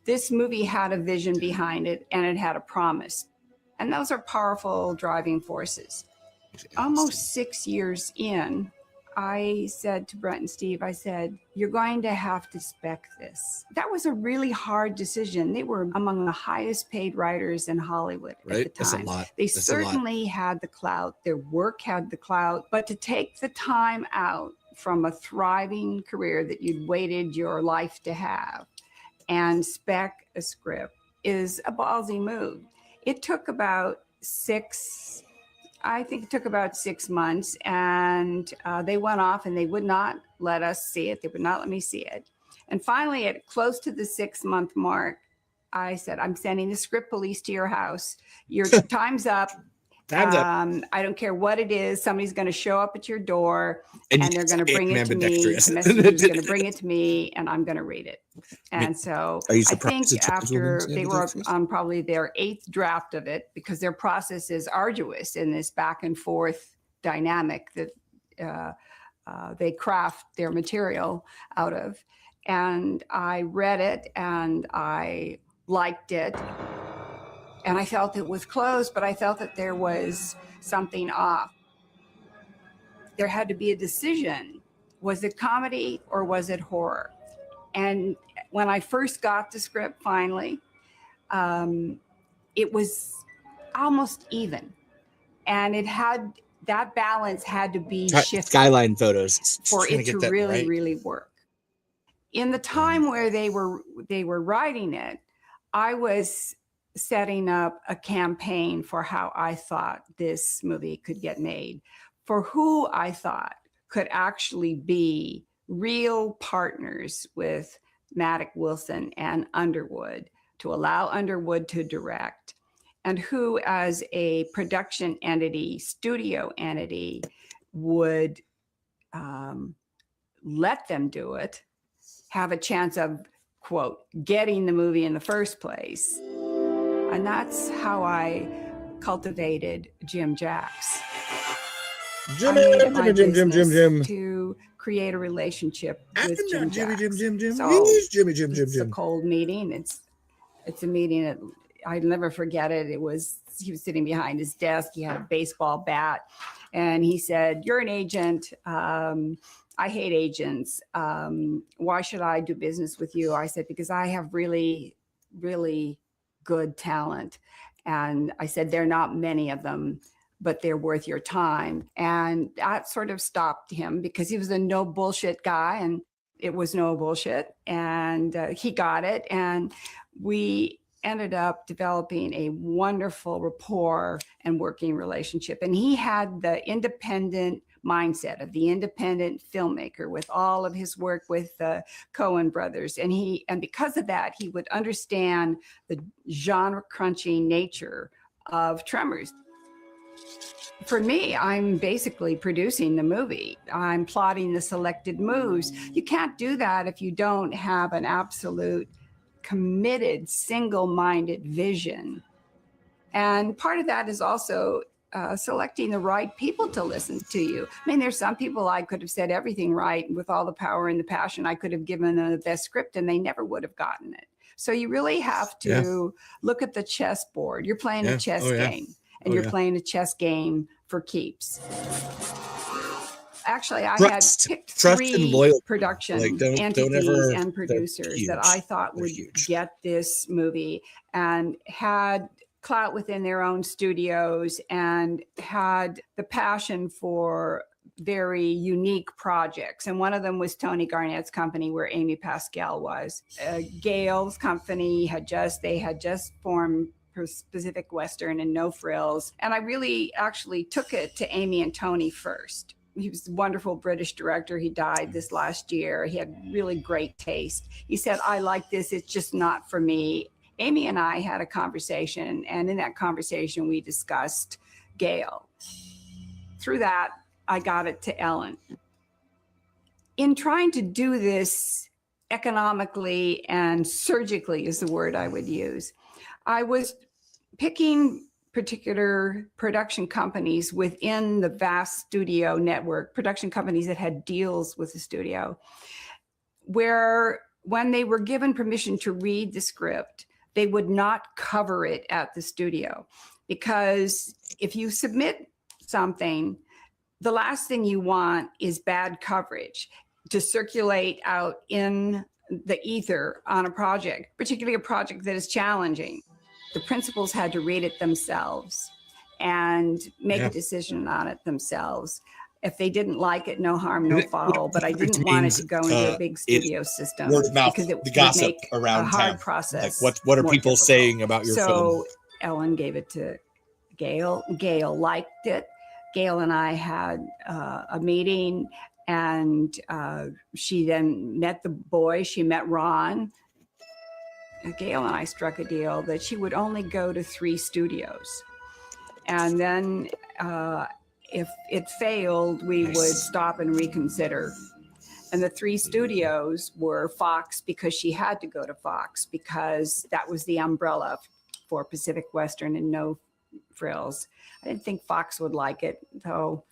this movie had a vision behind it, and it had a promise. And those are powerful driving forces. Almost 6 years in, I said to Brett and Steve, I said, you're going to have to spec this. That was a really hard decision. They were among the highest paid writers in Hollywood at the time. That's a lot. They certainly had the clout. Their work had the clout. But to take the time out from a thriving career that you'd waited your life to have and spec a script is a ballsy move. It took about 6 months, and they went off and they would not let us see it. They would not let me see it. And finally, at close to the 6-month mark, I said, I'm sending the script police to your house. Your time's up. Time's up. I don't care what it is. Somebody's going to show up at your door and they're going to it's bring it to me. ambidextrous. The messenger's going to bring it to me and I'm going to read it. And so Are you I surprised think a trans woman's after they were ambidextrous? on probably their 8th draft of it, because their process is arduous in this back and forth dynamic that they craft their material out of. And I read it and I liked it. And I felt it was close, but I felt that there was something off. There had to be a decision. Was it comedy or was it horror? And when I first got the script finally, it was almost even. And it had, that balance had to be shifted. Skyline photos. For Trying it get to that really, right. really work. In the time where they were writing it, I was setting up a campaign for how I thought this movie could get made, for who I thought could actually be real partners with Maddox Wilson and Underwood, to allow Underwood to direct, and who as a production entity, studio entity, would let them do it, have a chance of, quote, getting the movie in the first place. And that's how I cultivated Jim Jacks. Jim, I made it Jim, my Jim, Jim, Jim, business Jim. to create a relationship with I'm Jim not Jimmy, Jacks. Jim, Jim, Jim. So He's Jimmy, Jim, Jim, it's a Jim. cold meeting. It's a meeting that I'll never forget it. He was sitting behind his desk. He had a baseball bat, and he said, "You're an agent. I hate agents. Why should I do business with you?" I said, "Because I have really, really good talent." And I said, "There are not many of them, but they're worth your time." And that sort of stopped him, because he was a no bullshit guy, and it was no bullshit. And he got it. And we ended up developing a wonderful rapport and working relationship. And he had the independent mindset of the independent filmmaker with all of his work with the Coen brothers. And because of that, he would understand the genre crunching nature of Tremors. For me, I'm basically producing the movie. I'm plotting the selected moves. You can't do that if you don't have an absolute committed, single-minded vision. And part of that is also selecting the right people to listen to you. I mean, there's some people I could have said everything right with all the power and the passion. I could have given them the best script and they never would have gotten it. So you really have to look at the chessboard. You're playing a chess game, and you're playing a chess game for keeps. Actually, I had picked 3 production entities and producers that I thought would get this movie and had clout within their own studios and had the passion for very unique projects. And one of them was Tony Garnett's company, where Amy Pascal was. Gail's company had just formed Pacific Western and No Frills. And I really actually took it to Amy and Tony first. He was a wonderful British director. He died this last year. He had really great taste. He said, "I like this. It's just not for me." Amy and I had a conversation, and in that conversation, we discussed Gail. Through that, I got it to Ellen. In trying to do this economically and surgically is the word I would use, I was picking particular production companies within the vast studio network, production companies that had deals with the studio, where when they were given permission to read the script, they would not cover it at the studio. Because if you submit something, the last thing you want is bad coverage to circulate out in the ether on a project, particularly a project that is challenging. The principals had to read it themselves and make a decision on it themselves. If they didn't like it, no harm, no foul. But I didn't want it to go into a big studio system, word of mouth, because it the would gossip make around a hard town. process. Like what are more people difficult. saying about your film? So Ellen gave it to Gail. Gail liked it. Gail and I had a meeting, and she then met the boys. She met Ron. Gail and I struck a deal that she would only go to 3 studios. And then if it failed, we would stop and reconsider. And the 3 studios were Fox, because she had to go to Fox because that was the umbrella for Pacific Western and No Frills. I didn't think Fox would like it, though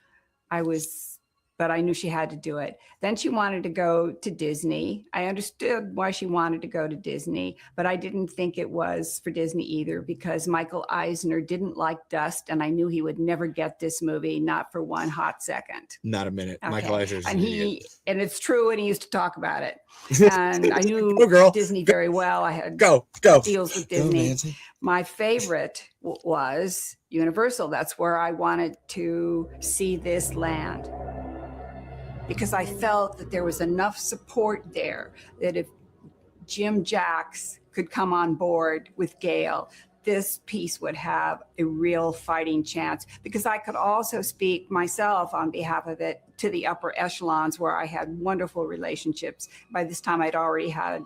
but I knew she had to do it. Then she wanted to go to Disney. I understood why she wanted to go to Disney, but I didn't think it was for Disney either, because Michael Eisner didn't like dust, and I knew he would never get this movie, not for one hot second. Not a minute. Okay. Michael Eisner's and an idiot. and it's true, and he used to talk about it. And I knew Go, girl. Disney very well. I had Go. deals with Disney. My favorite was Universal. That's where I wanted to see this land, because I felt that there was enough support there that if Jim Jacks could come on board with Gail, this piece would have a real fighting chance, because I could also speak myself on behalf of it to the upper echelons where I had wonderful relationships. By this time, I'd already had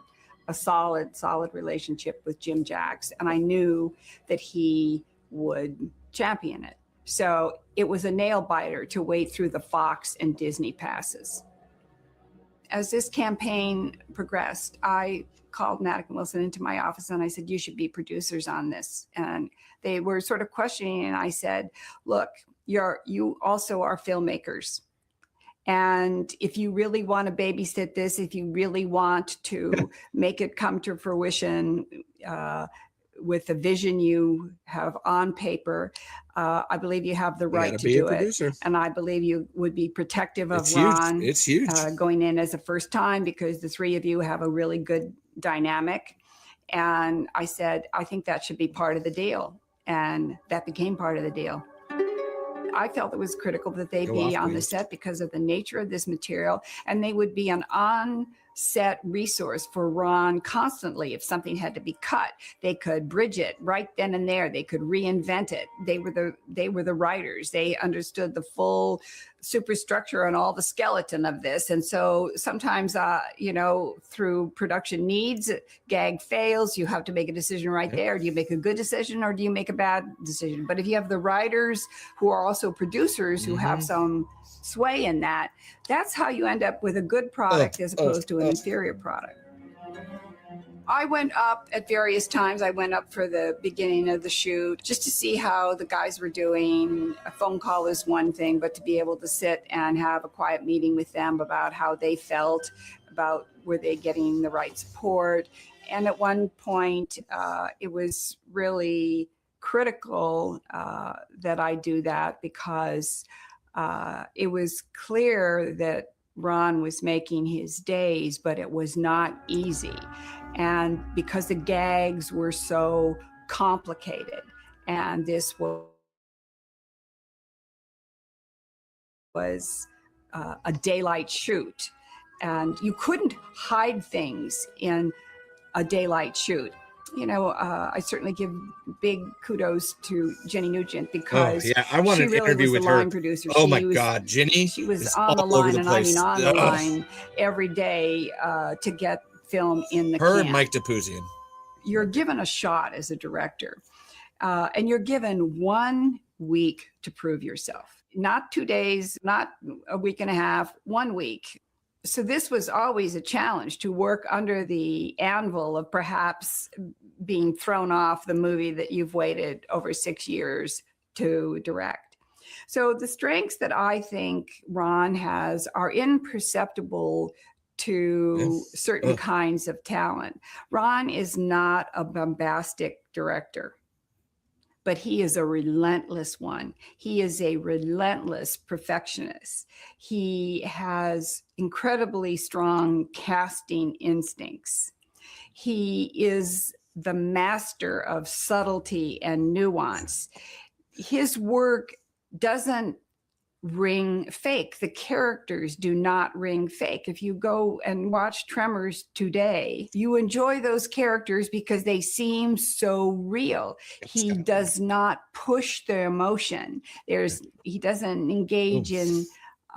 a solid relationship with Jim Jacks, and I knew that he would champion it. So it was a nail biter to wait through the Fox and Disney passes. As this campaign progressed, I called Maddox and Wilson into my office and I said, you should be producers on this. And they were sort of questioning, and I said, look, you also are filmmakers. And if you really want to babysit this, if you really want to make it come to fruition with the vision you have on paper, I believe you have the right to do it. And I believe you would be protective of Ron. It's huge. Going in as a first time, because the 3 of you have a really good dynamic. And I said, I think that should be part of the deal. And that became part of the deal. I felt it was critical that they be on the set because of the nature of this material, and they would be an on-set resource for Ron constantly. If something had to be cut, they could bridge it right then and there. They could reinvent it. They were the writers. They understood the full superstructure and all the skeleton of this. And so sometimes, through production needs, gag fails. You have to make a decision right there. Do you make a good decision or do you make a bad decision? But if you have the writers who are also producers who have some sway in that, that's how you end up with a good product as opposed to an inferior product. I went up at various times. I went up for the beginning of the shoot just to see how the guys were doing. A phone call is one thing, but to be able to sit and have a quiet meeting with them about how they felt, about were they getting the right support. And at one point, it was really critical that I do that, because it was clear that Ron was making his days, but it was not easy. And because the gags were so complicated, and this was a daylight shoot, and you couldn't hide things in a daylight shoot. I certainly give big kudos to Jenny Nugent, because I want an interview with her. Producer. Oh my God, Jenny! She was on the line, and I mean on the line every day to get film in the Her can. and Mike DePuzian. You're given a shot as a director, and you're given 1 week to prove yourself. Not 2 days, not a week and a half, 1 week. So this was always a challenge, to work under the anvil of perhaps being thrown off the movie that you've waited over 6 years to direct. So the strengths that I think Ron has are imperceptible to certain kinds of talent. Ron is not a bombastic director, but he is a relentless one. He is a relentless perfectionist. He has incredibly strong casting instincts. He is the master of subtlety and nuance. His work doesn't ring fake. The characters do not ring fake. If you go and watch Tremors today, you enjoy those characters because they seem so real. He does not push the emotion. He doesn't engage in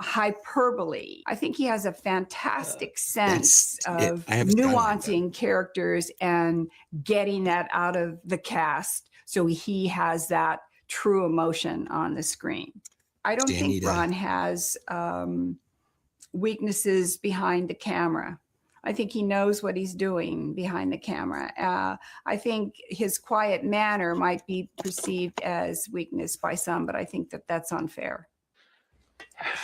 hyperbole. I think he has a fantastic sense of I have a style like that. nuancing characters and getting that out of the cast so he has that true emotion on the screen. I don't think Ron has weaknesses behind the camera. I think he knows what he's doing behind the camera. I think his quiet manner might be perceived as weakness by some, but I think that that's unfair.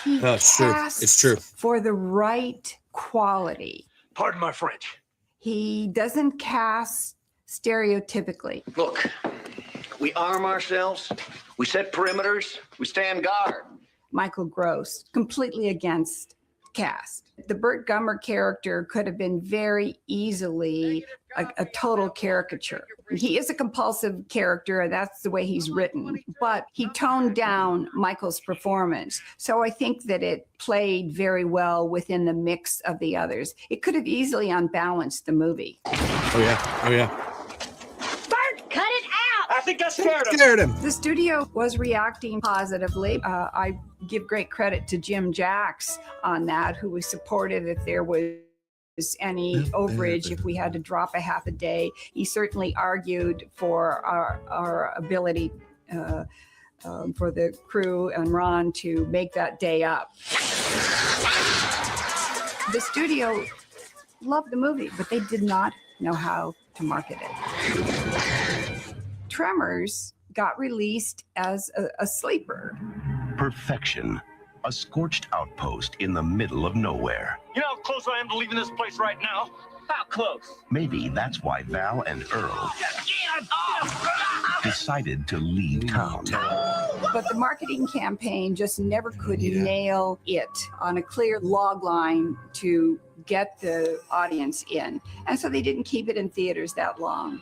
He casts it's true. for the right quality. Pardon my French. He doesn't cast stereotypically. Look, we arm ourselves, we set perimeters, we stand guard. Michael Gross, completely against cast. The Burt Gummer character could have been very easily a total caricature. He is a compulsive character, and that's the way he's written, but he toned down Michael's performance. So I think that it played very well within the mix of the others. It could have easily unbalanced the movie. Oh yeah. Bert, cut it out! I think I scared him. The studio was reacting positively. I give great credit to Jim Jacks on that, who was supportive if there was any overage, if we had to drop a half a day. He certainly argued for our ability for the crew and Ron to make that day up. The studio loved the movie, but they did not know how to market it. Tremors got released as a sleeper. Perfection. A scorched outpost in the middle of nowhere. You know how close I am to leaving this place right now? How close? Maybe that's why Val and Earl decided to leave town. But the marketing campaign just never could nail it on a clear log line to get the audience in. And so they didn't keep it in theaters that long.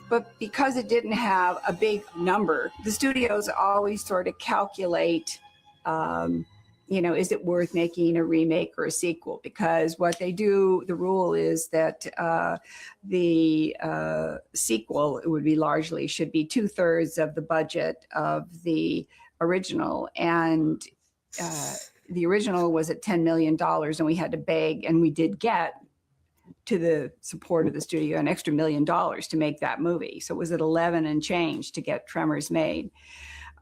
But because it didn't have a big number, the studios always sort of calculate, is it worth making a remake or a sequel? Because what they do, the rule is that the sequel should be 2/3 of the budget of the original. And the original was at $10 million, and we had to beg, and we did get to the support of the studio an extra $1 million to make that movie. So it was at 11 and change to get Tremors made.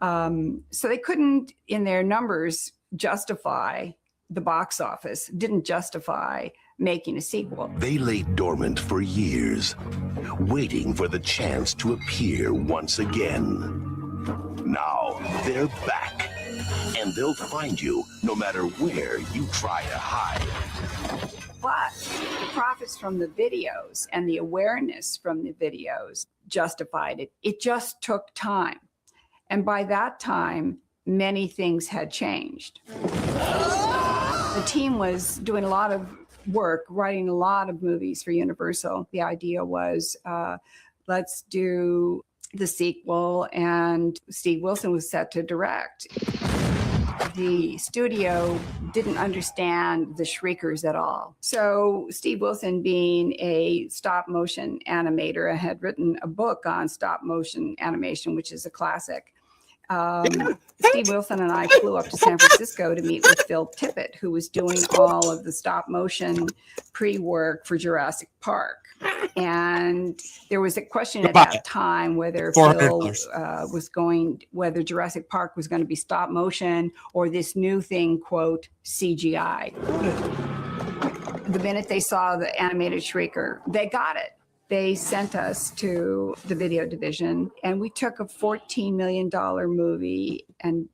So they couldn't, in their numbers, justify the box office, didn't justify making a sequel. They lay dormant for years, waiting for the chance to appear once again. Now they're back, and they'll find you no matter where you try to hide. But the profits from the videos and the awareness from the videos justified it. It just took time. And by that time, many things had changed. The team was doing a lot of work, writing a lot of movies for Universal. The idea was, let's do the sequel, and Steve Wilson was set to direct. The studio didn't understand the Shriekers at all. So Steve Wilson, being a stop motion animator, had written a book on stop motion animation, which is a classic. Steve Wilson and I flew up to San Francisco to meet with Phil Tippett, who was doing all of the stop motion pre-work for Jurassic Park. And there was a question at that time whether Phil whether Jurassic Park was going to be stop motion or this new thing, quote, CGI. The minute they saw the animated Shrieker, they got it. They sent us to the video division, and we took a $14 million movie and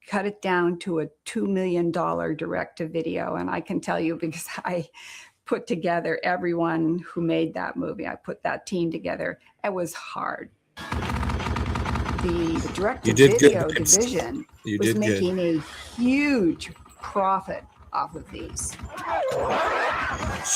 cut it down to a $2 million direct-to-video. And I can tell you, because I put together everyone who made that movie, I put that team together. It was hard. The direct-to-video division was making a huge profit off of these.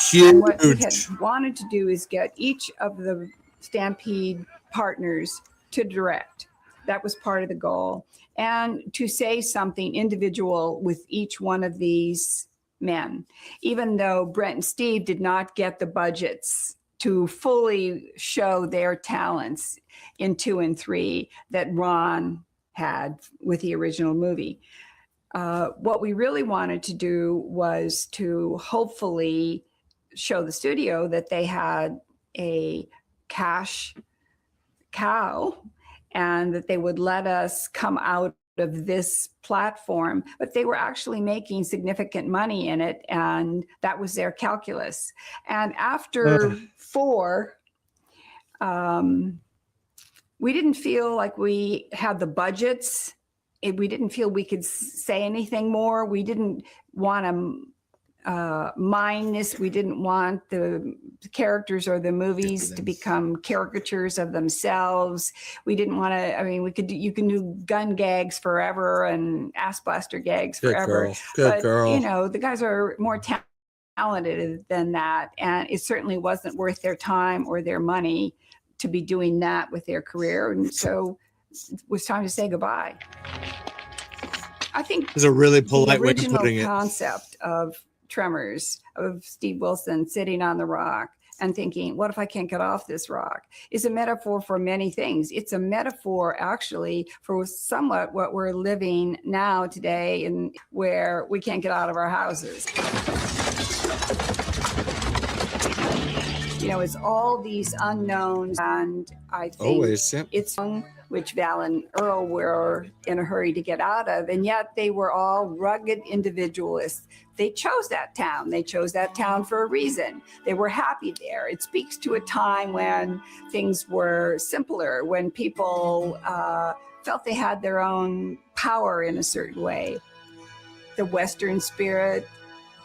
Huge. And what we had wanted to do is get each of the Stampede partners to direct. That was part of the goal. And to say something individual with each one of these men, even though Brent and Steve did not get the budgets to fully show their talents in 2 and 3 that Ron had with the original movie. What we really wanted to do was to hopefully show the studio that they had a cash cow and that they would let us come out of this platform, but they were actually making significant money in it, and that was their calculus. And after 4, we didn't feel like we had the budgets. We didn't feel we could say anything more. We didn't want to mind this. We didn't want the characters or the movies to become caricatures of themselves. We didn't want to, I mean, you can do gun gags forever and ass blaster gags forever. Good girl. You know, the guys are more talented than that. And it certainly wasn't worth their time or their money to be doing that with their career. And so it was time to say goodbye. I think there's a really polite way of original putting it. Concept of Tremors, of Steve Wilson sitting on the rock and thinking, what if I can't get off this rock, is a metaphor for many things. It's a metaphor actually for somewhat what we're living now today, and where we can't get out of our houses. You know, it's all these unknowns, and I think it's which Val and Earl were in a hurry to get out of, and yet they were all rugged individualists. They chose that town. They chose that town for a reason. They were happy there. It speaks to a time when things were simpler, when people felt they had their own power in a certain way. The Western spirit,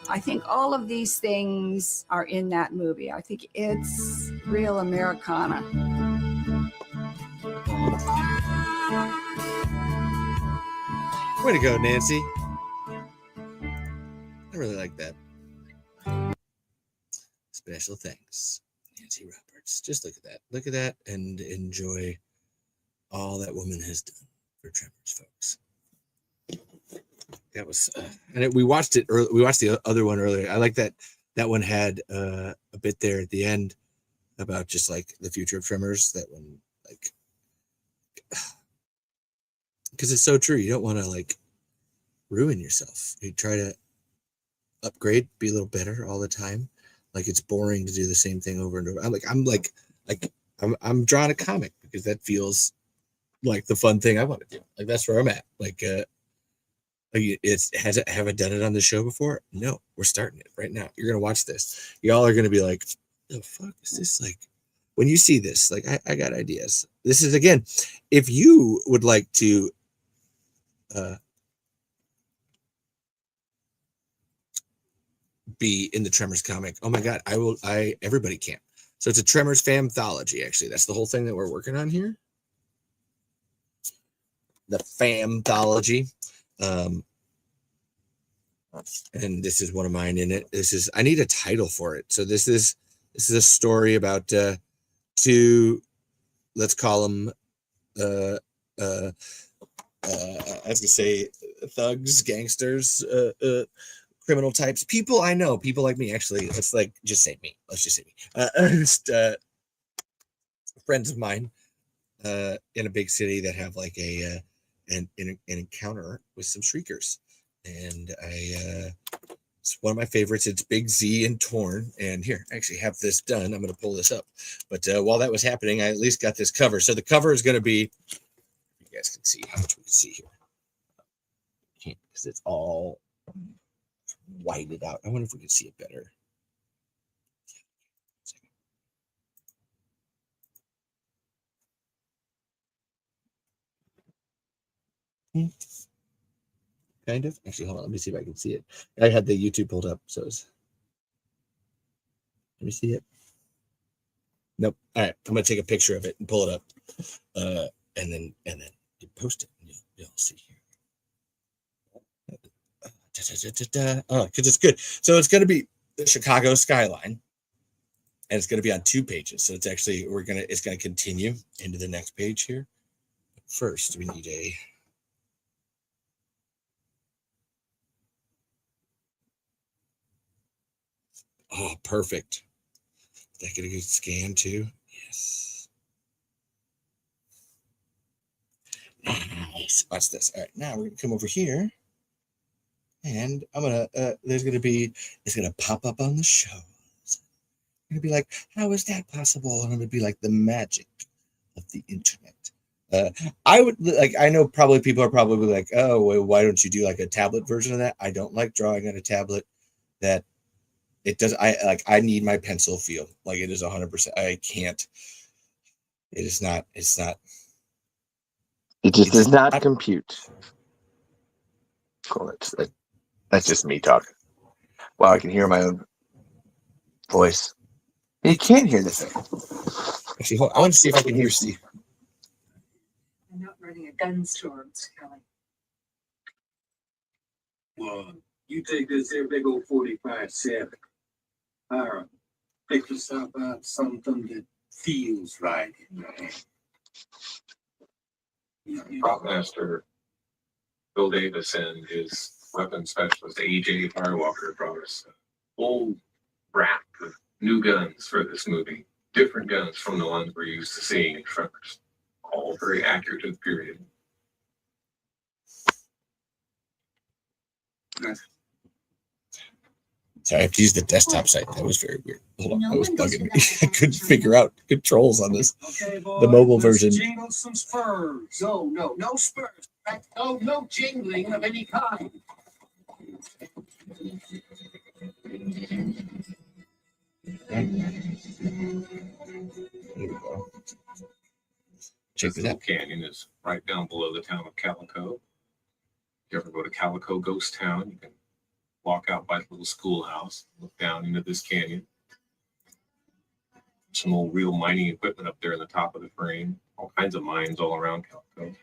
I think all of these things are in that movie. I think it's real Americana. Way to go, Nancy. I really like that. Special thanks, Nancy Roberts. Just look at that. Look at that and enjoy all that woman has done for Tremors, folks. That was, we watched it early. We watched the other one earlier. I like that. That one had a bit there at the end about just like the future of Tremors. That one, like, because it's so true. You don't want to like ruin yourself. You try to upgrade, be a little better all the time. Like, it's boring to do the same thing over and over. I'm drawing a comic because that feels like the fun thing I want to do. Like, that's where I'm at. Like, have I done it on the show before? No, we're starting it right now. You're gonna watch this. Y'all are gonna be like, the fuck is this? Like, when you see this, like, I got ideas. This is, again, if you would like to be in the Tremors comic, oh my god, everybody can. So it's a Tremors famthology, actually. That's the whole thing that we're working on here. The famthology. And this is one of mine in it. I need a title for it. So this is a story about two, let's call them I was gonna say thugs, gangsters, criminal types, people I know, people like me. Actually, let's just say me. Let's just say me. Friends of mine in a big city that have like an encounter with some shriekers, and it's one of my favorites. It's Big Z and Torn, and here I actually have this done. I'm going to pull this up, but while that was happening, I at least got this cover. So the cover is going to be, you guys can see how much we can see here. Can't, because it's all whited out. I wonder if we can see it better. Kind of. Actually, hold on. Let me see if I can see it. I had the YouTube pulled up, so let me see it. Nope. All right, I'm gonna take a picture of it and pull it up, and then you post it. And you'll see here. Oh, because it's good. So it's gonna be the Chicago skyline, and it's gonna be on 2 pages. So it's actually it's gonna continue into the next page here. But first, we need a. Oh, perfect. Did I get a good scan too? Yes. Nice. Watch this. All right, now we're gonna come over here. and I'm gonna it's gonna pop up on the show. It's gonna be like, how is that possible? And I'm gonna be like the magic of the internet. I would like. I know probably people are probably like, oh, well, why don't you do like a tablet version of that? I don't like drawing on a tablet. That it does. I need my pencil feel. Like it is 100%. I can't. It is not. It's not. It just does not compute. Cool. That's just me talking. Wow, I can hear my own voice. You can't hear this thing. Actually, hold on. I want to see if I can hear Steve. I'm not running a gun store, Kelly. Well, you take this there big old 45-7. Ira, pick yourself out something that feels right in your hand. Prop master Bill Davis and his weapons specialist AJ Firewalker brought us a whole rack of new guns for this movie. Different guns from the ones we're used to seeing in Tremors. All very accurate to the period. Sorry, I have to use the desktop site. That was very weird. Hold on, that was bugging me. I couldn't figure out controls on this. Okay, boy, The mobile let's version. Jingle some spurs. No spurs. No jingling of any kind. Check This it little out. canyon is right down below the town of Calico. If you ever go to Calico Ghost Town, you can walk out by the little schoolhouse, look down into this canyon. Some old real mining equipment up there in the top of the frame. All kinds of mines all around Calico.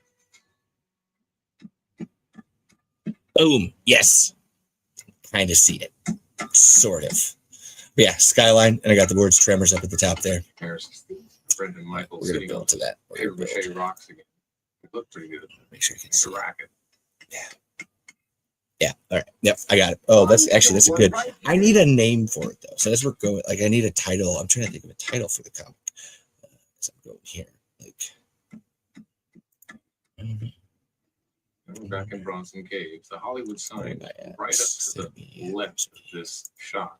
Boom. Yes. Kind of see it. Sort of. But yeah, skyline, and I got the words Tremors up at the top there. There's Brendan Michael We're gonna sitting on build to that. paper mache rocks again. It looked pretty good. Make sure you can It's see a racket. Yeah. All right. Yep. I got it. Oh, that's a good. I need a name for it though. So as we're going, like, I need a title. I'm trying to think of a title for the comic. So I'm going here. We're back in Bronson Caves. The Hollywood sign right up to the left of this shot.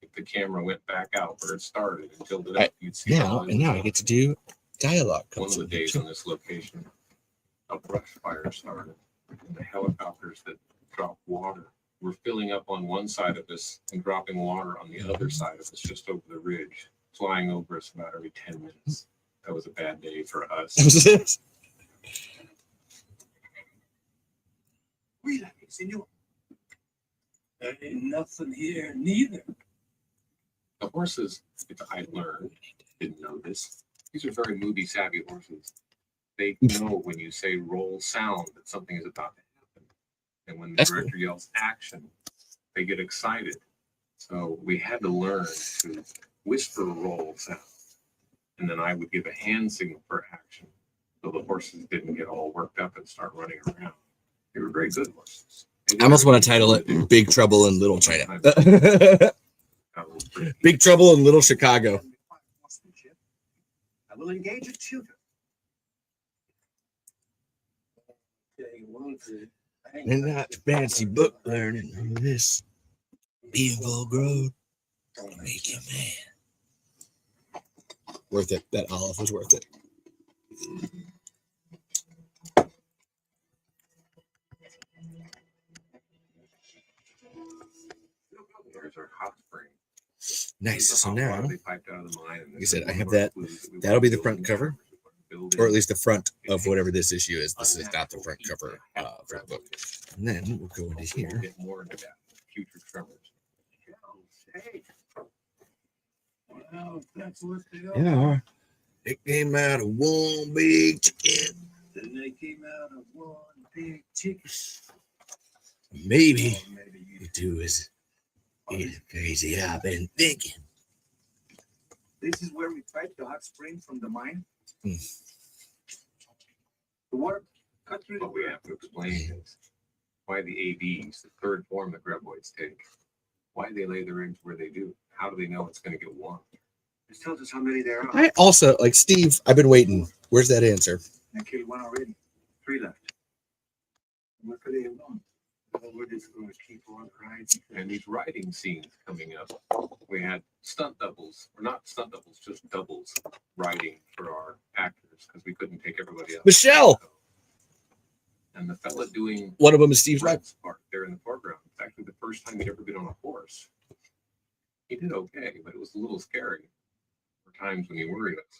If the camera went back out where it started and tilted up, you'd see the Now Hollywood and now I sign. get to do dialogue. One of the days on this location, a brush fire started, and the helicopters that dropped water were filling up on one side of us and dropping water on the other side of us, just over the ridge, flying over us about every 10 minutes. That was a bad day for us. Relax, senor. There ain't nothing here, neither. The horses that I learned, didn't know this. These are very movie savvy horses. They know when you say roll sound that something is about to happen. And when the That's director yells action, they get excited. So we had to learn to whisper roll sound. And then I would give a hand signal for action. So the horses didn't get all worked up and start running around. They were very good horses. I almost want to title it Big Trouble in Little China. Big Trouble in Little Chicago. I will engage a tutor. And not fancy book learning. This evil growth don't make you mad. Worth it. That olive was worth it. Here's our hot spring. Nice. So now, They piped out of the mine, and like I said, I have that. That'll be the front cover, or at least the front of whatever this issue is. This is not the front cover for the book. And then we'll go into here. Get more into that. Future Tremors. Well, that's what they are. Yeah. It came out of one big chicken. Then they came out of one big chicken. Maybe you two is crazy. I've been thinking. This is where we piped the hot spring from the mine. Hmm. The water cut through the What we have to explain is why the AVs, the third form that Graboids take, why they lay their eggs where they do. How do they know it's going to get warm? This tells us how many there are. I also, like Steve, I've been waiting. Where's that answer? I killed one already. 3 left. Where could they have gone? We're just going to keep on riding. And these riding scenes coming up, we had stunt doubles, or not stunt doubles, just doubles riding for our actors because we couldn't take everybody else. Michelle. And the fella doing one of them is Steve's wife. Part there in the foreground. It's actually the first time he'd ever been on a horse. He did okay, but it was a little scary. There were times when he worried us.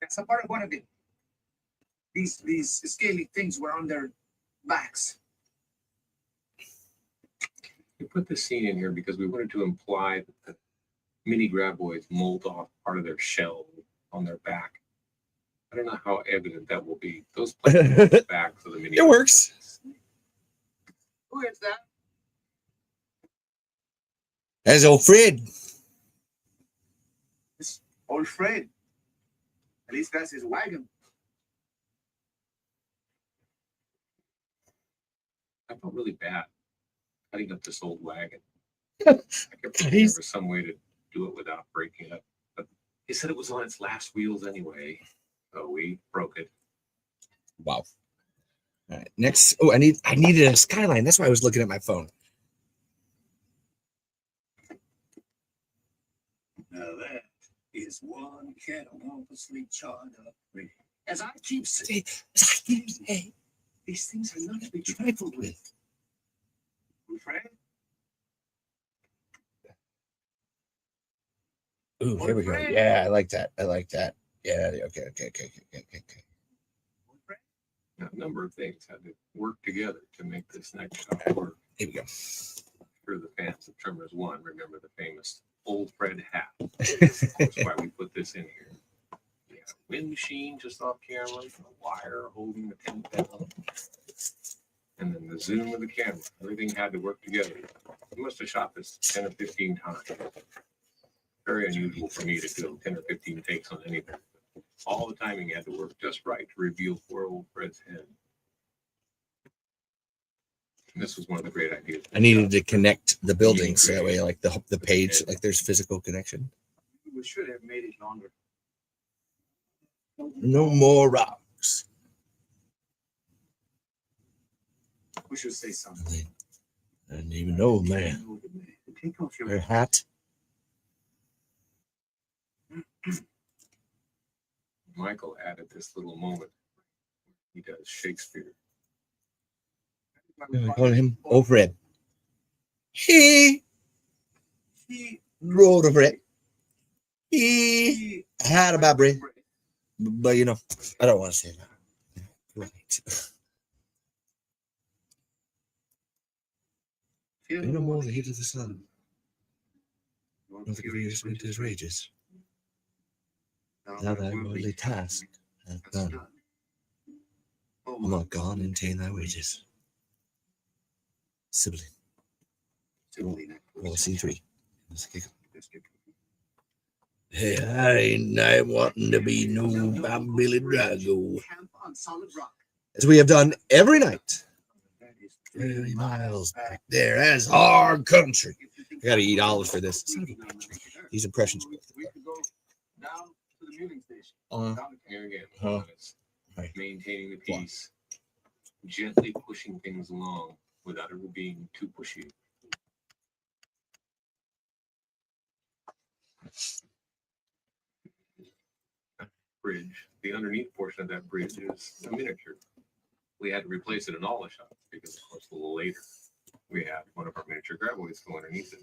That's a part of one of it. These scaly things were on their backs. We put this scene in here because we wanted to imply that the mini graboids mold off part of their shell on their back. I don't know how evident that will be. Those plates back to the mini. It works. Who is that? That's old Fred. It's old Fred. At least that's his wagon. I felt really bad cutting up this old wagon. I kept thinking there was some way to do it without breaking it. But he said it was on its last wheels anyway. So we broke it. Wow. All right. Next. Oh, I needed a skyline. That's why I was looking at my phone. Now that is one catawampusly charred up. As I keep saying, these things are not to be trifled with. Fred? Ooh, here we go. Yeah, I like that. I like that. Yeah. Okay. A number of things had to work together to make this next shot work. Here we go. For the fans of Tremors 1, remember the famous old Fred hat. That's why we put this in here. We have a wind machine just off camera, a wire holding the pin down, and then the zoom of the camera. Everything had to work together. We must have shot this 10 or 15 times. Very unusual for me to do 10 or 15 takes on anything. All the timing had to work just right to reveal poor old Fred's head. And this was one of the great ideas. I needed to connect the buildings so that way, like the page, like there's physical connection. We should have made it longer. No more rocks. We should say something. I didn't even know, man. Take off Her hat. Michael added this little moment. He does Shakespeare. I call him Old Fred. He rode over it. He had a bad breath. But you know, I don't want to say that. Right. Feel no more the heat of the sun. Nor the grievous winter's rages. Now thy worldly task hath done. I'm not gone and ta'en thy wages. Sibling. Well, scene 3. Let's kick it. Hey, I ain't wanting to be no Billy Drago. As we have done every night. 30 miles back there. That's our country. I gotta eat olives for this. These impressions. Down to the moving station. Here again, maintaining the peace, gently pushing things along without ever being too pushy. Bridge. The underneath portion of that bridge is a miniature. We had to replace it in all the shots because, of course, a little later we had one of our miniature graboids go underneath it.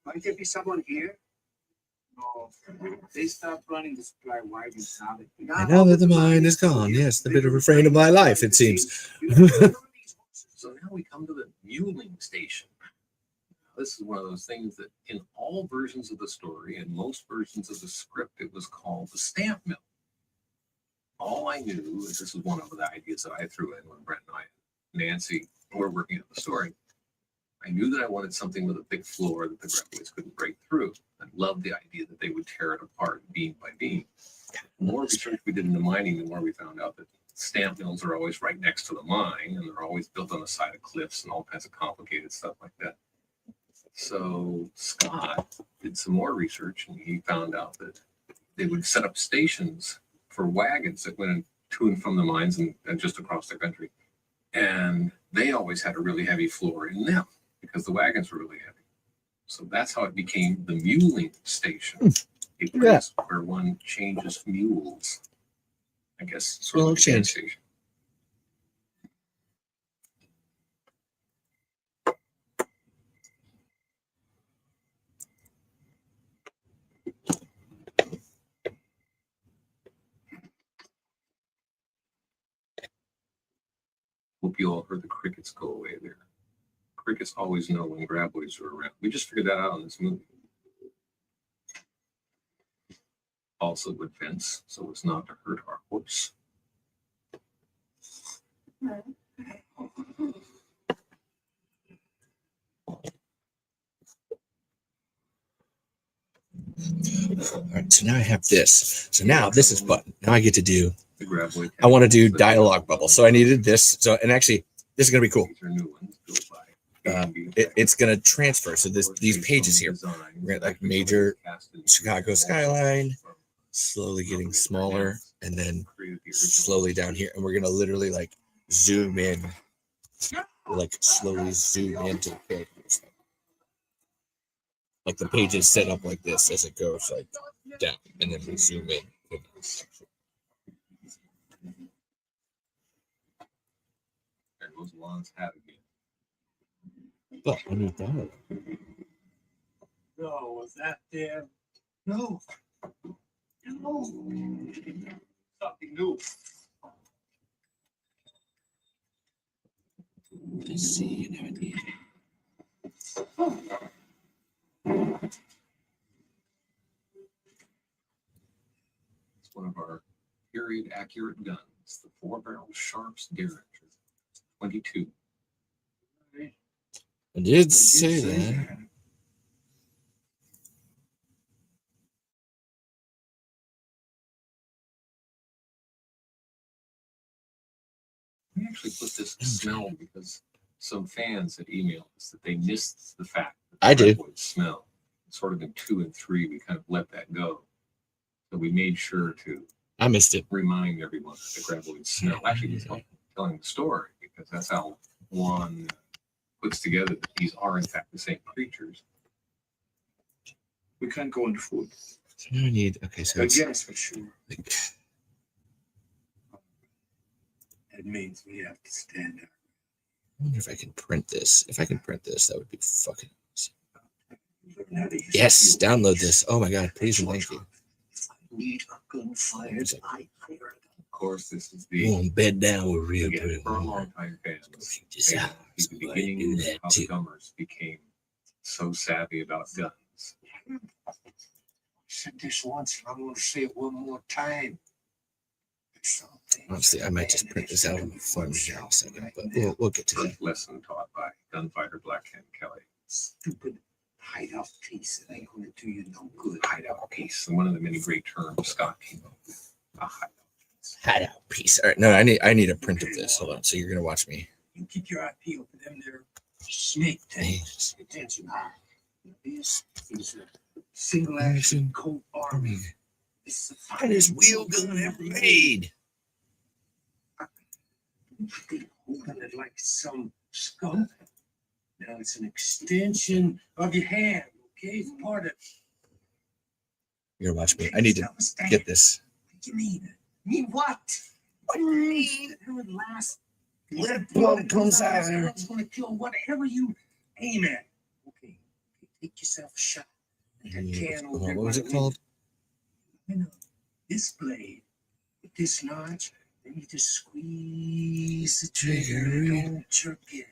Might there be someone here? No, they stopped running the supply wagons now. And now that the mine is gone, yes, the bitter refrain of my life, it seems. So now we come to the muling station. This is one of those things that in all versions of the story and most versions of the script, it was called the stamp mill. All I knew is this is one of the ideas that I threw in when Brent and I, Nancy, were working on the story. I knew that I wanted something with a thick floor that the graboids couldn't break through. I loved the idea that they would tear it apart beam by beam. The more research we did into mining, the more we found out that stamp mills are always right next to the mine, and they're always built on the side of cliffs and all kinds of complicated stuff like that. So Scott did some more research, and he found out that they would set up stations for wagons that went to and from the mines and just across the country. And they always had a really heavy floor in them because the wagons were really heavy. So that's how it became the muling station. A place where one changes mules. I guess sort of like a gas station. Hope you all heard the crickets go away there. Crickets always know when graboids are around. We just figured that out in this movie. Also would fence, so it's not to hurt our horse. All right, so now I have this. So now this is fun. Now I get to do. The graboid. I want to do dialogue bubble. So I needed this. So and actually, this is gonna be cool. It's gonna transfer. So these pages here, we're at like major Chicago skyline, slowly getting smaller, and then slowly down here, and we're gonna literally like zoom in, like slowly zoom into the page. Like the page is set up like this as it goes like down, and then we zoom in. There goes Lon's hat again. But I need that. No, was that there? No. No. Something new. Let's see an idea. It's one of our period accurate guns, the 4-barrel Sharps Derringer 22. I did say that. We actually put this smell because some fans had emailed us that they missed the fact that the I do. graboid smell. Sort of in 2 and 3, we kind of let that go. So we made sure to I missed it. Remind everyone that the graboid smell. Actually, he's telling the story because that's how Juan puts together that these are in fact the same creatures. We can't go on foot. So now I need, okay, so But it's yes, for sure. like, It means we have to stand up. I wonder if I can print this. If I can print this, that would be fucking awesome. Learn how to use Yes, the download this. Oh my god, please and thank you. need a gun fired. I fire it. Of course, this is You want bed down with real again, pretty for a woman. long time fans. Just At how the somebody beginning do of that how too. the Gummers became so savvy about guns. I said this once, and I'm going to say it one more time. Honestly, I might just print this out on my phone here in a second, but we'll get to that. First lesson taught by gunfighter Blackhand Kelly. Stupid hideout piece. It ain't going to do you no good. Hideout piece. And one of the many great terms Scott came up with. A hideout piece. Hideout piece. All right, no, I need a print of this. Hold on. So you're gonna watch me. You keep your eye peeled for them there snake tanks. Attention. This is a single action Colt Army. This is the Finest wheel gun ever made. They holding it like some skunk. Now it's an extension of your hand. Okay, it's part of. You're gonna watch me. I need to get this. What do you mean? Mean what? What do you mean? The last Lead blood comes out of there. It's going to kill whatever you aim at. Okay, take yourself a shot. That can over there. What was it called? You know, this blade with this notch, then you just squeeze the trigger and don't jerk it.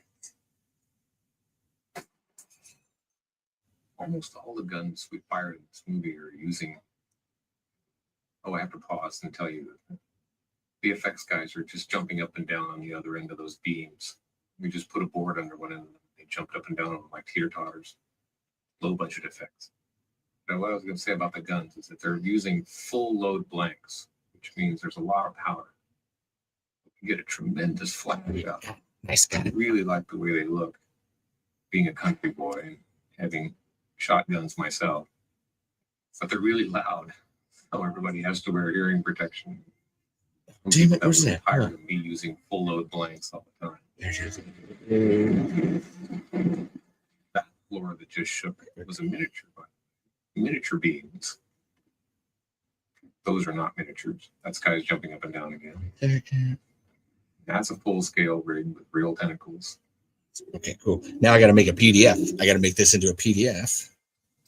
Almost all the guns we fired in this movie are using. Oh, I have to pause and tell you that the effects guys are just jumping up and down on the other end of those beams. We just put a board under one end of them. They jumped up and down on them like teeter-totters. Low budget effects. Now, what I was going to say about the guns is that they're using full load blanks, which means there's a lot of powder. You get a tremendous flash out. Nice guy. I really like the way they look, being a country boy having shotguns myself, but they're really loud. So everybody has to wear hearing protection. Damn it, where's that? Tired of me using full load blanks all the time. That floor that just shook was a miniature, but miniature beings. Those are not miniatures. That's guys jumping up and down again. That's a full scale rig with real tentacles. Okay, cool. Now I got to make a PDF. I got to make this into a PDF.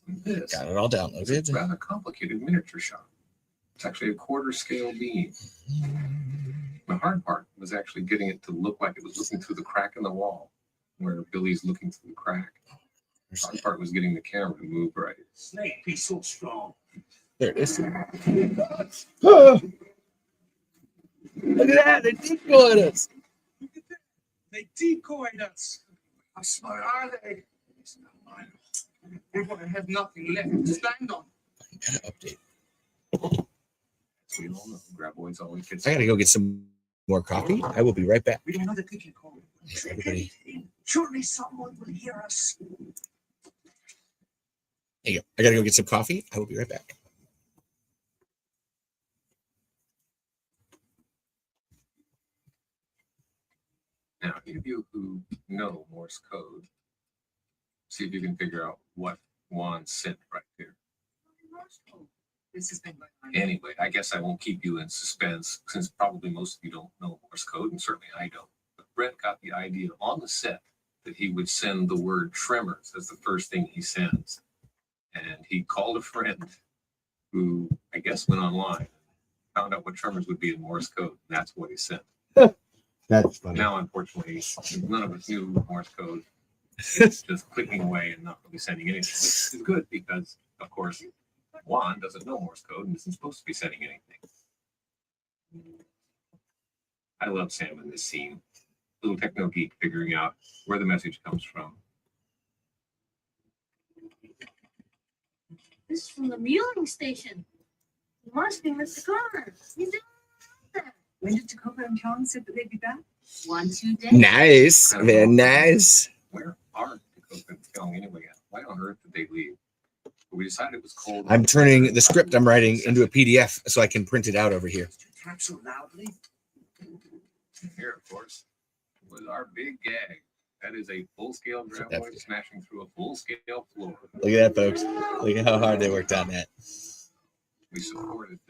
This Got it all downloaded. is a rather complicated miniature shot. It's actually a quarter scale beam. The hard part was actually getting it to look like it was looking through the crack in the wall, where Billy's looking through the crack. The hard part was getting the camera to move right. Snake be so strong. There it is. Oh, look at that. They decoyed us. Look at that. They decoyed us. How smart are they? We're going to have nothing left to stand on. Gotta update. As we all know, Graboid's always gets. I gotta go get some more coffee. I will be right back. We don't know the cooking code. Everybody. Surely someone will hear us. There you go. I gotta go get some coffee. I will be right back. Now, any of you who know Morse code, see if you can figure out what Juan sent right here. This has been going on. Anyway, I guess I won't keep you in suspense since probably most of you don't know Morse code, and certainly I don't. But Brent got the idea on the set that he would send the word Tremors as the first thing he sends. And he called a friend who I guess went online, found out what Tremors would be in Morse code, and that's what he sent. That's funny. Now, unfortunately, none of us knew Morse code. It's just clicking away and not really sending anything, which is good because, of course, Juan doesn't know Morse code and isn't supposed to be sending anything. I love Sam in this scene. Little techno geek figuring out where the message comes from. This is from the muling station. It must be Mr. Connor. He's doing that. When did Jacoba and John said that they'd be back? 1-2 days. Nice. Very nice. Where are Dakota and Young anyway? Why on earth did they leave? But we decided it was cold. I'm turning the script I'm writing into a PDF so I can print it out over here. Tap so loudly. Here, of course, was our big gag. That is a full-scale Graboid smashing through a full-scale floor. Look at that, folks. Look at how hard they worked on that. We supported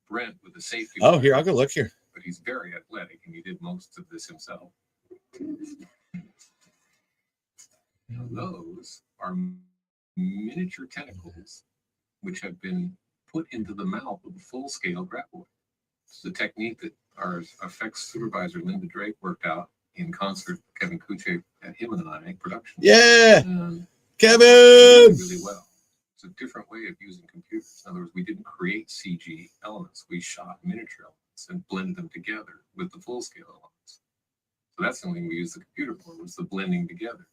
Brent with the safety. Oh, here, I'll go look here. But he's very athletic, and he did most of this himself. Now, those are miniature tentacles which have been put into the mouth of a full-scale Graboid. It's a technique that our effects supervisor Linda Drake worked out in concert with Kevin Kuche at Him and I production. Yeah, Kevin. Really well. It's a different way of using computers. In other words, we didn't create CG elements. We shot miniature elements and blended them together with the full-scale elements. So that's something we used the computer for, was the blending together.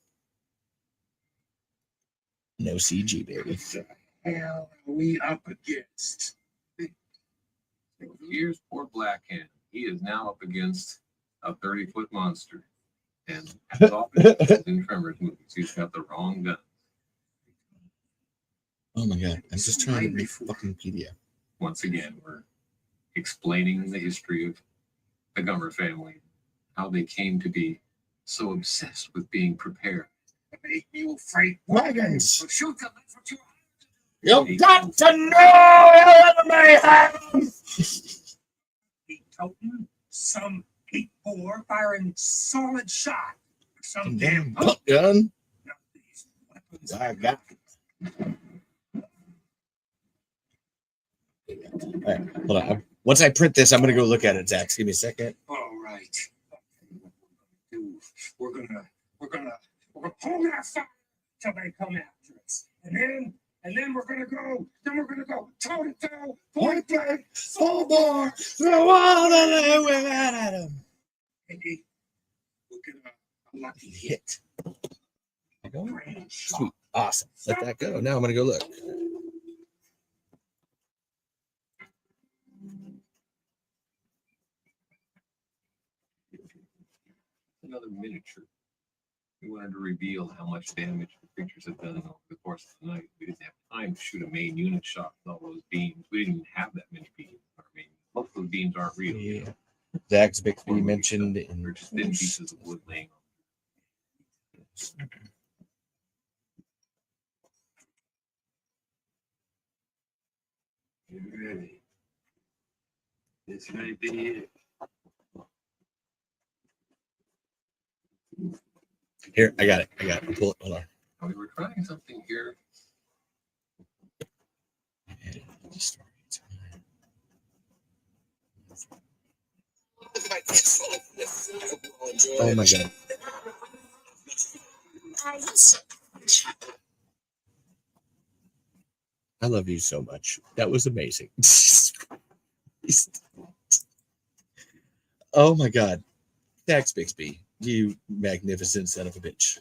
No CG, baby. What the hell are we up against? Here's poor Blackhand. He is now up against a 30-foot monster. And as often as in Tremors movies, he's got the wrong gun. Oh my god, I'm just trying to make fucking PDF. Once again, we're explaining the history of the Gummer family, how they came to be so obsessed with being prepared. Make you afraid. Wagons. So shoot them. That's what you You've got to know your mayhem. be toting some 8-4 firing solid shot. Some damn pump gun. Not these weapons. I got All right, hold on. Once I print this, I'm gonna go look at it, Zach. Give me a second. All right. We're gonna hold our fire till they come after us, and then we're gonna go toe to toe, point blank, full bore, throw all the way at him. Maybe we'll get a lucky Hit. Sweet, awesome. Let that go. Now I'm gonna go look. Another miniature. We wanted to reveal how much damage the creatures had done over the course of the night. We didn't have time to shoot a main unit shot with all those beams. We didn't even have that many beams. I mean, most of the beams aren't real. Yeah. Zach's Bixby mentioned in They're just thin pieces of wood laying on. You ready? This might be it. Here, I got it. Pull it. Hold on. We were trying something here. Oh my god. I love you so much. That was amazing. Oh my god. Dax Bixby, you magnificent son of a bitch.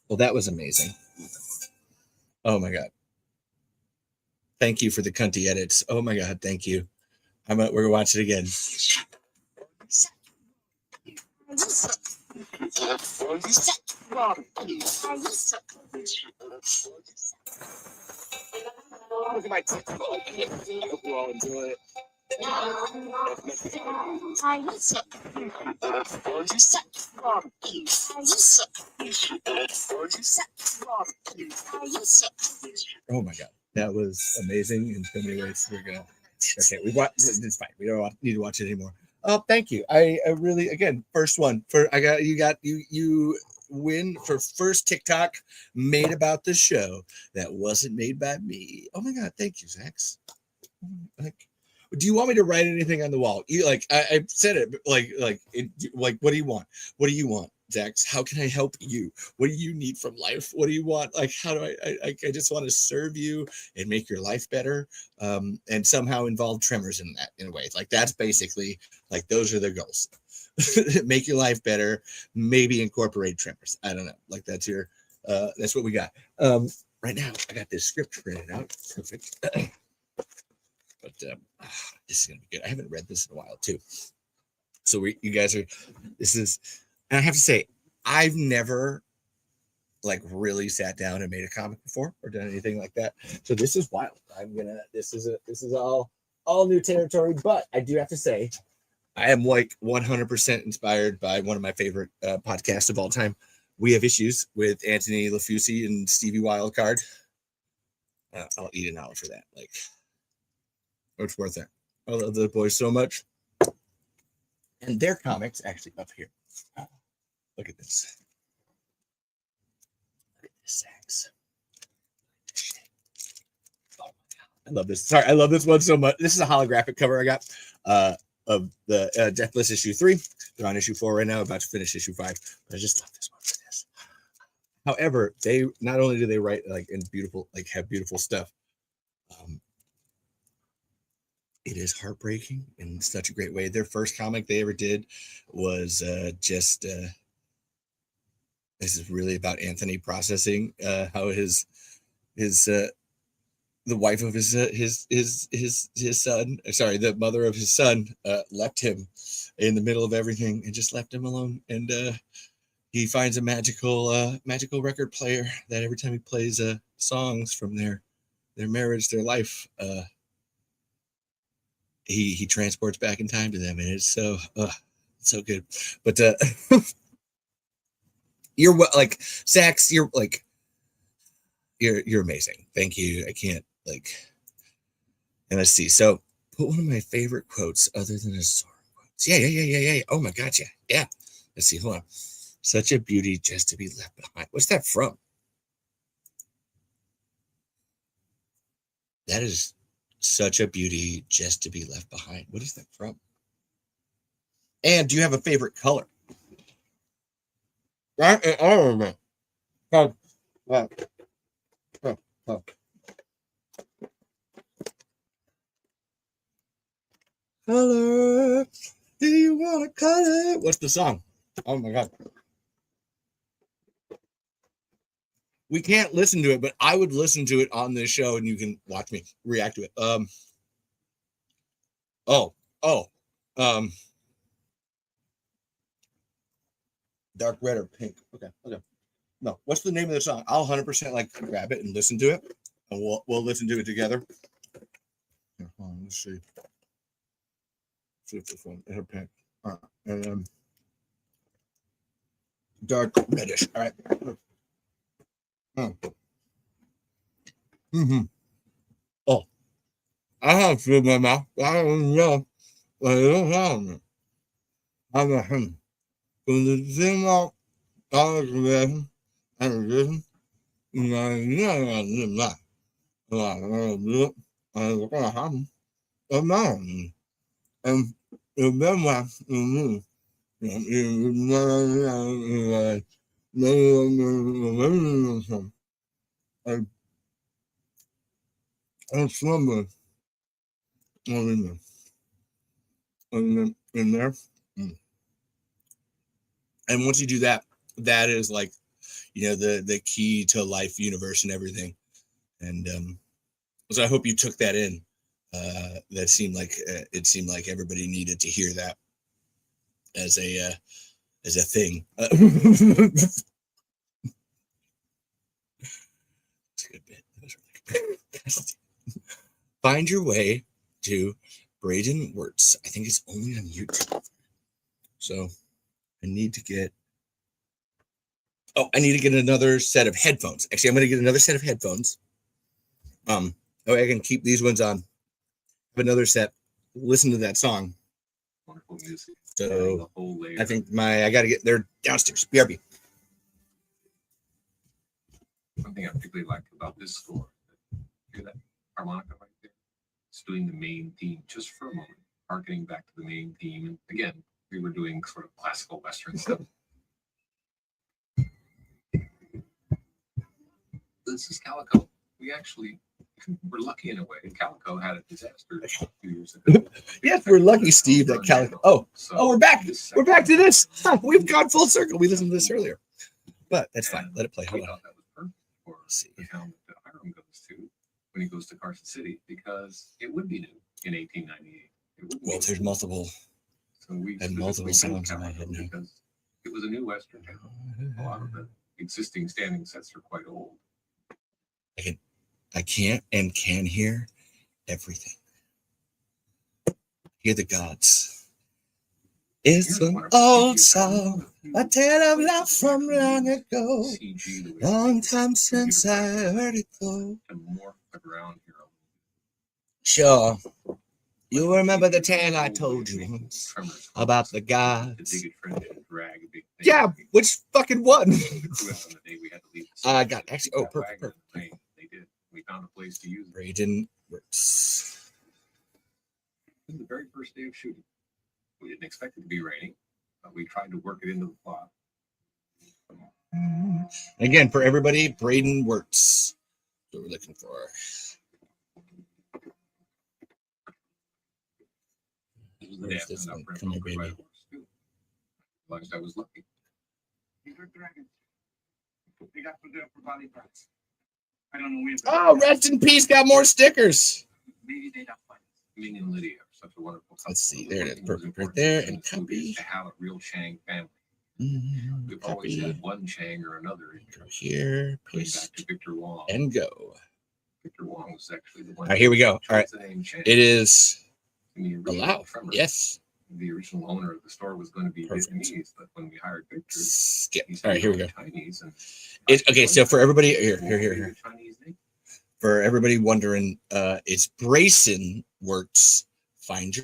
Well, that was amazing. Oh my god. Thank you for the cunty edits. Oh my god, thank you. We're gonna watch it again. Oh my god, that was amazing in so many ways. We're gonna okay. We watch. It's fine. We don't need to watch it anymore. Oh, thank you. I really again first one for you win for first TikTok made about the show that wasn't made by me. Oh my god, thank you, Zax. Like, do you want me to write anything on the wall? You like I said it like what do you want? What do you want, Zax? How can I help you? What do you need from life? What do you want? Like, how do I just want to serve you and make your life better, and somehow involve Tremors in that in a way. Like that's basically like those are the goals. Make your life better. Maybe incorporate Tremors. I don't know. Like that's what we got. Right now I got this script printed out. Perfect. But this is gonna be good. I haven't read this in a while too. So you guys are. This is, and I have to say, I've never like really sat down and made a comic before or done anything like that. So this is wild. This is all new territory. But I do have to say, I am like 100% inspired by one of my favorite podcasts of all time. We Have Issues with Anthony LaFusi and Stevie Wildcard. I'll eat an hour for that. Like. It's worth it. I love those boys so much. And their comics actually up here. Look at this. Look at this, Zax. Oh my god. I love this. Sorry, I love this one so much. This is a holographic cover I got of the Deathless issue 3. They're on issue 4 right now, about to finish issue 5. But I just love this one for this. However, they not only do they write like in beautiful, like have beautiful stuff. It is heartbreaking in such a great way. Their first comic they ever did was this is really about Anthony processing how his the wife of his son, sorry, the mother of his son left him in the middle of everything and just left him alone. And he finds a magical record player that every time he plays songs from their marriage, their life, he transports back in time to them, and it's so good. But you're like Zax, you're amazing. Thank you. I can't and let's see. So put one of my favorite quotes other than a Zora quotes. Yeah. Oh my god, yeah. Let's see. Hold on. Such a beauty just to be left behind. What's that from? That is such a beauty just to be left behind. What is that from? And do you have a favorite color? I don't know. Color. Do you want a color? What's the song? Oh my god. We can't listen to it, but I would listen to it on this show, and you can watch me react to it. Dark red or pink. Okay. No, what's the name of the song? I'll 100% like grab it and listen to it, and we'll listen to it together. Here, hold on, let's see. See if this one is pink. All right, and dark reddish. All right. Oh, I have food in my mouth. I don't know. I don't know. I'm a him. From the thing out, I was there, and listen. I slumber in there. And once you do that, that is like, the key to life, universe, and everything. And so I hope you took that in. That seemed like it seemed like everybody needed to hear that as a thing. Find your way to Braden Wirtz. I think it's only on YouTube. So I need to get another set of headphones. Actually, I'm going to get another set of headphones. I can keep these ones on. Have another set. Listen to that song. Wonderful music. So I think I got to get there downstairs. BRB. One thing I particularly like about this score, hear that harmonica right there? It's doing the main theme just for a moment, harkening back to the main theme. And again, we were doing sort of classical Western stuff. This is Calico. We actually were lucky in a way. Calico had a disaster a few years ago. Yes, we're lucky, Steve, that Calico. Oh, we're back. We're back to this. We've gone full circle. We listened to this earlier. But that's fine. Let it play. Hold on. That was perfect for the town that Hiram goes to when he goes to Carson City, because it would be new in 1898. Well, there's multiple. So we had multiple songs in my head now. Because it was a new Western town. A lot of the existing standing sets are quite old. I can't and can hear everything. Hear the gods. It's an old song, a tale of love from long ago. Long time since I heard it go. Sure. You remember the tale I told you once about the gods. Yeah, which fucking one? I got actually. Oh, perfect. We found a place to use it. Braden Wirtz. This is the very first day of shooting. We didn't expect it to be raining, but we tried to work it into the plot. Again, for everybody, Braden Wirtz. What we're looking for. Where's this one? Come here, baby. I was lucky. They got put up for body parts. I don't know when. Oh, rest in peace. Got more stickers. Maybe they don't find it. Me and Lydia are such a wonderful couple. Let's see. There it is. Perfect. Right there. And copy. To have a real Chang family. We've always had one Chang or another. Go here. Paste. Back to Victor Wong. And go. Victor Wong was actually the one. All right, here we go. All right. It is allowed. Yes. The original owner of the store was going to be Vietnamese, but when we hired Victor, skip. All right, here we go. Chinese. And okay, so for everybody, here. For everybody wondering, it's Brayson Works. Find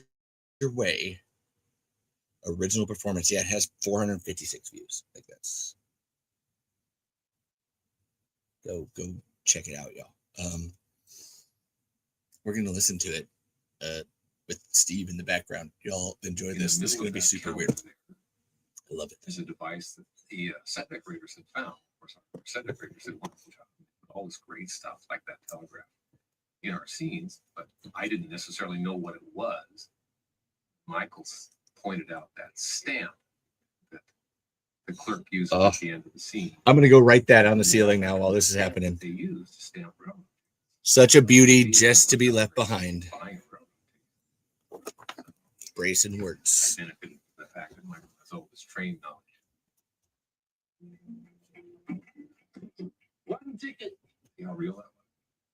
your way. Original performance. Yeah, it has 456 views. Like that's. Go check it out, y'all. We're gonna listen to it. With Steve in the background. Y'all enjoy this. This is going to be super weird. I love it. There's a device that the set decorators had found. Or sorry, set decorators did a wonderful job. All this great stuff like that telegraph in our scenes, but I didn't necessarily know what it was. Michael pointed out that stamp that the clerk uses at the end of the scene. I'm going to go write that on the ceiling now while this is happening. They use to stamp railroad. Such a beauty just to be left behind. Bracing words. I benefited from the fact that my result was trained knowledge. One ticket. See how real that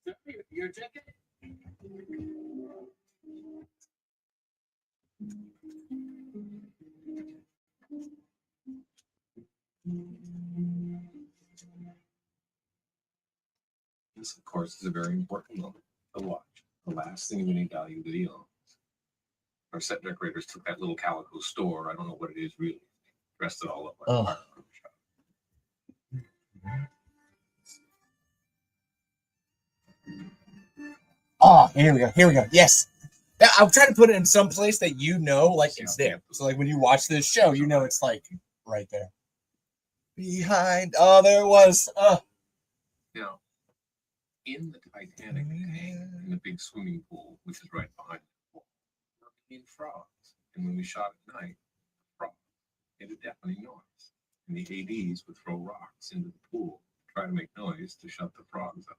was? Your ticket? This, of course, is a very important moment. The watch, the last thing of any value that he owns. Our set decorators took that little calico store. I don't know what it is really. Dressed it all up like a firearm shop. Oh, here we go. Here we go. Yes. I'm trying to put it in some place that you know, like it's there. So, like when you watch this show, you know it's like right there. Behind. Oh, there it was. Now, in the Titanic tank, in the big swimming pool, which is right behind the pool, were in frogs. And when we shot at night, frogs made a deafening noise. And the ADs would throw rocks into the pool to try to make noise to shut the frogs up.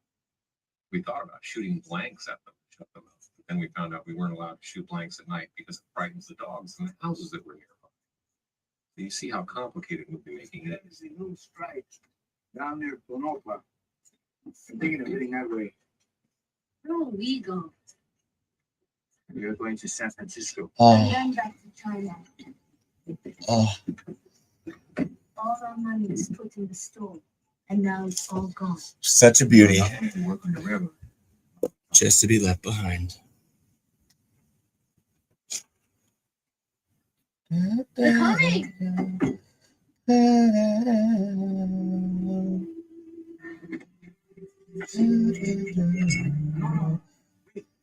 We thought about shooting blanks at them to shut them up. But then we found out we weren't allowed to shoot blanks at night because it frightens the dogs in the houses that were nearby. So you see how complicated we'll be making it. There's a little strike down near Bonapa. I'm thinking of heading that way. Where will we go? You're going to San Francisco. And then back to China. Oh. All our money is put in the store, and now it's all gone. Such a beauty. Work on the river. Just to be left behind. They're coming.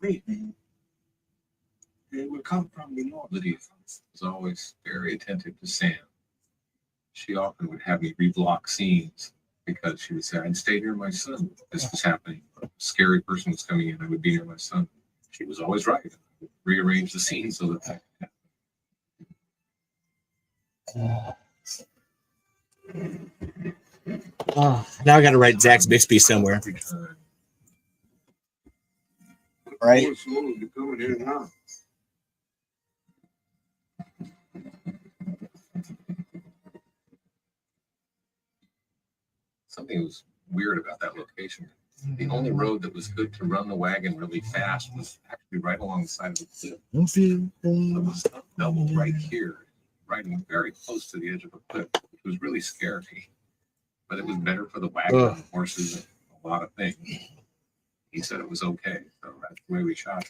Wait. They will come from the north. Lydia was always very attentive to Sam. She often would have me reblock scenes because she would say, I'd stay near my son. This was happening. A scary person was coming in. I would be near my son. She was always right. I would rearrange the scene so that that could happen. Now I got to write Zach's Bixby somewhere. Right? Coming here now. Something was weird about that location. The only road that was good to run the wagon really fast was actually right along the side of the cliff. There was a double right here, riding very close to the edge of the cliff, which was really scary. But it was better for the wagon and the horses and a lot of things. He said it was okay, so that's the way we shot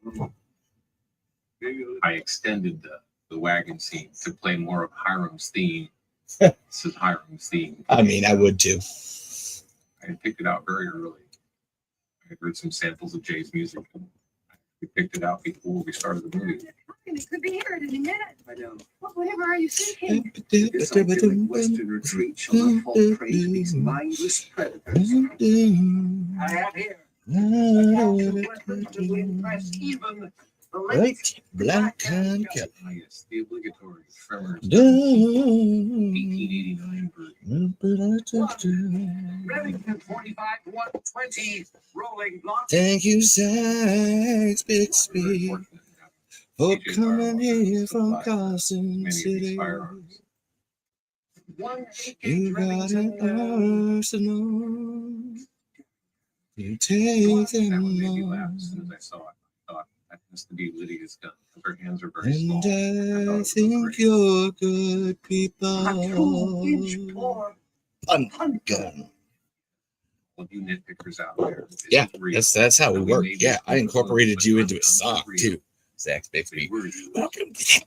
it. I extended the wagon scene to play more of Hiram's theme. This is Hiram's theme. I mean, I would too. I had picked it out very early. I had heard some samples of Jay's music. We picked it out before we started the movie. It could be here in a minute. I know. Whatever are you thinking? This idyllic Western retreat shall not fall prey to these mindless predators. I have here even the late Black and Kelly. Yes, the obligatory Tremors 1889 version. Remington 45 120 rolling block. Thank you, Zach Bixby, for coming here from Carson City. You got an arsenal. You take them That one made me all. laugh as soon as I saw it. I thought that has to be Lydia's gun. Her hands are very small. And I think you're good people. Punt gun. All of you nitpickers out there. Yeah, that's how we work. Yeah, I incorporated you into a song too, Zach Bixby. Welcome to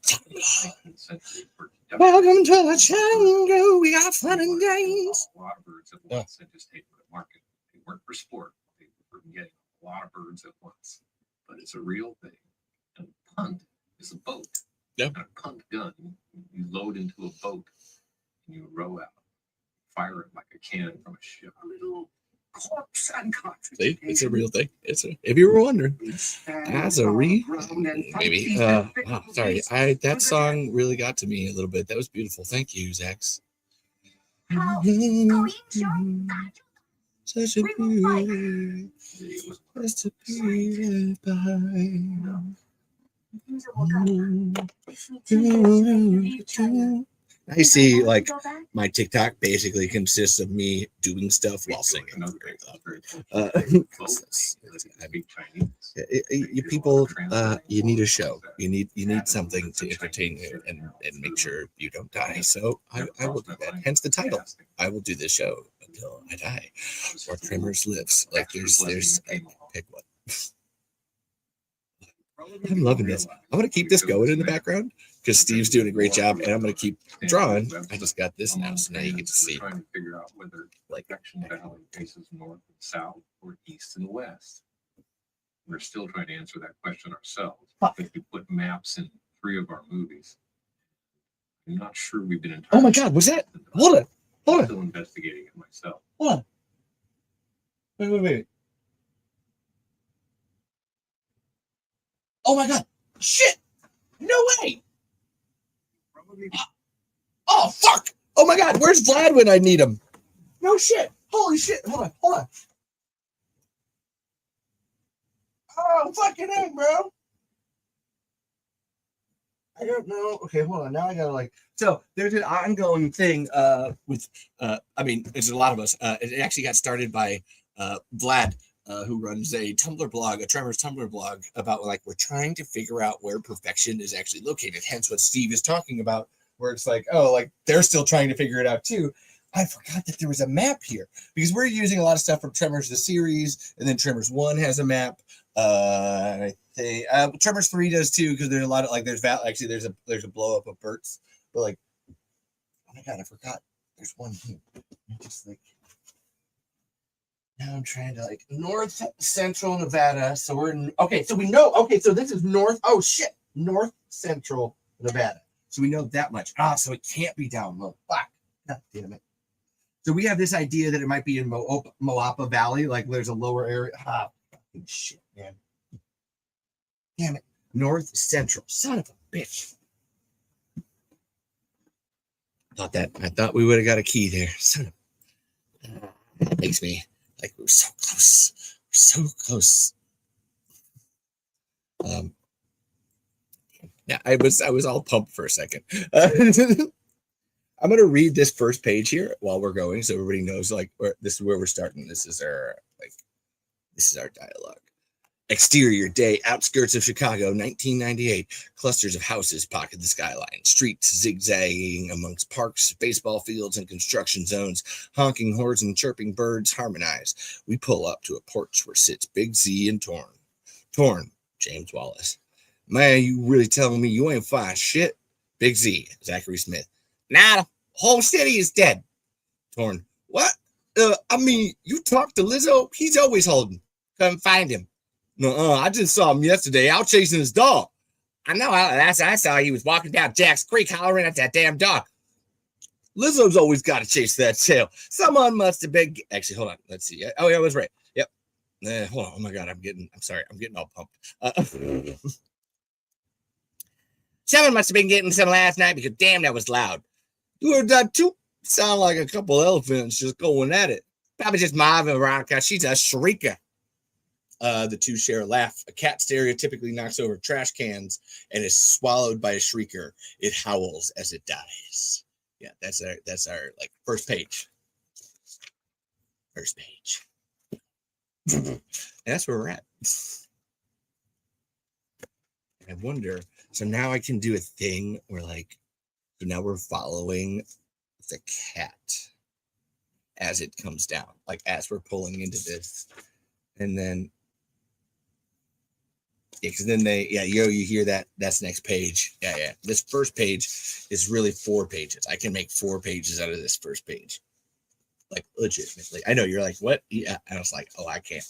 Welcome to the jungle. We got fun and games. A lot of birds at once and just take the market. They weren't for sport. They were for getting a lot of birds at once. But it's a real thing. And a punt is a boat. Yep. And a punt gun, you load into a boat and you row out. Fire it like a cannon from a ship. A little corpse and cartridge. See, it's a real thing. If you were wondering, as a maybe. Wow, sorry. That song really got to me a little bit. That was beautiful. Thank you, Zax. Such a beauty, just to be by. I see, like, my TikTok basically consists of me doing stuff while singing. You people, you need a show. You need something to entertain you and make sure you don't die. So I will do that. Hence the title. I will do this show until I die, or Tremors lives. Like there's pick one. I'm loving this. I'm gonna keep this going in the background because Steve's doing a great job, and I'm gonna keep drawing. I just got this now, so now you get to see. Trying to figure out whether Perfection Valley faces north and south or east and west. We're still trying to answer that question ourselves. If we put maps in 3 of our movies, I'm not sure we've been entirely. Oh my God, was that? Hold on. I'm still investigating it myself. Hold on. Wait. Oh my God. Shit. No way. Oh, fuck. Oh my God. Where's Vlad when I need him? No shit. Holy shit. Hold on. Oh, fucking A, bro. I don't know. Okay, hold on. Now I gotta so there's an ongoing thing with I mean, there's a lot of us. It actually got started by Vlad, who runs a Tumblr blog, a Tremors Tumblr blog, about we're trying to figure out where perfection is actually located. Hence what Steve is talking about, where it's they're still trying to figure it out too. I forgot that there was a map here because we're using a lot of stuff from Tremors the series, and then Tremors 1 has a map. And I think Tremors 3 does too, because there's a lot of there's a blow up of Bert's, but oh my God, I forgot there's one here. Just now I'm trying to north central Nevada. So we're in, so we know, so this is north central Nevada. So we know that much. So it can't be down low. Fuck. God damn it. So we have this idea that it might be in Moapa Valley, there's a lower area. Fucking shit, man. Damn it. North central. Son of a bitch. I thought we would have got a key there. Son of that makes me we're so close. We're so close. Yeah, I was all pumped for a second. I'm gonna read this first page here while we're going, so everybody knows this is where we're starting. This is our dialogue. Exterior day, outskirts of Chicago, 1998. Clusters of houses pocket the skyline. Streets zigzagging amongst parks, baseball fields, and construction zones. Honking horns and chirping birds harmonize. We pull up to a porch where sits Big Z and Torn. Torn, James Wallace. Man, you really telling me you ain't fine shit? Big Z, Zachary Smith. Nah, the whole city is dead. Torn. What? I mean, you talked to Lizzo? He's always holding. Couldn't find him. No, I just saw him yesterday out chasing his dog. I know. I saw he was walking down Jack's Creek hollering at that damn dog. Lizzo's always got to chase that tail. Someone must have been. Actually, hold on. Let's see. Oh, yeah, I was right. Yep. Hold on. Oh my God. I'm getting all pumped. Someone must have been getting some last night because damn, that was loud. You heard that too? Sound like a couple elephants just going at it. Probably just Marvin around because she's a shrieker. The two share a laugh. A cat stereotypically knocks over trash cans and is swallowed by a shrieker. It howls as it dies. Yeah, that's our first page. First page. And that's where we're at. I wonder. So now I can do a thing where so now we're following the cat as it comes down, as we're pulling into this, and then. Yeah, because then you hear that. That's next page. Yeah. This first page is really 4 pages. I can make 4 pages out of this first page. Legitimately. I know you're like, what? Yeah. I was like, oh, I can't.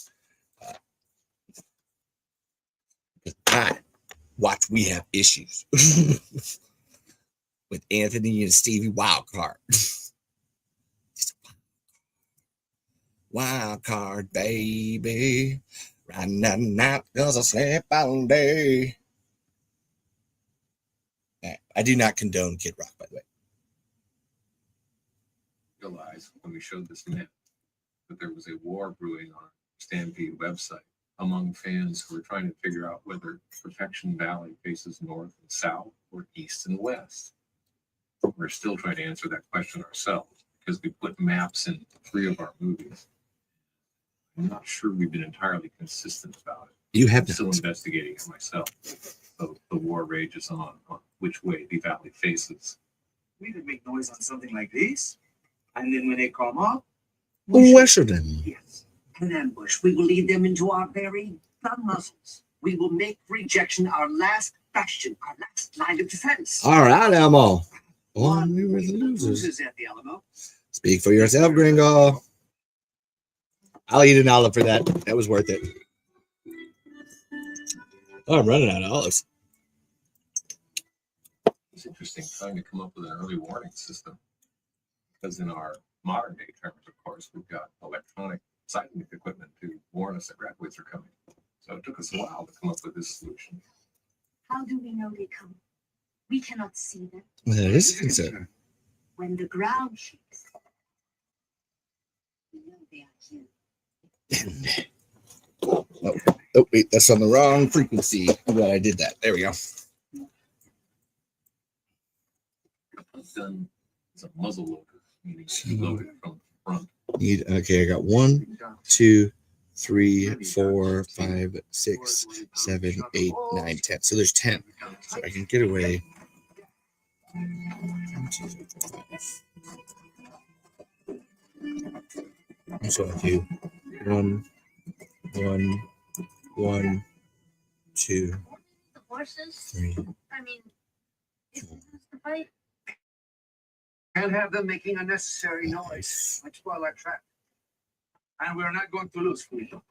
Watch, we have issues with Anthony and Stevie Wildcard. Wild card, baby. Riding that night because I sleep all day. I do not condone Kid Rock, by the way. Realize when we showed this map that there was a war brewing on Stampede website among fans who were trying to figure out whether Perfection Valley faces north and south or east and west. We're still trying to answer that question ourselves because we put maps in 3 of our movies. I'm not sure we've been entirely consistent about it. You have I'm still investigating it myself. So the war rages on which way the valley faces. We would make noise on something like this, and then when they come up, Western. yes, an ambush. We will lead them into our very blood muzzles. We will make rejection our last bastion, our last line of defense. All right, Elmo. Oh, we were the losers. At the Alamo. Speak for yourself, Gringo. I'll eat an olive for that. That was worth it. Oh, I'm running out of olives. It's interesting trying to come up with an early warning system because in our modern day Tremors, of course, we've got electronic sighting equipment to warn us that Graboids are coming. So it took us a while to come up with this solution. How do we know they come? We cannot see them. That is a concern. When the ground shakes, we know they are here. Oh, wait, that's on the wrong frequency. I'm glad I did that. There we go. Done is a muzzle loader, meaning loaded from the front. Okay, I got 1, 2, 3, 4, 5, 6, 7, 8, 9, 10. So there's 10. So I can get away. 1, 2, 3, 4, 5. So I do 1, 1, 1, 2, The horses? 3. I mean, it's the fight. Can't have them making unnecessary noise. Might spoil our trap. And we're not going to lose, Julio.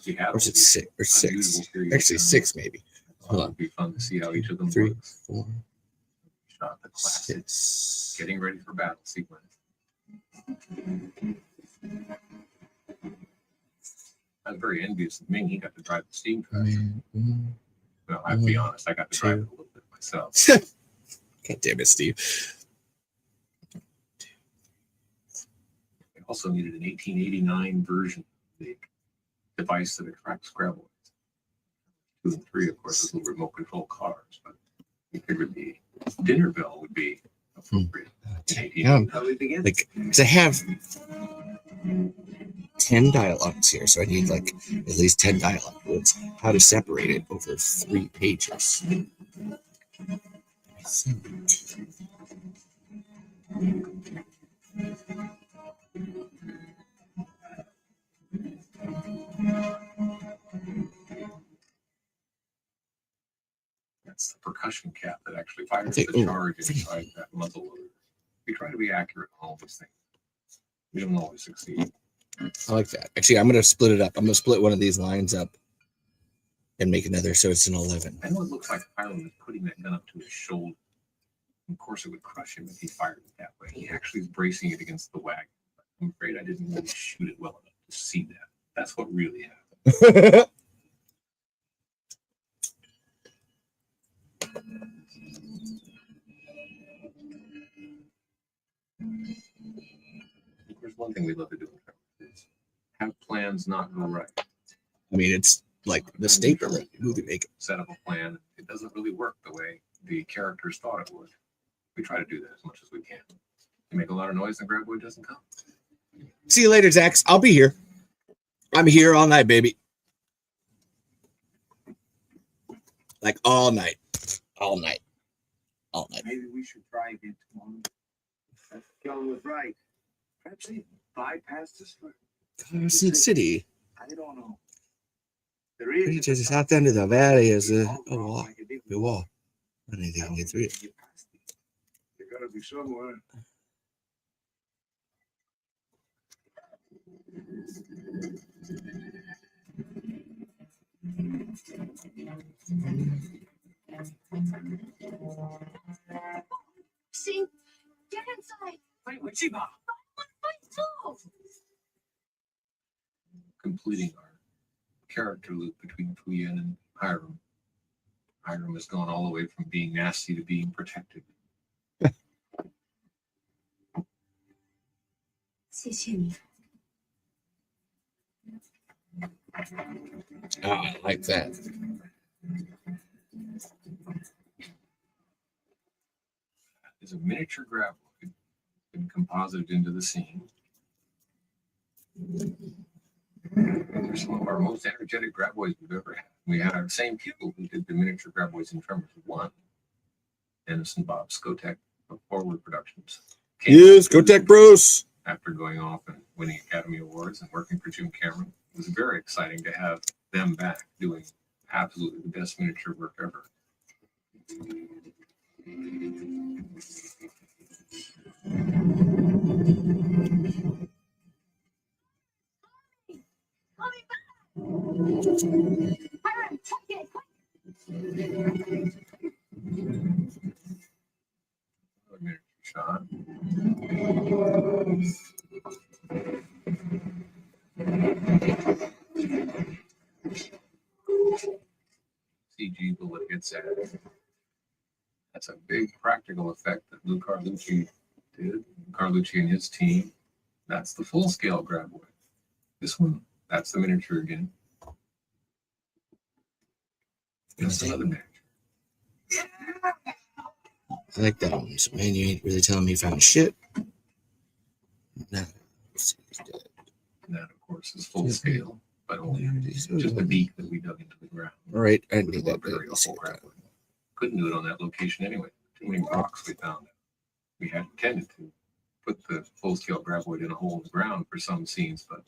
Yeah. Or is it 6? Or 6? Actually, 6 maybe. Hold on. It'd be fun to see how each of them 3, works. 4, Shot the classic 6. getting ready for battle sequence. I'm very envious of Ming. He got to drive the steam tractor. Well, I have to be honest, I got to drive it a little bit myself. God damn it, Steve. They also needed an 1889 version of the device that attracts Graboids. 2 and 3, of course, little remote control cars, but we figured the dinner bell would be appropriate. Yeah, like, because I have 10 dialogues here, so I need like at least 10 dialogue words. How to separate it over 3 pages. That's the percussion cap that actually fires the charge inside that muzzle loader. We try to be accurate on all these things. We don't always succeed. I like that. Actually, I'm going to split it up. I'm going to split one of these lines up and make another so it's an 11. I know it looks like Hiram is putting that gun up to his shoulder. Of course, it would crush him if he fired it that way. He actually is bracing it against the wagon. I'm afraid I didn't really shoot it well enough to see that. That's what really happened. There's one thing we love to do in Tremors is have plans not go right. I mean, it's like the staple of movie making. Set up a plan. It doesn't really work the way the characters thought it would. We try to do that as much as we can. You make a lot of noise and Graboid doesn't come. See you later, Zax. I'll be here. I'm here all night, baby. Like all night. All night. All night. Maybe we should try again tomorrow. John was right. Perhaps they bypassed us for Carson City. I don't know. To the south end of the valley is a wall. A wall. I think I can get through it. There gotta be somewhere. See, get inside. Wait, what's she about? completing our character loop between Fuyan and Hiram. Hiram has gone all the way from being nasty to being protective. 谢谢你。 Oh, I like that. Is a miniature Graboid been composited into the scene. They're some of our most energetic Graboids we've ever had. We had our same people who did the miniature Graboids in Tremors 1. Dennis and Bob Skotek of Forward Productions. Yes, Skotek Bros. After going off and winning Academy Awards and working for Jim Cameron, it was very exciting to have them back doing absolutely the best miniature work ever. Another miniature shot. CG bullet hits at it. That's a big practical effect that Lou Carlucci did. Carlucci and his team. That's the full scale Graboid. This one, that's the miniature again. That's another miniature. I like that one. So, man, you ain't really telling me you found shit. No. That, of course, is full scale, but only just a beak that we dug into the ground. All right, I need that. Couldn't do it on that location anyway. Too many rocks we found. We had intended to put the full-scale Graboid in a hole in the ground for some scenes, but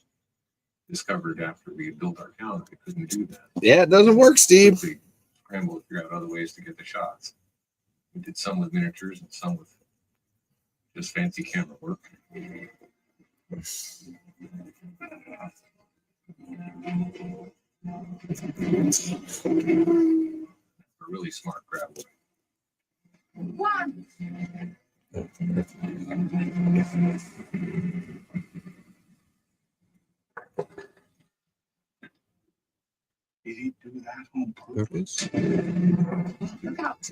discovered after we had built our town that we couldn't do that. Yeah, it doesn't work, Steve. We scrambled to figure out other ways to get the shots. We did some with miniatures and some with just fancy camera work. A really smart Graboid. One. Did he do that on purpose? Look out.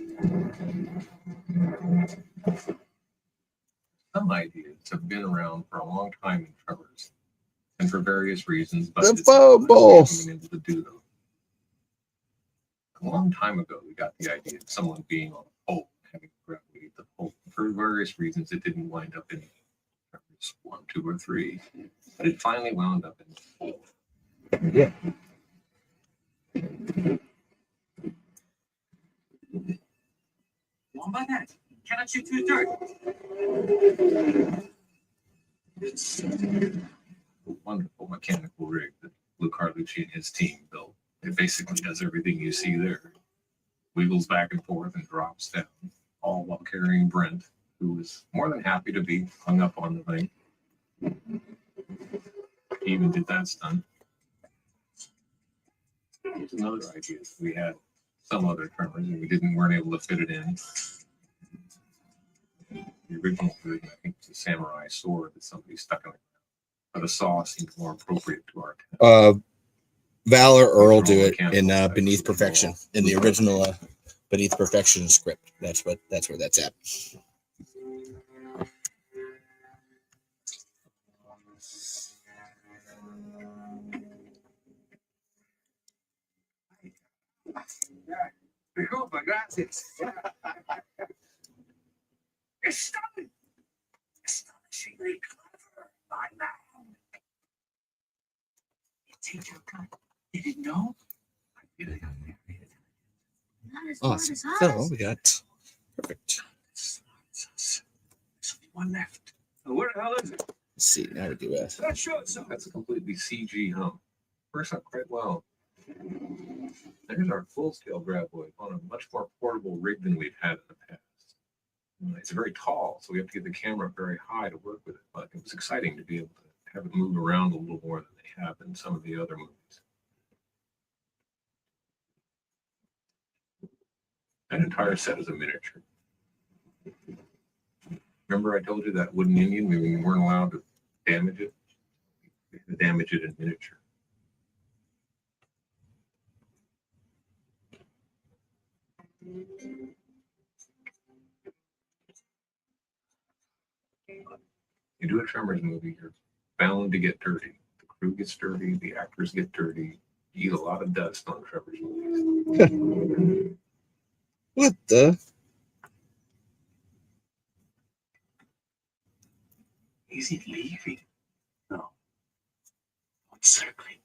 Some ideas have been around for a long time in Tremors, and for various reasons, but The fumble. been able to do them. A long time ago, we got the idea of someone being on a pole, having a Graboid eat the pole. For various reasons, it didn't wind up in Tremors 1, 2, or 3, but it finally wound up in the pole. Yeah. One by that. Cannot shoot through dirt. It's a wonderful mechanical rig that Lou Carlucci and his team built. It basically does everything you see there. Wiggles back and forth and drops down, all while carrying Brent, who was more than happy to be hung up on the thing. He even did that stunt. Here's another idea. We had some other Tremors and we weren't able to fit it in. The original version, I think, was a samurai sword that somebody stuck in it. But a saw seemed more appropriate to our town. Val or Earl do it in Beneath Perfection, in the original Beneath Perfection script. That's where that's at. Disculpa, gracias. Astonishingly clever, my man. It's your gun. You didn't know? I really got married. Not as Awesome. smart as So us. we got perfect. There's only one left. Where the hell is it? Let's see. Now we do a Let's show it some. That's a completely CG hump. Works out quite well. There's our full-scale Graboid on a much more portable rig than we've had in the past. It's very tall, so we have to get the camera very high to work with it. But it was exciting to be able to have it move around a little more than they have in some of the other movies. That entire set is a miniature. Remember I told you that wooden Indian, we weren't allowed to damage it. We had to damage it in miniature. You do a Tremors movie, you're bound to get dirty. The crew gets dirty, the actors get dirty. You eat a lot of dust on Tremors movies. What the? Is it leaving? No. It's circling.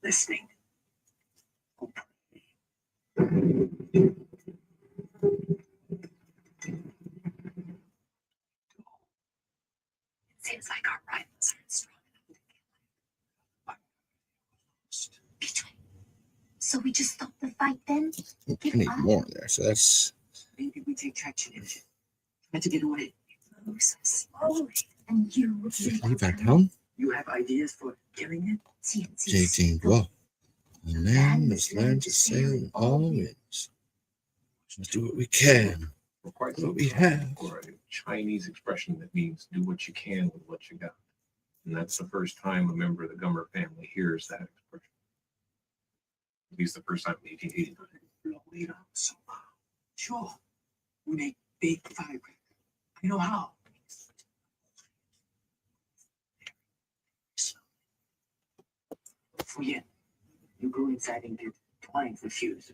Listening. Seems like our rivals aren't strong enough to get between. So we just stop the fight then? I need more in there, so that's. Maybe we take traction engine. Try to get away. Move so slowly. And you will see Levi down. You have ideas for killing it? J-Team Dwell. A man must learn to sail in all winds. Let's do what we can. We're quite What we have. for a Chinese expression that means do what you can with what you got. And that's the first time a member of the Gummer family hears that expression. At least the first time in 1889. Later, somehow. Sure. We make big firecrackers. I know how. Forget. You go inside and get twine for fuse.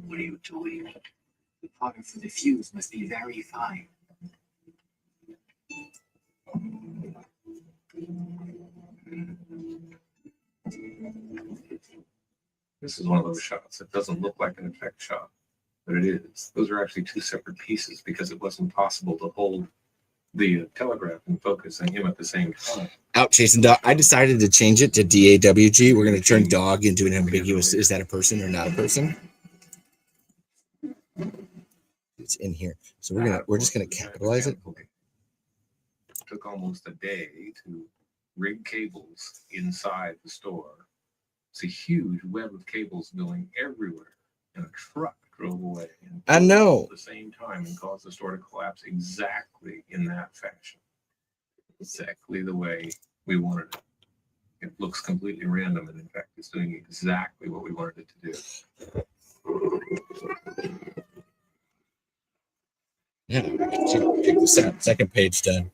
What are you doing? The powder for the fuse must be very fine. This is one of those shots that doesn't look like an effect shot, but it is. Those are actually two separate pieces because it wasn't possible to hold the telegraph in focus and him at the same time. Out chasing dog. I decided to change it to DAWG. We're going to turn dog into an ambiguous. Is that a person or not a person? It's in here, so we're just gonna capitalize it. It took almost a day to rig cables inside the store. It's a huge web of cables going everywhere, and a truck drove away. And I know. at the same time and caused the store to collapse exactly in that fashion, exactly the way we wanted it. It looks completely random, and in fact, it's doing exactly what we wanted it to do. Yeah, check this out. Second page done.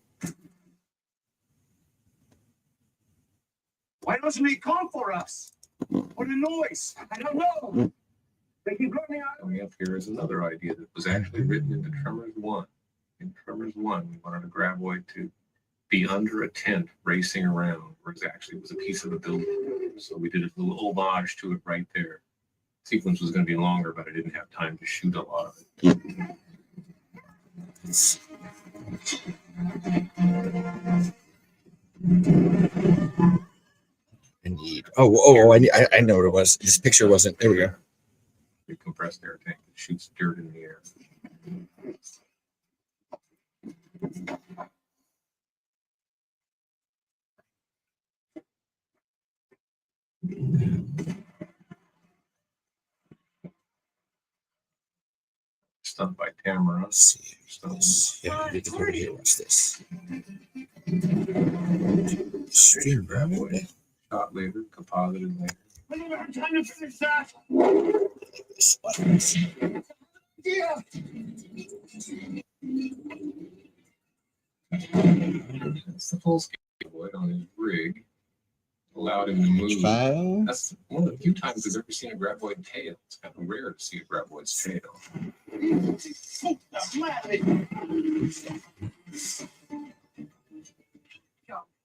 Why doesn't he come for us? What a noise! I don't know. They keep running out. Coming up here is another idea that was actually written into Tremors 1. In Tremors 1, we wanted a Graboid to be under a tent racing around, whereas actually it was a piece of a building. So we did a little homage to it right there. The sequence was going to be longer, but I didn't have time to shoot a lot of it. Indeed. I know what it was. This picture wasn't. There we go. The compressed air tank that shoots dirt in the air. Stunt by Tamara. Let's see. Yeah, we can go here. Watch this. Stream Graboid. Shot later, composited later. I don't have time to finish that. Yeah. That's the full scale Graboid on his rig. Allowed him to move. That's one of the few times we've ever seen a Graboid tail. It's kind of rare to see a Graboid's tail.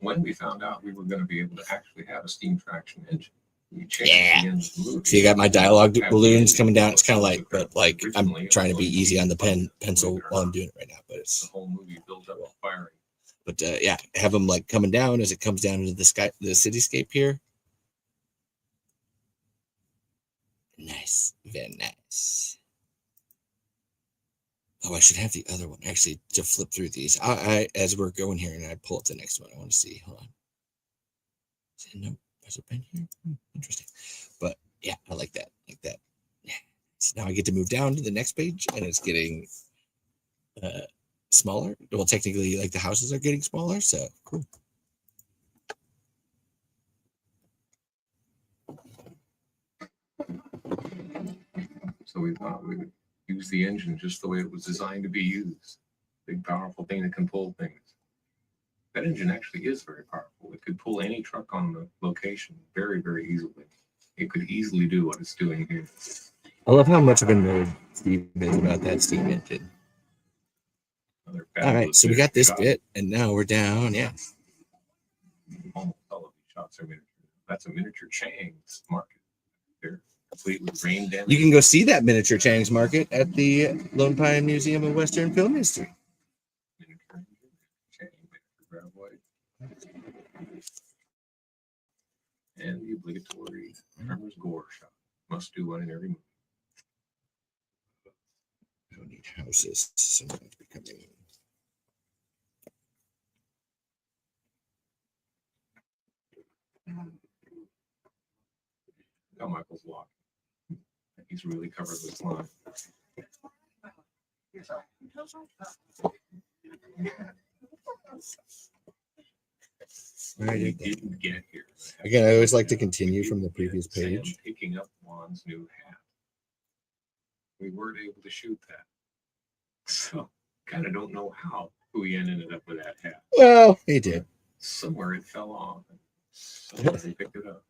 When we found out we were going to be able to actually have a steam traction engine, we changed the end of the movie. So you got my dialogue balloons coming down. It's kind of like, but like I'm trying to be easy on the pencil while I'm doing it right now. But it's the whole movie built up with firing. But yeah, have them like coming down as it comes down into the sky, the cityscape here. Nice, very nice. Oh, I should have the other one actually to flip through these. I as we're going here, and I pull up the next one. I want to see. Hold on. No, has it been here? Interesting. But yeah, I like that. So now I get to move down to the next page, and it's getting smaller. Well, technically, like the houses are getting smaller, so cool. So we thought we would use the engine just the way it was designed to be used. Big, powerful thing that can pull things. That engine actually is very powerful. It could pull any truck on the location very, very easily. It could easily do what it's doing here. I love how much of a nerd Steve is about that steam engine. All right, so we got this bit, and now we're down. Yeah. Almost all of these shots are miniature. That's a miniature Chang's market. They're complete with rain damage. You can go see that miniature Chang's market at the Lone Pine Museum of Western Film History. Miniature Chang, miniature Graboid. And the obligatory Tremors gore shot. Must do one in every movie. I don't need houses, so I'm going to be coming in. Now Michael's walking. He's really covered with line. Right, We didn't get here. Again, I always like to continue from the previous page. Sam picking up Juan's new hat. We weren't able to shoot that. So, kind of don't know how we ended up with that hat. Well, he did. Somewhere it fell off. And somebody picked it up.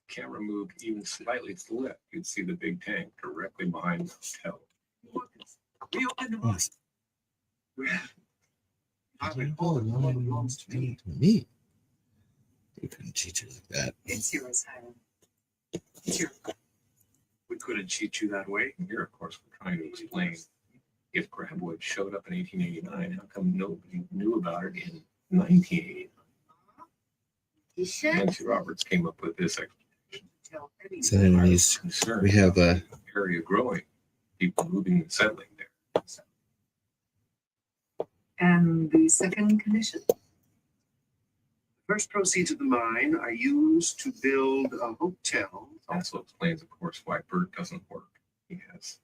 Camera moved even slightly to the left, you'd see the big tank directly behind the hotel. Me. You couldn't cheat you like that. It's yours, Hiram. It's your. We couldn't cheat you that way. And here, of course, we're trying to explain if Graboid showed up in 1889, how come nobody knew about it in 1989? Nancy Roberts came up with this explanation. So anyways, we have a area growing, people moving and settling there. And the second condition? First proceeds of the mine are used to build a hotel. Also explains, of course, why Bert doesn't work. He has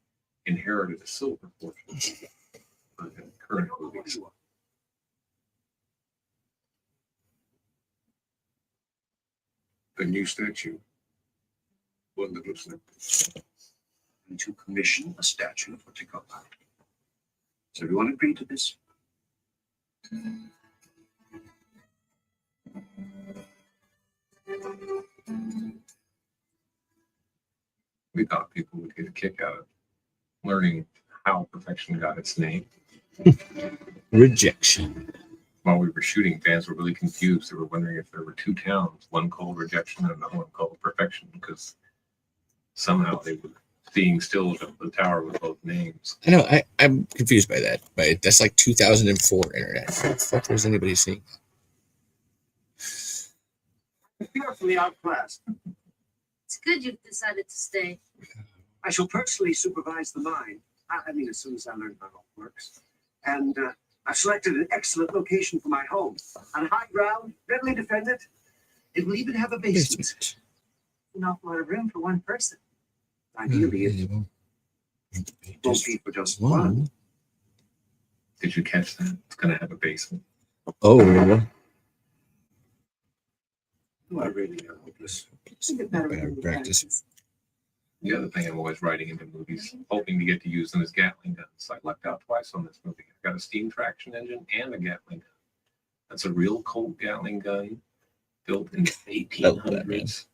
inherited a silver fortune. Current movies. The new statue. One that looks like And to commission a statue for Tico. Does everyone agree to this? We thought people would get a kick out of learning how perfection got its name. Rejection. While we were shooting, fans were really confused. They were wondering if there were two towns, one called Rejection and another one called Perfection, because somehow they were seeing still the tower with both names. I know. I'm confused by that. But that's like 2004 internet. What the fuck was anybody seeing? Fearfully outclassed. It's good you've decided to stay. I shall personally supervise the mine. I mean, as soon as I learn how it all works. And I've selected an excellent location for my home. On high ground, readily defended. It will even have a basement. An awful lot of room for one person. Ideally, it won't be for just one. Did you catch that? It's going to have a basement. Oh. I really am hopeless. Bad practice. The other thing I'm always writing into movies, hoping to get to use them as Gatling guns. I lucked out twice on this movie. I got a steam traction engine and a Gatling gun. That's a real Colt Gatling gun built in the 1800s.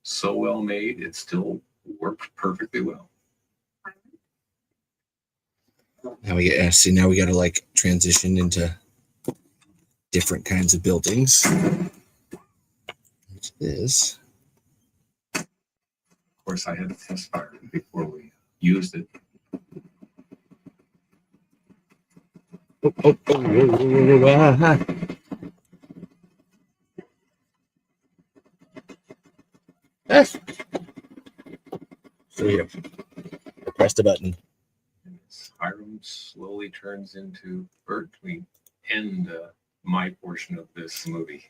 So well made, it still worked perfectly well. Now we get see. Now we got to like transition into different kinds of buildings. Which is. Of course, I had to test fire it before we used it. So yeah, I pressed a button. Hiram slowly turns into Bert. We end my portion of this movie.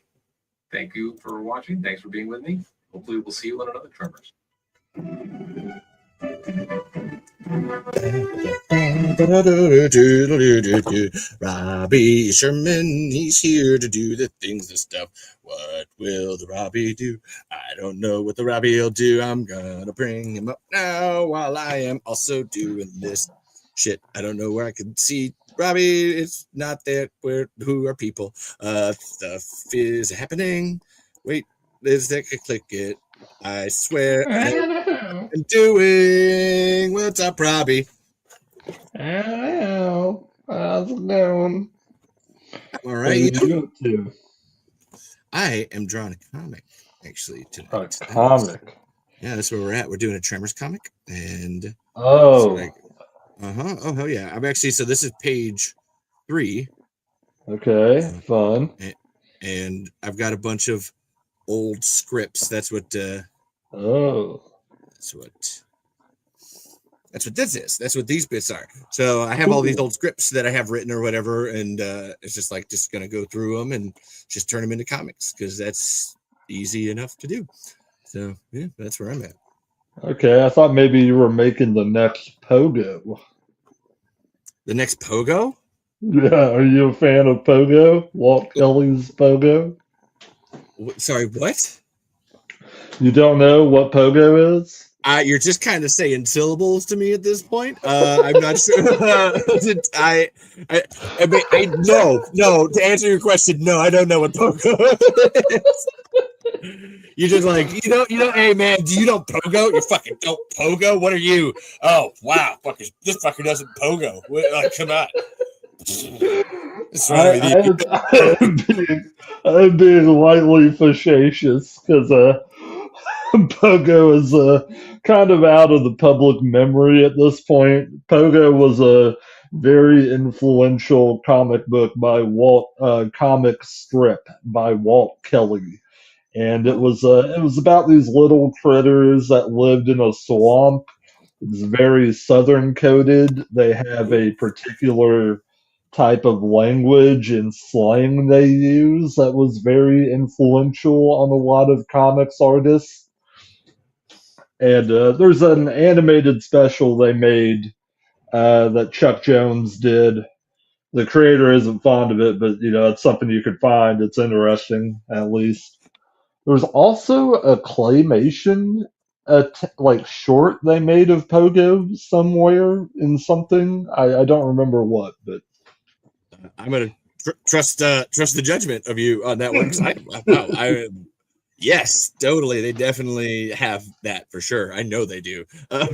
Thank you for watching. Thanks for being with me. Hopefully we'll see you on another Tremors. Robbie Sherman, he's here to do the things and stuff. What will the Robbie do? I don't know what the Robbie will do. I'm gonna bring him up now while I am also doing this shit. I don't know where I can see Robbie. It's not there. Who are people? Stuff is happening. Wait, is there? Click it. I swear I'm doing. What's up, Robbie? Hello. How's it going? All What are right. you up to? I am drawing a comic actually tonight. A comic. Yeah, that's where we're at. We're doing a Tremors comic, and Oh. Oh hell yeah! I'm actually so this is page 3. Okay. Fun. And I've got a bunch of old scripts. That's what. Oh. That's what this is. That's what these bits are. So I have all these old scripts that I have written or whatever, and it's just gonna go through them and just turn them into comics because that's easy enough to do. So yeah, that's where I'm at. Okay. I thought maybe you were making the next Pogo. The next Pogo? Yeah. Are you a fan of Pogo? Walt Kelly's Pogo? Sorry, what? You don't know what Pogo is? You're just kind of saying syllables to me at this point. I'm not sure. No. To answer your question, no, I don't know what Pogo is. You're just like, hey man, do you know Pogo? You fucking don't Pogo? What are you? Oh wow, this fucker doesn't Pogo. Come on. I'm being lightly facetious because Pogo is kind of out of the public memory at this point. Pogo was a very influential comic book by comic strip by Walt Kelly, and it was about these little critters that lived in a swamp. It's very southern coded. They have a particular type of language and slang they use that was very influential on a lot of comics artists. And there's an animated special they made that Chuck Jones did. The creator isn't fond of it, but it's something you could find. It's interesting, at least. There's also a claymation, short they made of Pogo somewhere in something. I don't remember what, but I'm gonna trust the judgment of you on that one. Yes, totally. They definitely have that for sure. I know they do. I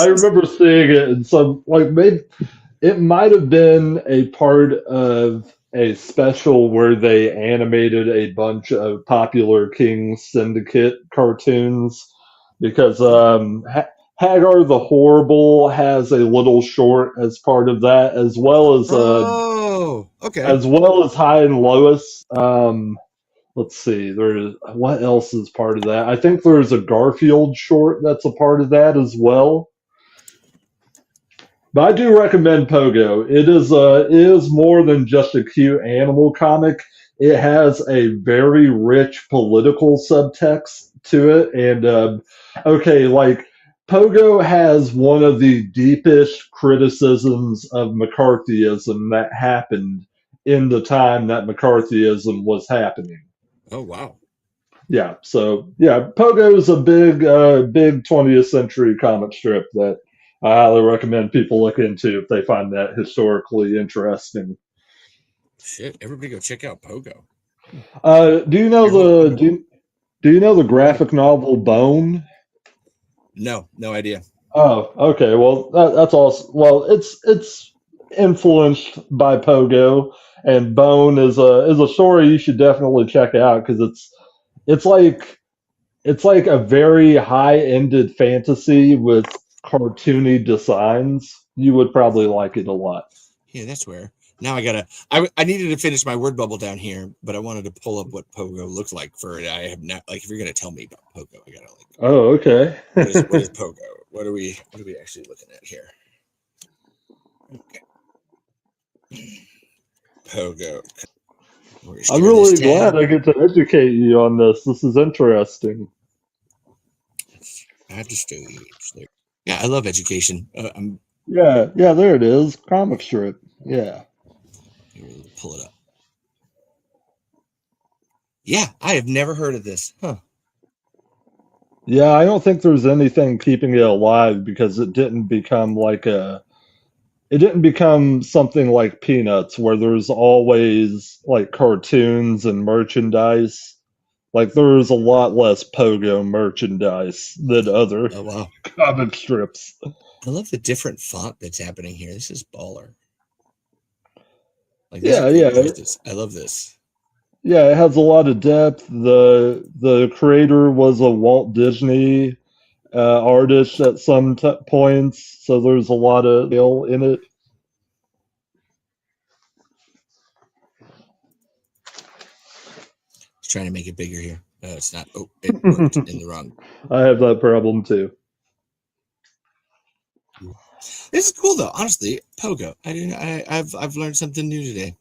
remember seeing it in some maybe it might have been a part of a special where they animated a bunch of popular King Syndicate cartoons because Hagar the Horrible has a little short as part of that, as well as as well as High and Lois. Let's see, there's what else is part of that? I think there's a Garfield short that's a part of that as well. But I do recommend Pogo. It is more than just a cute animal comic. It has a very rich political subtext to it, and Pogo has one of the deepest criticisms of McCarthyism that happened in the time that McCarthyism was happening. Oh wow. Yeah, so Pogo is a big 20th century comic strip that I highly recommend people look into if they find that historically interesting. Shit, everybody go check out Pogo. Do you know the graphic novel Bone? No idea. Oh, okay. Well, that's awesome. Well, it's influenced by Pogo, and Bone is a story you should definitely check out because it's like a very high-ended fantasy with cartoony designs. You would probably like it a lot. Yeah, that's where. Now I needed to finish my word bubble down here, but I wanted to pull up what Pogo looks like for it. I have not, like, if you're gonna tell me about Pogo, I gotta like. Oh, okay. what is Pogo? What are we actually looking at here? Okay. Pogo. I'm really glad I get to educate you on this. This is interesting. I have to stay. Yeah, I love education. Yeah, there it is. Comic strip. Yeah. Pull it up. Yeah, I have never heard of this. Huh. Yeah, I don't think there's anything keeping it alive because it didn't become something like Peanuts where there's always like cartoons and merchandise. Like there's a lot less Pogo merchandise than other comic strips. I love the different font that's happening here. This is baller. Like, Yeah. I love this. Yeah, it has a lot of depth. The creator was a Walt Disney artist at some points, so there's a lot of skill in it. It's trying to make it bigger here. No, it's not. Oh, it worked in the wrong. I have that problem too. This is cool though, honestly. Pogo. I've learned something new today.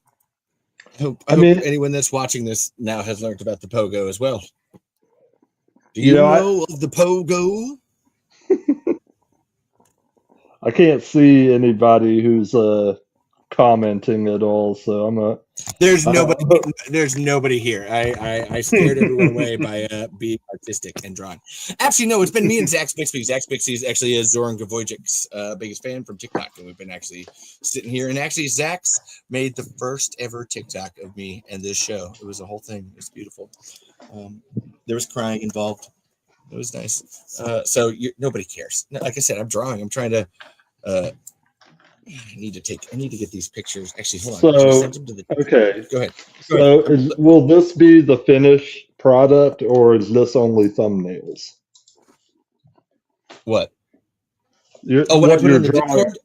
I hope anyone that's watching this now has learned about the Pogo as well. Do you know of the Pogo? I can't see anybody who's commenting at all, so I'm not. There's nobody here. I scared everyone away by being artistic and drawing. Actually, no, it's been me and Zach Bixby. Zach Bixby is actually Zoran Gavojic's biggest fan from TikTok, and we've been actually sitting here. And actually, Zach's made the first ever TikTok of me and this show. It was a whole thing. It was beautiful. There was crying involved. It was nice. So nobody cares. Like I said, I'm drawing. I'm trying to. I need to get these pictures. Actually, hold on. So, Send them to the. okay. Go ahead. So, will this be the finished product, or is this only thumbnails? What? What I put you're in the drawing. Discord?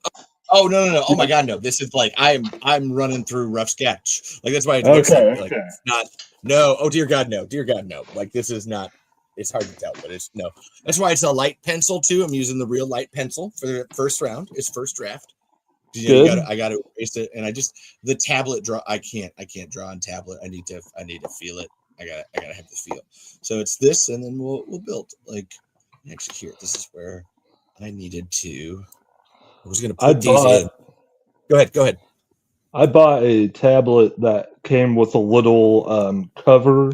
Oh no! Oh my God, no! This is like I'm running through rough sketch. Like that's why it looks like it's not. No. Oh dear God, no! Dear God, no! Like this is not. It's hard to tell, but it's no. That's why it's a light pencil too. I'm using the real light pencil for the first round. It's first draft. I got to erase it, and the tablet draw. I can't draw on tablet. I need to feel it. I gotta have the feel. So it's this, and then we'll build. Like actually, here, this is where I needed to. I was gonna put these in. Go ahead. I bought a tablet that came with a little cover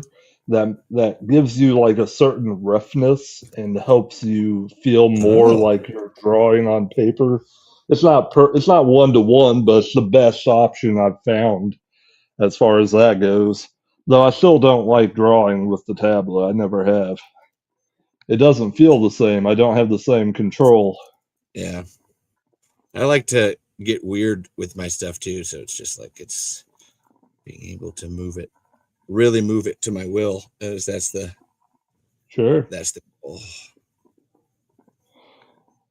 that gives you like a certain roughness and helps you feel more like you're drawing on paper. It's not 1-to-1, but it's the best option I've found as far as that goes. Though I still don't like drawing with the tablet. I never have. It doesn't feel the same. I don't have the same control. Yeah. I like to get weird with my stuff too, so it's just like it's being able to really move it to my will. That's the goal.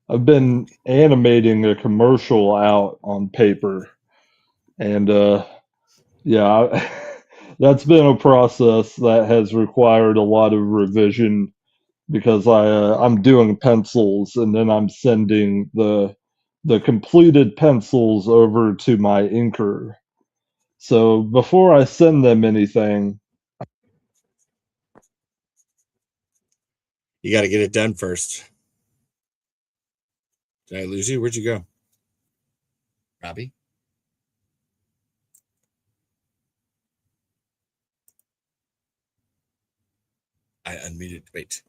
I've been animating a commercial out on paper, and that's been a process that has required a lot of revision because I'm doing pencils and then I'm sending the completed pencils over to my inker. So before I send them anything, you got to get it done first. Did I lose you? Where'd you go, Robbie? I unmuted. Wait.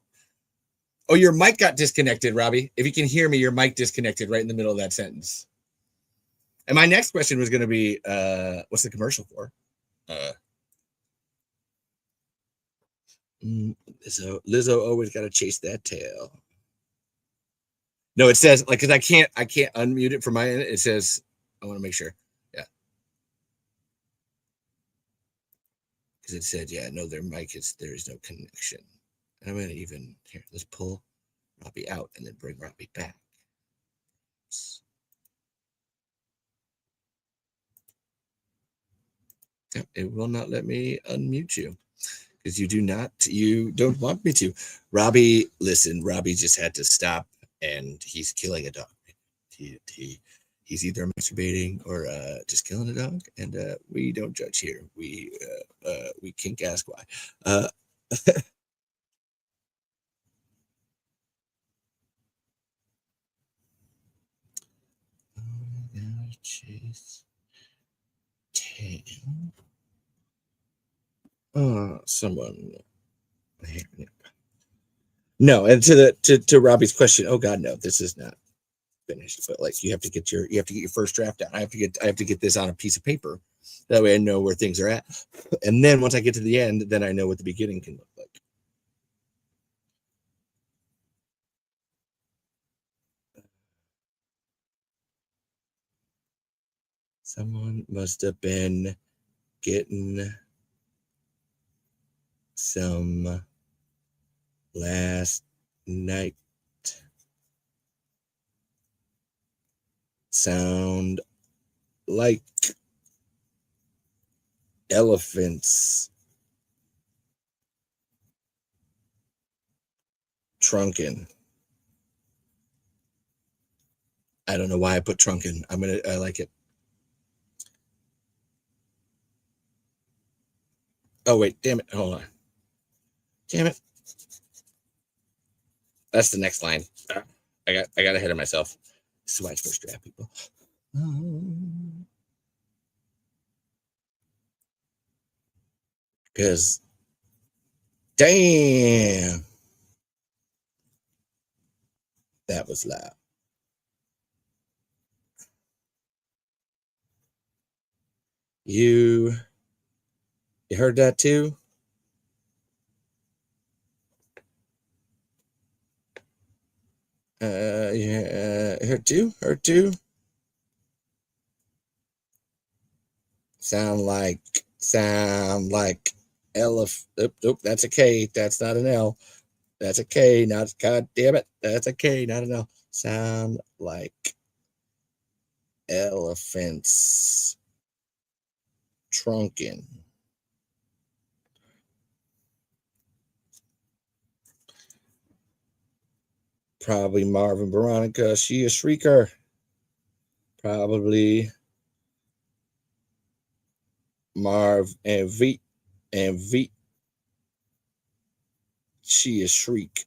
Oh, your mic got disconnected, Robbie. If you can hear me, your mic disconnected right in the middle of that sentence. And my next question was going to be, what's the commercial for? Lizzo always got to chase that tail. No, it says like, cause I can't unmute it from my end. It says, I want to make sure. Yeah. Cause it said, yeah, no, there is no connection. And I'm going to here, let's pull Robbie out and then bring Robbie back. It will not let me unmute you because you don't want me to. Robbie, listen, Robbie just had to stop and he's killing a dog. He's either masturbating or just killing a dog, and we don't judge here. We kink ask why. Chase tail. Someone. No, and to Robbie's question. Oh God, no, this is not finished. But like you have to get your first draft down. I have to get this on a piece of paper. That way I know where things are at. And then once I get to the end, then I know what the beginning can look like. Someone must have been getting some last night. Sound like elephants trunking. I don't know why I put trunking. I like it. Oh wait, damn it. Hold on. Damn it. That's the next line. I got ahead of myself. This is why it's first draft, people. Because damn, that was loud. You heard that too? Yeah, heard too? Sound like elephant. Nope, that's a K. That's not an L. That's a K. Not God damn it. That's a K, not an L. Sound like elephants trunking. Probably Marv and Veronica. She a shrieker. Probably Marv and V. She a shriek.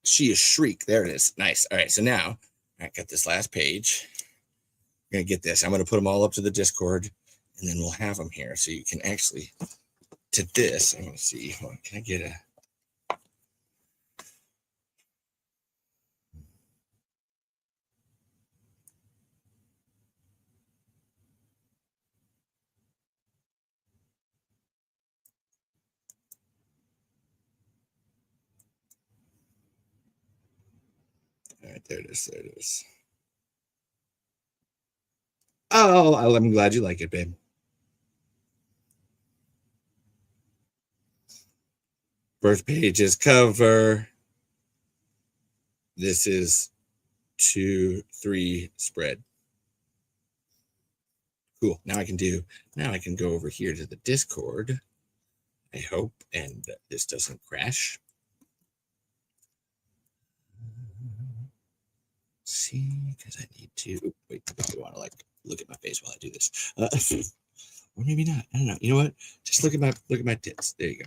She a shriek. There it is. Nice. All right. So now I got this last page. I'm gonna get this. I'm gonna put them all up to the Discord, and then we'll have them here so you can actually to this. I'm gonna see. Hold on, can I get a? All right, there it is. Oh, I'm glad you like it, babe. First page is cover. This is 2, 3 spread. Cool. Now I can go over here to the Discord. I hope, and this doesn't crash. See, because I need to wait. I probably want to like look at my face while I do this, or maybe not. I don't know. You know what? Just look at my tits. There you go.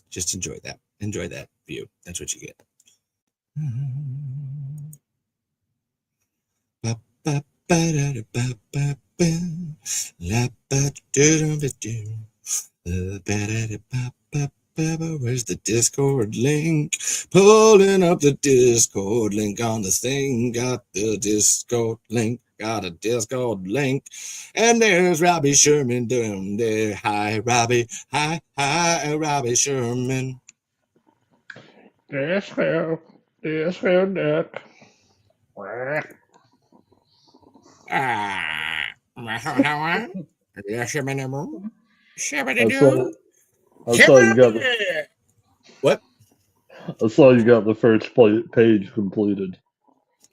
Just enjoy that. Enjoy that view. That's what you get. Where's the Discord link? Pulling up the Discord link on this thing. Got the Discord link. Got a Discord link. And there's Robbie Sherman doing there. Hi, Robbie. Hi, Robbie Sherman. Discord, Nick. I saw you got what? I saw you got the first page completed.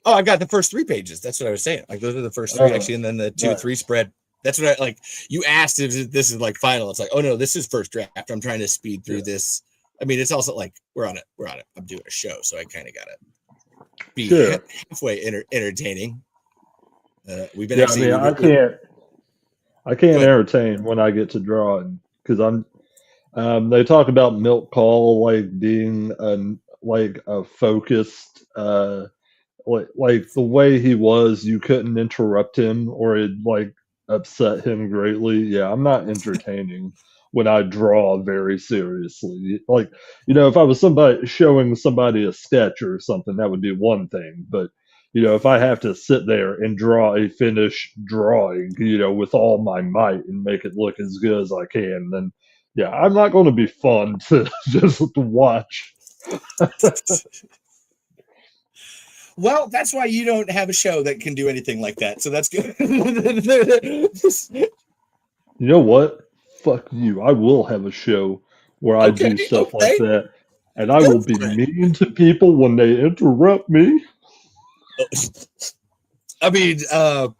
Oh, I got the first 3 pages. That's what I was saying. Like those are the first 3 actually, and then the 2 and 3 spread. That's what I like. You asked if this is like final. It's like, oh no, this is first draft. I'm trying to speed through this. I mean, it's also like we're on it. I'm doing a show, so I kind of gotta be halfway entertaining. We've been actually. I can't entertain when I get to drawing because I'm. They talk about Milk Call like being a focused like the way he was, you couldn't interrupt him or it'd like upset him greatly. Yeah, I'm not entertaining when I draw very seriously. Like, if I was showing somebody a sketch or something, that would be one thing. But if I have to sit there and draw a finished drawing, with all my might and make it look as good as I can, then yeah, I'm not going to be fun to just watch. Well, that's why you don't have a show that can do anything like that. So that's good. You know what? Fuck you. I will have a show where I do stuff like that. And I will be mean to people when they interrupt me. I mean, to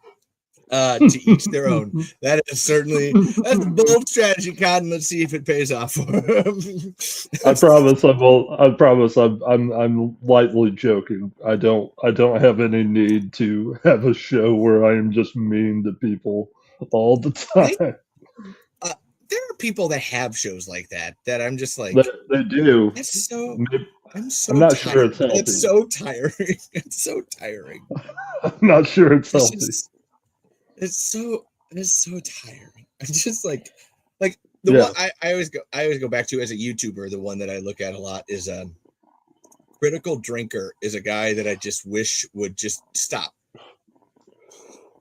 each their own. That is certainly that's a bold strategy, Cotton. Let's see if it pays off for him. I promise I will. I promise I'm lightly joking. I don't have any need to have a show where I am just mean to people all the time. There are people that have shows like that I'm just like they do. That's so. I'm not sure it's healthy. It's so tiring. It's so tiring. I'm not sure it's healthy. It's so tiring. I'm just like the one I always go back to as a YouTuber. The one that I look at a lot is Critical Drinker is a guy that I just wish would just stop.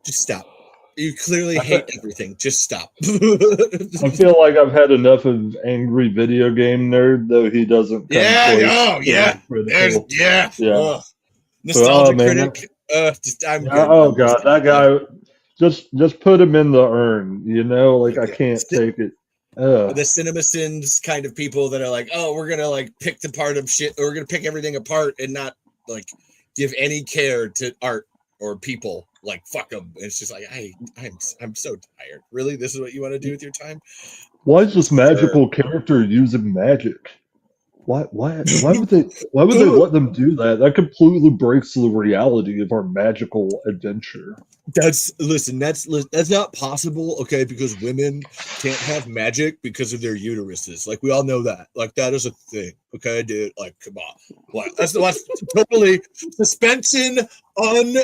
Just stop. You clearly hate everything. Just stop. I feel like I've had enough of Angry Video Game Nerd, though he doesn't. Nostalgia critic. God, that guy. Just put him in the urn. I can't take it. The CinemaSins kind of people that are like, oh, we're gonna like pick the part of shit, or we're gonna pick everything apart and not like give any care to art or people. Like fuck them. It's just like I'm so tired. Really, this is what you want to do with your time? Why is this magical character using magic? Why would they let them do that? That completely breaks the reality of our magical adventure. That's not possible, okay? Because women can't have magic because of their uteruses. Like we all know that. Like that is a thing, okay, dude? Like come on, what? That's totally suspension on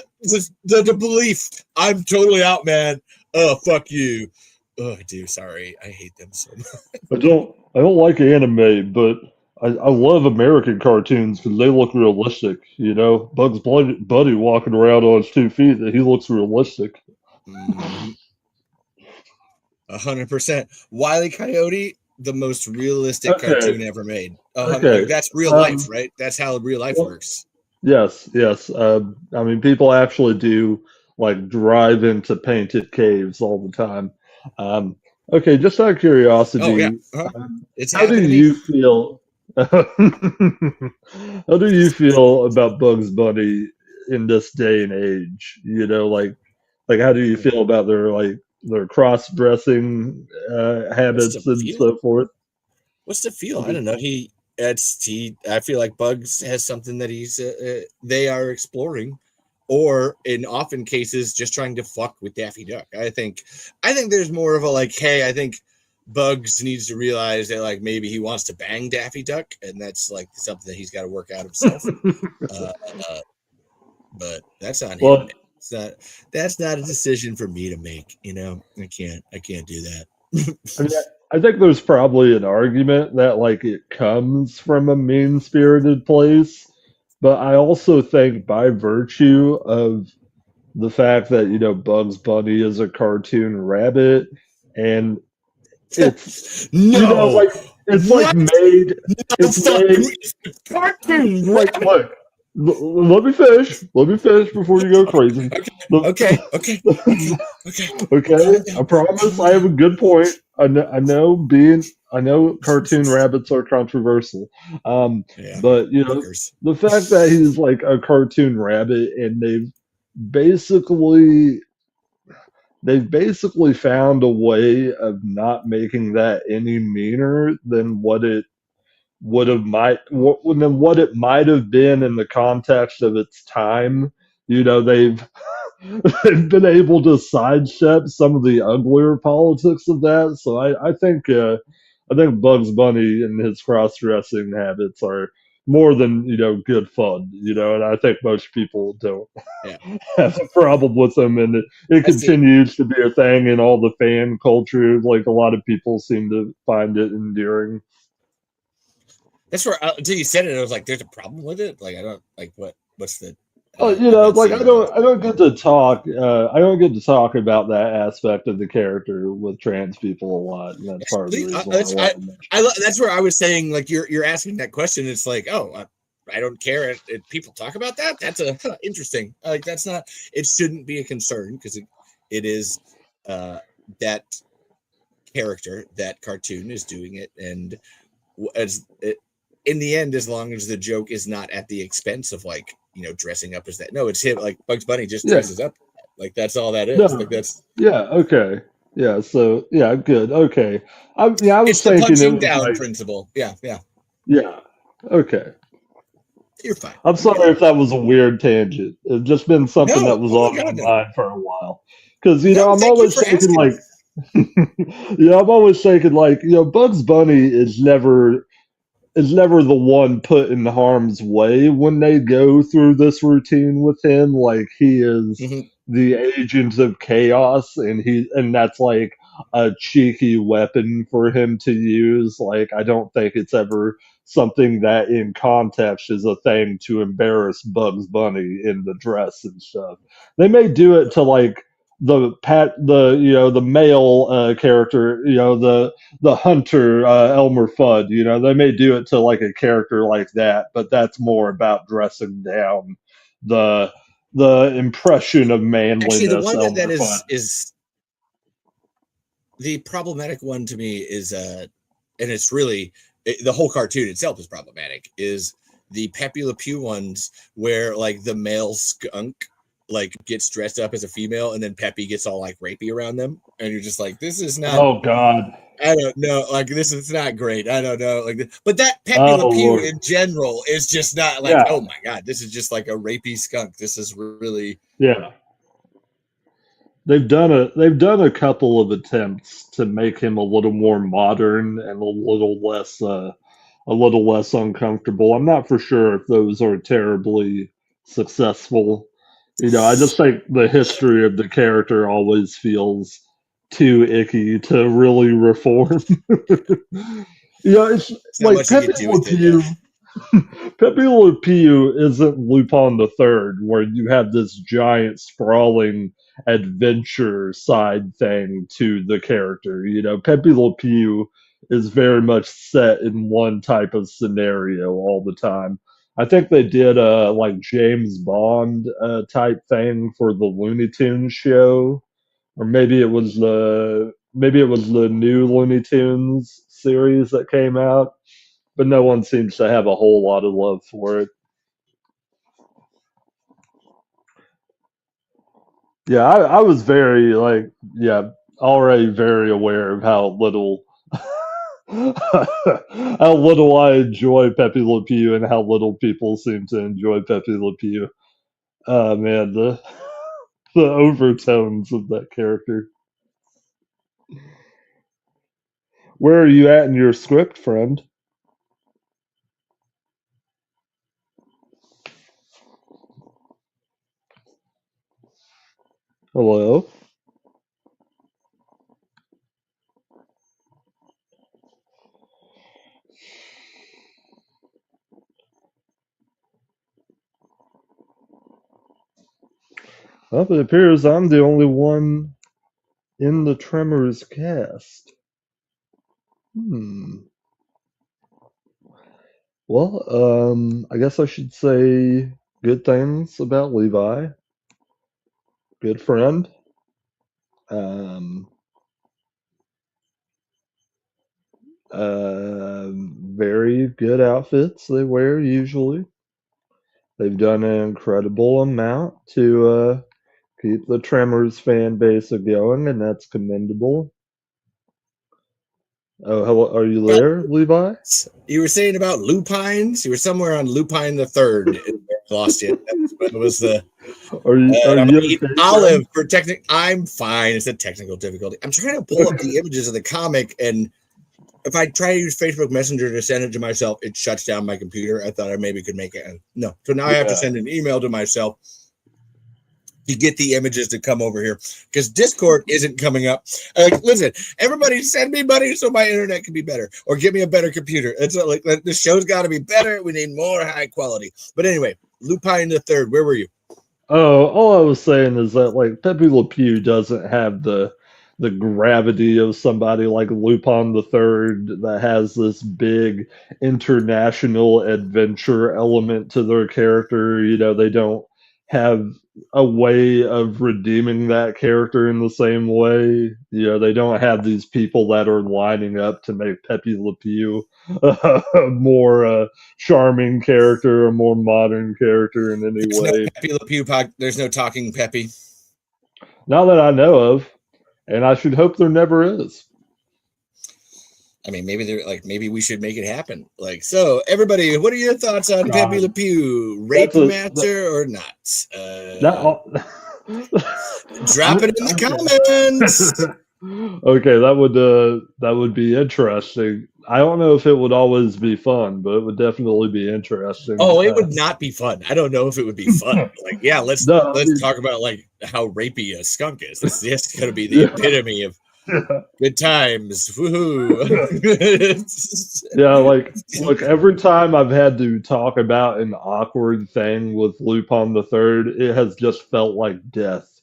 the belief. I'm totally out, man. Oh fuck you. Oh, dude, sorry, I hate them so much. I don't like anime, but I love American cartoons because they look realistic. Bugs Bunny walking around on his 2 feet, he looks realistic. 100%. Wile E. Coyote, the most realistic cartoon ever made. That's real life, right? That's how real life works. Yes. I mean, people actually do like drive into painted caves all the time. Okay, just out of curiosity, how do you feel? How do you feel about Bugs Bunny in this day and age? Like how do you feel about their cross-dressing habits and so forth? What's the feel? I don't know. I feel like Bugs has something that they are exploring, or in often cases just trying to fuck with Daffy Duck. I think there's more of a like, hey, I think Bugs needs to realize that like maybe he wants to bang Daffy Duck, and that's like something that he's got to work out himself. But that's on him. That's not a decision for me to make. I can't do that. I think there's probably an argument that like it comes from a mean-spirited place, but I also think by virtue of the fact that Bugs Bunny is a cartoon rabbit and it's made. Look. Let me finish before you go crazy. Okay. I promise I have a good point. I know being I know cartoon rabbits are controversial, Yeah, but boogers. the fact that he's like a cartoon rabbit and basically they've found a way of not making that any meaner than what it would have than what it might have been in the context of its time. They've they've been able to sidestep some of the uglier politics of that. So I think Bugs Bunny and his cross dressing habits are more than good fun. And I think most people don't Yeah, have a problem with them, and it I see. continues to be a thing in all the fan culture. Like a lot of people seem to find it endearing. That's where until you said it, I was like, "There's a problem with it." Like, I don't like what's the. Oh, I'm not like I seeing the. don't, I don't get to talk. I don't get to talk about that aspect of the character with trans people a lot, and that's part of the Please, reason why I wanted to mention. that's where I was saying, like, you're asking that question. It's like, oh, I don't care. People talk about that. That's interesting. Like, that's not. It shouldn't be a concern because it is that character, that cartoon is doing it, and as it, in the end, as long as the joke is not at the expense of like dressing up as that. No, it's him. Like Bugs Bunny just Yeah, dresses up. Like that's all that is. Like no, that's yeah, okay, yeah. So yeah, good, okay. I was it's the thinking it punching was down like, principle. Yeah, yeah. yeah, okay. You're fine. I'm I get sorry it. if that was a weird tangent. It's just been something that No, was oh my on my god, no, mind for a while. Because no. I'm Thank you always for thinking asking. like, I'm always thinking like, Bugs Bunny is never the one put in harm's way when they go through this routine with him. Like he is Mhm. the agent of chaos, and that's like a cheeky weapon for him to use. Like I don't think it's ever something that in context is a thing to embarrass Bugs Bunny in the dress and stuff. They may do it to like the male character, the hunter, Elmer Fudd. They may do it to like a character like that, but that's more about dressing down the impression of Actually, the manliness one that Elmer Fudd. is the problematic one to me is and it's really the whole cartoon itself is problematic. Is the Pepe Le Pew ones where like the male skunk like gets dressed up as a female and then Pepe gets all like rapey around them, and you're just like, this is not. Oh God. I don't know. Like this is not great. I don't know. Like, but that Pepe Le Oh Pew Lord. in general is just not like. Yeah. Oh my god, this is just like a rapey skunk. This is really. Yeah. They've done a couple of attempts to make him a little more modern and a little less uncomfortable. I'm not for sure if those are terribly successful. I just think the history of the character always feels too icky to really reform. It's It's not like much you Pepe could do Le with it. Yeah. Pew. Pepe Le Pew isn't Lupin the Third, where you have this giant sprawling adventure side thing to the character. Pepe Le Pew is very much set in one type of scenario all the time. I think they did a like James Bond type thing for the Looney Tunes show, or maybe it was the new Looney Tunes series that came out, but no one seems to have a whole lot of love for it. Yeah, I was very like, yeah, already very aware of how little how little I enjoy Pepe Le Pew and how little people seem to enjoy Pepe Le Pew. Man, the overtones of that character. Where are you at in your script, friend? Hello? Well, it appears I'm the only one in the Tremors cast. Hmm. Well, I guess I should say good things about Levi. Good friend. Um, Very good outfits they wear usually. They've done an incredible amount to keep the Tremors fan base going, and that's commendable. Oh, hello, are you there, Levi? You were saying about lupines. You were somewhere on lupine the third. Lost you. That was the. Are I'm you gonna eat okay, olive friend? for technical. I'm fine. It's a technical difficulty. I'm trying to pull up the images of the comic, and if I try to use Facebook Messenger to send it to myself, it shuts down my computer. I thought I maybe could make it. No, so now I have to Yeah. send an email to myself to get the images to come over here because Discord isn't coming up. Listen, everybody send me money so my internet can be better, or give me a better computer. It's like the show's got to be better. We need more high quality. But anyway, Lupine the Third. Where were you? Oh, all I was saying is that like Pepe Le Pew doesn't have the gravity of somebody like Lupin the Third that has this big international adventure element to their character. You know, they don't have a way of redeeming that character in the same way. You know, they don't have these people that are lining up to make Pepe Le Pew a more charming character, a more modern character in any There's no way. Pepe Le Pew. There's no talking Pepe. Not that I know of, and I should hope there never is. I mean, maybe they're like, maybe we should make it happen. Like, so everybody, what are your thoughts on Pepe Le Pew? Rape master or not? Drop it in the comments. Okay, that would be interesting. I don't know if it would always be fun, but it would definitely be interesting. Oh, it would not be fun. I don't know if it would be fun. Like, yeah, let's talk about like how rapey a skunk is. This is going to be the epitome of good times. Woohoo! Yeah, like look, every time I've had to talk about an awkward thing with Lupin the Third, it has just felt like death.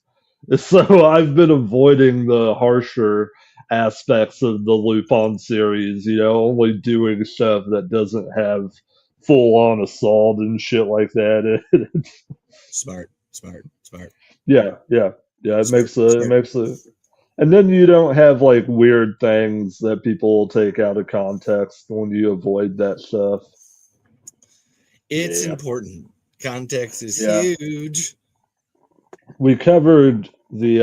So I've been avoiding the harsher aspects of the Lupin series, you know, only doing stuff that doesn't have full on assault and shit like that. Smart. Yeah. It makes a and then you don't have like weird things that people take out of context when you avoid that stuff. It's important. Context is huge. We covered the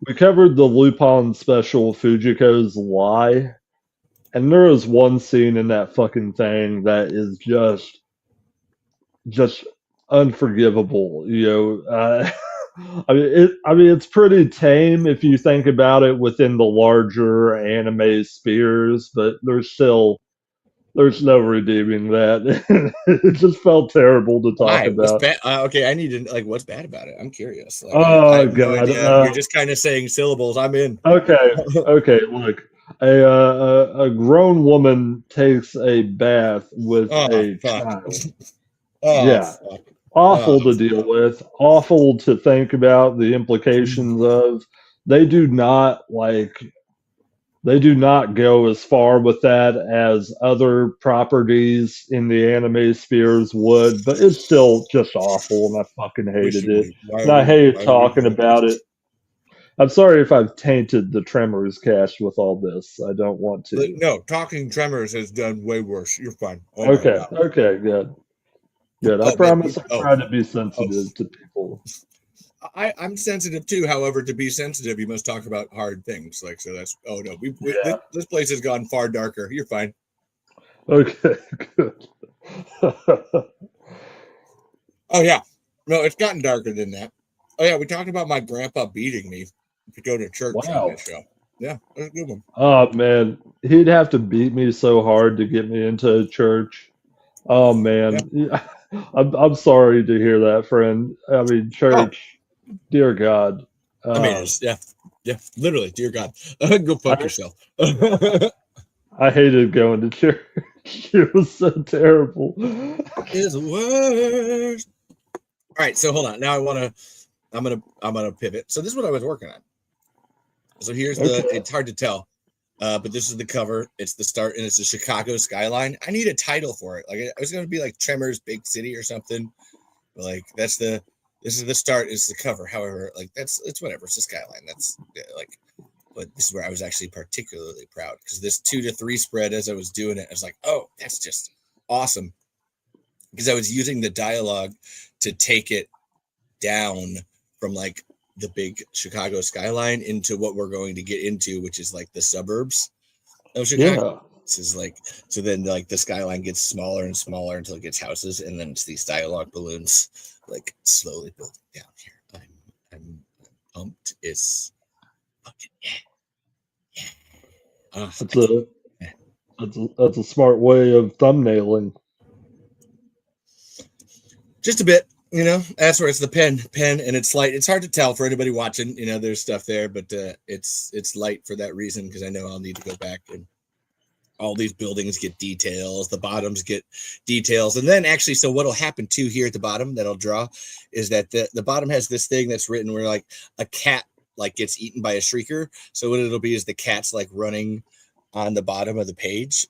Lupin special Fujiko's Lie, and there is one scene in that fucking thing that is just unforgivable. You know, I mean, it's pretty tame if you think about it within the larger anime spheres, but there's no redeeming that. It just felt terrible to talk Why? What's about. bad? Okay, I need to like. What's bad about it? I'm curious. Like, I Oh have no God! idea. You're just kind of saying syllables. I'm in. Okay, look, a grown woman takes a bath with a fuck. child. Fuck. Awful to deal with, awful to think about the implications of. They do not go as far with that as other properties in the anime spheres would, but it's still just awful, and I fucking hated it. And I hated talking about it. I'm sorry if I've tainted the Tremors cast with all this. I don't want to. No, talking Tremors has done way worse. You're fine. Oh Okay, good. I promise I try to be sensitive to people. I'm sensitive too. However, to be sensitive, you must talk about hard things. Like, so that's. Oh no, this place has gone far darker. You're fine. Okay, good. Oh yeah, no, it's gotten darker than that. Oh yeah, we talked about my grandpa beating me to go to church on this show. Yeah, that's a good one. Oh man, he'd have to beat me so hard to get me into church. Oh man, I'm sorry to hear that, friend. I mean, church, dear God. I mean, it's, yeah, literally, dear God, go fuck yourself. I hated going to church. It was so terrible. It's the worst. All right, so hold on. Now I'm gonna pivot. So this is what I was working on. So here's it's hard to tell, but this is the cover. It's the start, and it's the Chicago skyline. I need a title for it. Like, I was gonna be like Tremors Big City or something. But like, this is the start. It's the cover. However, like it's whatever. It's the skyline. That's like, But this is where I was actually particularly proud because this 2 to 3 spread, as I was doing it, I was like, oh, that's just awesome. Because I was using the dialogue to take it down from like the big Chicago skyline into what we're going to get into, which is like the suburbs of Chicago. This is like, so then like the skyline gets smaller and smaller until it gets houses, and then it's these dialogue balloons like slowly building down here. I'm pumped. It's fucking That's a smart way of thumbnailing. Just a bit, you know. That's where it's the pen, and it's light. It's hard to tell for anybody watching. You know, there's stuff there, but it's light for that reason because I know I'll need to go back and all these buildings get details, the bottoms get details, and then actually, so what'll happen too here at the bottom that I'll draw is that the bottom has this thing that's written where like a cat like gets eaten by a shrieker. So what it'll be is the cat's like running on the bottom of the page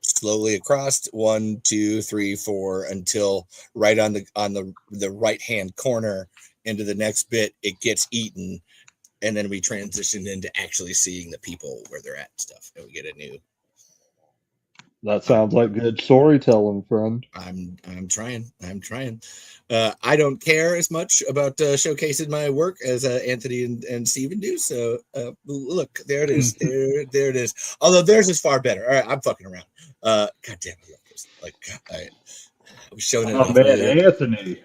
slowly across 1, 2, 3, 4 until right on the right hand corner into the next bit it gets eaten, and then we transition into actually seeing the people where they're at and stuff, and we get a new. That sounds like good storytelling, friend. I'm trying. I don't care as much about showcasing my work as Anthony and Steven do. So look, there it is. There it is. Although theirs is far better. All right, I'm fucking around. God damn, I love this. Like I was showing it Oh off man, earlier. Anthony,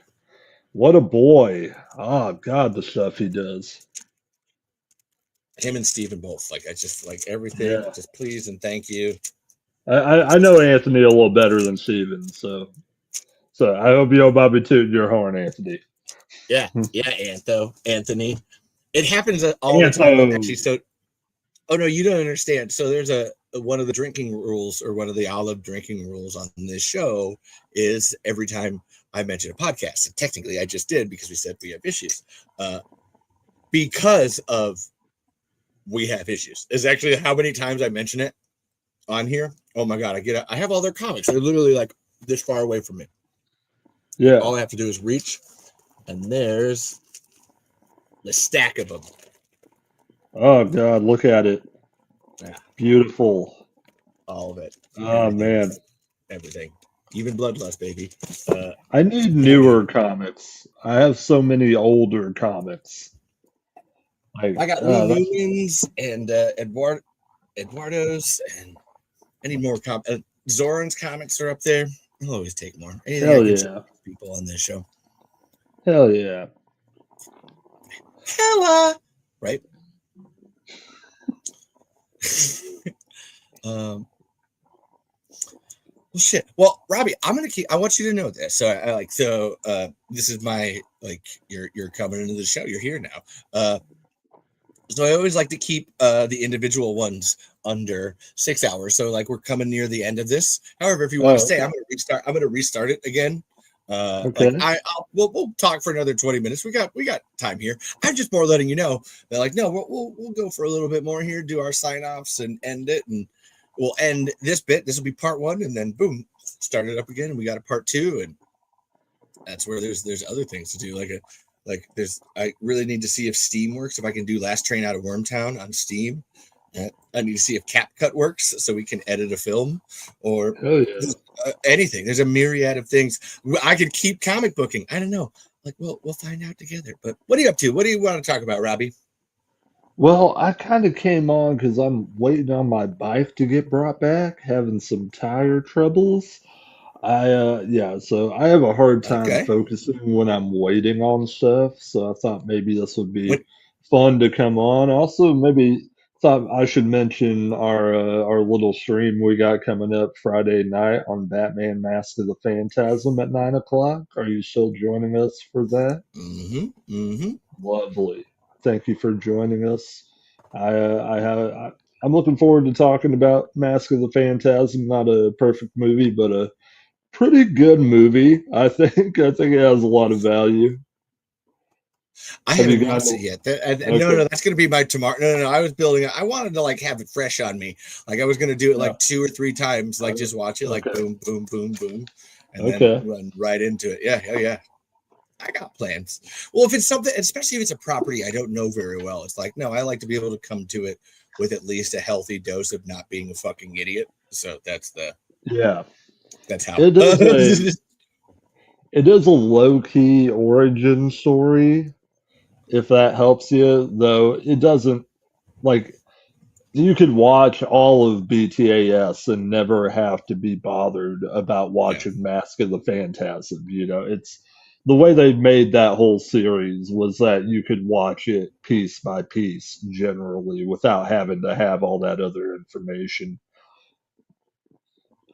what a boy! Oh God, the stuff he does. Him and Steven both. Like I just like everything. Yeah. Just please and thank you. I know Anthony a little better than Steven, so I hope you know Bobby tooting your horn, Anthony. Yeah, Anthony. It happens all the time. Actually, so oh no, you don't understand. So there's one of the drinking rules, or one of the olive drinking rules on this show is every time I mention a podcast, and technically I just did because we said we have issues. Because of we have issues is actually how many times I mention it on here. Oh my god, I have all their comics. They're literally like this far away from me. Yeah. All I have to do is reach, and there's the stack of them. Oh God, look at it. Yeah. Beautiful. All of it. Oh man. Everything. Even Bloodlust, baby. I need newer comics. I have so many older comics. Like, I got Lee Newman's and Eduardo's, and I need more Zoran's comics are up there. I'll always take more. Anything hell I can yeah. show people on this show. Hell yeah. Hella. Right? Well, shit. Well, Robbie, I want you to know this. So this is my, like, you're coming into the show. You're here now. So I always like to keep the individual ones under 6 hours. So like we're coming near the end of this. However, if you want to stay, I'm going to restart it again. Okay. Like we'll talk for another 20 minutes. We got time here. I'm just more letting you know that like, no, we'll go for a little bit more here, do our sign offs and end it. And we'll end this bit. This will be part 1, and then boom, start it up again. And we got a part 2. And that's where there's other things to do. I really need to see if Steam works. If I can do Last Train Out of Wormtown on Steam. I need to see if CapCut works so we can edit a film or anything. There's a myriad of things. I could keep comic booking. I don't know. Like, we'll find out together. But what are you up to? What do you want to talk about, Robbie? Well, I kind of came on because I'm waiting on my bike to get brought back, having some tire troubles. So I have a hard time focusing when I'm waiting on stuff. So I thought maybe this would be fun to come on. Also, maybe thought I should mention our little stream we got coming up Friday night on Batman Mask of the Phantasm at 9 o'clock. Are you still joining us for that? Lovely. Thank you for joining us. I'm looking forward to talking about Mask of the Phantasm. Not a perfect movie, but a pretty good movie. I think it has a lot of value. I haven't watched it yet. No, that's going to be my tomorrow. No. I was building it. I wanted to like have it fresh on me. Like I was going to do it like 2 or 3 times. Like just watch it like boom, boom, boom, boom, and then run right into it. Yeah, hell yeah. I got plans. Well, if it's something, especially if it's a property I don't know very well, it's like, no, I like to be able to come to it with at least a healthy dose of not being a fucking idiot. So that's how. It is a low-key origin story, if that helps you, though it doesn't, like, you could watch all of BTAS and never have to be bothered about watching Mask of the Phantasm. It's the way they made that whole series was that you could watch it piece by piece generally without having to have all that other information.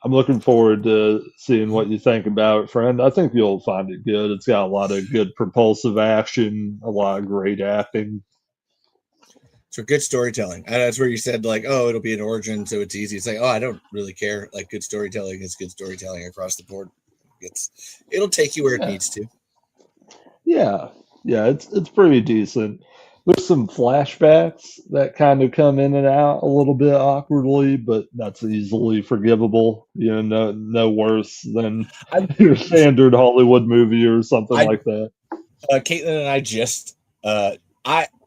I'm looking forward to seeing what you think about it, friend. I think you'll find it good. It's got a lot of good propulsive action, a lot of great acting. So good storytelling. And that's where you said, like, oh, it'll be an origin, so it's easy. It's like, oh, I don't really care. Like, good storytelling is good storytelling across the board. It'll take you where it needs to. Yeah, it's pretty decent. There's some flashbacks that kind of come in and out a little bit awkwardly, but that's easily forgivable. No worse than your standard Hollywood movie or something like that. Caitlin and I just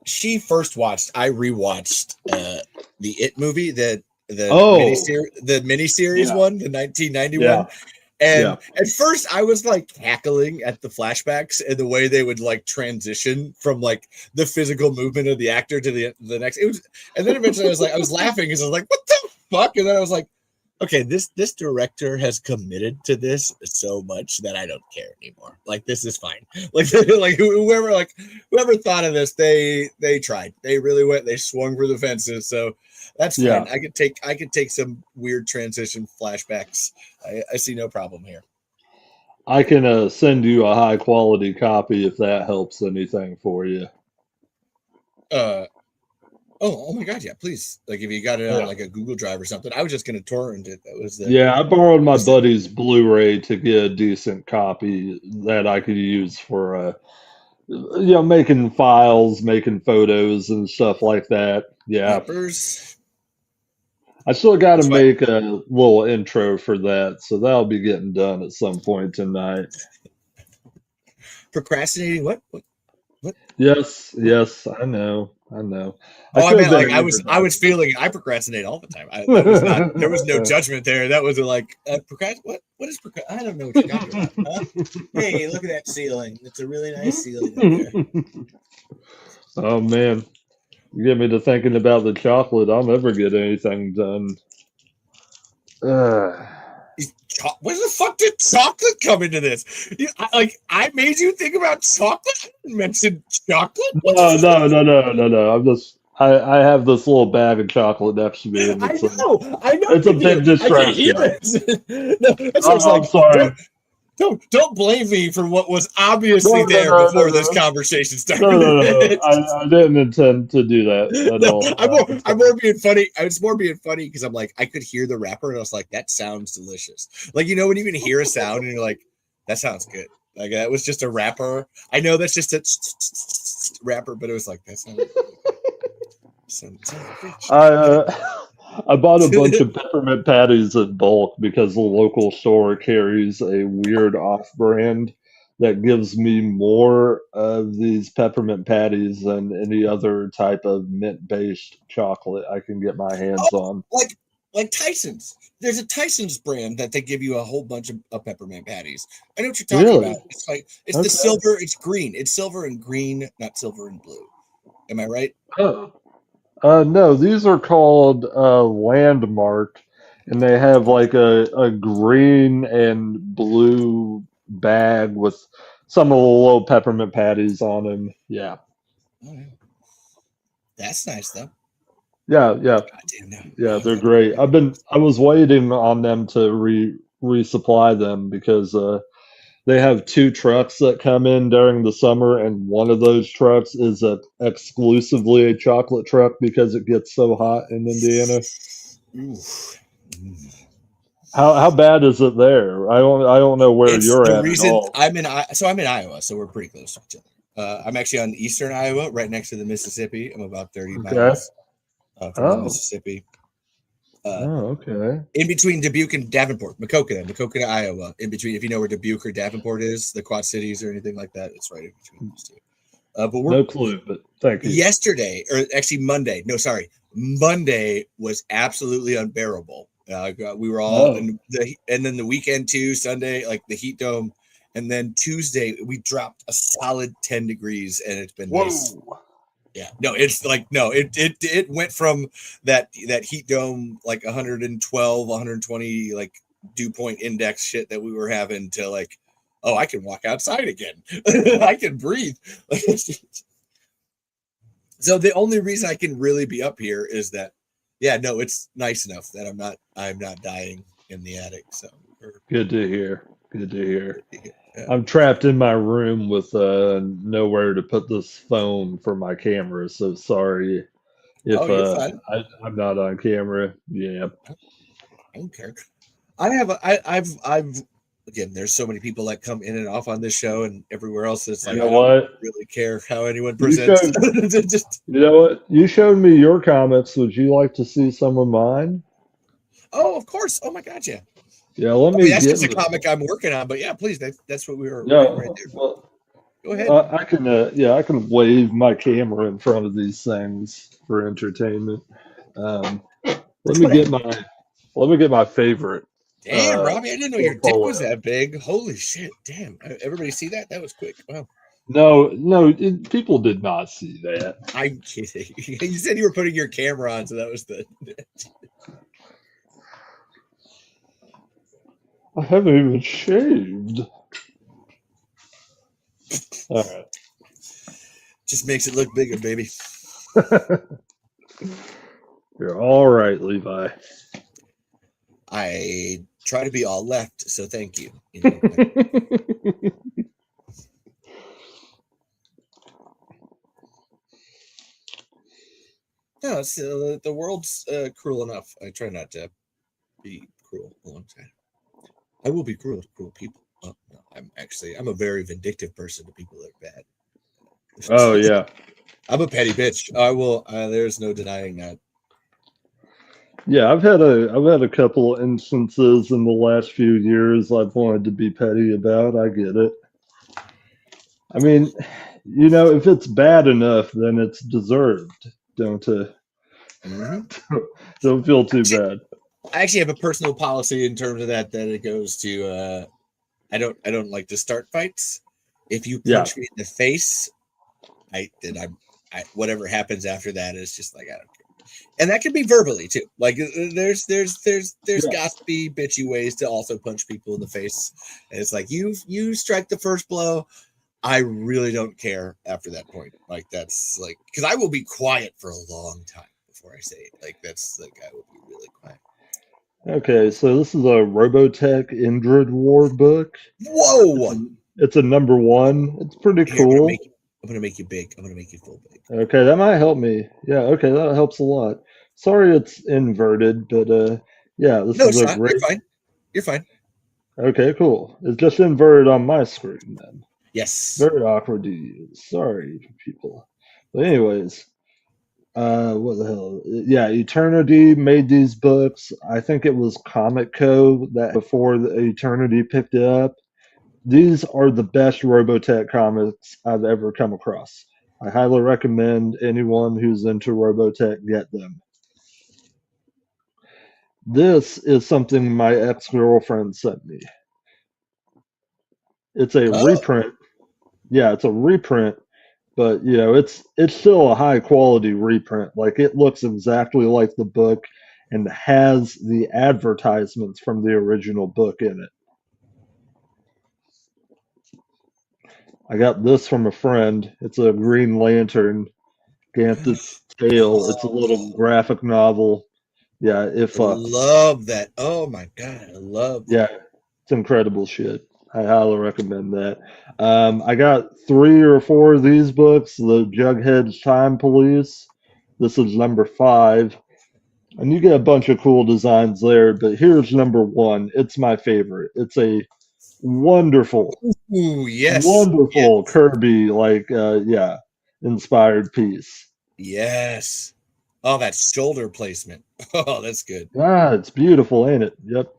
she first watched. I rewatched the It movie, the miniseries one, the 1991. Yeah. And at first I was like cackling at the flashbacks and the way they would like transition from like the physical movement of the actor to the next. And then eventually I was laughing because I was like, what the fuck? And then I was like, okay, this director has committed to this so much that I don't care anymore. Like, this is fine. Like whoever thought of this, they tried. They really went. They swung for the fences. So that's fine. Yeah. I could take some weird transition flashbacks. I see no problem here. I can send you a high quality copy if that helps anything for you. Oh my God, yeah, please. Like, if you got it on like a Google Drive or something. I was just gonna torrent it. That was I borrowed my buddy's Blu-ray to get a decent copy that I could use for making files, making photos and stuff like that. Yeah. Peppers. I still got to make a little intro for that, so that'll be getting done at some point tonight. Procrastinating? What? Yes, I know. I meant like I was feeling I procrastinate all the time. There was no judgment there. That was like what is procrastinate? I don't know what you're talking about. Huh? Hey, look at that ceiling. It's a really nice ceiling up there. Oh man. You get me to thinking about the chocolate. I'll never get anything done. Where the fuck did chocolate come into this? I made you think about chocolate. I didn't mention chocolate. No. I have this little bag of chocolate next to me. And I know. It's a big distraction. I'm sorry. Don't blame me for what was obviously there before this conversation started. No. I didn't intend to do that at all. I'm more being funny. I was more being funny because I'm like, I could hear the wrapper and I was like, that sounds delicious. Like, when you can hear a sound and you're like, that sounds good. Like, that was just a wrapper. I know that's just a wrapper, but it was like, that sounds I bought a bunch of peppermint patties in bulk because the local store carries a weird off-brand that gives me more of these peppermint patties than any other type of mint-based chocolate I can get my hands on. Like Tyson's. There's a Tyson's brand that they give you a whole bunch of peppermint patties. I know what you're talking about. It's like the silver. It's green. It's silver and green, not silver and blue. Am I right? No, these are called Landmark, and they have like a green and blue bag with some of the little peppermint patties on them. Yeah. That's nice though. Yeah. Goddamn, Yeah, they're great. I was waiting on them to resupply them because they have 2 trucks that come in during the summer, and one of those trucks is exclusively a chocolate truck because it gets so hot in Indiana. How bad is it there? I don't know where you're at at all. I'm in Iowa, so we're pretty close to each other. I'm actually on eastern Iowa, right next to the Mississippi. I'm about 30 miles from the Mississippi. Oh, okay. In between Dubuque and Davenport, Maquoketa, Iowa. In between, if you know where Dubuque or Davenport is, the Quad Cities or anything like that, it's right in between those two. But we're No clue, but thank you. yesterday, or actually Monday. No, sorry, Monday was absolutely unbearable. We were all and then the weekend too. Sunday, like the heat dome, and then Tuesday we dropped a solid 10 degrees, and it's been nice. Yeah, no, it's like it went from that heat dome like 112, 120 like dew point index shit that we were having to like, oh, I can walk outside again. I can breathe. So the only reason I can really be up here is that, yeah, no, it's nice enough that I'm not dying in the attic. So Good to hear. Good to hear. Yeah. I'm trapped in my room with nowhere to put this phone for my camera, so sorry if you're fine. I'm not on camera. Yeah. I don't care. I've again, there's so many people that come in and off on this show and everywhere else. It's like, You know I don't what? really care how anyone You presents. you know what? You showed me your comics. Would you like to see some of mine? Oh, of course. Oh my God, yeah. Yeah, let I me mean, that's get just a the- comic I'm working on, but yeah, please. That's what we were Yeah, writing right there. well, Go ahead. I can I can wave my camera in front of these things for entertainment. Let me get my favorite. Damn, Robbie, I didn't know your dick was portfolio. that big. Holy shit. Damn. Everybody see that? That was quick. Wow. No, people did not see that. I'm kidding. You said you were putting your camera on, so that was the. I haven't even shaved. All right. Just makes it look bigger, baby. You're all right, Levi. I try to be all left, so thank you. No, it's, the world's cruel enough. I try not to be cruel alongside. I will be cruel to cruel people. Oh, no, I'm a very vindictive person to people that are bad. Oh yeah. I'm a petty bitch. I will. There's no denying that. Yeah, I've had a couple instances in the last few years I've wanted to be petty about. I get it. I mean, if it's bad enough, then it's deserved. Don't don't feel too bad. I actually have a personal policy in terms of that it goes to I don't like to start fights. If you punch me in the face, I whatever happens after that is just like I don't care. And that can be verbally too. Like there's gossipy, bitchy ways to also punch people in the face. And it's like you strike the first blow. I really don't care after that point. Like that's like because I will be quiet for a long time before I say it. Like that's like I will be really quiet. Okay, so this is a Robotech Indrid War book. Whoa! It's a #1. It's pretty cool. I'm gonna make you big. I'm gonna make you full big. Okay, that might help me. Yeah, okay, that helps a lot. Sorry it's inverted, but yeah, this is a great. You're fine. You're fine. Okay, cool. It's just inverted on my screen then. Yes. Very awkward to use. Sorry, people. But anyways, what the hell? Yeah, Eternity made these books. I think it was Comic Co. that before Eternity picked it up. These are the best Robotech comics I've ever come across. I highly recommend anyone who's into Robotech get them. This is something my ex-girlfriend sent me. It's a reprint. Yeah, it's a reprint, but it's still a high quality reprint. Like it looks exactly like the book and has the advertisements from the original book in it. I got this from a friend. It's a Green Lantern Ganthet's Tale. It's a little graphic novel. Yeah, I love that. Oh my god, I love that. Yeah, it's incredible shit. I highly recommend that. I got 3 or 4 of these books. The Jughead's Time Police. This is #5. And you get a bunch of cool designs there, but here's #1. It's my favorite. It's a wonderful, Kirby, inspired piece. Yes. Oh, that shoulder placement. Oh, that's good. Ah, it's beautiful, ain't it? Yep.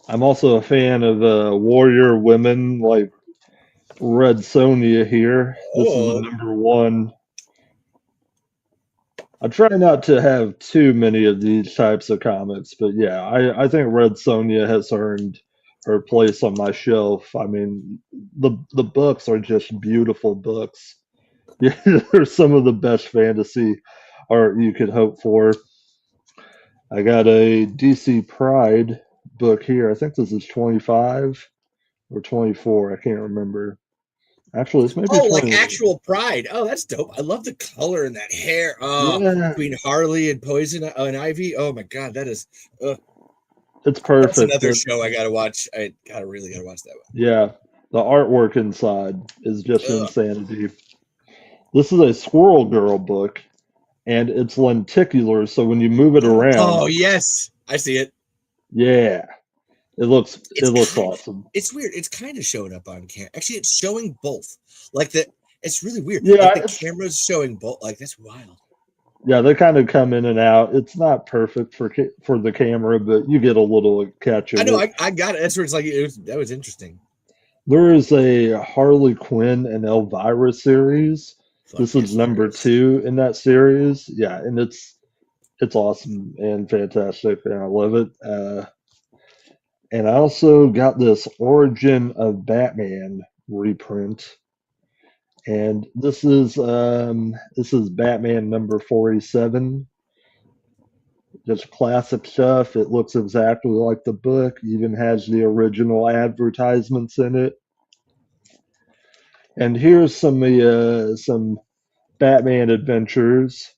I'm also a fan of warrior women like Red Sonja here. This is the Oh, #1. I try not to have too many of these types of comics, but yeah, I think Red Sonja has earned her place on my shelf. I mean, the books are just beautiful books. Yeah, they're some of the best fantasy art you could hope for. I got a DC Pride book here. I think this is 25 or 24. I can't remember. Actually, this may be oh, like 21. actual Pride. Oh, that's dope. I love the color in that hair. Oh, Yeah, between Harley and Poison and Ivy. Oh my God, that is. it's That's perfect. another show I gotta watch. I really gotta watch that Yeah, the artwork inside is just one. Ugh. insanity. This is a Squirrel Girl book, and it's lenticular, so when you move it around, Oh yes, I see it. yeah, it It's looks kind. awesome. It's weird. It's kind of showing up on camera. Actually, it's showing both. Like the. It's really weird. Yeah, Like the camera's showing both. Like that's wild. yeah, they kind of come in and out. It's not perfect for the camera, but you get a little catch I of know. it. I got it. That's where it's like that was interesting. There is a Harley Quinn and Elvira series. Fuck This is yes, there is. #2 in that series. Yeah, and it's awesome and fantastic, and I love it. And I also got this Origin of Batman reprint, and this is Batman #47. Just classic stuff. It looks exactly like the book. Even has the original advertisements in it. And here's some Batman adventures.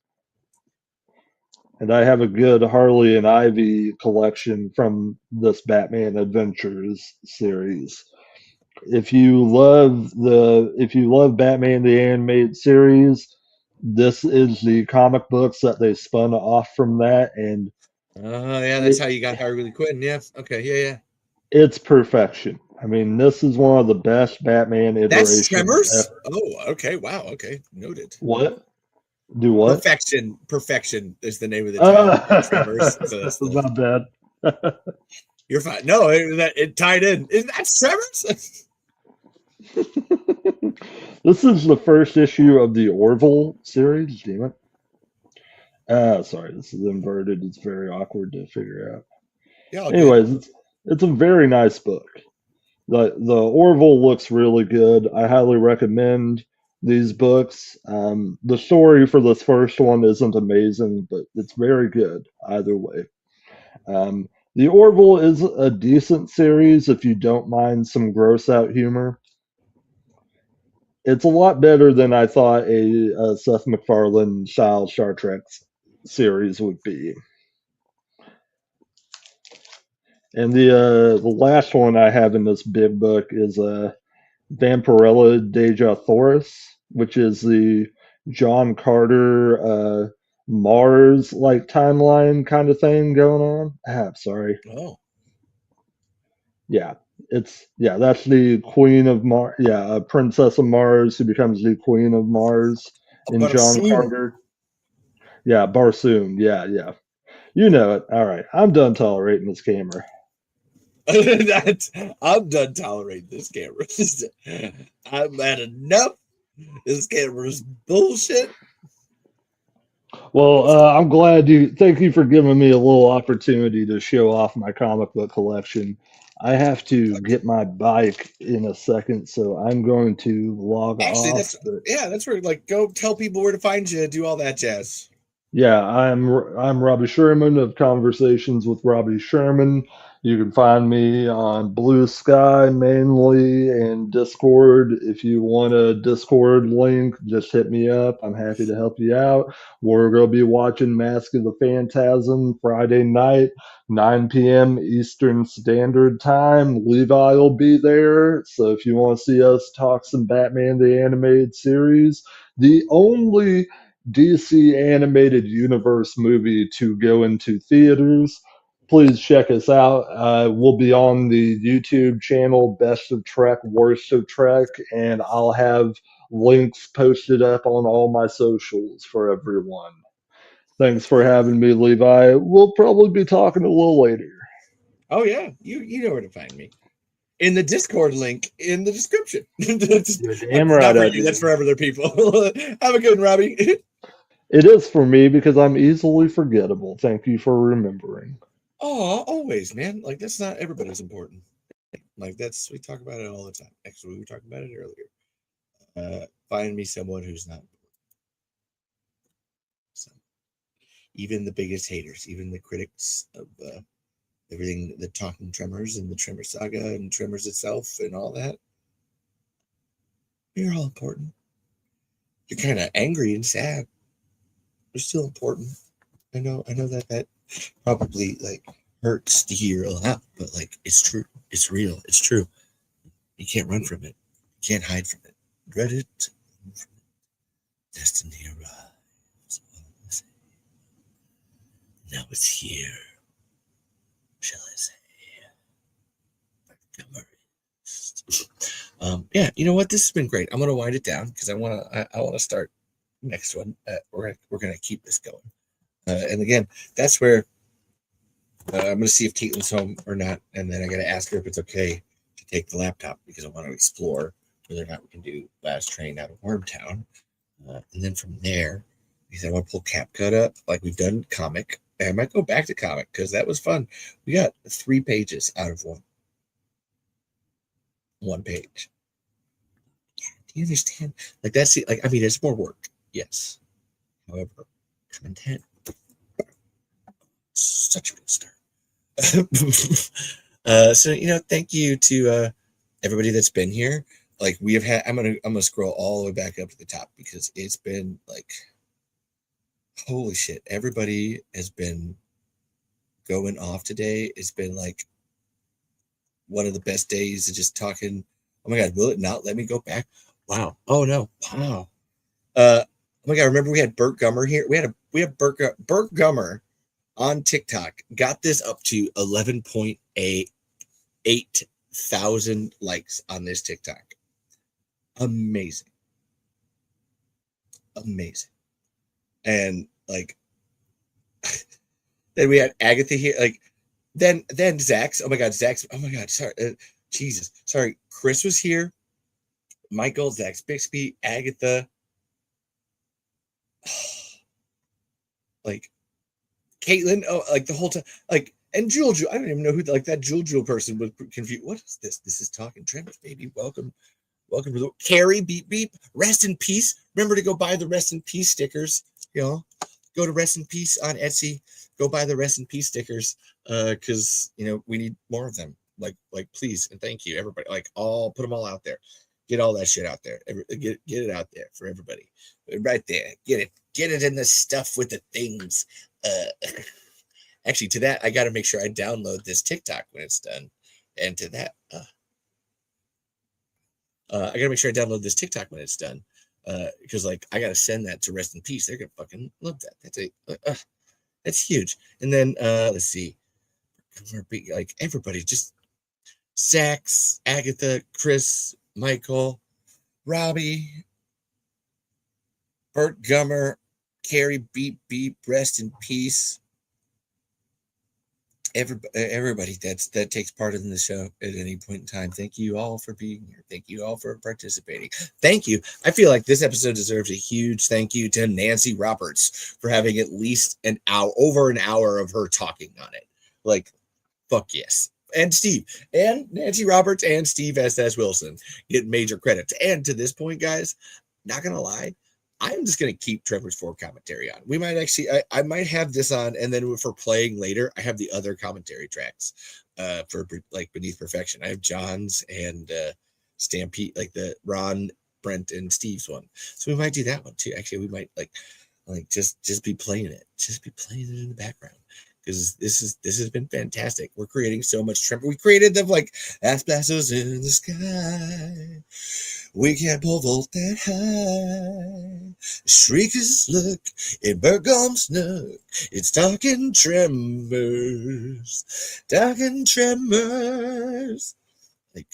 And I have a good Harley and Ivy collection from this Batman Adventures series. If you love Batman the animated series, this is the comic books that they spun off from that, and Yeah, that's how you got Harley Quinn. Yeah. Okay. Yeah. Yeah. it's perfection. I mean, this is one of the best Batman That's iterations Tremors. ever. Oh. Okay. Wow. Okay. Noted. What? Do what? Perfection. Perfection is the name of the town. Tremors. So that's the. Not bad. You're fine. No, it tied in. Isn't that Tremors? This is the first issue of the Orville series. Damn it. Sorry, this is inverted. It's very awkward to figure out. Yeah. All good. Anyways, it's a very nice book. The Orville looks really good. I highly recommend these books. The story for this first one isn't amazing, but it's very good either way. The Orville is a decent series if you don't mind some gross out humor. It's a lot better than I thought a Seth MacFarlane style Star Trek series would be. And the last one I have in this big book is Vampirella Deja Thoris, which is the John Carter Mars like timeline kind of thing going on. Sorry. Oh. Yeah, that's the Queen of Mars. Yeah, Princess of Mars who becomes the Queen of Mars in John Barsoom. Carter. Yeah, Barsoom. Yeah, yeah. You know it. All right, I'm done tolerating this camera. I'm done tolerating this camera. I've had enough. This camera's bullshit. Well, I'm glad you. Thank you for giving me a little opportunity to show off my comic book collection. I have to get my bike in a second, so I'm going to log Actually, off. that's where like go tell people where to find you, do all that jazz. Yeah, I'm Robbie Sherman of Conversations with Robbie Sherman. You can find me on Blue Sky mainly and Discord. If you want a Discord link, just hit me up. I'm happy to help you out. We're going to be watching Mask of the Phantasm Friday night, 9 p.m. Eastern Standard Time. Levi will be there. So if you want to see us talk some Batman the Animated Series, the only DC animated universe movie to go into theaters, please check us out. We'll be on the YouTube channel Best of Trek, Worst of Trek, and I'll have links posted up on all my socials for everyone. Thanks for having me, Levi. We'll probably be talking a little later. Oh yeah, you know where to find me. In the Discord link in the description. That's You're damn not right for I you, that's do. for other people. Have a good one, Robbie. It is for me because I'm easily forgettable. Thank you for remembering. Oh, always, man. Like that's not everybody's important. Like that's we talk about it all the time. Actually, we were talking about it earlier. Find me someone who's not. So, even the biggest haters, even the critics of everything, the Talking Tremors and the Tremor Saga and Tremors itself and all that, you're all important. You're kind of angry and sad. You're still important. I know that probably like hurts to hear a lot, but like it's true. It's real. It's true. You can't run from it. You can't hide from it. Dread it. Destiny arrives. Now it's here. Shall I say? Yeah, you know what? This has been great. I'm gonna wind it down because I wanna start next one. We're gonna keep this going. And again, that's where I'm gonna see if Caitlin's home or not, and then I gotta ask her if it's okay to take the laptop because I want to explore whether or not we can do Last Train out of Wormtown. And then from there, because I want to pull CapCut up like we've done comic. And I might go back to comic because that was fun. We got 3 pages out of one page. Do you understand? Like that's it. Like I mean, it's more work, yes. However, content, such a good start. So you know, thank you to everybody that's been here. Like we have had, I'm gonna scroll all the way back up to the top because it's been like, holy shit! Everybody has been going off today. It's been like one of the best days of just talking. Oh my god, will it not let me go back? Wow. Oh no. Wow. Oh my god, remember we had Burt Gummer here? We had Burt Gummer on TikTok. Got this up to 11.8 thousand likes on this TikTok. Amazing. Amazing. And like then we had Agatha here. Like then Zach's. Oh my god, Zach's. Oh my god, sorry. Jesus. Sorry. Chris was here. Michael, Zach Bixby, Agatha. Like Caitlin, oh, like the whole time, like, and Jewel, I don't even know who, like, that Jewel person was confused. What is this? This is Talking Tremors, baby. Welcome to the Carrie, beep, beep, rest in peace. Remember to go buy the rest in peace stickers, you know, go to rest in peace on Etsy, go buy the rest in peace stickers, because, you know, we need more of them. Like, please, and thank you, everybody. Like, put them all out there. Get all that shit out there. Get it out there for everybody. Right there. Get it in the stuff with the things. Actually, to that, I got to make sure I download this TikTok when it's done. And to that, I got to make sure I download this TikTok when it's done. Because, like, I got to send that to Rest in Peace. They're going to fucking love that. That's huge. And then, let's see. Like, everybody, just Sax, Agatha, Chris, Michael, Robbie, Burt Gummer, Carrie, beep, beep, rest in peace. Everybody that takes part in the show at any point in time. Thank you all for being here. Thank you all for participating. Thank you. I feel like this episode deserves a huge thank you to Nancy Roberts for having at least over an hour of her talking on it. Like, fuck yes. And Steve and Nancy Roberts and Steve S.S. Wilson get major credits. And to this point, guys, not gonna lie, I'm just gonna keep Tremors 4 commentary on. We might actually, I might have this on, and then for playing later, I have the other commentary tracks for like Beneath Perfection. I have John's and Stampede, like the Ron, Brent, and Steve's one. So we might do that one too. Actually, we might like just be playing it, in the background. Because this has been fantastic. We're creating so much Tremor. We created them like as blasters in the sky. We can't pull vault that high. Shriekers look in Bergom's nook. It's Talking Tremors. Talking Tremors. Like,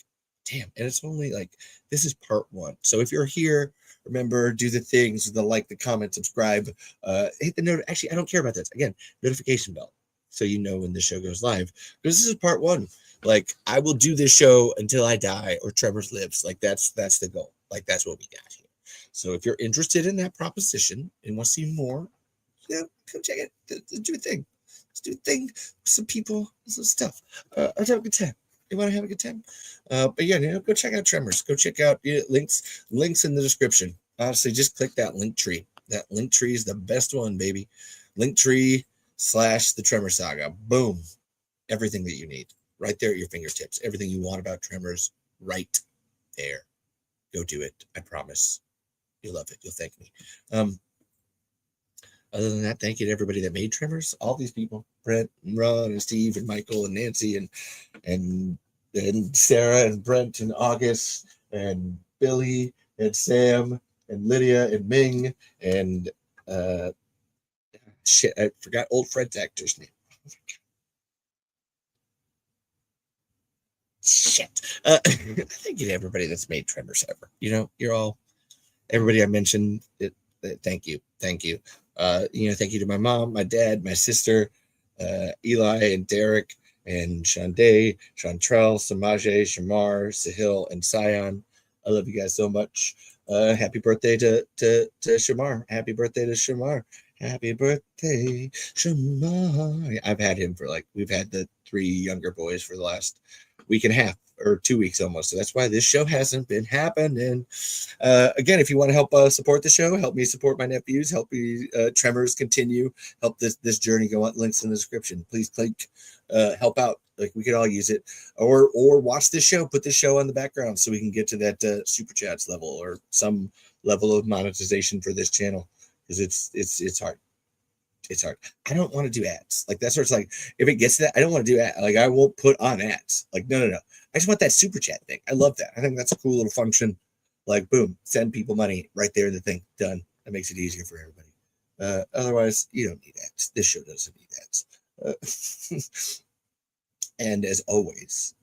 damn. And it's only like, this is part 1. So if you're here Remember, do the things, the like, the comment, subscribe, hit the note. Actually, I don't care about this. Again, notification bell, so you know when the show goes live. Because this is part one. Like, I will do this show until I die or Tremors lives. Like, that's the goal. Like, that's what we got here. So if you're interested in that proposition and want to see more, come check it. Let's do a thing. Let's do a thing with some people, some stuff. Let's have a good time. You want to have a good time? But yeah, go check out Tremors. Go check out links in the description. Honestly, just click that link tree. That link tree is the best one, baby. Linktree / the Tremor Saga. Boom. Everything that you need right there at your fingertips. Everything you want about Tremors right there. Go do it. I promise. You'll love it. You'll thank me. Other than that, thank you to everybody that made Tremors. All these people, Brent and Ron and Steve and Michael and Nancy and Sarah and Brent and August and Billy and Sam and Lydia and Ming and shit, I forgot old Fred's actor's name. Shit. Thank you to everybody that's made Tremors ever. You're all, everybody I mentioned, thank you. Thank you. Thank you to my mom, my dad, my sister, Eli and Derek and Shande, Chantrell, Samaje, Shamar, Sahil, and Sion. I love you guys so much. Happy birthday to Shamar. Happy birthday to Shamar. Happy birthday, Shamar. I've had him for we've had the 3 younger boys for the last week and a half or 2 weeks almost. So that's why this show hasn't been happening. Again, if you want to help support the show, help me support my nephews, help me Tremors continue, help this journey go on. Links in the description. Please click help out. We could all use it, or watch this show, put this show on the background so we can get to that super chats level or some level of monetization for this channel, because it's hard. It's hard. I don't want to do ads. That's where it's if it gets to that, I don't want to do ads. I won't put on ads. No. I just want that super chat thing. I love that. I think that's a cool little function. Boom, send people money right there in the thing. Done. That makes it easier for everybody. Otherwise, you don't need ads. This show doesn't need ads. And as always,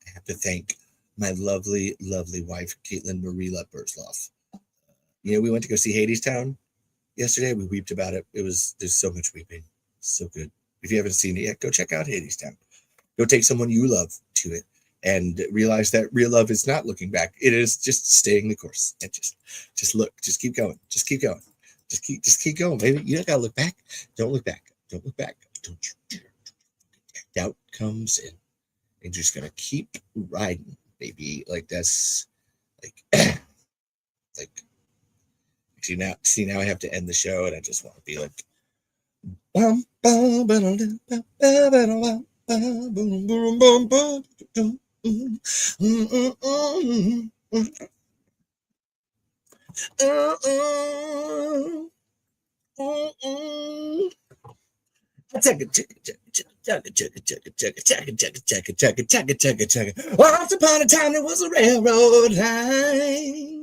I have to thank my lovely, lovely wife, Caitlin Marilla Burzloff. We went to go see Hadestown yesterday. We weeped about it. There's so much weeping. So good. If you haven't seen it yet, go check out Hadestown. Go take someone you love to it and realize that real love is not looking back. It is just staying the course and just look, just keep going. Just keep going. Just keep going, baby. You don't gotta look back. Don't look back. Don't look back. Don't you dare. Doubt comes in. And just gonna keep riding, baby. That's see now I have to end the show and I just want to be once upon a time there was a railroad line.